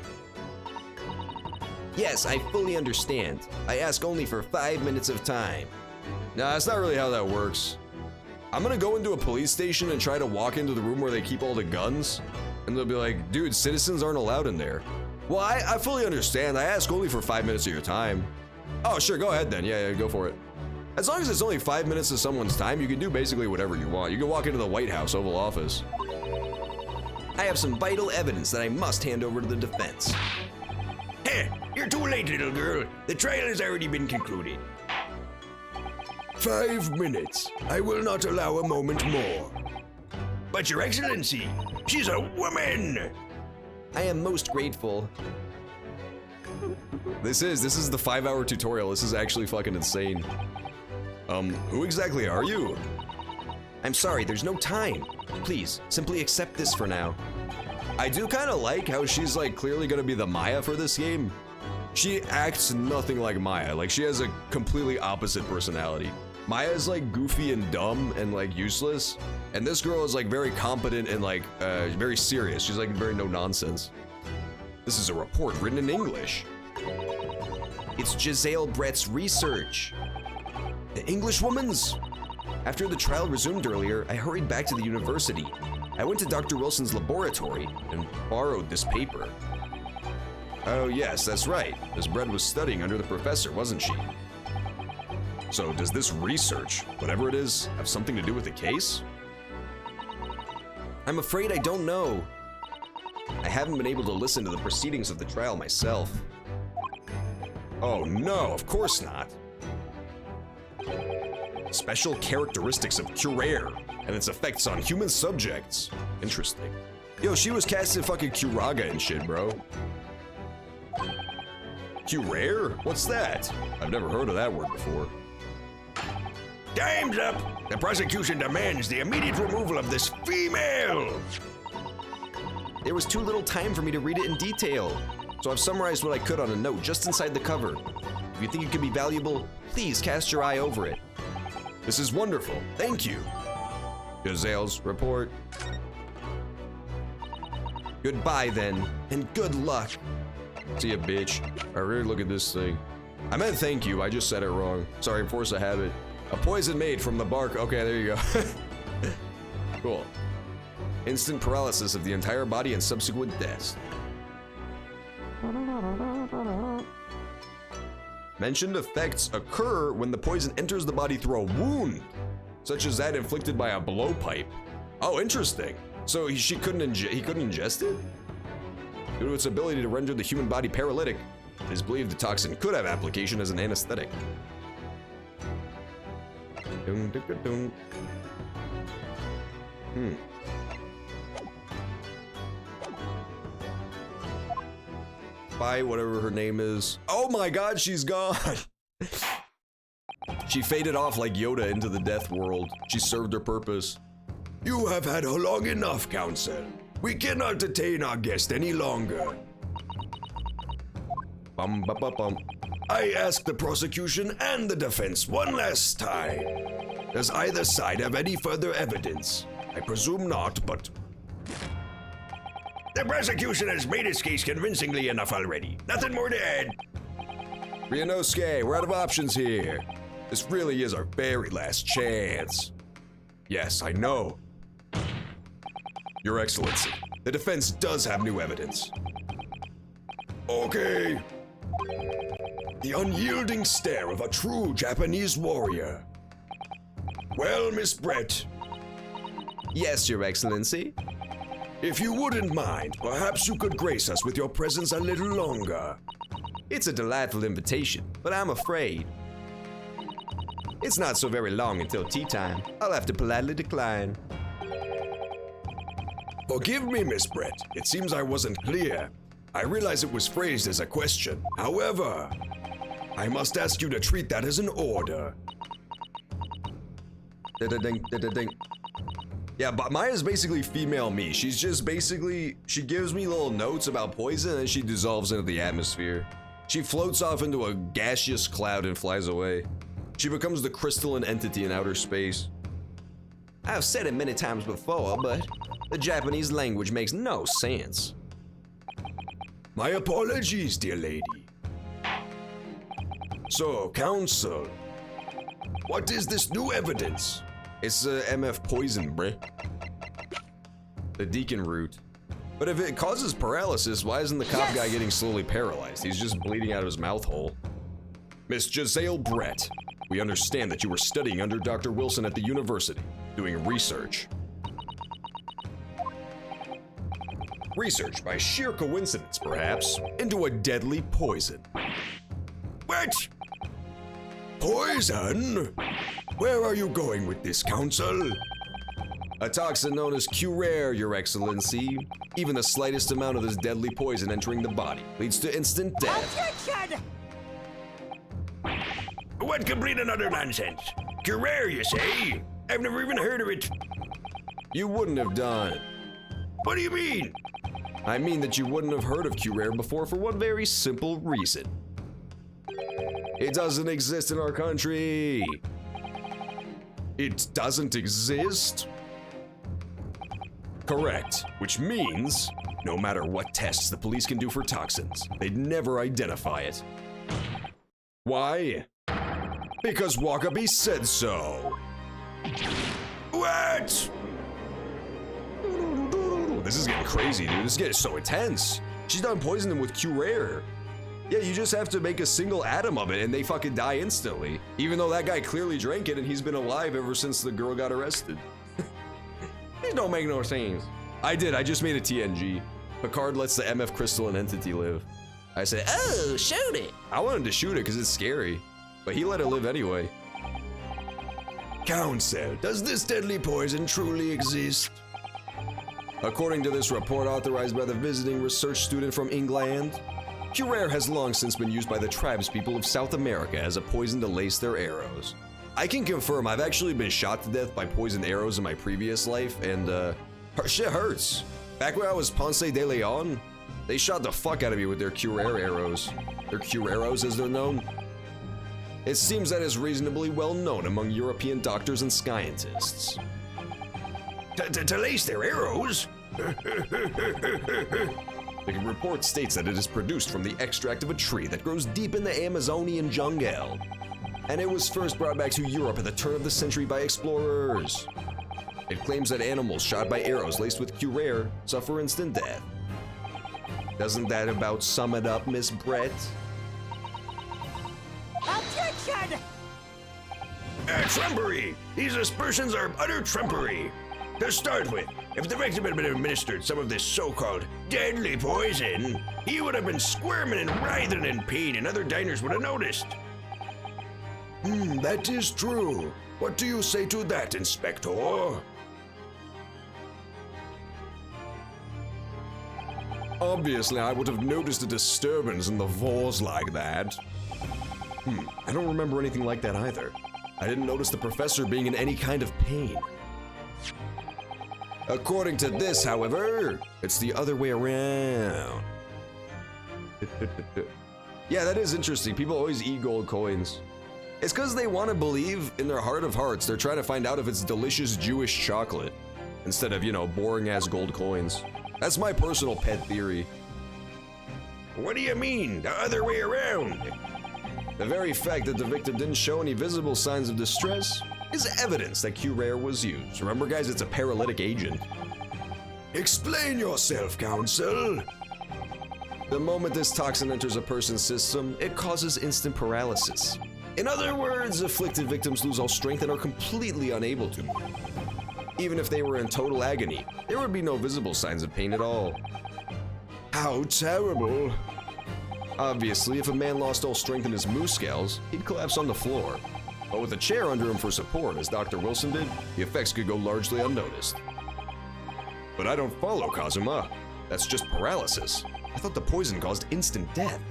Yes, I fully understand. I ask only for 5 minutes of time. Nah, that's not really how that works. I'm gonna go into a police station and try to walk into the room where they keep all the guns. And they'll be like, dude, citizens aren't allowed in there. Well, I fully understand. I ask only for 5 minutes of your time. Oh, sure, go ahead then. Yeah, go for it. As long as it's only 5 minutes of someone's time, you can do basically whatever you want. You can walk into the White House, Oval Office. I have some vital evidence that I must hand over to the defense. Heh, you're too late, little girl. The trial has already been concluded. 5 minutes. I will not allow a moment more. But Your Excellency, she's a woman! I am most grateful. This is the 5-hour tutorial. This is actually fucking insane. Who exactly are you? I'm sorry, there's no time. Please, simply accept this for now. I do kind of like how she's like clearly gonna be the Maya for this game. She acts nothing like Maya. Like, she has a completely opposite personality. Maya is like goofy and dumb and like useless, and this girl is like very competent and like very serious. She's like very no nonsense. This is a report written in English. It's Giselle Brett's research. The Englishwoman's? After the trial resumed earlier, I hurried back to the university. I went to Dr. Wilson's laboratory and borrowed this paper. Oh yes, that's right. Miss Brett was studying under the professor, wasn't she? So does this research, whatever it is, have something to do with the case? I'm afraid I don't know. I haven't been able to listen to the proceedings of the trial myself. Oh no, of course not. Special characteristics of Curair and its effects on human subjects. Interesting. Yo, she was cast in fucking Curaga and shit, bro. Curair? What's that? I've never heard of that word before. Time's up! The prosecution demands the immediate removal of this female! There was too little time for me to read it in detail, so I've summarized what I could on a note just inside the cover. If you think it could be valuable, please cast your eye over it. This is wonderful. Thank you. Giselle's report. Goodbye then, and good luck. See ya, bitch. I really look at this thing. I meant thank you. I just said it wrong. Sorry, force of habit. A poison made from the bark. Okay, there you go. Cool. Instant paralysis of the entire body and subsequent death. Mentioned effects occur when the poison enters the body through a wound, such as that inflicted by a blowpipe. Oh, interesting. So he couldn't ingest it? Due to its ability to render the human body paralytic, it is believed the toxin could have application as an anesthetic. Dun, dun, dun, dun. By whatever her name is. Oh my god, she's gone! She faded off like Yoda into the death world. She served her purpose. You have had long enough, Counsel. We cannot detain our guest any longer. Bum, bum, bum, bum. I ask the prosecution and the defense one last time. Does either side have any further evidence? I presume not, but... The prosecution has made its case convincingly enough already. Nothing more to add. Ryunosuke, we're out of options here. This really is our very last chance. Yes, I know. Your Excellency, the defense does have new evidence. Okay. The unyielding stare of a true Japanese warrior. Well, Miss Brett, Yes, Your Excellency. if you wouldn't mind, perhaps you could grace us with your presence a little longer. It's a delightful invitation, but I'm afraid it's not so very long until tea time. I'll have to politely decline. Forgive me, Miss Brett. It seems I wasn't clear. I realize it was phrased as a question. However, I must ask you to treat that as an order. Da-da-ding, da-da-ding. Yeah, but Maya's basically female me. She's just basically, she gives me little notes about poison and then she dissolves into the atmosphere. She floats off into a gaseous cloud and flies away. She becomes the crystalline entity in outer space. I've said it many times before, but the Japanese language makes no sense. My apologies, dear lady. So, Council, what is this new evidence? It's MF poison, bruh. The deacon root. But if it causes paralysis, why isn't the cop guy getting slowly paralyzed? He's just bleeding out of his mouth hole. Miss Giselle Brett, we understand that you were studying under Dr. Wilson at the university, doing research. Research, by sheer coincidence perhaps, into a deadly poison. What? Poison? Where are you going with this, Council? A toxin known as Curare, Your Excellency. Even the slightest amount of this deadly poison entering the body leads to instant death. Objection! What complete and utter nonsense? Curare, you say? I've never even heard of it. You wouldn't have done. What do you mean? I mean that you wouldn't have heard of Curare before for one very simple reason. It doesn't exist in our country. It doesn't exist? Correct, which means no matter what tests the police can do for toxins, they'd never identify it. Why? Because Wakabi said so. What? This is getting crazy, dude. This is getting so intense. She's done poisoning with Curare. Yeah, you just have to make a single atom of it and they fucking die instantly. Even though that guy clearly drank it and he's been alive ever since the girl got arrested. It don't make no sense. I just made a TNG. Picard lets the MF crystalline entity live. I said, oh, shoot it. I wanted to shoot it because it's scary, but he let it live anyway. Council, does this deadly poison truly exist? According to this report authorized by the visiting research student from England, Curare has long since been used by the tribespeople of South America as a poison to lace their arrows. I can confirm I've actually been shot to death by poisoned arrows in my previous life, and shit hurts. Back when I was Ponce de Leon, they shot the fuck out of me with their Curare arrows. Their Cureros as they're known. It seems that is reasonably well known among European doctors and scientists. To lace their arrows? The report states that it is produced from the extract of a tree that grows deep in the Amazonian jungle, and it was first brought back to Europe at the turn of the century by explorers. It claims that animals shot by arrows laced with Curare suffer instant death. Doesn't that about sum it up, Miss Brett? Objection! Trumpery! These aspersions are utter trumpery. To start with, if the victim had been administered some of this so-called deadly poison, he would have been squirming and writhing in pain and other diners would have noticed. That is true. What do you say to that, Inspector? Obviously, I would have noticed a disturbance in the vase like that. I don't remember anything like that either. I didn't notice the professor being in any kind of pain. According to this, however, it's the other way around. Yeah, that is interesting. People always eat gold coins. It's because they want to believe in their heart of hearts. They're trying to find out if it's delicious Jewish chocolate instead of, boring ass gold coins. That's my personal pet theory. What do you mean, the other way around? The very fact that the victim didn't show any visible signs of distress is evidence that Curare was used. Remember, guys, it's a paralytic agent. Explain yourself, Counsel. The moment this toxin enters a person's system, it causes instant paralysis. In other words, afflicted victims lose all strength and are completely unable to move. Even if they were in total agony, there would be no visible signs of pain at all. How terrible! Obviously, if a man lost all strength in his moose scales, he'd collapse on the floor. But with a chair under him for support, as Dr. Wilson did, the effects could go largely unnoticed. But I don't follow, Kazuma. That's just paralysis. I thought the poison caused instant death.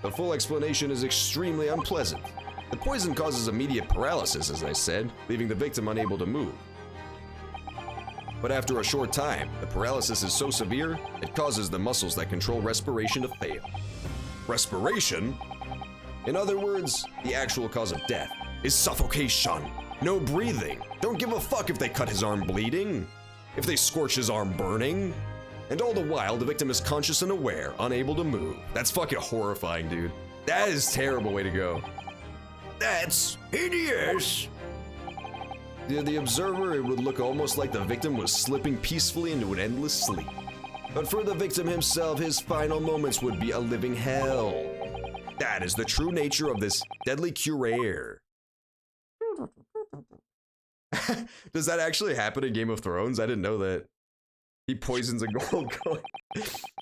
The full explanation is extremely unpleasant. The poison causes immediate paralysis, as I said, leaving the victim unable to move. But after a short time, the paralysis is so severe, it causes the muscles that control respiration to fail. Respiration? In other words, the actual cause of death is suffocation. No breathing. Don't give a fuck if they cut his arm bleeding, if they scorch his arm burning. And all the while, the victim is conscious and aware, unable to move. That's fucking horrifying, dude. That is a terrible way to go. That's hideous. To the observer, it would look almost like the victim was slipping peacefully into an endless sleep. But for the victim himself, his final moments would be a living hell. That is the true nature of this deadly cure. Does that actually happen in Game of Thrones? I didn't know that. He poisons a gold coin.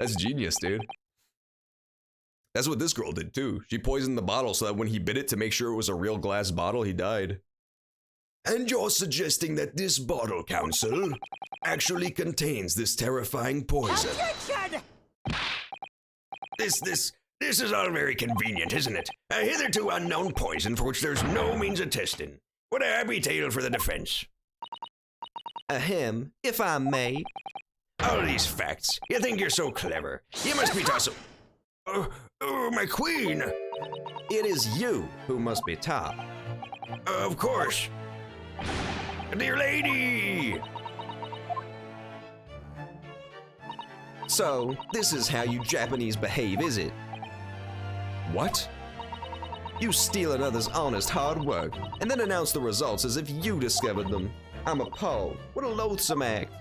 That's genius, dude. That's what this girl did too. She poisoned the bottle so that when he bit it to make sure it was a real glass bottle, he died. And you're suggesting that this bottle, Council, actually contains this terrifying poison. Objection! This is all very convenient, isn't it? A hitherto unknown poison for which there's no means of testing. What a happy tale for the defense. Ahem, if I may. All these facts. You think you're so clever. You must be tossing. Oh, my queen. It is you who must be top. Of course. Dear lady. So, this is how you Japanese behave, is it? What? You steal another's honest hard work, and then announce the results as if you discovered them. I'm appalled. What a loathsome act.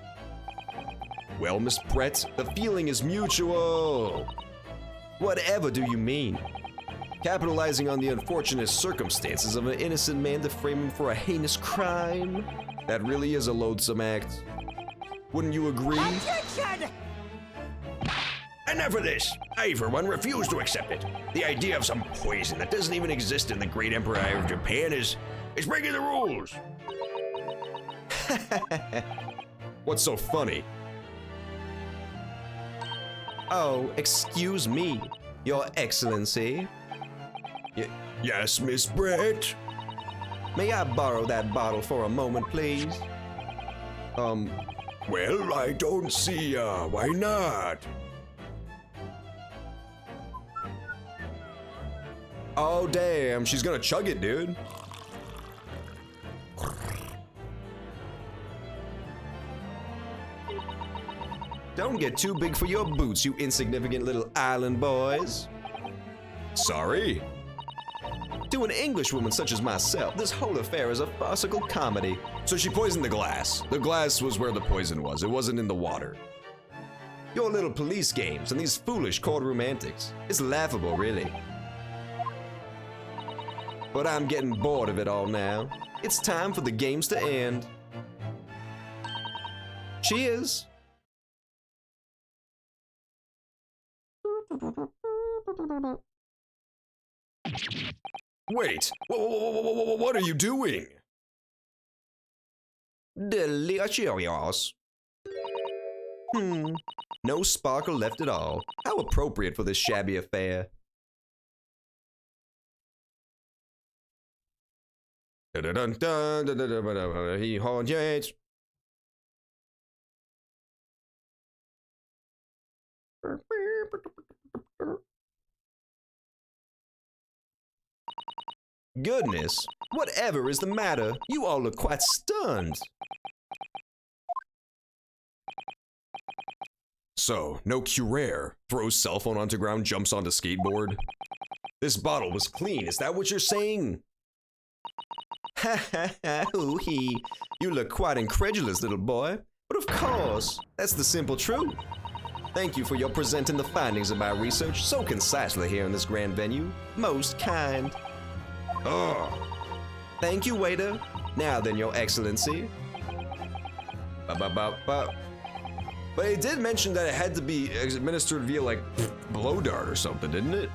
Well, Miss Brett, the feeling is mutual. Whatever do you mean? Capitalizing on the unfortunate circumstances of an innocent man to frame him for a heinous crime? That really is a loathsome act. Wouldn't you agree? Objection! Enough of this. I, for one, refuse to accept it. The idea of some poison that doesn't even exist in the great Emperor of Japan is breaking the rules. What's so funny? Oh, excuse me, Your Excellency. Yes, Miss Brett. May I borrow that bottle for a moment, please? Well, I don't see, why not? Oh, damn, she's gonna chug it, dude. Don't get too big for your boots, you insignificant little island boys. Sorry. To an Englishwoman such as myself, this whole affair is a farcical comedy. So she poisoned the glass. The glass was where the poison was. It wasn't in the water. Your little police games and these foolish courtroom antics. It's laughable, really. But I'm getting bored of it all now. It's time for the games to end. Cheers! Wait, what are you doing? Delicious. No sparkle left at all. How appropriate for this shabby affair. He haunts. Goodness, whatever is the matter? You all look quite stunned. So, no curare. Throws cell phone onto ground, jumps onto skateboard. This bottle was clean, is that what you're saying? Ha ha ha, hoo-hee. You look quite incredulous, little boy. But of course, that's the simple truth. Thank you for your presenting the findings of my research so concisely here in this grand venue. Most kind. Oh, Thank you, waiter. Now then, Your Excellency. But it did mention that it had to be administered via like blow dart or something, didn't it?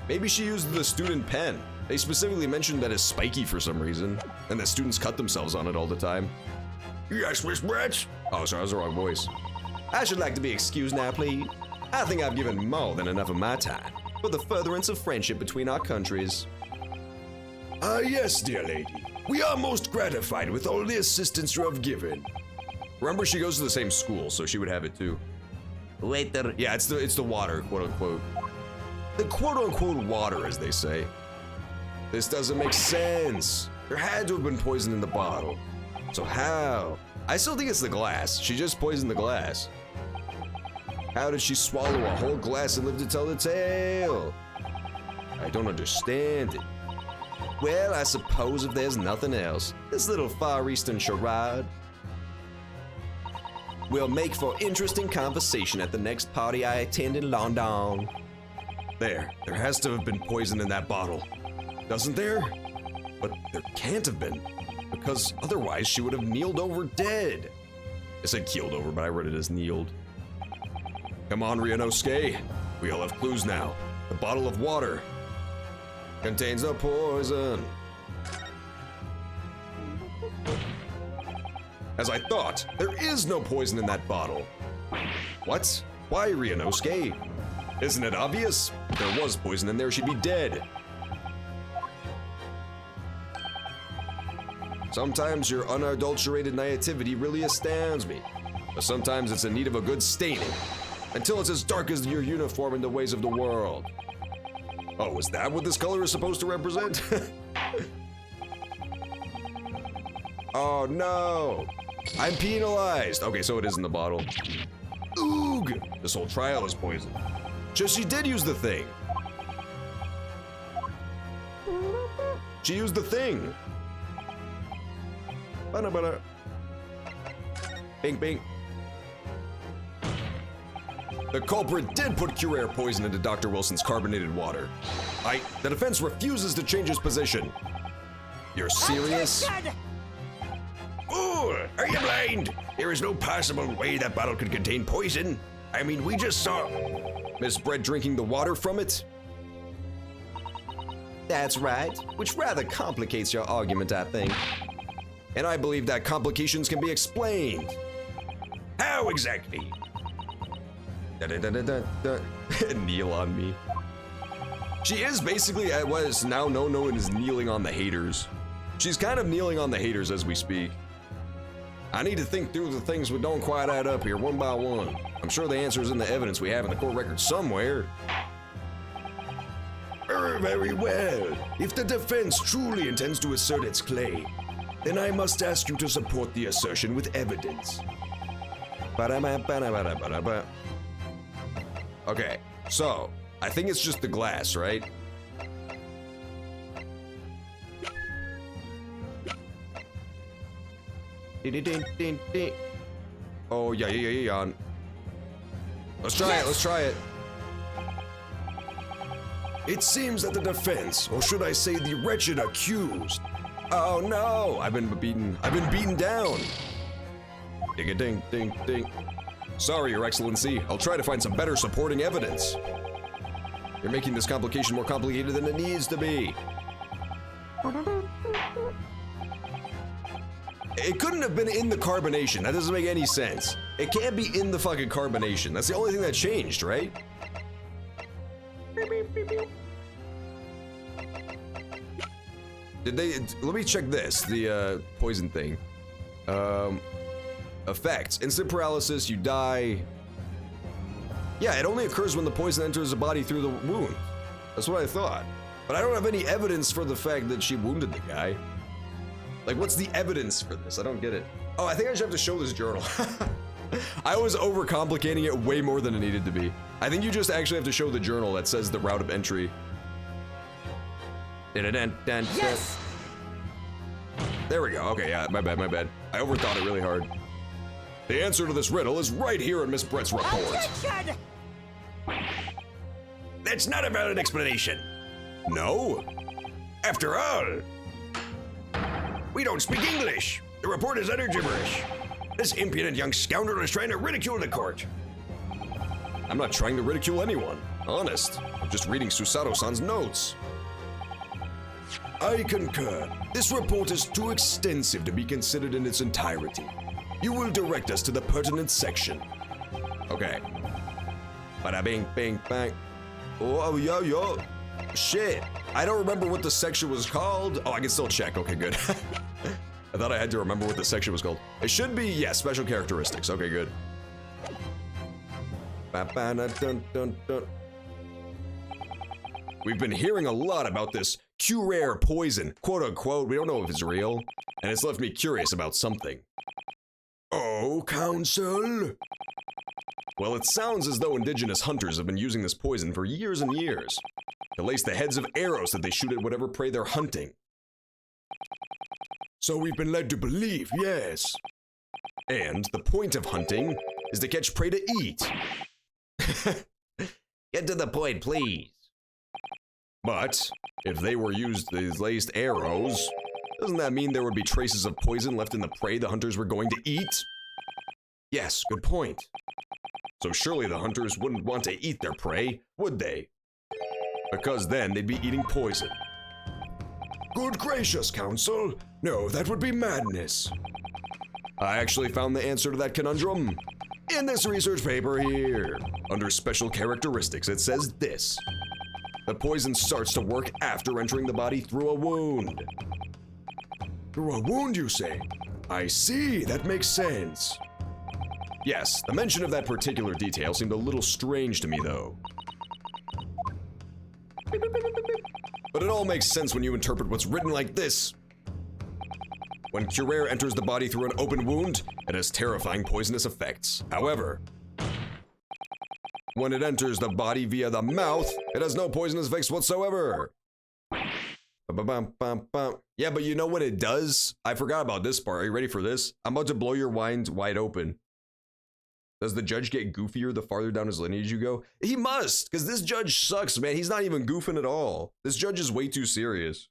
Maybe she used the student pen. They specifically mentioned that it's spiky for some reason, and that students cut themselves on it all the time. yes, Miss Brett. Oh, sorry, that was the wrong voice. I should like to be excused now, please. I think I've given more than enough of my time for the furtherance of friendship between our countries. Yes, dear lady. We are most gratified with all the assistance you have given. Remember, she goes to the same school, so she would have it too. Waiter. Yeah, it's the water, quote unquote. The quote unquote water, as they say. This doesn't make sense. There had to have been poison in the bottle. So how? I still think it's the glass. She just poisoned the glass. How did she swallow a whole glass and live to tell the tale? I don't understand it. Well, I suppose if there's nothing else, this little Far Eastern charade will make for interesting conversation at the next party I attend in London. There has to have been poison in that bottle. Doesn't there? But there can't have been, because otherwise she would have kneeled over dead. I said keeled over, but I read it as kneeled. Come on, Ryunosuke. We all have clues now. The bottle of water contains a poison. As I thought, there is no poison in that bottle. What? Why, Ryunosuke? Isn't it obvious? If there was poison in there, she'd be dead. Sometimes your unadulterated naivety really astounds me. But sometimes it's in need of a good staining. Until it's as dark as your uniform in the ways of the world. Oh, is that what this color is supposed to represent? Oh no! I'm penalized! Okay, so it is in the bottle. Oog! This whole trial is poison. Just she did use the thing. She used the thing. Bada. Bing bing. The culprit did put Cure poison into Dr. Wilson's carbonated water. The defense refuses to change his position. You're serious? Fool! Are you blind? There is no possible way that bottle could contain poison. I mean, we just saw. Miss Bread drinking the water from it? That's right, which rather complicates your argument, I think. And I believe that complications can be explained. How exactly? Kneel on me. She is basically what is now known as kneeling on the haters. She's kind of kneeling on the haters as we speak. I need to think through the things that don't quite add up here one by one. I'm sure the answer is in the evidence we have in the court record somewhere. Very well. If the defense truly intends to assert its claim, then I must ask you to support the assertion with evidence. Okay, so I think it's just the glass, right? Oh, yeah. Let's try it. It seems that the defense, or should I say the wretched accused. Oh no, I've been beaten down. Ding-a-ding. Sorry, Your Excellency. I'll try to find some better supporting evidence. You're making this complication more complicated than it needs to be. It couldn't have been in the carbonation. That doesn't make any sense. It can't be in the fucking carbonation. That's the only thing that changed, right? Let me check this, the poison thing. Effects. Instant paralysis, you die. Yeah, it only occurs when the poison enters the body through the wound. That's what I thought. But I don't have any evidence for the fact that she wounded the guy. Like, what's the evidence for this? I don't get it. Oh, I think I should have to show this journal. I was overcomplicating it way more than it needed to be. I think you just actually have to show the journal that says the route of entry. Yes! There we go. Okay, yeah, my bad. I overthought it really hard. The answer to this riddle is right here in Miss Brett's report. Objection! That's not a valid explanation. No? After all, we don't speak English. The report is utter gibberish. This impudent young scoundrel is trying to ridicule the court. I'm not trying to ridicule anyone. Honest. I'm just reading Susato-san's notes. I concur. This report is too extensive to be considered in its entirety. You will direct us to the pertinent section. Okay. Bada bing, bing, bang. Oh, yo, yo. Shit. I don't remember what the section was called. Oh, I can still check. Okay, good. I thought I had to remember what the section was called. It should be, yes, special characteristics. Okay, good. We've been hearing a lot about this Q-rare poison, quote unquote. We don't know if it's real, and it's left me curious about something. Oh, Council? Well, it sounds as though indigenous hunters have been using this poison for years and years to lace the heads of arrows that they shoot at whatever prey they're hunting. So we've been led to believe, yes. And the point of hunting is to catch prey to eat. Get to the point, please. But if they were used these laced arrows, doesn't that mean there would be traces of poison left in the prey the hunters were going to eat? Yes, good point. So surely the hunters wouldn't want to eat their prey, would they? Because then they'd be eating poison. Good gracious, Council. No, that would be madness. I actually found the answer to that conundrum in this research paper here. Under special characteristics, it says this. The poison starts to work after entering the body through a wound. Through a wound, you say? I see, that makes sense. Yes, the mention of that particular detail seemed a little strange to me, though. But it all makes sense when you interpret what's written like this. When Curare enters the body through an open wound, it has terrifying poisonous effects. However, when it enters the body via the mouth, it has no poisonous effects whatsoever. Yeah, but you know what it does? I forgot about this part. Are you ready for this? I'm about to blow your mind wide open. Does the judge get goofier the farther down his lineage you go? He must, because this judge sucks, man. He's not even goofing at all. This judge is way too serious.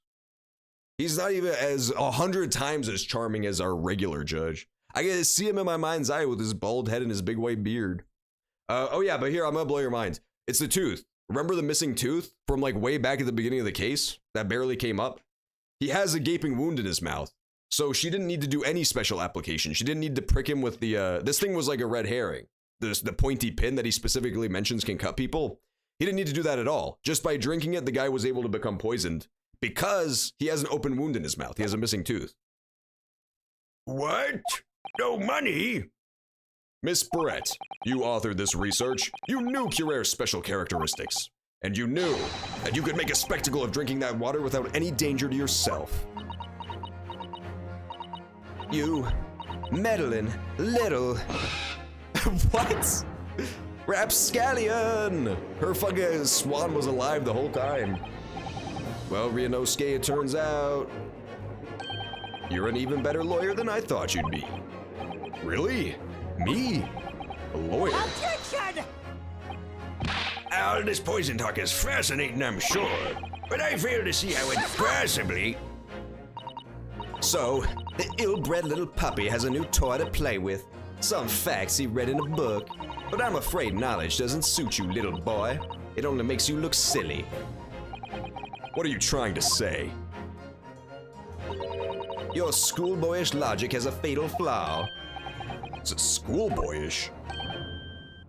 He's not even as 100 times as charming as our regular judge. I get to see him in my mind's eye with his bald head and his big white beard. Oh yeah, but here, I'm gonna blow your mind. It's the tooth. Remember the missing tooth from like way back at the beginning of the case that barely came up? He has a gaping wound in his mouth. So she didn't need to do any special application. She didn't need to prick him with the, this thing was like a red herring. The pointy pin that he specifically mentions can cut people. He didn't need to do that at all. Just by drinking it, the guy was able to become poisoned because he has an open wound in his mouth. He has a missing tooth. What? No money? Miss Brett, you authored this research. You knew Curare's special characteristics. And you knew that you could make a spectacle of drinking that water without any danger to yourself. You meddling little... What? Rapscallion! Her fucking swan was alive the whole time. Well, Ryunosuke, it turns out you're an even better lawyer than I thought you'd be. Really? Me? A lawyer? Objection! All this poison talk is fascinating, I'm sure, but I fail to see how it possibly... So, the ill-bred little puppy has a new toy to play with. Some facts he read in a book. But I'm afraid knowledge doesn't suit you, little boy. It only makes you look silly. What are you trying to say? Your schoolboyish logic has a fatal flaw. Is it schoolboyish?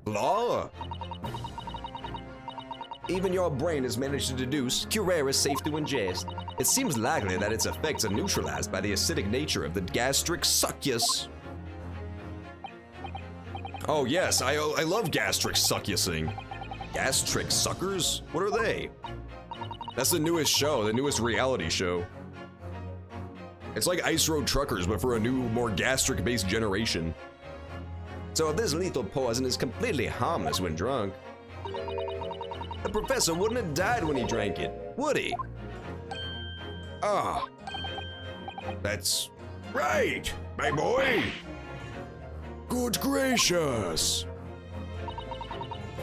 Flaw? Even your brain has managed to deduce Curare is safe to ingest. It seems likely that its effects are neutralized by the acidic nature of the gastric succus. Oh yes, I love gastric succusing. Gastric suckers? What are they? That's the newest show, the newest reality show. It's like Ice Road Truckers, but for a new, more gastric-based generation. So if this lethal poison is completely harmless when drunk, the professor wouldn't have died when he drank it, would he? Ah, that's Right, my boy. Good gracious!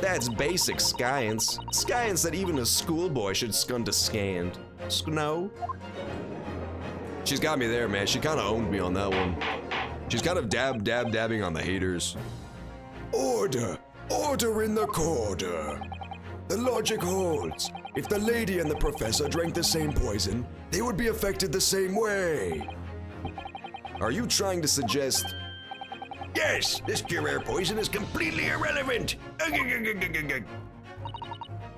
That's basic science. Science that even a schoolboy should understand. No? She's got me there, man. She kind of owned me on that one. She's kind of dabbing on the haters. Order! Order in the corridor! The logic holds. If the lady and the professor drank the same poison, they would be affected the same way. Are you trying to suggest... Yes, this cure poison is completely irrelevant.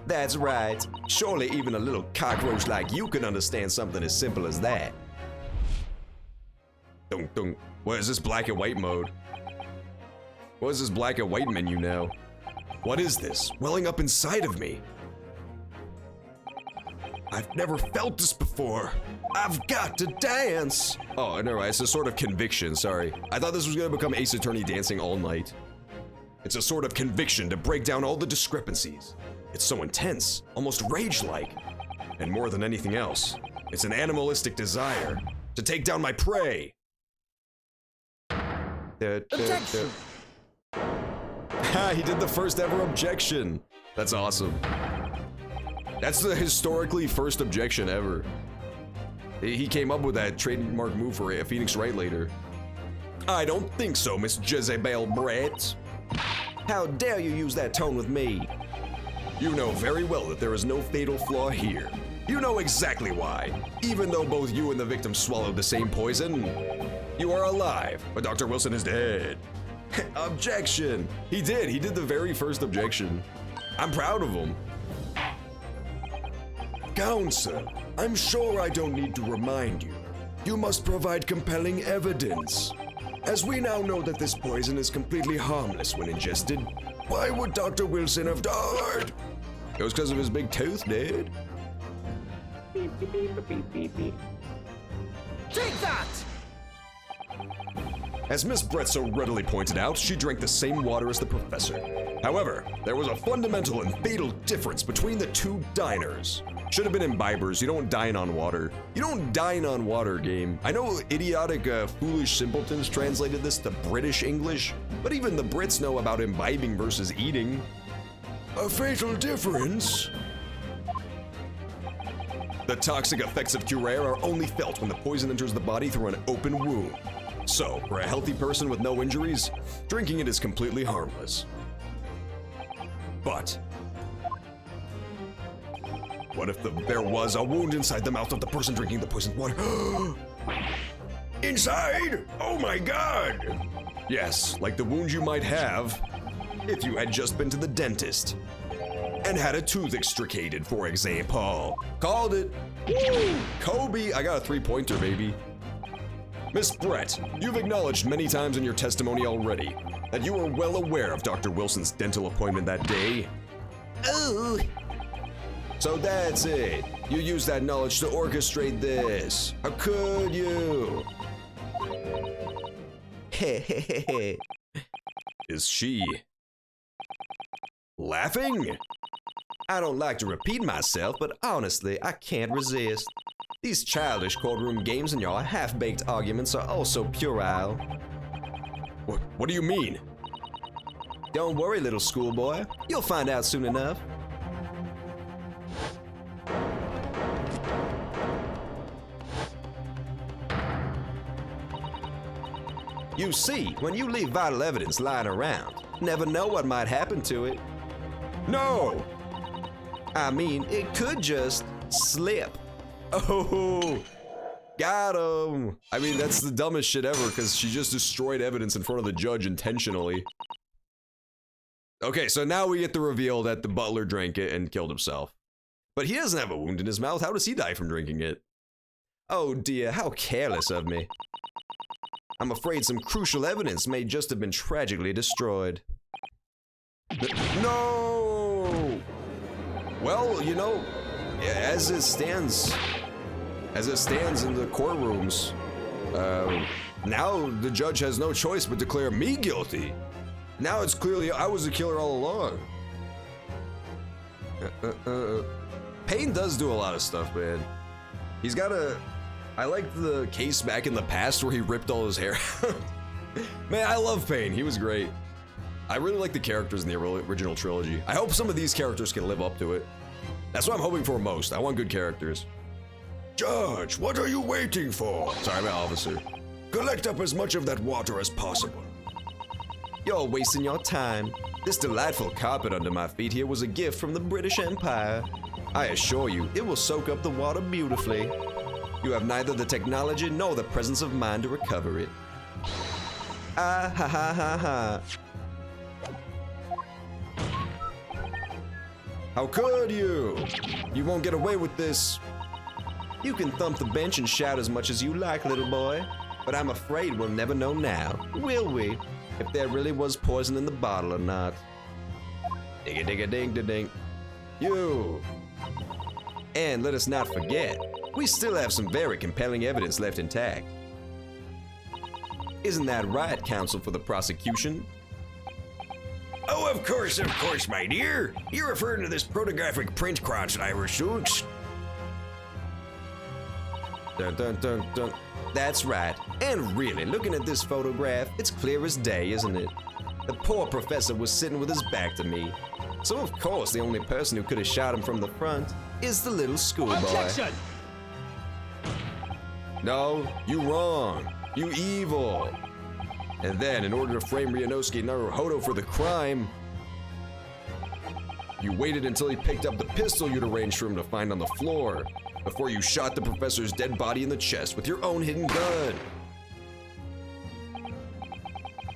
That's right. Surely even a little cockroach like you can understand something as simple as that. Dunk dunk. What is this black and white mode? What is this black and white menu now? What is this welling up inside of me? I've never felt this before. I've got to dance. Oh, never mind. It's a sort of conviction. Sorry. I thought this was gonna become Ace Attorney dancing all night. It's a sort of conviction to break down all the discrepancies. It's so intense, almost rage-like. And more than anything else, it's an animalistic desire to take down my prey. Objection! Ha, he did the first ever objection. That's awesome. That's the historically first objection ever. He came up with that trademark move for a Phoenix Wright later. I don't think so, Miss Jezebel Brett. How dare you use that tone with me? You know very well that there is no fatal flaw here. You know exactly why. Even though both you and the victim swallowed the same poison, you are alive, but Dr. Wilson is dead. Objection! He did the very first objection. I'm proud of him. Counsel, I'm sure I don't need to remind you. You must provide compelling evidence. As we now know that this poison is completely harmless when ingested, why would Dr. Wilson have died? It was because of his big tooth, dude. Take that! As Miss Brett so readily pointed out, she drank the same water as the professor. However, there was a fundamental and fatal difference between the two diners. Should have been imbibers. You don't dine on water. You don't dine on water, game. I know idiotic, foolish simpletons translated this to British English, but even the Brits know about imbibing versus eating. A fatal difference? The toxic effects of curare are only felt when the poison enters the body through an open wound. So, for a healthy person with no injuries, drinking it is completely harmless. But what if there was a wound inside the mouth of the person drinking the poisoned water? Inside? Oh my god! Yes, like the wound you might have if you had just been to the dentist and had a tooth extricated, for example. Called it. Woo! Kobe, I got a 3-pointer, baby. Miss Brett, you've acknowledged many times in your testimony already that you were well aware of Dr. Wilson's dental appointment that day. Ooh. So that's it. You used that knowledge to orchestrate this. How could you? Is she laughing? I don't like to repeat myself, but honestly, I can't resist. These childish courtroom games and your half-baked arguments are also puerile. What do you mean? Don't worry, little schoolboy. You'll find out soon enough. You see, when you leave vital evidence lying around, never know what might happen to it. No! I mean, it could just slip. Oh, got him. I mean, that's the dumbest shit ever because she just destroyed evidence in front of the judge intentionally. Okay, so now we get the reveal that the butler drank it and killed himself. But he doesn't have a wound in his mouth. How does he die from drinking it? Oh dear, how careless of me. I'm afraid some crucial evidence may just have been tragically destroyed. No! Well, you know, as it stands in the courtrooms, now the judge has no choice but declare me guilty. Now it's clearly I was the killer all along. Payne does do a lot of stuff, man. He's got a... I like the case back in the past where he ripped all his hair out. Man, I love Payne. He was great. I really like the characters in the original trilogy. I hope some of these characters can live up to it. That's what I'm hoping for most. I want good characters. Judge, what are you waiting for? Sorry, my officer. Collect up as much of that water as possible. You're wasting your time. This delightful carpet under my feet here was a gift from the British Empire. I assure you, it will soak up the water beautifully. You have neither the technology nor the presence of mind to recover it. Ah ha ha ha ha. How could you? You won't get away with this. You can thump the bench and shout as much as you like, little boy. But I'm afraid we'll never know now, will we? If there really was poison in the bottle or not. Dig-a-dig-a-ding-da-ding. You. And let us not forget, we still have some very compelling evidence left intact. Isn't that right, counsel for the prosecution? Oh, of course, my dear. You're referring to this photographic print crotch that I received. Dun dun dun dun. That's right. And really, looking at this photograph, it's clear as day, isn't it? The poor professor was sitting with his back to me. So of course the only person who could have shot him from the front is the little schoolboy. Objection! No, you wrong. You evil. And then, in order to frame Ryunosuke Naruhodo for the crime, you waited until he picked up the pistol you'd arranged for him to find on the floor before you shot the professor's dead body in the chest with your own hidden gun.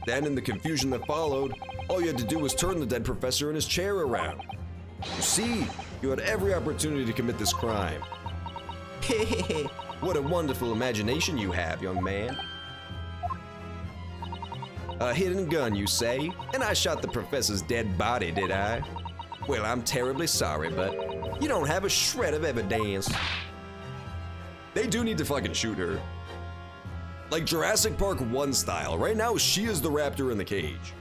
Then, in the confusion that followed, all you had to do was turn the dead professor in his chair around. You see, you had every opportunity to commit this crime. Hehehe. What a wonderful imagination you have, young man. A hidden gun, you say? And I shot the professor's dead body, did I? Well, I'm terribly sorry, but you don't have a shred of evidence. They do need to fucking shoot her. Like Jurassic Park 1 style. Right now, she is the raptor in the cage.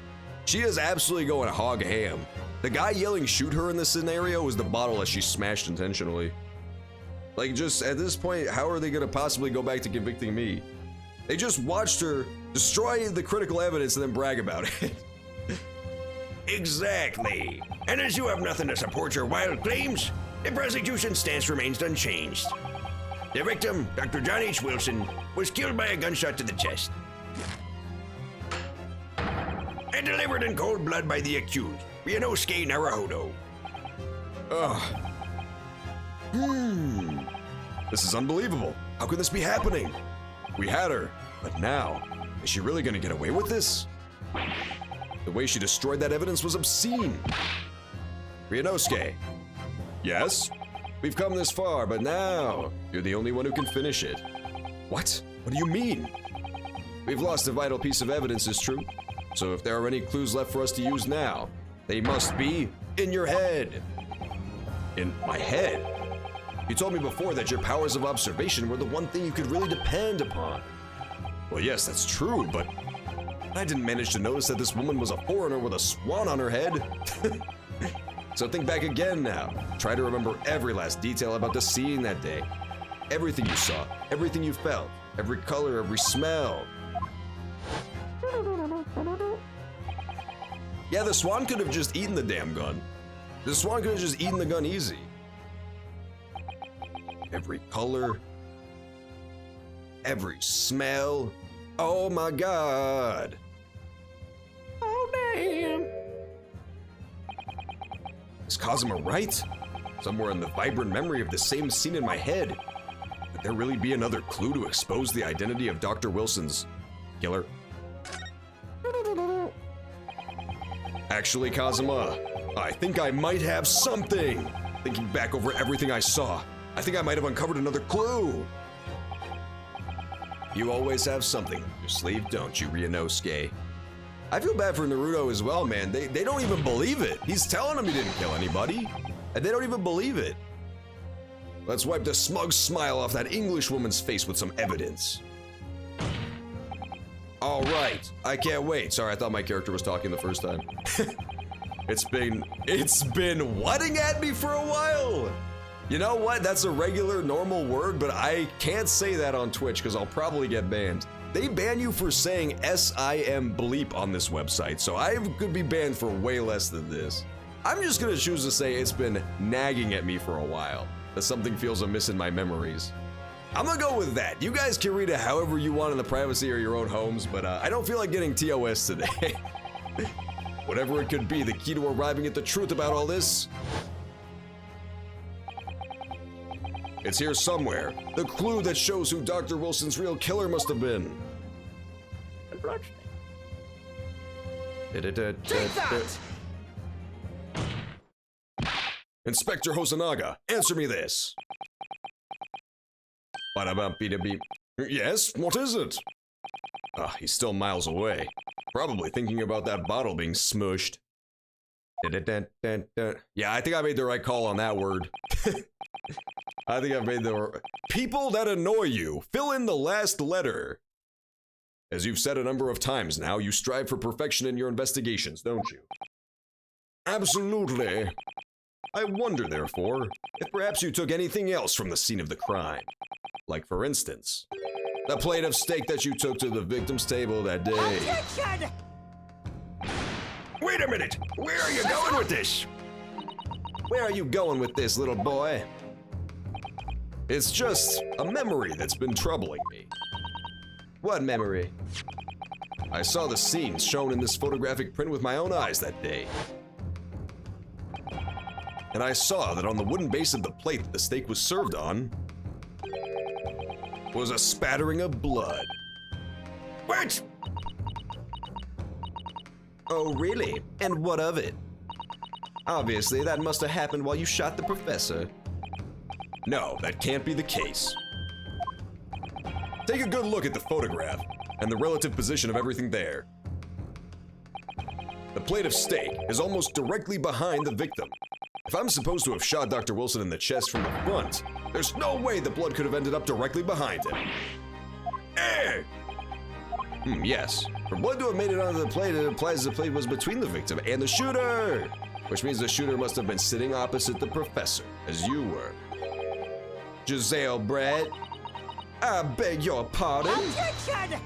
She is absolutely going hog ham. The guy yelling shoot her in this scenario is the bottle that she smashed intentionally. Like, just at this point, how are they gonna possibly go back to convicting me? They just watched her destroy the critical evidence and then brag about it. Exactly. And as you have nothing to support your wild claims, the prosecution's stance remains unchanged. The victim, Dr. John H. Wilson, was killed by a gunshot to the chest. And delivered in cold blood by the accused, Ryunosuke Naruhodo. Ugh. This is unbelievable. How could this be happening? We had her, but now, is she really gonna get away with this? The way she destroyed that evidence was obscene. Ryunosuke. Yes? We've come this far, but now, you're the only one who can finish it. What? What do you mean? We've lost a vital piece of evidence, is true. So if there are any clues left for us to use now, they must be in your head. In my head? You told me before that your powers of observation were the one thing you could really depend upon. Well, yes, that's true, but I didn't manage to notice that this woman was a foreigner with a swan on her head. So think back again now. Try to remember every last detail about the scene that day. Everything you saw, everything you felt, every color, every smell. Yeah, the swan could have just eaten the damn gun. The swan could have just eaten the gun easy. Every color, every smell. Oh my god. Oh damn. Is Kazuma right? Somewhere in the vibrant memory of the same scene in my head. Could there really be another clue to expose the identity of Dr. Wilson's killer? Actually, Kazuma, I think I might have something. Thinking back over everything I saw, I think I might have uncovered another clue. You always have something up your sleeve, don't you, Ryunosuke? I feel bad for Naruto as well, man. They don't even believe it. He's telling them he didn't kill anybody, and they don't even believe it. Let's wipe the smug smile off that English woman's face with some evidence. All right, I can't wait. Sorry, I thought my character was talking the first time. It's been whatting at me for a while. You know what? That's a regular, normal word, but I can't say that on Twitch because I'll probably get banned. They ban you for saying SIM bleep on this website, so I could be banned for way less than this. I'm just gonna choose to say it's been nagging at me for a while, that something feels amiss in my memories. I'm gonna go with that. You guys can read it however you want in the privacy of your own homes, but I don't feel like getting TOS today. Whatever it could be, the key to arriving at the truth about all this, it's here somewhere. The clue that shows who Dr. Wilson's real killer must have been. Take that! Inspector Hosonaga, answer me this. Ba-da-bum-be-da-beep. Yes, what is it? Ah, he's still miles away. Probably thinking about that bottle being smushed. Yeah, I think I made the right call on that word. I think I've made the... People that annoy you, fill in the last letter. As you've said a number of times now, you strive for perfection in your investigations, don't you? Absolutely. I wonder, therefore, if perhaps you took anything else from the scene of the crime. Like, for instance, the plate of steak that you took to the victim's table that day. Attention! Wait a minute! Where are you going with this? Where are you going with this, little boy? It's just a memory that's been troubling me. What memory? I saw the scenes shown in this photographic print with my own eyes that day. And I saw that on the wooden base of the plate that the steak was served on was a spattering of blood. What? Oh, really? And what of it? Obviously, that must have happened while you shot the professor. No, that can't be the case. Take a good look at the photograph and the relative position of everything there. The plate of steak is almost directly behind the victim. If I'm supposed to have shot Dr. Wilson in the chest from the front, there's no way the blood could have ended up directly behind him. Eh! Yes. For blood to have made it onto the plate, it implies the plate was between the victim and the shooter, which means the shooter must have been sitting opposite the professor, as you were. Giselle Brett, I beg your pardon? Attention!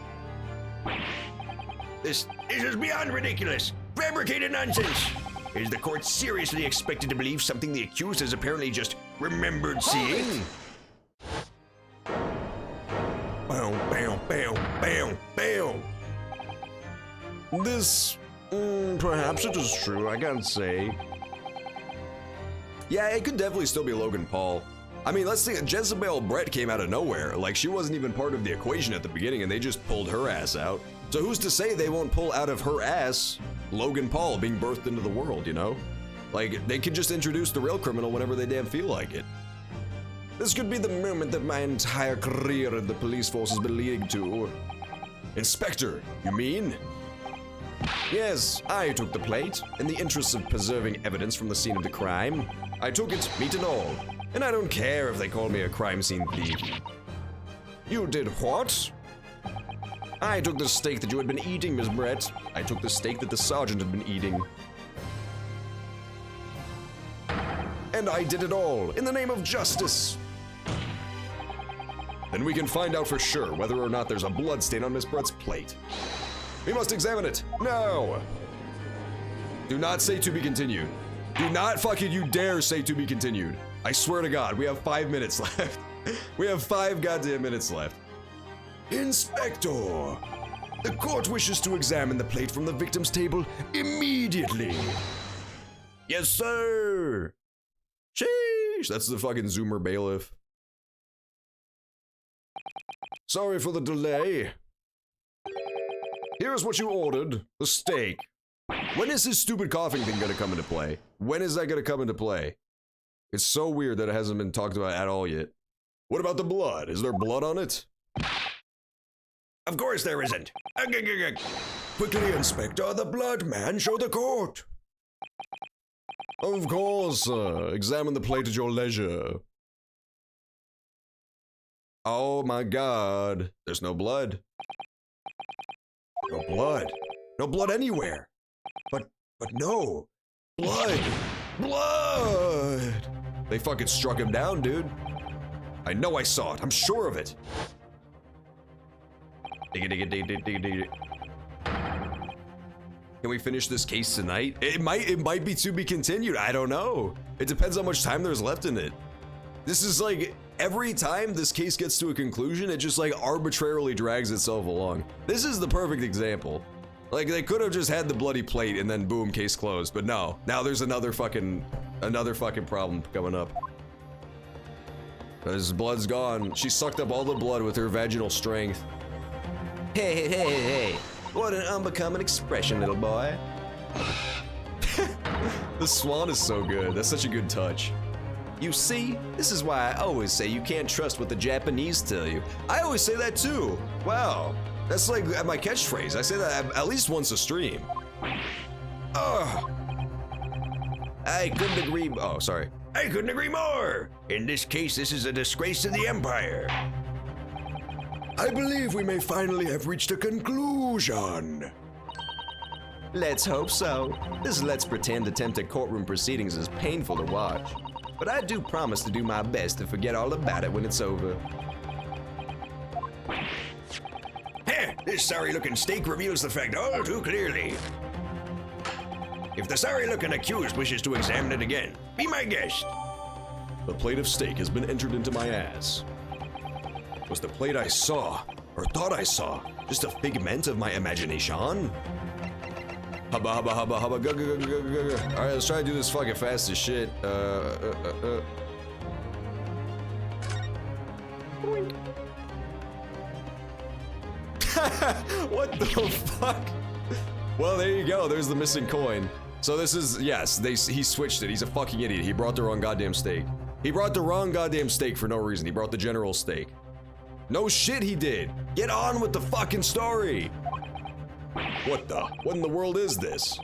This is beyond ridiculous. Fabricated nonsense. Is the court seriously expected to believe something the accused has apparently just remembered seeing? Bam, bam, bam, bam, bam. This, perhaps it is true, I can't say. Yeah, it could definitely still be Logan Paul. I mean, let's think, Jezebel Brett came out of nowhere. Like, she wasn't even part of the equation at the beginning, and they just pulled her ass out. So who's to say they won't pull out of her ass Logan Paul being birthed into the world, you know? Like, they could just introduce the real criminal whenever they damn feel like it. This could be the moment that my entire career in the police force has been leading to. Inspector, you mean? Yes, I took the plate, in the interests of preserving evidence from the scene of the crime. I took it, meat and all. And I don't care if they call me a crime scene thief. You did what? I took the steak that you had been eating, Miss Brett. I took the steak that the sergeant had been eating. And I did it all, in the name of justice. Then we can find out for sure whether or not there's a blood stain on Miss Brett's plate. We must examine it, now! Do not say to be continued. Do not fucking you dare say to be continued. I swear to God, we have 5 minutes left. We have 5 goddamn minutes left. Inspector, the court wishes to examine the plate from the victim's table immediately. Yes, sir. Sheesh, that's the fucking Zoomer bailiff. Sorry for the delay. Here's what you ordered, the steak. When is this stupid coughing thing gonna come into play? When is that gonna come into play? It's so weird that it hasn't been talked about at all yet. What about the blood? Is there blood on it? Of course there isn't. Quickly, Inspector, the blood man, show the court. Of course, sir. Examine the plate at your leisure. Oh my God. There's no blood. No blood. No blood anywhere. But no. Blood. Blood. They fucking struck him down, dude. I know I saw it. I'm sure of it. Can we finish this case tonight? It might be to be continued. I don't know. It depends how much time there's left in it. This is like every time this case gets to a conclusion, it just like arbitrarily drags itself along. This is the perfect example. Like they could have just had the bloody plate and then boom, case closed. But no, now there's another fucking problem coming up. His blood's gone. She sucked up all the blood with her vaginal strength. Hey. What an unbecoming expression, little boy. The swan is so good. That's such a good touch. You see, this is why I always say you can't trust what the Japanese tell you. I always say that too. Wow. That's like my catchphrase. I say that at least once a stream. Ugh. I couldn't agree. Oh, sorry. I couldn't agree more. In this case, this is a disgrace to the Empire. I believe we may finally have reached a conclusion. Let's hope so. This let's pretend attempt at courtroom proceedings is painful to watch. But I do promise to do my best to forget all about it when it's over. Heh, this sorry-looking steak reveals the fact all too clearly. If the sorry-looking accused wishes to examine it again, be my guest. The plate of steak has been entered into my ass. Was the plate I saw, or thought I saw, just a figment of my imagination? Hubba hubba hubba hubba go go go go go go. Alright, let's try to do this fucking fast as shit. What the fuck? Well, there you go. There's the missing coin. So this is, yes, he switched it. He's a fucking idiot. He brought the wrong goddamn steak. He brought the wrong goddamn steak for no reason. He brought the general steak. No shit he did. Get on with the fucking story. What in the world is this?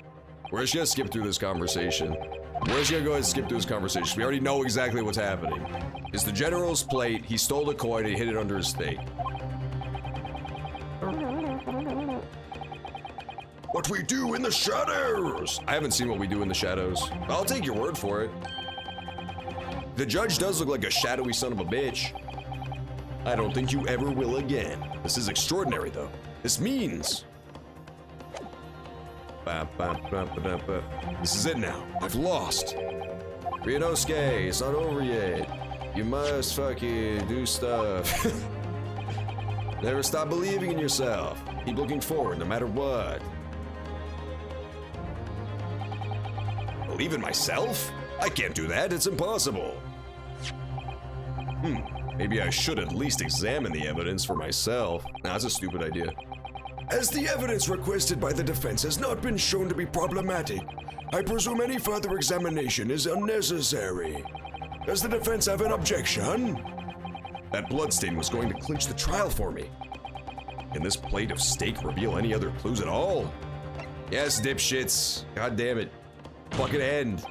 We're just gonna skip through this conversation. We're just gonna go ahead and skip through this conversation. We already know exactly what's happening. It's the general's plate. He stole the coin and he hid it under his steak. What we do in the shadows. I haven't seen what we do in the shadows. I'll take your word for it. The judge does look like a shadowy son of a bitch. I don't think you ever will again. This is extraordinary, though. This means... This is it now. I've lost. Ryunosuke, it's not over yet. You must fucking do stuff. Never stop believing in yourself. Keep looking forward, no matter what. Believe in myself? I can't do that. It's impossible. Maybe I should at least examine the evidence for myself. Nah, that's a stupid idea. As the evidence requested by the defense has not been shown to be problematic, I presume any further examination is unnecessary. Does the defense have an objection? That bloodstain was going to clinch the trial for me. Can this plate of steak reveal any other clues at all? Yes, dipshits. God damn it. Fucking end.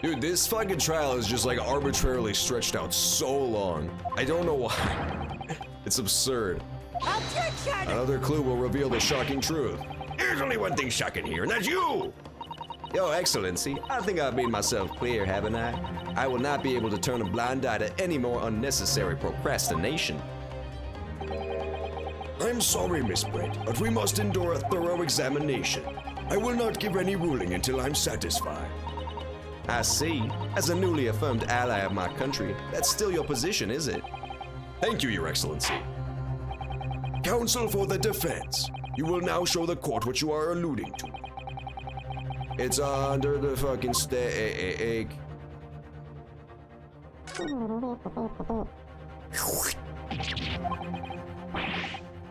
Dude, this fucking trial is just like arbitrarily stretched out so long. I don't know why. It's absurd. Objection! Another clue will reveal the shocking truth. There's only one thing shocking here, and that's you! Your Excellency, I think I've made myself clear, haven't I? I will not be able to turn a blind eye to any more unnecessary procrastination. I'm sorry, Miss Brett, but we must endure a thorough examination. I will not give any ruling until I'm satisfied. I see. As a newly affirmed ally of my country, that's still your position, is it? Thank you, Your Excellency. Counsel for the defense. You will now show the court what you are alluding to. It's under the fucking steak.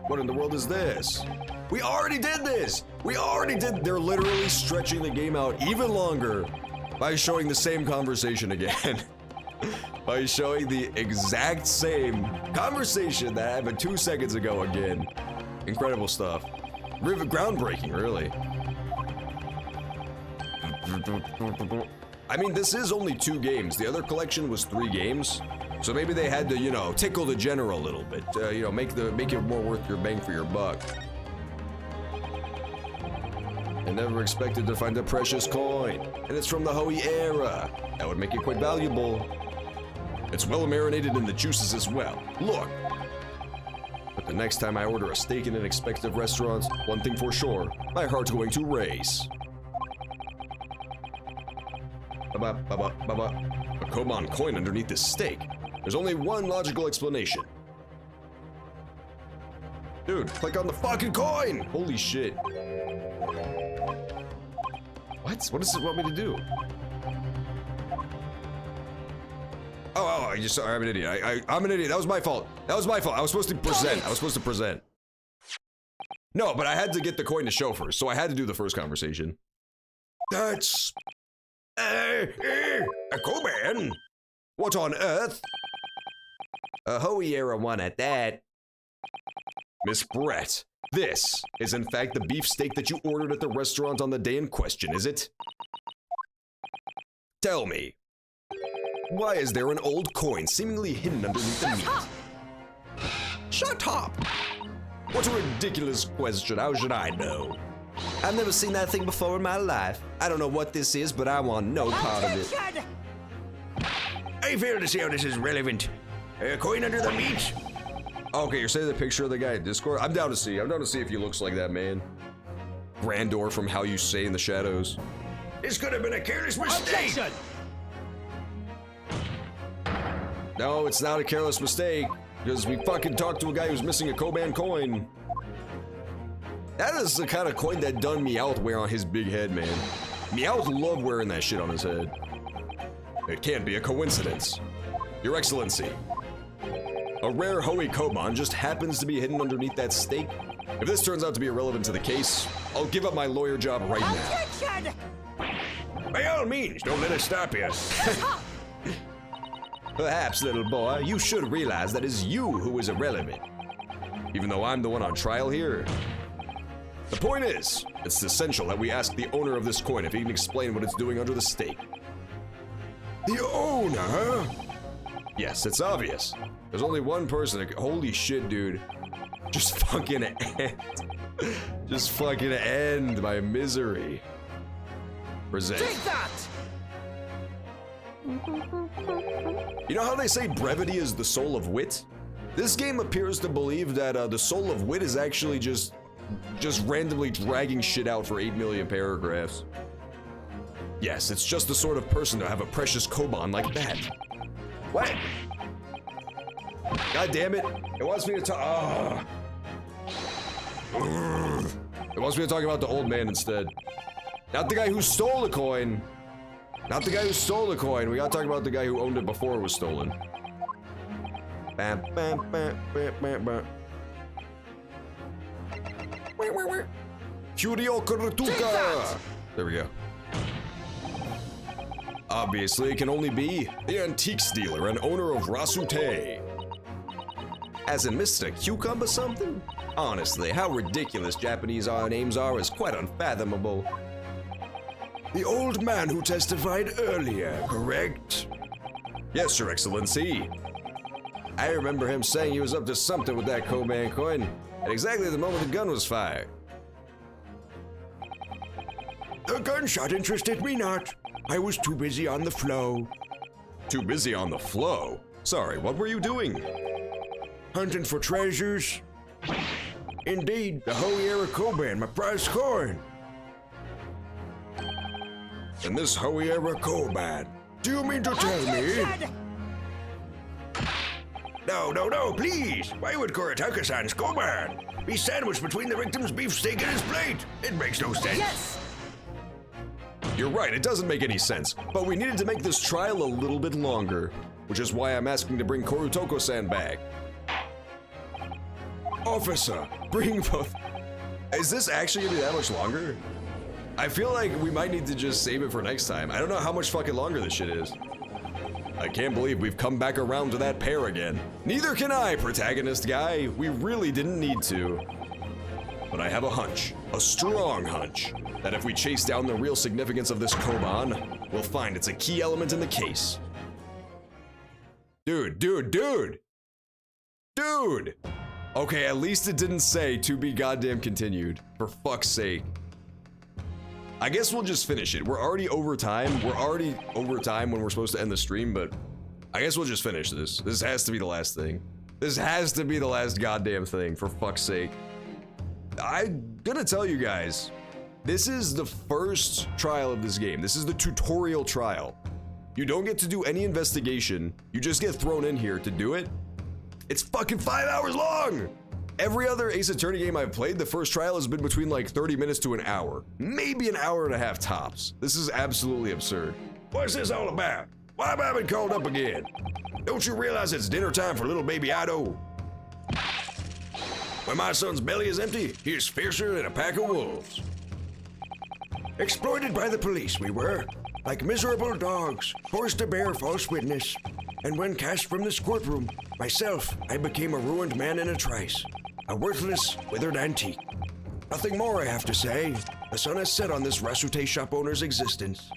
What in the world is this? We already did this! They're literally stretching the game out even longer by showing the same conversation again. By showing the exact same conversation that happened 2 seconds ago again. Incredible stuff. Groundbreaking, really. I mean, this is only 2 games. The other collection was 3 games. So maybe they had to, you know, tickle the general a little bit. You know, make it more worth your bang for your buck. I never expected to find a precious coin. And it's from the Hoi era. That would make it quite valuable. It's well marinated in the juices as well. Look. But the next time I order a steak in an expensive restaurant, one thing for sure, my heart's going to race. A Koban coin underneath this steak. There's only one logical explanation. Dude, click on the fucking coin! Holy shit. What? What does it want me to do? Oh, I'm an idiot. I'm an idiot. That was my fault. That was my fault. I was supposed to present. No, but I had to get the coin to show first, so I had to do the first conversation. That's... A Koban? What on earth? A Hoey era one at that. Miss Brett, this is in fact the beef steak that you ordered at the restaurant on the day in question, is it? Tell me, why is there an old coin seemingly hidden underneath the meat? Shut up! What a ridiculous question, how should I know? I've never seen that thing before in my life. I don't know what this is, but I want no part of it. I fail to see how this is relevant. A coin under the meat? Okay, you're saying the picture of the guy in Discord? I'm down to see if he looks like that man. Grandor from How You Say in the Shadows. This could have been a careless mistake. Objection! No, it's not a careless mistake, because we fucking talked to a guy who's missing a Koban coin. That is the kind of coin that done Meowth wear on his big head, man. Meowth loved wearing that shit on his head. It can't be a coincidence. Your Excellency, a rare Hoey Koban just happens to be hidden underneath that steak. If this turns out to be irrelevant to the case, I'll give up my lawyer job right now. Objection! By all means, don't let us stop you. Perhaps, little boy, you should realize that it's you who is irrelevant. Even though I'm the one on trial here. The point is, it's essential that we ask the owner of this coin if he can explain what it's doing under the steak. The owner? Yes, it's obvious. There's only one person that holy shit, dude. Just fucking end. Just fucking end my misery. Present. Take that! You know how they say brevity is the soul of wit? This game appears to believe that the soul of wit is actually just randomly dragging shit out for 8 million paragraphs. Yes, it's just the sort of person to have a precious Koban like that. What? God damn it. It wants me to talk. It wants me to talk about the old man instead. Not the guy who stole the coin. Not the guy who stole the coin. We gotta talk about the guy who owned it before it was stolen. Bam, bam, bam, bam, bam, bam. Kurituka! There we go. Obviously, it can only be the antiques dealer and owner of Rasute. As in Mr. Cucumber something? Honestly, how ridiculous Japanese names are is quite unfathomable. The old man who testified earlier, correct? Yes, Your Excellency. I remember him saying he was up to something with that Koban coin at exactly the moment the gun was fired. The gunshot interested me not. I was too busy on the flow. Too busy on the flow? Sorry, what were you doing? Hunting for treasures. Indeed, the Hoey era Koban, my prized coin. And this Hoey era Koban. Do you mean to tell me? Objection! No, please. Why would Kuretaka-san's Koban be sandwiched between the victim's beefsteak and his plate? It makes no sense. Yes! You're right, it doesn't make any sense, but we needed to make this trial a little bit longer, which is why I'm asking to bring Kurutoko-san back. Officer, Bring both. Is this actually gonna be that much longer? I feel like we might need to just save it for next time. I don't know how much fucking longer this shit is. I can't believe we've come back around to that pair again. Neither can I, protagonist guy. We really didn't need to. But I have a hunch, a strong hunch, that if we chase down the real significance of this Koban, we'll find it's a key element in the case. Dude! Okay, at least it didn't say to be goddamn continued. For fuck's sake. I guess we'll just finish it. We're already over time. We're already over time when we're supposed to end the stream, but I guess we'll just finish this. This has to be the last thing. This has to be the last goddamn thing, for fuck's sake. I'm gonna tell you guys, this is the first trial of this game. This is the tutorial trial. You don't get to do any investigation. You just get thrown in here to do it. It's fucking 5 hours long! Every other Ace Attorney game I've played, the first trial has been between like 30 minutes to an hour. Maybe an hour and a half tops. This is absolutely absurd. What's this all about? Why have I been called up again? Don't you realize it's dinner time for little baby Ido? When my son's belly is empty, he is fiercer than a pack of wolves. Exploited by the police, we were. Like miserable dogs, forced to bear false witness. And when cast from this courtroom, myself, I became a ruined man in a trice. A worthless, withered antique. Nothing more I have to say. The sun has set on this Rasute shop owner's existence.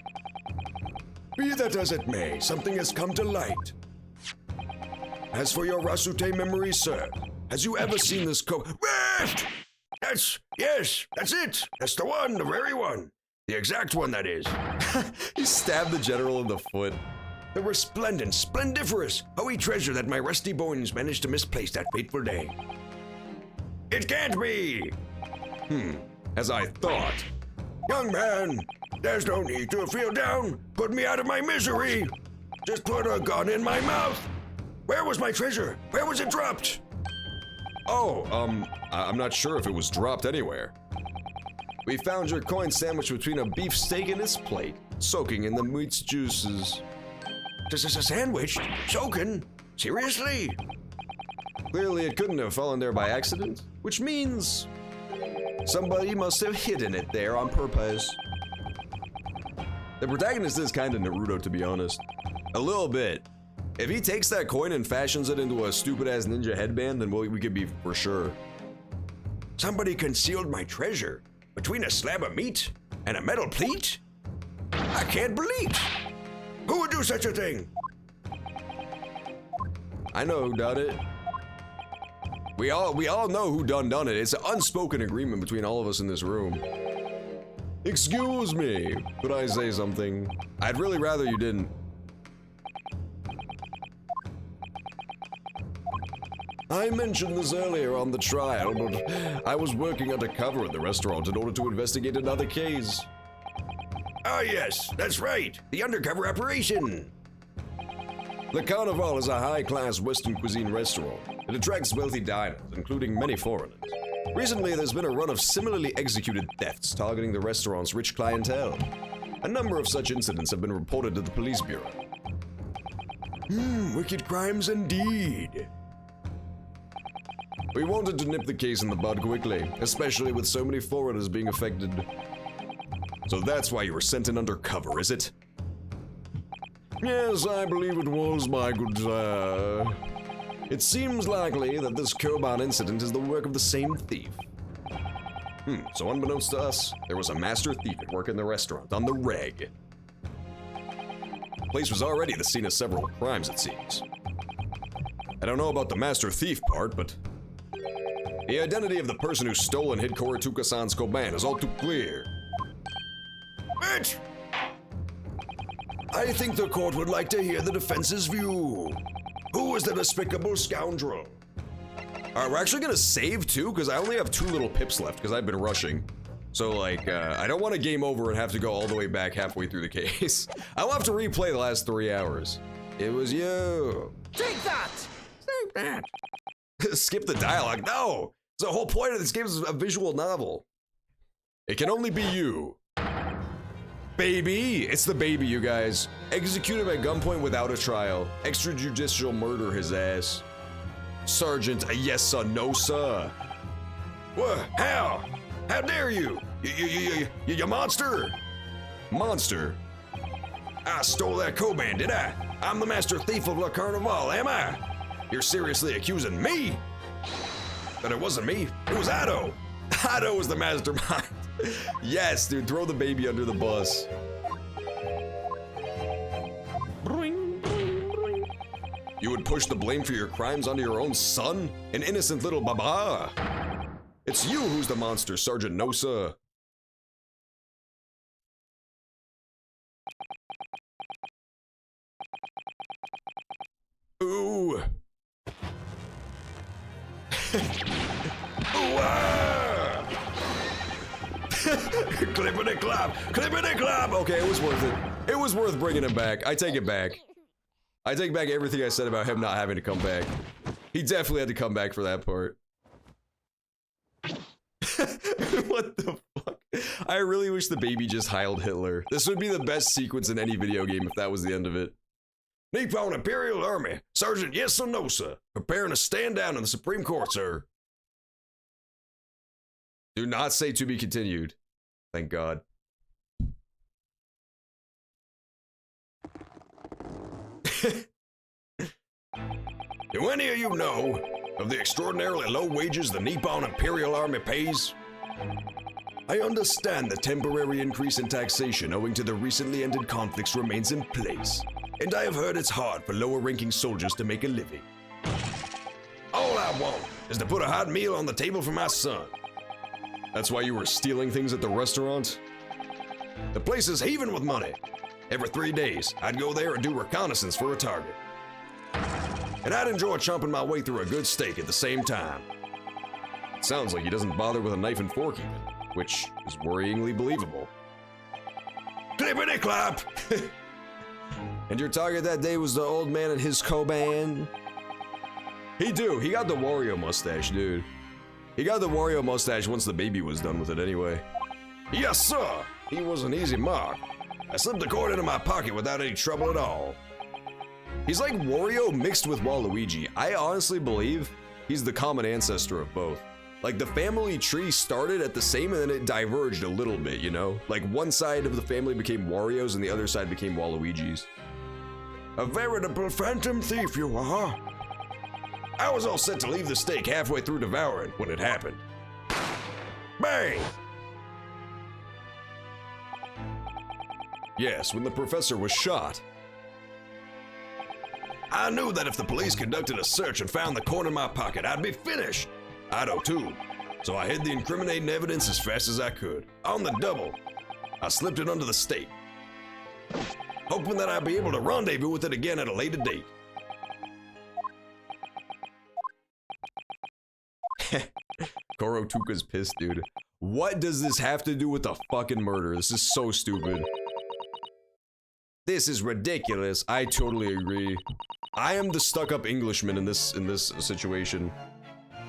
Be that as it may, something has come to light. As for your Rasute memories, sir, has you ever seen this Rift! Yes, that's it. That's the one, the very one. The exact one, that is. He stabbed the general in the foot. The resplendent, splendiferous, hoey treasure that my rusty bones managed to misplace that fateful day. It can't be! As I thought. Young man, there's no need to feel down. Put me out of my misery. Just put a gun in my mouth. Where was my treasure? Where was it dropped? Oh, I'm not sure if it was dropped anywhere. We found your coin sandwiched between a beef steak and its plate, soaking in the meat's juices. This is a sandwich? Soaking? Seriously? Clearly it couldn't have fallen there by accident, which means somebody must have hidden it there on purpose. The protagonist is kinda Naruto, to be honest. A little bit. If he takes that coin and fashions it into a stupid-ass ninja headband, then we could be for sure. Somebody concealed my treasure between a slab of meat and a metal plate? I can't believe. Who would do such a thing? I know who done it. We all know who done it. It's an unspoken agreement between all of us in this room. Excuse me, could I say something? I'd really rather you didn't. I mentioned this earlier on the trial, but I was working undercover at the restaurant in order to investigate another case. Ah, yes, that's right. The undercover operation. Le Carnival is a high-class Western cuisine restaurant. It attracts wealthy diners, including many foreigners. Recently, there's been a run of similarly executed thefts targeting the restaurant's rich clientele. A number of such incidents have been reported to the police bureau. Wicked crimes indeed. We wanted to nip the case in the bud quickly, especially with so many foreigners being affected. So that's why you were sent in undercover, is it? Yes, I believe it was, my good sir. It seems likely that this Koban incident is the work of the same thief. So unbeknownst to us, there was a master thief at work in the restaurant on the reg. The place was already the scene of several crimes, it seems. I don't know about the master thief part, but the identity of the person who stole and hid Korituka-san's Koban is all too clear. Bitch! I think the court would like to hear the defense's view. Who was the despicable scoundrel? Alright, we're actually gonna save too, because I only have 2 little pips left, because I've been rushing. So, like, I don't want to game over and have to go all the way back halfway through the case. I'll have to replay the last 3 hours. It was you. Take that! Take that. Skip the dialogue. No! The whole point of this game is a visual novel. It can only be you. Baby! It's the baby, you guys. Executed by gunpoint without a trial. Extrajudicial murder his ass. Sergeant, a yes sir, no sir. What? How? How dare you? You monster! Monster? I stole that Koban, did I? I'm the master thief of Le Carnival, am I? You're seriously accusing me? But it wasn't me, it was Ido. Ido was the mastermind. Yes, dude, throw the baby under the bus. You would push the blame for your crimes onto your own son? An innocent little baba? It's you who's the monster, Sergeant Nosa. Ooh. Clippity clap! Clippity clap! Okay, it was worth it. It was worth bringing him back. I take it back. I take back everything I said about him not having to come back. He definitely had to come back for that part. What the fuck? I really wish the baby just heiled Hitler. This would be the best sequence in any video game if that was the end of it. Nippon Imperial Army, Sergeant yes or no, sir. Preparing to stand down in the Supreme Court, sir. Do not say to be continued. Thank God. Do any of you know of the extraordinarily low wages the Nippon Imperial Army pays? I understand the temporary increase in taxation owing to the recently ended conflicts remains in place, and I have heard it's hard for lower-ranking soldiers to make a living. All I want is to put a hot meal on the table for my son. That's why you were stealing things at the restaurant? The place is heaving with money. Every 3 days, I'd go there and do reconnaissance for a target. And I'd enjoy chomping my way through a good steak at the same time. Sounds like he doesn't bother with a knife and fork even, which is worryingly believable. Clippity clap! And your target that day was the old man and his co-band? He got the Wario mustache, dude. He got the Wario mustache once the baby was done with it anyway. Yes, sir! He was an easy mark. I slipped the cord into my pocket without any trouble at all. He's like Wario mixed with Waluigi. I honestly believe he's the common ancestor of both. Like the family tree started at the same and then it diverged a little bit, you know? Like one side of the family became Wario's and the other side became Waluigi's. A veritable phantom thief you are. I was all set to leave the steak halfway through devouring when it happened. Bang! Yes, when the professor was shot. I knew that if the police conducted a search and found the corn in my pocket, I'd be finished. I know too. So I hid the incriminating evidence as fast as I could. On the double, I slipped it under the steak, hoping that I'd be able to rendezvous with it again at a later date. Korotuka's pissed, dude. What does this have to do with the fucking murder? This is so stupid. This is ridiculous. I totally agree. I am the stuck-up Englishman in this situation.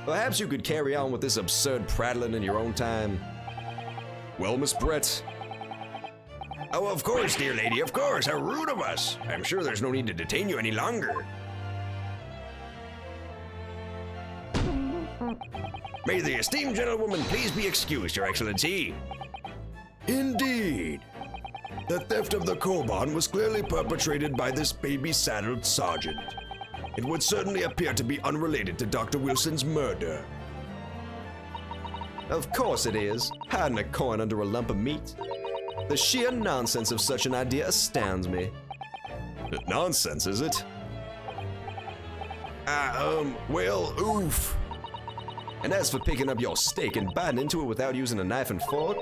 Perhaps you could carry on with this absurd prattling in your own time. Well, Miss Brett. Oh, of course, dear lady, of course. How rude of us. I'm sure there's no need to detain you any longer. May the esteemed gentlewoman please be excused, Your Excellency. Indeed. The theft of the koban was clearly perpetrated by this baby-saddled sergeant. It would certainly appear to be unrelated to Dr. Wilson's murder. Of course it is. Hiding a coin under a lump of meat. The sheer nonsense of such an idea astounds me. Nonsense, is it? Well, oof. And as for picking up your steak and biting into it without using a knife and fork,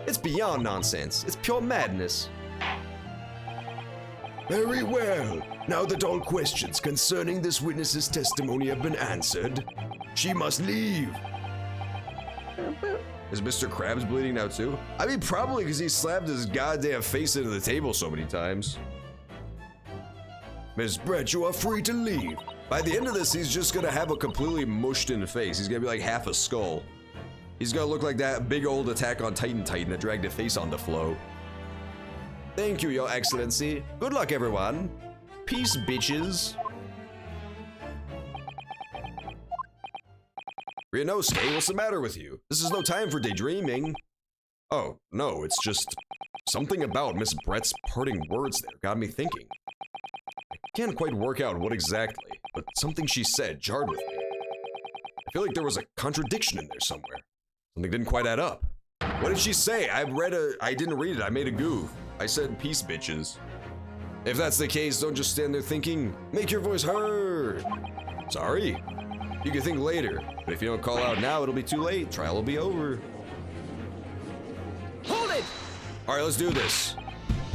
it's beyond nonsense. It's pure madness. Very well. Now that all questions concerning this witness's testimony have been answered, she must leave. Is Mr. Krabs bleeding out too? I mean, probably because he slammed his goddamn face into the table so many times. Miss Brett, you are free to leave. By the end of this, he's just gonna have a completely mushed in face. He's gonna be like half a skull. He's gonna look like that big old Attack on Titan that dragged a face on the float. Thank you, Your Excellency. Good luck, everyone. Peace, bitches. Ryunosuke, what's the matter with you? This is no time for daydreaming. Oh, no, it's just something about Miss Brett's parting words there got me thinking. I can't quite work out what exactly, but something she said jarred with me. I feel like there was a contradiction in there somewhere. Something didn't quite add up. What did she say? I didn't read it, I made a goof. I said peace, bitches. If that's the case, don't just stand there thinking, make your voice heard. Sorry. You can think later, but if you don't call out now, it'll be too late. Trial will be over. Hold it! Alright, let's do this.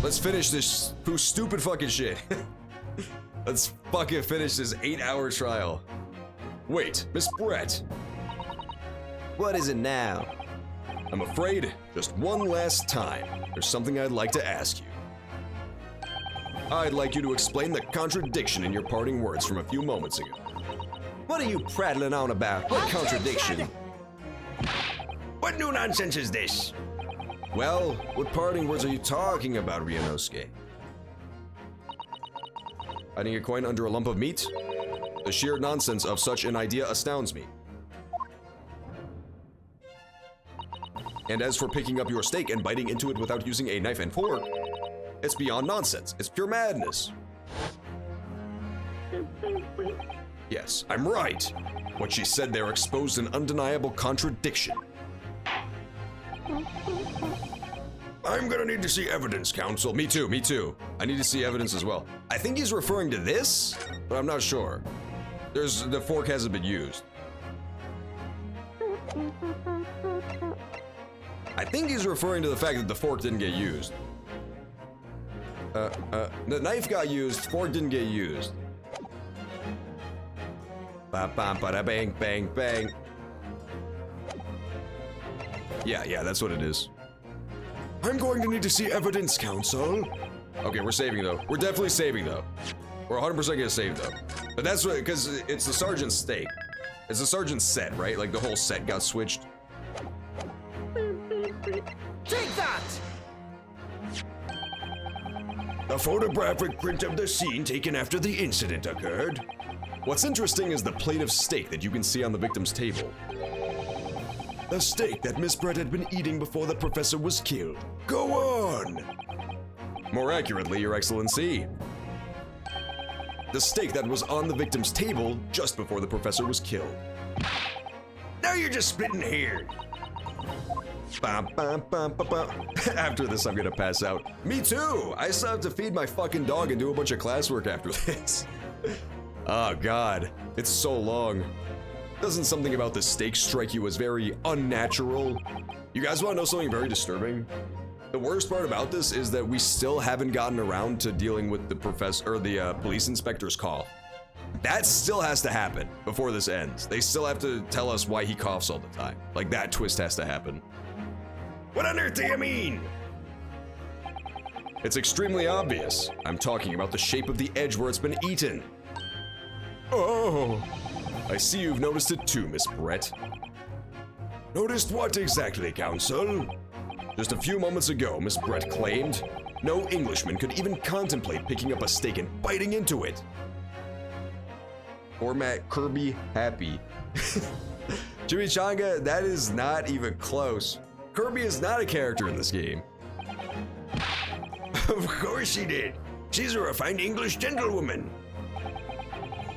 Let's finish this stupid fucking shit. Let's fucking finish this 8-hour trial. Wait, Miss Brett. What is it now? I'm afraid, just one last time, there's something I'd like to ask you. I'd like you to explain the contradiction in your parting words from a few moments ago. What are you prattling on about? What contradiction? What new nonsense is this? Well, what parting words are you talking about, Ryunosuke? Hiding a coin under a lump of meat? The sheer nonsense of such an idea astounds me. And as for picking up your steak and biting into it without using a knife and fork, it's beyond nonsense. It's pure madness. Yes, I'm right. What she said there exposed an undeniable contradiction. I'm gonna need to see evidence, counsel. Me too, me too. I need to see evidence as well. I think he's referring to this, but I'm not sure. The fork hasn't been used. I think he's referring to the fact that the fork didn't get used. The knife got used, fork didn't get used. Ba-bam, bada-bang, bang, bang. Yeah, that's what it is. I'm going to need to see evidence, counsel. Okay, we're saving though. We're definitely saving though. We're 100% gonna save though. But that's what, because it's the sergeant's stake. It's the sergeant's set, right? Like the whole set got switched. Take that! A photographic print of the scene taken after the incident occurred. What's interesting is the plate of steak that you can see on the victim's table. The steak that Miss Brett had been eating before the professor was killed. Go on! More accurately, Your Excellency, the steak that was on the victim's table just before the professor was killed. Now you're just splitting hairs. Bum, bum, bum, bum, bum. After this, I'm gonna pass out. Me too! I still have to feed my fucking dog and do a bunch of classwork after this. Oh god, it's so long. Doesn't something about the steak strike you as very unnatural? You guys wanna know something very disturbing? The worst part about this is that we still haven't gotten around to dealing with the professor or the police inspector's cough. That still has to happen before this ends. They still have to tell us why he coughs all the time. Like that twist has to happen. What on earth do you mean? It's extremely obvious. I'm talking about the shape of the edge where it's been eaten. Oh, I see you've noticed it too, Miss Brett. Noticed what exactly, counsel? Just a few moments ago, Miss Brett claimed no Englishman could even contemplate picking up a steak and biting into it. Format Kirby happy. Chimichanga, that is not even close. Kirby is not a character in this game. Of course she did. She's a refined English gentlewoman.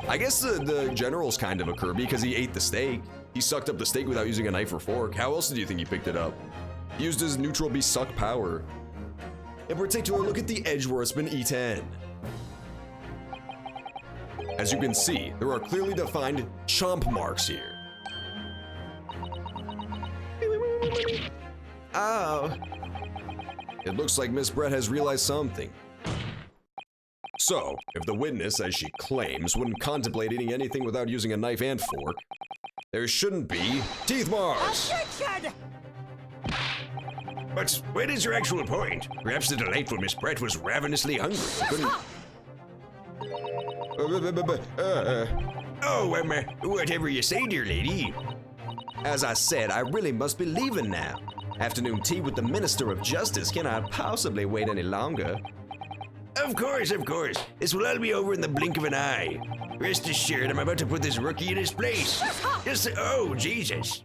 I guess the general's kind of a Kirby because he ate the steak. He sucked up the steak without using a knife or fork. How else do you think he picked it up? He used his neutral B suck power. In particular, look at the edge where it's been eaten. As you can see, there are clearly defined chomp marks here. Oh. It looks like Miss Brett has realized something. So, if the witness, as she claims, wouldn't contemplate eating anything without using a knife and fork, there shouldn't be teeth marks. Attention! But what is your actual point? Perhaps the delightful Miss Brett was ravenously hungry. Couldn't... whatever you say, dear lady. As I said, I really must be leaving now. Afternoon tea with the Minister of Justice cannot possibly wait any longer. Of course. This will all be over in the blink of an eye. Rest assured, I'm about to put this rookie in his place. Oh, Jesus.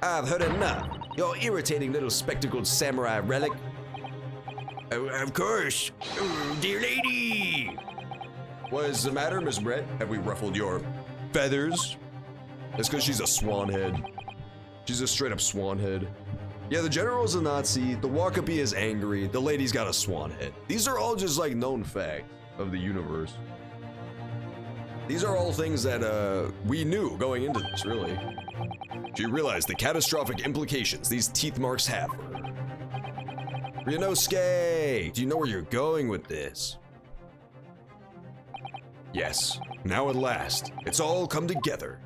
I've heard enough. Your irritating little spectacled samurai relic. Oh, of course. Oh, dear lady. What is the matter, Miss Brett? Have we ruffled your feathers? It's because she's a swan head. She's a straight up swan head. Yeah, the general's a Nazi, the Wakabi is angry, the lady's got a swan head. These are all just like known facts of the universe. These are all things that we knew going into this, really. She realized the catastrophic implications these teeth marks have for her. Ryunosuke, do you know where you're going with this? Yes, now at last, it's all come together.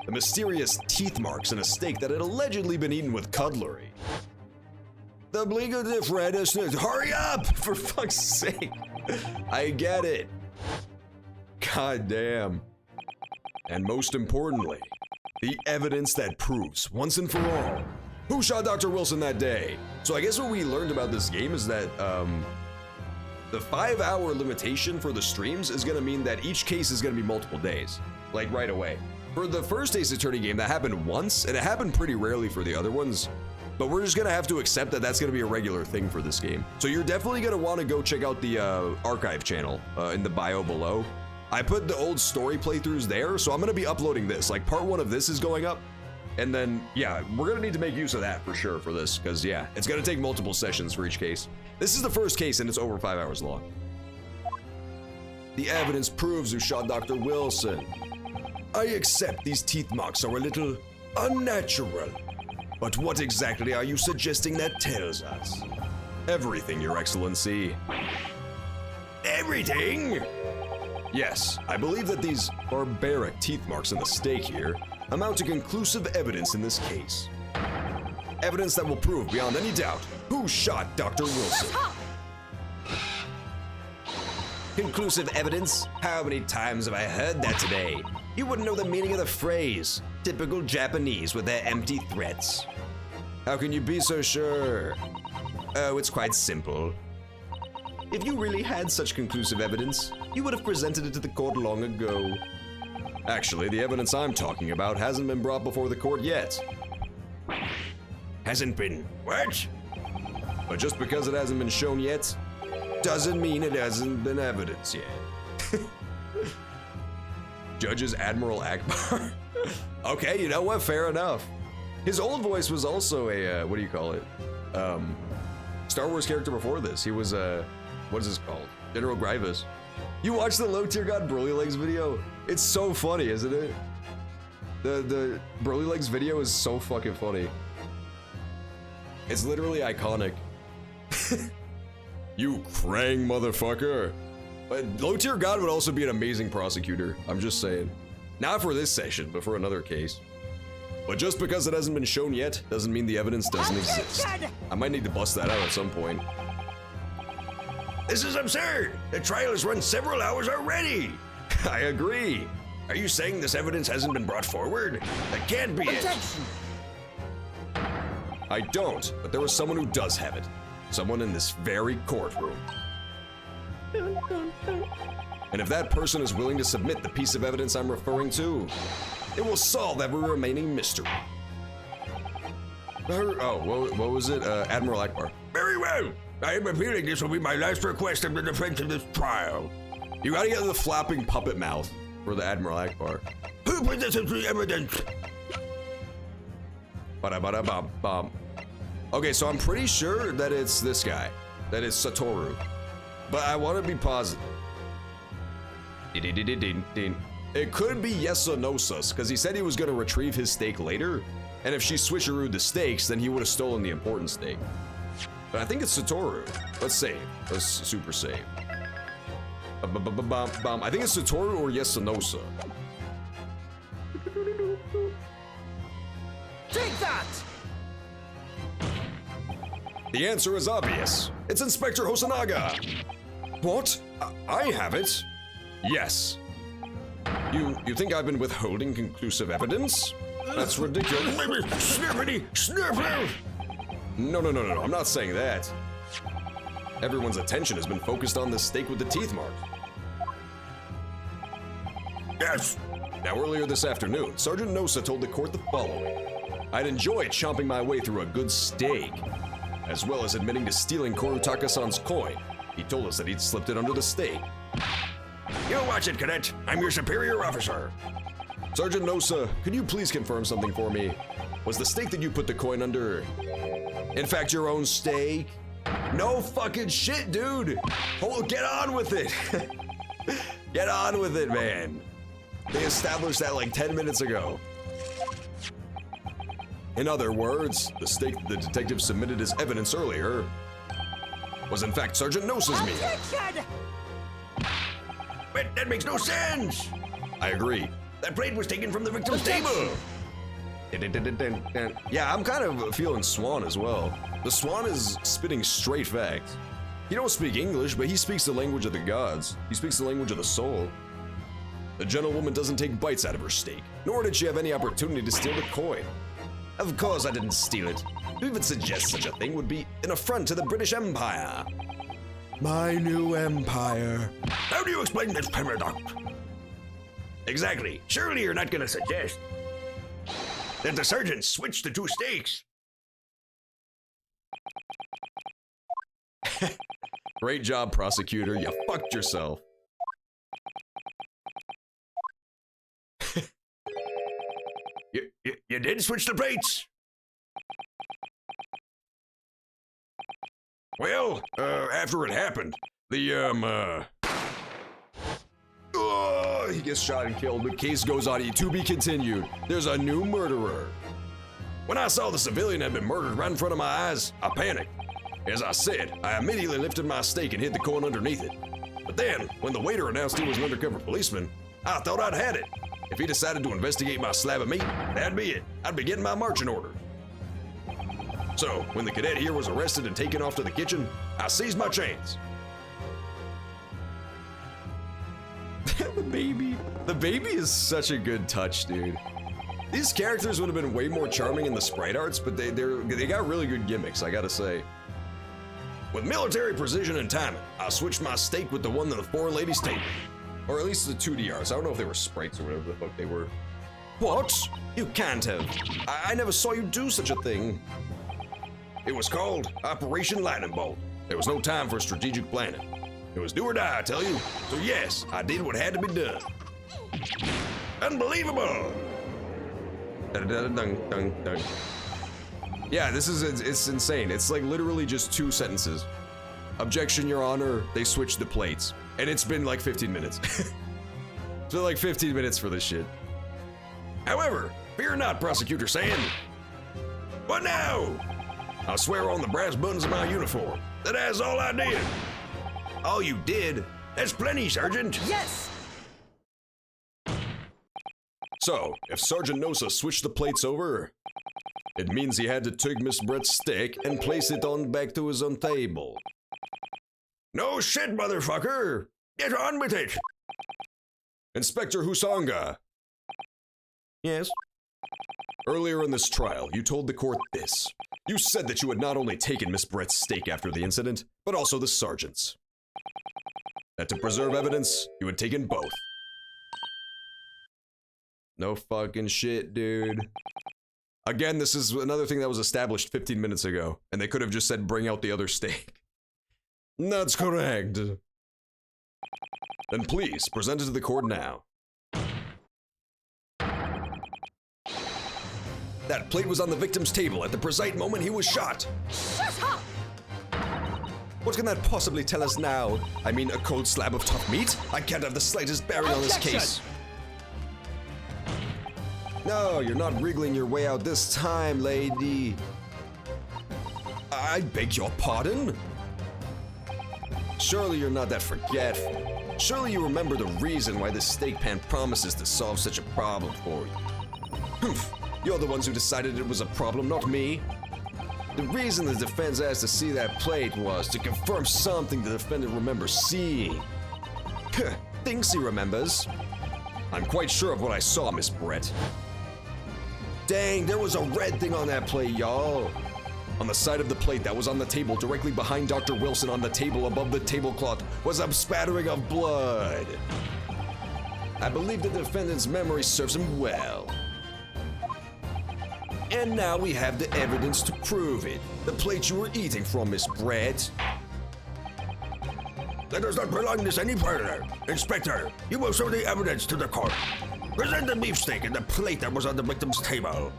the mysterious teeth marks in a steak that had allegedly been eaten with cutlery. The blink of the redness. Hurry up! For fuck's sake. I get it. God damn. And most importantly, the evidence that proves, once and for all, who shot Dr. Wilson that day. So I guess what we learned about this game is that, the 5-hour limitation for the streams is gonna mean that each case is gonna be multiple days. Like, right away. For the first Ace Attorney game, that happened once, and it happened pretty rarely for the other ones. But we're just gonna have to accept that that's gonna be a regular thing for this game. So you're definitely gonna wanna go check out the archive channel in the bio below. I put the old story playthroughs there, so I'm gonna be uploading this. Like, part 1 of this is going up. And then, yeah, we're gonna need to make use of that for sure for this, because yeah, it's gonna take multiple sessions for each case. This is the first case and it's over 5 hours long. The evidence proves who shot Dr. Wilson. I accept these teeth marks are a little unnatural. But what exactly are you suggesting that tells us? Everything, Your Excellency. Everything? Yes, I believe that these barbaric teeth marks in the steak here amount to conclusive evidence in this case. Evidence that will prove beyond any doubt who shot Dr. Wilson. Conclusive evidence? How many times have I heard that today? You wouldn't know the meaning of the phrase. Typical Japanese with their empty threats. How can you be so sure? Oh, it's quite simple. If you really had such conclusive evidence, you would have presented it to the court long ago. Actually, the evidence I'm talking about hasn't been brought before the court yet. Hasn't been what? But just because it hasn't been shown yet, doesn't mean it hasn't been evidence yet. Judge's Admiral Akbar. Okay, you know what? Fair enough. His old voice was also a, what do you call it? Star Wars character before this. He was, what is this called? General Grievous. You watched the Low Tier God Broly Legs video? It's so funny, isn't it? The Broly Legs video is so fucking funny. It's literally iconic. You Krang motherfucker. But Low Tier God would also be an amazing prosecutor. I'm just saying. Not for this session, but for another case. But just because it hasn't been shown yet, doesn't mean the evidence doesn't exist. I might need to bust that out at some point. This is absurd! The trial has run several hours already! I agree. Are you saying this evidence hasn't been brought forward? That can't be it! I don't, but there was someone who does have it. Someone in this very courtroom. And if that person is willing to submit the piece of evidence I'm referring to, it will solve every remaining mystery. What was it? Admiral Akbar. Very well! I am appealing this will be my last request of the defense of this trial. You gotta get the flapping puppet mouth for the Admiral Akbar. Who presented the evidence? Ba-da-ba-da-bum-bum. Okay, so I'm pretty sure that it's this guy. That is Satoru. But I want to be positive. It could be Yesonosas, because he said he was going to retrieve his steak later, and if she switcherooed the steaks, then he would have stolen the important steak. But I think it's Satoru. Let's save. Let's super save. I think it's Satoru or Yesonosa. Take that! The answer is obvious. It's Inspector Hosonaga. What? I have it? Yes. You think I've been withholding conclusive evidence? That's ridiculous. Snippity! Sniffer! No, I'm not saying that. Everyone's attention has been focused on the steak with the teeth mark. Yes! Now, earlier this afternoon, Sergeant Nosa told the court the following. I'd enjoy chomping my way through a good steak, as well as admitting to stealing Korutaka-san's coin. He told us that he'd slipped it under the steak. You watch it, cadet. I'm your superior officer. Sergeant Nosa, could you please confirm something for me? Was the steak that you put the coin under, in fact, your own steak? No fucking shit, dude. Oh, get on with it. Get on with it, man. They established that like 10 minutes ago. In other words, the steak the detective submitted as evidence earlier was in fact Sergeant Nosa's meat. But that makes no sense! I agree. That plate was taken from the victim's table. Yeah, I'm kind of feeling Swan as well. The Swan is spitting straight facts. He don't speak English, but he speaks the language of the gods. He speaks the language of the soul. The gentlewoman doesn't take bites out of her steak, nor did she have any opportunity to steal the coin. Of course I didn't steal it. To even suggest such a thing would be an affront to the British Empire. My new empire. How do you explain this paradox? Exactly. Surely you're not going to suggest that the surgeon switched the two steaks. Great job, prosecutor. You fucked yourself. You did switch the plates? Well, after it happened, Oh, he gets shot and killed, but case goes on to be continued. There's a new murderer. When I saw the civilian had been murdered right in front of my eyes, I panicked. As I said, I immediately lifted my steak and hid the coin underneath it. But then, when the waiter announced he was an undercover policeman, I thought I'd had it. If he decided to investigate my slab of meat, that'd be it. I'd be getting my marching orders. So, when the cadet here was arrested and taken off to the kitchen, I seized my chance. The baby. The baby is such a good touch, dude. These characters would have been way more charming in the sprite arts, but they got really good gimmicks, I gotta say. With military precision and timing, I switched my steak with the one on the foreign lady's table. Or at least the 2D arts. I don't know if they were sprites or whatever the fuck they were. What? You can't have. I never saw you do such a thing. It was called Operation Lightning Bolt. There was no time for strategic planning. It was do or die, I tell you. So yes, I did what had to be done. Unbelievable! Yeah, it's insane. It's like literally just 2 sentences. Objection, Your Honor, they switched the plates. And it's been like 15 minutes. It's been like 15 minutes for this shit. However, fear not, Prosecutor Sand. What now? I swear on the brass buttons of my uniform that that's all I did. All you did? That's plenty, Sergeant. Yes! So, if Sergeant Nosa switched the plates over, it means he had to take Miss Brett's steak and place it on back to his own table. No shit, motherfucker! Get on with it! Inspector Husanga. Yes? Earlier in this trial, you told the court this. You said that you had not only taken Miss Brett's steak after the incident, but also the sergeant's. That to preserve evidence, you had taken both. No fucking shit, dude. Again, this is another thing that was established 15 minutes ago, and they could have just said bring out the other steak. That's correct. Then please, present it to the court now. That plate was on the victim's table at the precise moment he was shot. Shut up! What can that possibly tell us now? I mean, a cold slab of tough meat? I can't have the slightest bearing on this case. No, you're not wriggling your way out this time, lady. I beg your pardon? Surely you're not that forgetful. Surely you remember the reason why this steak pan promises to solve such a problem for you. Humph. You're the ones who decided it was a problem, not me. The reason the defense asked to see that plate was to confirm something the defendant remembers seeing. Thinks he remembers. I'm quite sure of what I saw, Miss Brett. Dang, there was a red thing on that plate, y'all. On the side of the plate that was on the table directly behind Dr. Wilson on the table above the tablecloth was a spattering of blood. I believe the defendant's memory serves him well. And now we have the evidence to prove it. The plate you were eating from, Miss Brett. That does not belong this any further. Inspector, you will show the evidence to the court. Present the beefsteak and the plate that was on the victim's table.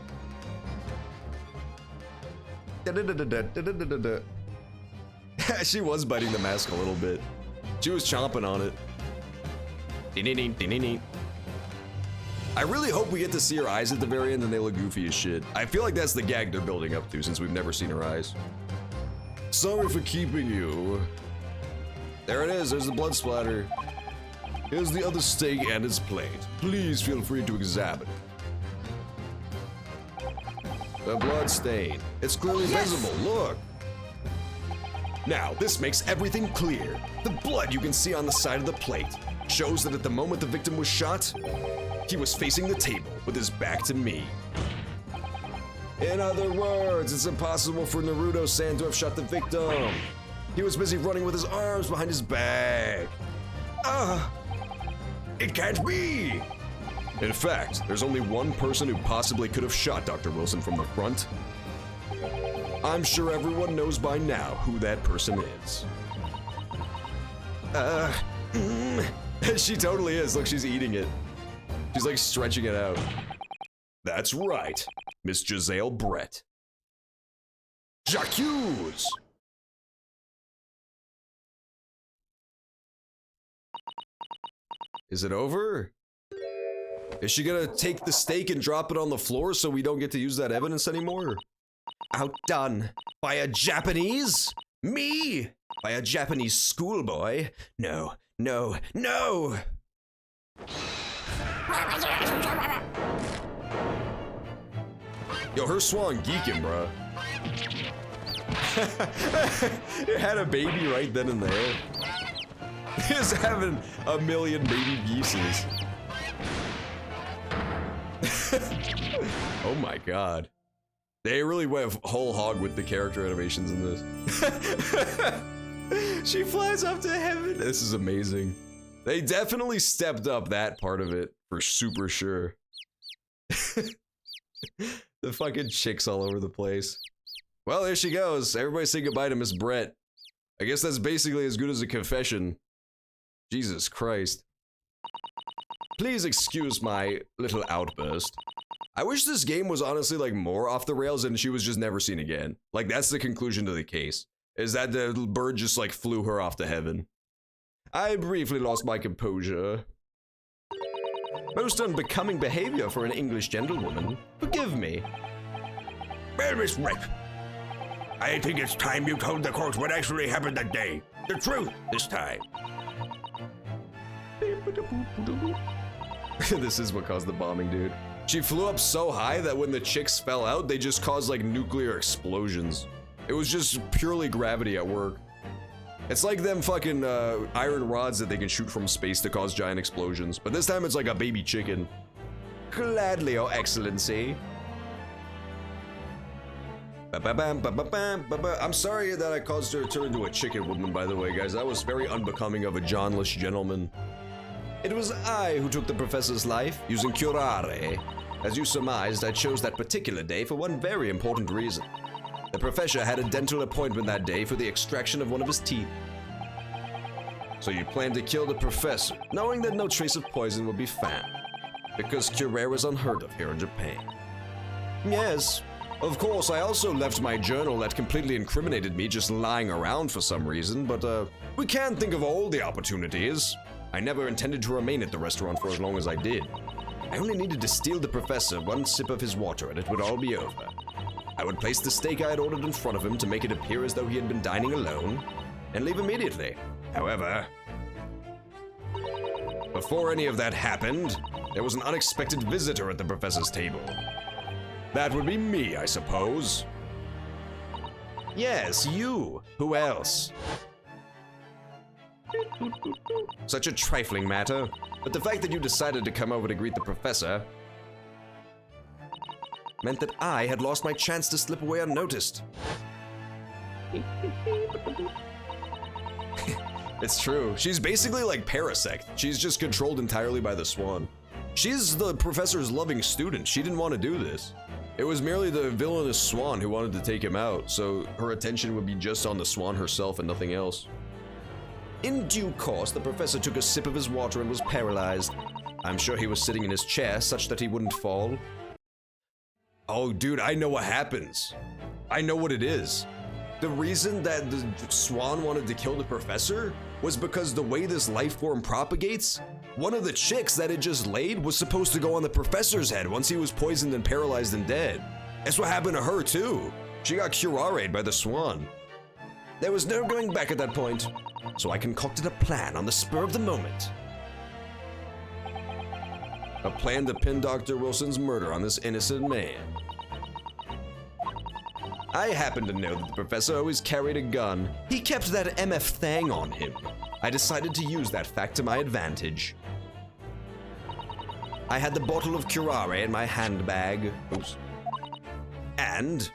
She was biting the mask a little bit. She was chomping on it. I really hope we get to see her eyes at the very end and they look goofy as shit. I feel like that's the gag they're building up to since we've never seen her eyes. Sorry for keeping you. There it is, there's the blood splatter. Here's the other steak and its plate. Please feel free to examine it. The blood stain. It's clearly visible, look. Now, this makes everything clear. The blood you can see on the side of the plate shows that at the moment the victim was shot, he was facing the table with his back to me. In other words, it's impossible for Naruto-san to have shot the victim. He was busy running with his arms behind his back. It can't be! In fact, there's only one person who possibly could have shot Dr. Wilson from the front. I'm sure everyone knows by now who that person is. She totally is. Look, she's eating it. She's like stretching it out. That's right, Miss Giselle Brett. J'accuse! Is it over? Is she gonna take the steak and drop it on the floor so we don't get to use that evidence anymore? Outdone by a Japanese? Me? By a Japanese schoolboy? No, no, no! Yo, her swan geeking, bruh. It had a baby right then and there. It's having a million baby geeses. Oh my god. They really went whole hog with the character animations in this. She flies up to heaven. This is amazing. They definitely stepped up that part of it for super sure. The fucking chicks all over the place. Well, there she goes. Everybody say goodbye to Miss Brett. I guess that's basically as good as a confession. Jesus Christ. Please excuse my little outburst. I wish this game was honestly like more off the rails and she was just never seen again. Like that's the conclusion to the case. Is that the bird just like flew her off to heaven. I briefly lost my composure. Most unbecoming behavior for an English gentlewoman. Forgive me. Well, Miss Brett, I think it's time you told the court what actually happened that day. The truth this time. This is what caused the bombing, dude. She flew up so high that when the chicks fell out, they just caused like nuclear explosions. It was just purely gravity at work. It's like them fucking iron rods that they can shoot from space to cause giant explosions. But this time it's like a baby chicken. Gladly, Your Excellency. I'm sorry that I caused her to turn into a chicken woman, by the way, guys. That was very unbecoming of a Johnless gentleman. It was I who took the professor's life, using curare. As you surmised, I chose that particular day for one very important reason. The professor had a dental appointment that day for the extraction of one of his teeth. So you planned to kill the professor, knowing that no trace of poison would be found, because curare is unheard of here in Japan. Yes, of course, I also left my journal that completely incriminated me just lying around for some reason, but we can't think of all the opportunities. I never intended to remain at the restaurant for as long as I did. I only needed to steal the professor one sip of his water and it would all be over. I would place the steak I had ordered in front of him to make it appear as though he had been dining alone, and leave immediately. However, before any of that happened, there was an unexpected visitor at the professor's table. That would be me, I suppose. Yes, you. Who else? Such a trifling matter, but the fact that you decided to come over to greet the professor meant that I had lost my chance to slip away unnoticed. It's true. She's basically like Parasect. She's just controlled entirely by the swan. She's the professor's loving student. She didn't want to do this. It was merely the villainous swan who wanted to take him out, so her attention would be just on the swan herself and nothing else. In due course, the professor took a sip of his water and was paralyzed. I'm sure he was sitting in his chair such that he wouldn't fall. Oh, dude, I know what happens. I know what it is. The reason that the swan wanted to kill the professor was because the way this life form propagates, one of the chicks that it just laid was supposed to go on the professor's head once he was poisoned and paralyzed and dead. That's what happened to her too. She got curare'd by the swan. There was no going back at that point, so I concocted a plan on the spur of the moment. A plan to pin Dr. Wilson's murder on this innocent man. I happen to know that the professor always carried a gun. He kept that MF thing on him. I decided to use that fact to my advantage. I had the bottle of curare in my handbag. Oops. And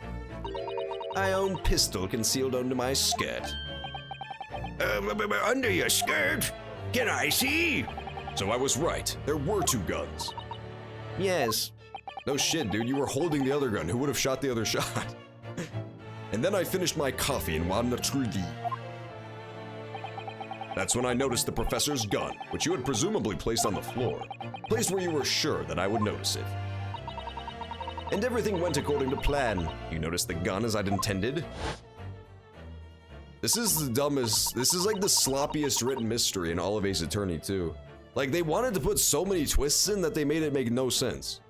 my own pistol concealed under my skirt. Under your skirt? Can I see? So I was right. There were 2 guns. Yes. No shit, dude. You were holding the other gun. Who would have shot the other shot? And then I finished my coffee and wanted to leave. That's when I noticed the professor's gun, which you had presumably placed on the floor. Placed where you were sure that I would notice it. And everything went according to plan. You noticed the gun as I'd intended? This is the dumbest, this is like the sloppiest written mystery in all of Ace Attorney too. Like they wanted to put so many twists in that they made it make no sense.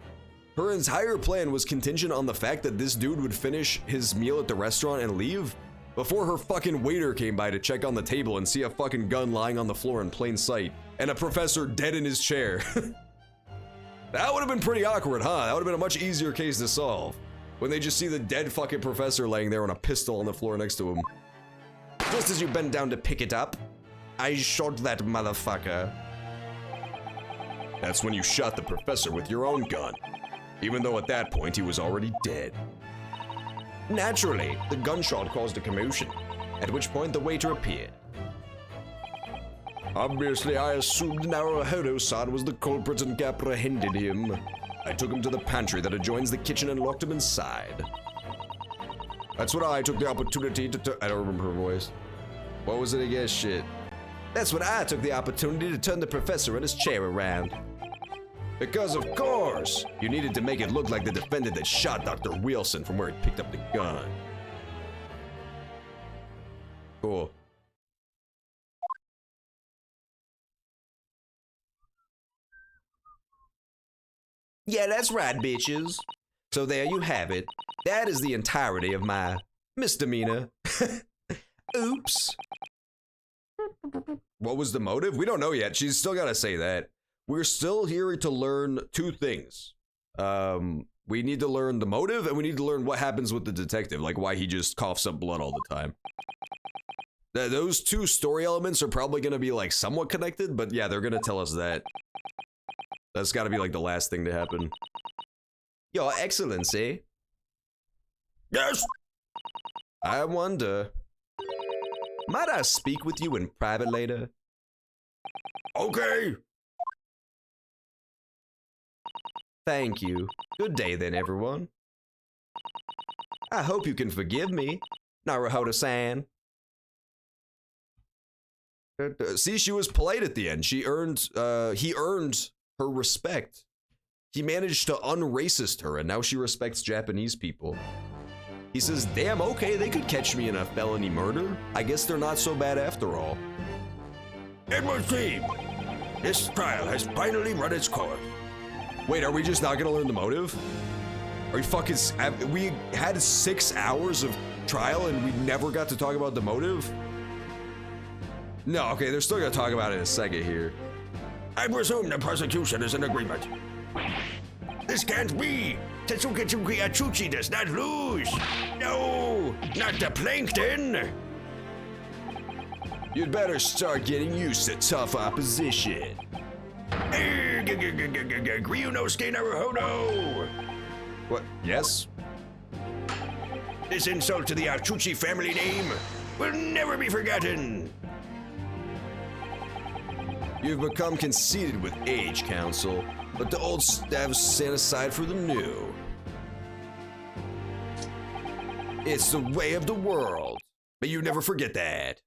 Her entire plan was contingent on the fact that this dude would finish his meal at the restaurant and leave before her fucking waiter came by to check on the table and see a fucking gun lying on the floor in plain sight and a professor dead in his chair. That would have been pretty awkward, huh? That would have been a much easier case to solve. When they just see the dead fucking professor laying there with a pistol on the floor next to him. Just as you bent down to pick it up, I shot that motherfucker. That's when you shot the professor with your own gun. Even though at that point he was already dead. Naturally, the gunshot caused a commotion, at which point the waiter appeared. Obviously, I assumed Naruhodo-san was the culprit and apprehended him. I took him to the pantry that adjoins the kitchen and locked him inside. That's when I took the opportunity to I don't remember her voice. What was it again? Shit. That's when I took the opportunity to turn the professor in his chair around. Because of course, you needed to make it look like the defendant that shot Dr. Wilson from where he picked up the gun. Cool. Yeah, that's right, bitches. So there you have it. That is the entirety of my misdemeanor. Oops. What was the motive? We don't know yet. She's still gotta say that. We're still here to learn 2 things. We need to learn the motive, and we need to learn what happens with the detective, like why he just coughs up blood all the time. Those 2 story elements are probably gonna be like somewhat connected, but yeah, they're gonna tell us that. That's gotta be like the last thing to happen. Your Excellency. Yes? I wonder, might I speak with you in private later? Okay. Thank you. Good day then, everyone. I hope you can forgive me, Naruhodo-san. See, she was polite at the end. He earned her respect. He managed to un-racist her, and now she respects Japanese people. He says, damn, okay, they could catch me in a felony murder. I guess they're not so bad after all. It would seem this trial has finally run its course. Wait, are we just not gonna learn the motive? Are you fucking... We had 6 hours of trial and we never got to talk about the motive? No, okay, they're still gonna talk about it in a second here. I presume the prosecution is in agreement. This can't be! Tetsuke Achuchi does not lose! No! Not the plankton! You'd better start getting used to tough opposition. Ryunosuke Naruhodo! What? Yes? This insult to the Achuchi family name will never be forgotten! You've become conceited with age, Counsel, but the old have set aside for the new. It's the way of the world. But you never forget that.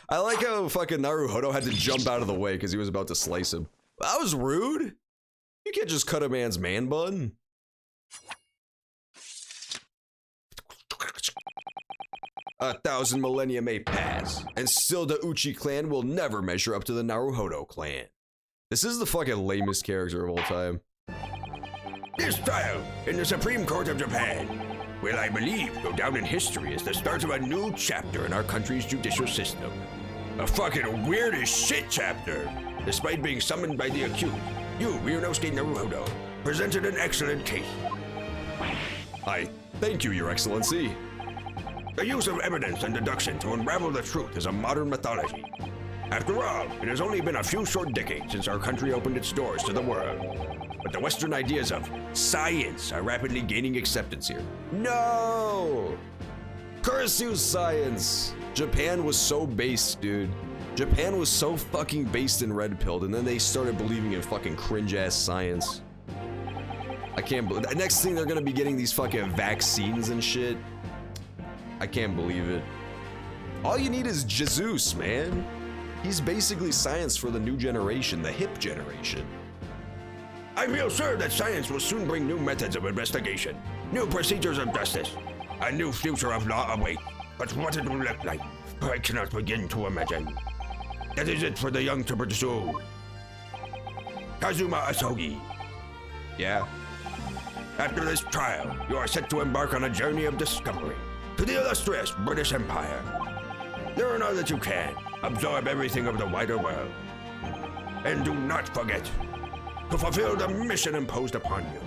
I like how fucking Naruhodo had to jump out of the way because he was about to slice him. That was rude. You can't just cut a man's man bun. 1,000 millennia may pass, and still the Uchi clan will never measure up to the Naruhodo clan. This is the fucking lamest character of all time. This trial in the Supreme Court of Japan will, I believe, go down in history as the start of a new chapter in our country's judicial system. A fucking weird as shit chapter, despite being summoned by the accused. You, Ryunosuke Naruhodo, presented an excellent case. I thank you, Your Excellency. The use of evidence and deduction to unravel the truth is a modern mythology. After all, it has only been a few short decades since our country opened its doors to the world. But the Western ideas of science are rapidly gaining acceptance here. No! Curse you, science! Japan was so based, dude. Japan was so fucking based and red-pilled, and then they started believing in fucking cringe-ass science. I can't believe. Next thing, they're gonna be getting these fucking vaccines and shit. I can't believe it. All you need is Jesus, man. He's basically science for the new generation, the hip generation. I feel sure that science will soon bring new methods of investigation, new procedures of justice. A new future of law awaits. But what it will look like, I cannot begin to imagine. That is it for the young to pursue. Kazuma Asogi. Yeah. After this trial, you are set to embark on a journey of discovery to the illustrious British Empire. Learn all that you can, absorb everything of the wider world, and do not forget to fulfill the mission imposed upon you.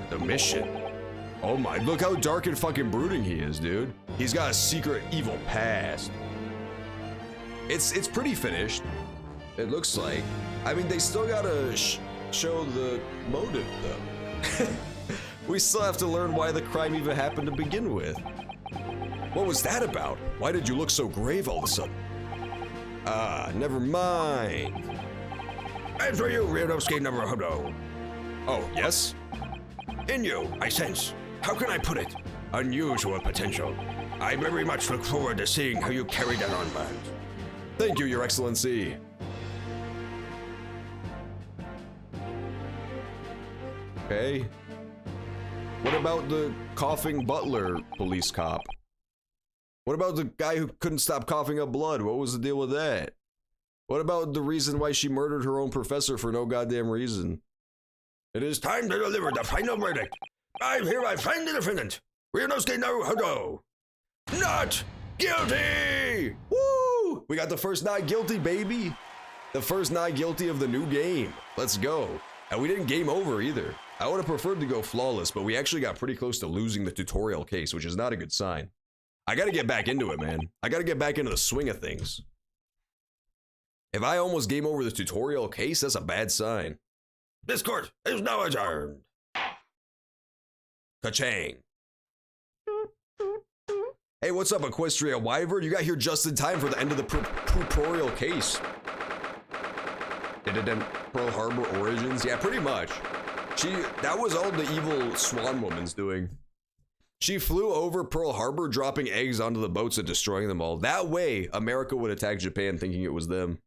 The mission? Oh my, look how dark and fucking brooding he is, dude. He's got a secret evil past. It's pretty finished, it looks like. I mean, they still gotta show the motive, though. We still have to learn why the crime even happened to begin with. What was that about? Why did you look so grave all of a sudden? Ah, never mind. As for you, Ryunosuke Naruhodo. Oh, yes? In you, I sense, how can I put it, unusual potential. I very much look forward to seeing how you carry that on, Barnes. Thank you, Your Excellency. Okay. What about the coughing butler police cop? What about the guy who couldn't stop coughing up blood? What was the deal with that? What about the reason why she murdered her own professor for no goddamn reason? It is time to deliver the final verdict. I hereby find the defendant, Ryunosuke Naruhodo, not guilty! Woo! We got the first not guilty, baby! The first not guilty of the new game. Let's go. And we didn't game over either. I would have preferred to go flawless, but we actually got pretty close to losing the tutorial case, which is not a good sign. I gotta get back into it, man. I gotta get back into the swing of things. If I almost game over the tutorial case, that's a bad sign. This court is now adjourned. Ka-chang. Hey, what's up, Equestria Wyvern? You got here just in time for the end of the tutorial case. Pearl Harbor Origins? Yeah, pretty much. That was all the evil Swan Woman's doing. She flew over Pearl Harbor, dropping eggs onto the boats and destroying them all. That way, America would attack Japan thinking it was them.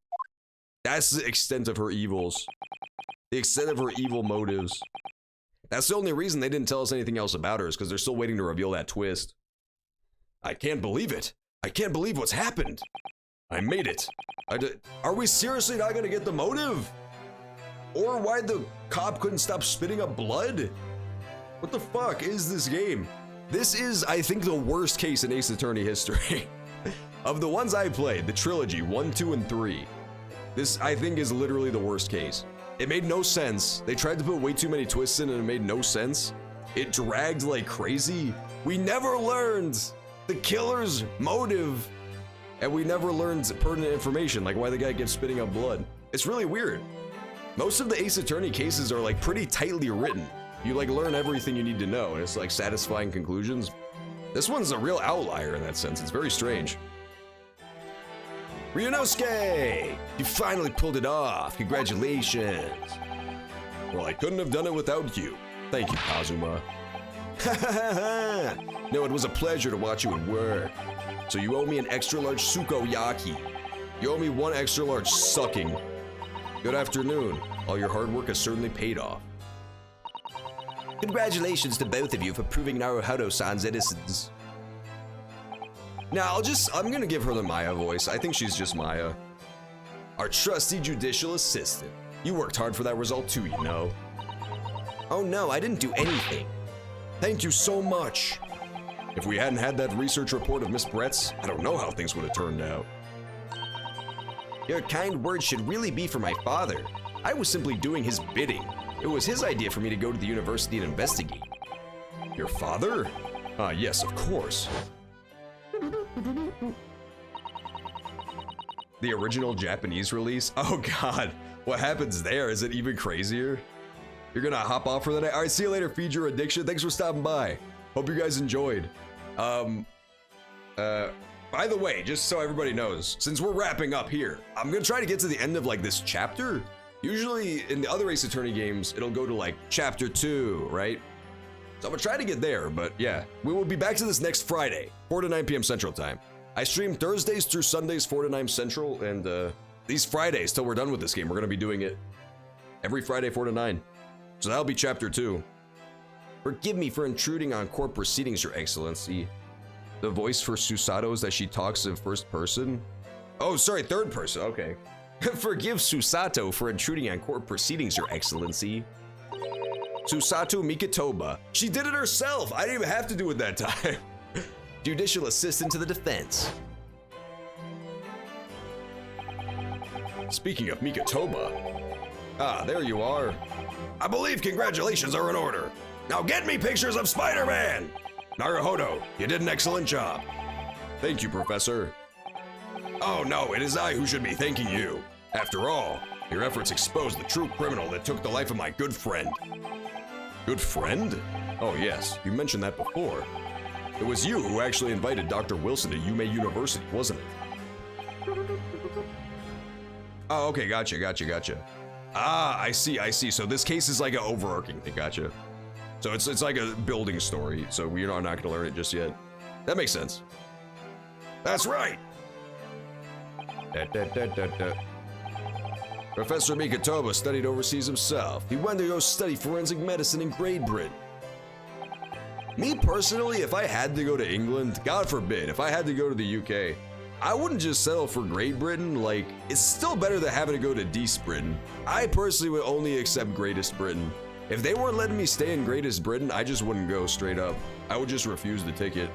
That's the extent of her evils. The extent of her evil motives. That's the only reason they didn't tell us anything else about her, is because they're still waiting to reveal that twist. I can't believe it. I can't believe what's happened. I made it. Are we seriously not gonna get the motive? Or why the cop couldn't stop spitting up blood? What the fuck is this game? This is, I think, the worst case in Ace Attorney history. Of the ones I played, the trilogy, 1, 2, and 3, this, I think, is literally the worst case. It made no sense. They tried to put way too many twists in and it made no sense. It dragged like crazy. We never learned the killer's motive, and we never learned pertinent information, like why the guy kept spitting up blood. It's really weird. Most of the Ace Attorney cases are like pretty tightly written. You like learn everything you need to know, and it's like satisfying conclusions. This one's a real outlier in that sense. It's very strange. Ryunosuke! You finally pulled it off. Congratulations. Well, I couldn't have done it without you. Thank you, Kazuma. No, it was a pleasure to watch you at work. So you owe me an extra large Sukoyaki. You owe me 1 extra large sucking. Good afternoon. All your hard work has certainly paid off. Congratulations to both of you for proving Naruhodo-san's innocence. Now, I'm gonna give her the Maya voice. I think she's just Maya. Our trusty judicial assistant. You worked hard for that result too, you know. Oh no, I didn't do anything. Thank you so much. If we hadn't had that research report of Miss Brett's, I don't know how things would have turned out. Your kind words should really be for my father. I was simply doing his bidding. It was his idea for me to go to the university and investigate. Your father? Ah, yes, of course. The original Japanese release? Oh god, what happens there? Is it even crazier? You're gonna hop off for the night? Alright, see you later, Feed Your Addiction. Thanks for stopping by. Hope you guys enjoyed. By the way, just so everybody knows, since we're wrapping up here, I'm gonna try to get to the end of like this chapter. Usually in the other Ace Attorney games, it'll go to like chapter 2, right? So I'm gonna try to get there, but yeah. We will be back to this next Friday, 4 to 9 p.m. Central Time. I stream Thursdays through Sundays, 4 to 9 Central, and these Fridays, till we're done with this game, we're gonna be doing it every Friday, 4 to 9. So that'll be chapter 2. Forgive me for intruding on court proceedings, Your Excellency. The voice for Susato is that she talks in first person? Oh, sorry, third person, okay. Forgive Susato for intruding on court proceedings, Your Excellency. Susato Mikitoba. She did it herself. I didn't even have to do it that time. Judicial assistant to the defense. Speaking of Mikitoba. Ah, there you are. I believe congratulations are in order. Now get me pictures of Spider-Man! Naruhodo, you did an excellent job. Thank you, Professor. Oh no, it is I who should be thanking you. After all, your efforts exposed the true criminal that took the life of my good friend. Good friend? Oh yes, you mentioned that before. It was you who actually invited Dr. Wilson to Yume University, wasn't it? Oh, okay, gotcha. Ah, I see. So this case is like an overarching thing, gotcha. So it's like a building story, so we're not gonna learn it just yet. That makes sense. That's right. Professor Mikitoba studied overseas himself. He went to go study forensic medicine in Great Britain. Me personally, if I had to go to England, God forbid, if I had to go to the UK, I wouldn't just settle for Great Britain. Like, it's still better than having to go to East Britain. I personally would only accept Greatest Britain. If they weren't letting me stay in Greatest Britain, I just wouldn't go straight up. I would just refuse the ticket.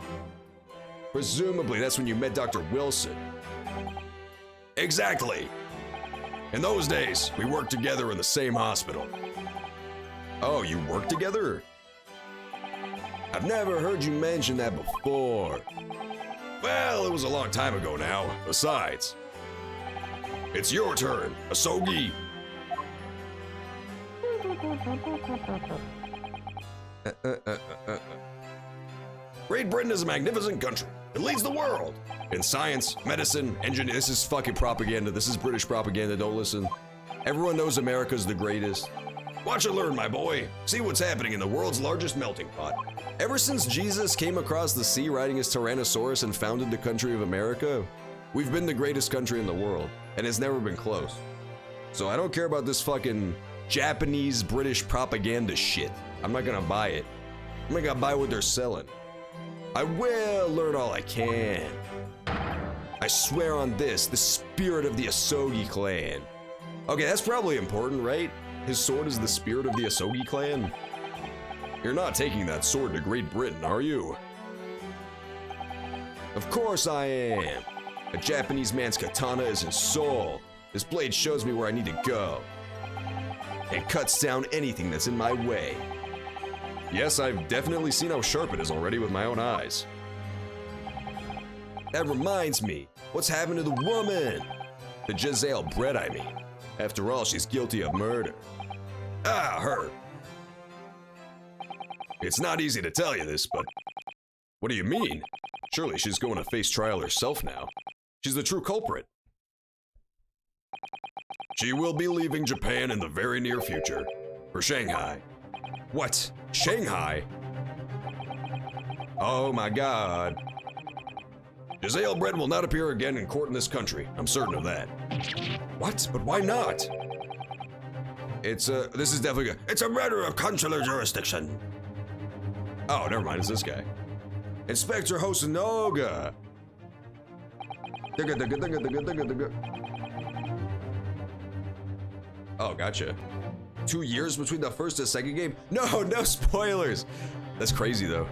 Presumably, that's when you met Dr. Wilson. Exactly. In those days, we worked together in the same hospital. Oh, you work together? I've never heard you mention that before. Well, it was a long time ago now. Besides, it's your turn, Asogi. Great Britain is a magnificent country. It leads the world in science, medicine, engineering. This is fucking propaganda. This is British propaganda. Don't listen. Everyone knows America's the greatest. Watch and learn, my boy. See what's happening in the world's largest melting pot. Ever since Jesus came across the sea riding his Tyrannosaurus and founded the country of America, we've been the greatest country in the world, and it's never been close. So I don't care about this fucking Japanese British propaganda shit. I'm not gonna buy it. I'm not gonna buy what they're selling. I will learn all I can. I swear on this, the spirit of the Asogi clan. Okay, that's probably important, right? His sword is the spirit of the Asogi clan. You're not taking that sword to Great Britain, are you? Of course I am. A Japanese man's katana is his soul. This blade shows me where I need to go. It cuts down anything that's in my way. Yes, I've definitely seen how sharp it is already with my own eyes. That reminds me, what's happened to the woman? The Jezeel Bread, I mean. After all, she's guilty of murder. Ah, her. It's not easy to tell you this, but what do you mean? Surely she's going to face trial herself now. She's the true culprit. She will be leaving Japan in the very near future for Shanghai. What? Shanghai? Oh my god. Jezeel Bread will not appear again in court in this country. I'm certain of that. What? But why not? This is definitely good. It's a matter of consular jurisdiction. Oh, never mind, it's this guy. Inspector Hosonoga. Oh, gotcha. 2 years between the first and second game? No spoilers. That's crazy though.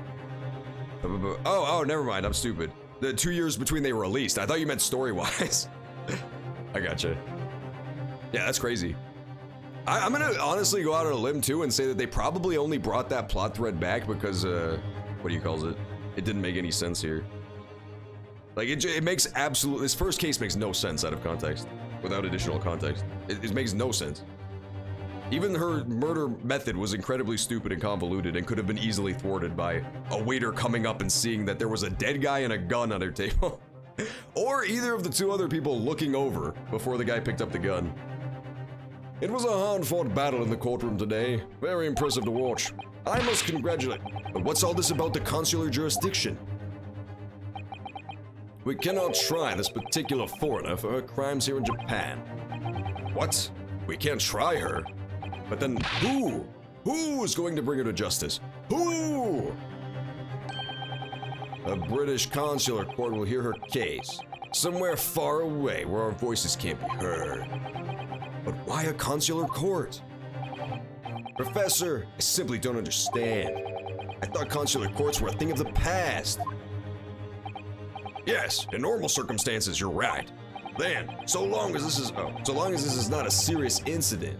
Oh, never mind, I'm stupid. The 2 years between they were released. I thought you meant story-wise. I gotcha. Yeah, that's crazy. I'm gonna honestly go out on a limb too and say that they probably only brought that plot thread back because, what do you call it? It didn't make any sense here. Like, it makes this first case makes no sense out of context, without additional context. It makes no sense. Even her murder method was incredibly stupid and convoluted and could have been easily thwarted by a waiter coming up and seeing that there was a dead guy and a gun on her table. Or either of the two other people looking over before the guy picked up the gun. It was a hard-fought battle in the courtroom today. Very impressive to watch. I must congratulate. But what's all this about the consular jurisdiction? We cannot try this particular foreigner for her crimes here in Japan. What? We can't try her? But then who? Who is going to bring her to justice? Who? A British consular court will hear her case, somewhere far away where our voices can't be heard. But why a consular court? Professor, I simply don't understand. I thought consular courts were a thing of the past. Yes, in normal circumstances, you're right. Then, so long as this is not a serious incident,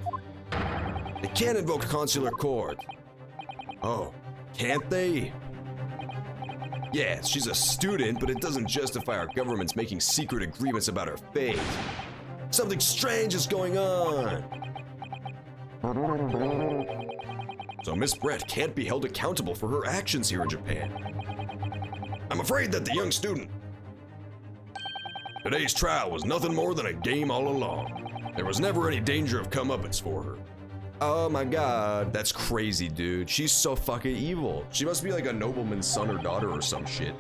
they can't invoke consular court. Oh, can't they? Yes, she's a student, but it doesn't justify our government's making secret agreements about her fate. Something strange is going on. So Miss Brett can't be held accountable for her actions here in Japan. I'm afraid that the young student. Today's trial was nothing more than a game all along. There was never any danger of comeuppance for her. Oh my god, that's crazy, dude. She's so fucking evil. She must be like a nobleman's son or daughter or some shit.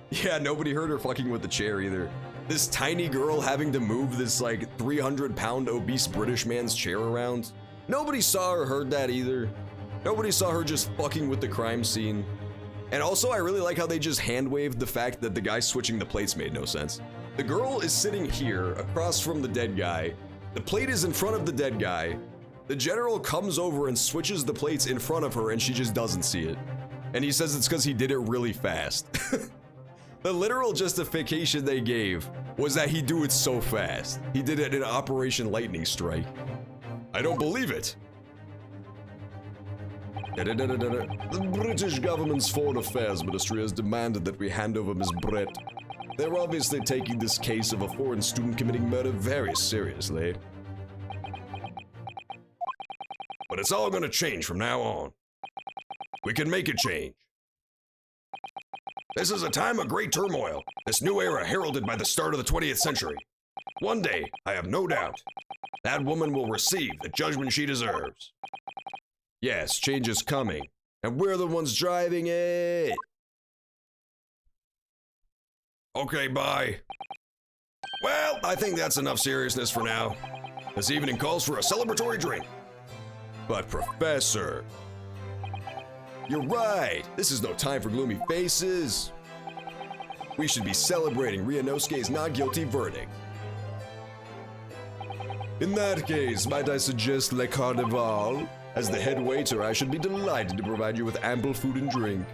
Yeah, nobody heard her fucking with the chair either. This tiny girl having to move this like 300-pound obese British man's chair around. Nobody saw or heard that either. Nobody saw her just fucking with the crime scene. And also, I really like how they just hand-waved the fact that the guy switching the plates made no sense. The girl is sitting here across from the dead guy. The plate is in front of the dead guy. The general comes over and switches the plates in front of her and she just doesn't see it. And he says it's because he did it really fast. The literal justification they gave was that he do it so fast. He did it in Operation Lightning Strike. I don't believe it. The British government's Foreign Affairs Ministry has demanded that we hand over Miss Brett. They're obviously taking this case of a foreign student committing murder very seriously. But it's all gonna change from now on. We can make a change. This is a time of great turmoil, this new era heralded by the start of the 20th century. One day, I have no doubt, that woman will receive the judgment she deserves. Yes, change is coming, and we're the ones driving it. Okay, bye. Well, I think that's enough seriousness for now. This evening calls for a celebratory drink. But Professor, you're right. This is no time for gloomy faces. We should be celebrating Ryunosuke's not guilty verdict. In that case, might I suggest Le Carnival? As the head waiter, I should be delighted to provide you with ample food and drink.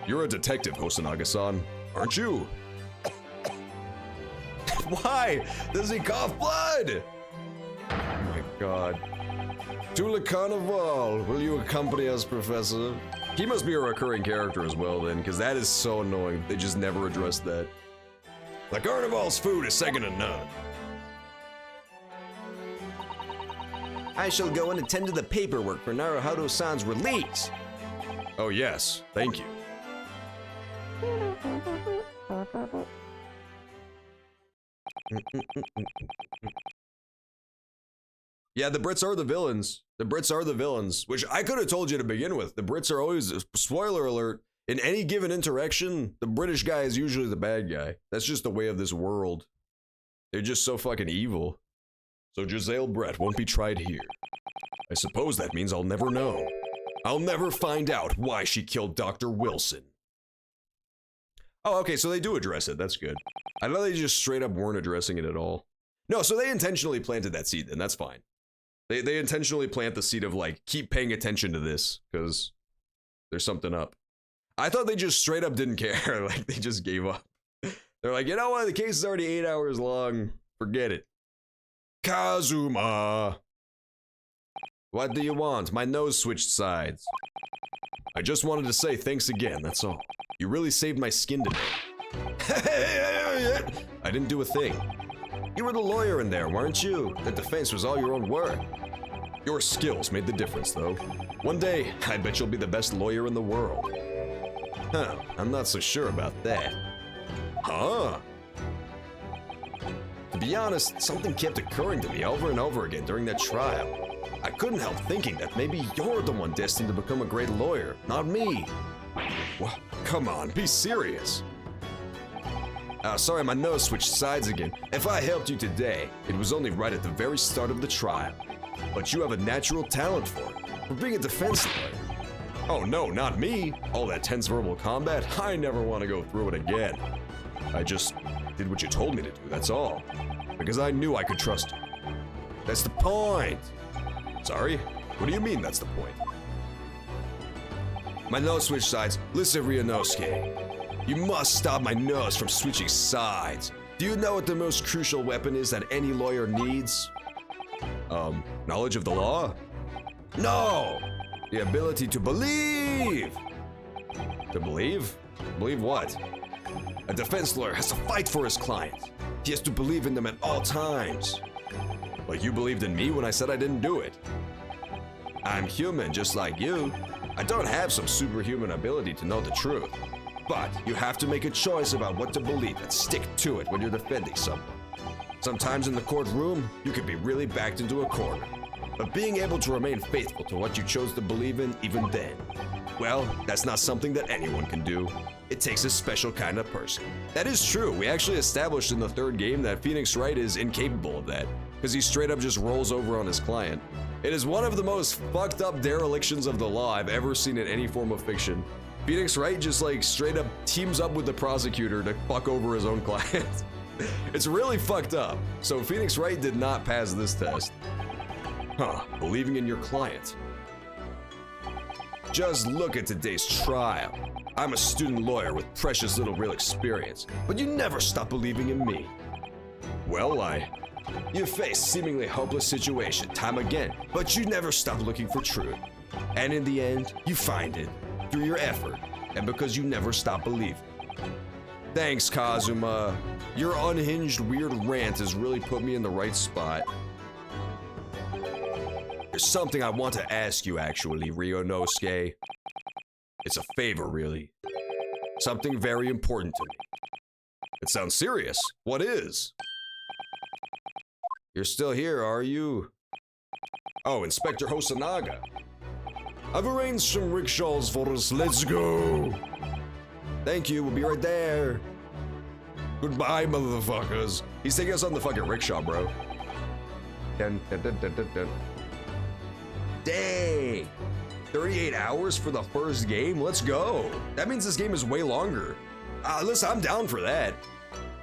You're a detective, Hosonaga-san, aren't you? Why? Does he cough blood? Oh my god. To Le Carnival, will you accompany us, Professor? He must be a recurring character as well then, because that is so annoying. They just never addressed that. Le Carnival's food is second to none. I shall go and attend to the paperwork for Naruhodo-san's release. Oh yes, thank you. Yeah, the Brits are the villains. The Brits are the villains, which I could have told you to begin with. The Brits are always, spoiler alert, in any given interaction, the British guy is usually the bad guy. That's just the way of this world. They're just so fucking evil. So Giselle Brett won't be tried here. I suppose that means I'll never know. I'll never find out why she killed Dr. Wilson. Oh, okay, so they do address it. That's good. I know they just straight up weren't addressing it at all. No, so they intentionally planted that seed, and that's fine. They intentionally plant the seed of, like, keep paying attention to this, because there's something up. I thought they just straight up didn't care. Like, they just gave up. They're like, you know what? The case is already 8 hours long. Forget it. Kazuma! What do you want? My nose switched sides. I just wanted to say thanks again, that's all. You really saved my skin today. I didn't do a thing. You were the lawyer in there, weren't you? The defense was all your own work. Your skills made the difference, though. One day, I bet you'll be the best lawyer in the world. Huh, I'm not so sure about that. Huh? To be honest, something kept occurring to me over and over again during that trial. I couldn't help thinking that maybe you're the one destined to become a great lawyer, not me. Well, come on, be serious. Sorry, my nose switched sides again. If I helped you today, it was only right at the very start of the trial. But you have a natural talent for it, for being a defense lawyer. Oh no, not me. All that tense verbal combat, I never want to go through it again. I just did what you told me to do, that's all. Because I knew I could trust you. That's the point. Sorry? What do you mean that's the point? My nose switched sides. Listen, Ryunosuke. You must stop my nose from switching sides. Do you know what the most crucial weapon is that any lawyer needs? Knowledge of the law? No! The ability to believe! To believe? Believe what? A defense lawyer has to fight for his client. He has to believe in them at all times. Like you believed in me when I said I didn't do it. I'm human just like you. I don't have some superhuman ability to know the truth. But you have to make a choice about what to believe and stick to it when you're defending someone. Sometimes in the courtroom, you can be really backed into a corner. But being able to remain faithful to what you chose to believe in even then, well, that's not something that anyone can do. It takes a special kind of person. That is true. We actually established in the third game that Phoenix Wright is incapable of that, because he straight up just rolls over on his client. It is one of the most fucked up derelictions of the law I've ever seen in any form of fiction. Phoenix Wright just like straight up teams up with the prosecutor to fuck over his own client. It's really fucked up. So Phoenix Wright did not pass this test. Huh, believing in your client. Just look at today's trial. I'm a student lawyer with precious little real experience, but you never stop believing in me. Well, you face seemingly hopeless situation time again, but you never stop looking for truth. And in the end, you find it through your effort and because you never stop believing. Thanks, Kazuma. Your unhinged weird rant has really put me in the right spot. There's something I want to ask you actually, Ryunosuke. It's a favor, really. Something very important to me. It sounds serious. What is? You're still here, are you? Oh, Inspector Hosonaga. I've arranged some rickshaws for us. Let's go. Thank you. We'll be right there. Goodbye, motherfuckers. He's taking us on the fucking rickshaw, bro. Dun, dun, dun, dun, dun, dun. Dang. 38 hours for the first game? Let's go. That means this game is way longer. Listen, I'm down for that.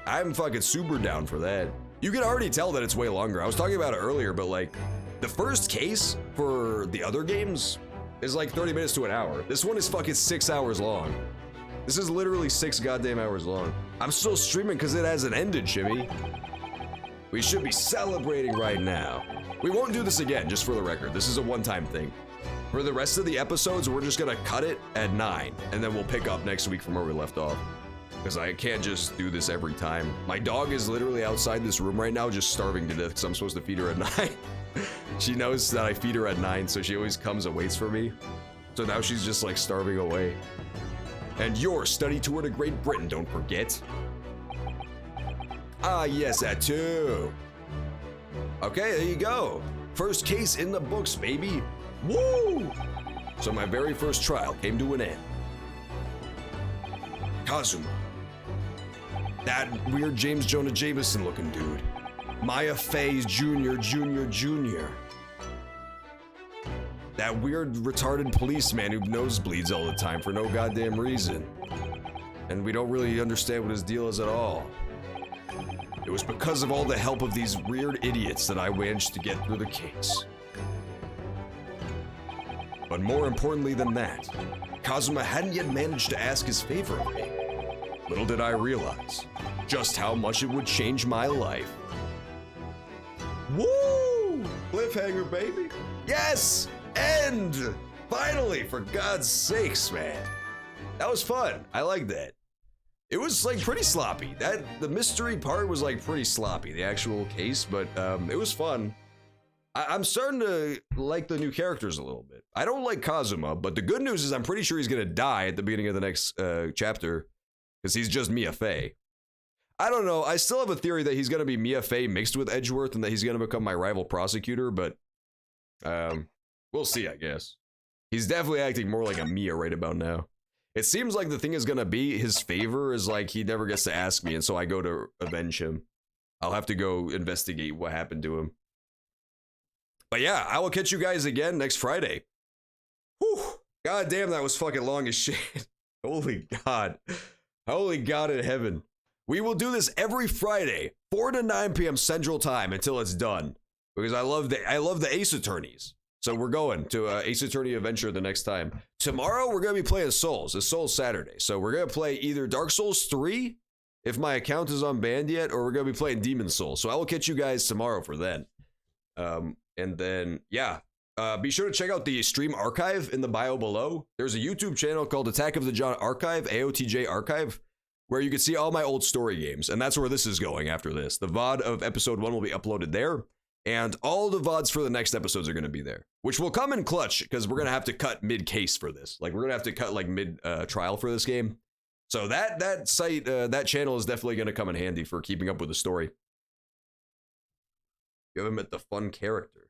I'm fucking super down for that. You can already tell that it's way longer. I was talking about it earlier, but like, the first case for the other games is like 30 minutes to an hour. This one is fucking 6 hours long. This is literally 6 goddamn hours long. I'm still streaming because it hasn't ended, Shimmy. We should be celebrating right now. We won't do this again, just for the record. This is a one-time thing. For the rest of the episodes, we're just gonna cut it at 9, and then we'll pick up next week from where we left off. Because I can't just do this every time. My dog is literally outside this room right now, just starving to death because I'm supposed to feed her at 9. She knows that I feed her at 9, so she always comes and waits for me. So now she's just like starving away. And your study tour to Great Britain, don't forget. Ah, yes, that too. Okay, there you go. First case in the books, baby. Woo! So my very first trial came to an end. Kazuma. That weird James Jonah Jameson looking dude. Maya Faye's Jr. That weird retarded policeman who nosebleeds all the time for no goddamn reason. And we don't really understand what his deal is at all. It was because of all the help of these weird idiots that I managed to get through the case. But more importantly than that, Kazuma hadn't yet managed to ask his favor of me. Little did I realize, just how much it would change my life. Woo! Cliffhanger, baby. Yes! End! Finally, for God's sakes, man. That was fun. I like that. It was like pretty sloppy. The mystery part was like pretty sloppy, the actual case, but it was fun. I'm starting to like the new characters a little bit. I don't like Kazuma, but the good news is I'm pretty sure he's gonna die at the beginning of the next chapter, because he's just Mia Fey. I don't know. I still have a theory that he's gonna be Mia Fey mixed with Edgeworth, and that he's gonna become my rival prosecutor. But we'll see. I guess he's definitely acting more like a Mia right about now. It seems like the thing is gonna be his favor is like he never gets to ask me, and so I go to avenge him. I'll have to go investigate what happened to him. But yeah, I will catch you guys again next Friday. Whew. God damn, that was fucking long as shit. Holy God. Holy God in heaven. We will do this every Friday, 4 to 9 p.m. Central Time until it's done. Because I love the Ace Attorneys. So we're going to Ace Attorney Adventure the next time. Tomorrow, we're going to be playing Souls. It's Souls Saturday. So we're going to play either Dark Souls 3, if my account is unbanned yet, or we're going to be playing Demon Souls. So I will catch you guys tomorrow for then. And then, yeah, be sure to check out the stream archive in the bio below. There's a YouTube channel called Attack of the John Archive, AOTJ Archive, where you can see all my old story games. And that's where this is going after this. The VOD of episode 1 will be uploaded there. And all the VODs for the next episodes are going to be there. Which will come in clutch, because we're going to have to cut mid-case for this. Like, we're going to have to cut, like, mid-trial for this game. So that site, that channel is definitely going to come in handy for keeping up with the story. You haven't met the fun character.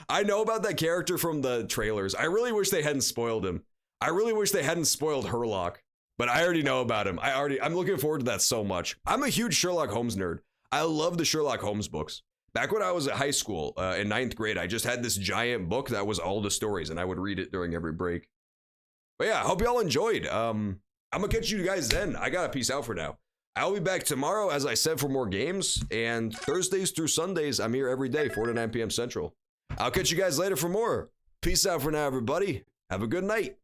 I know about that character from the trailers. I really wish they hadn't spoiled him. I really wish they hadn't spoiled Herlock, but I already know about him. I'm looking forward to that so much. I'm a huge Sherlock Holmes nerd. I love the Sherlock Holmes books. Back when I was at high school, in 9th grade, I just had this giant book that was all the stories, and I would read it during every break. But yeah, I hope y'all enjoyed. I'm gonna catch you guys then. I gotta peace out for now. I'll be back tomorrow, as I said, for more games, and Thursdays through Sundays, I'm here every day, 4 to 9 p.m. Central. I'll catch you guys later for more. Peace out for now, everybody. Have a good night.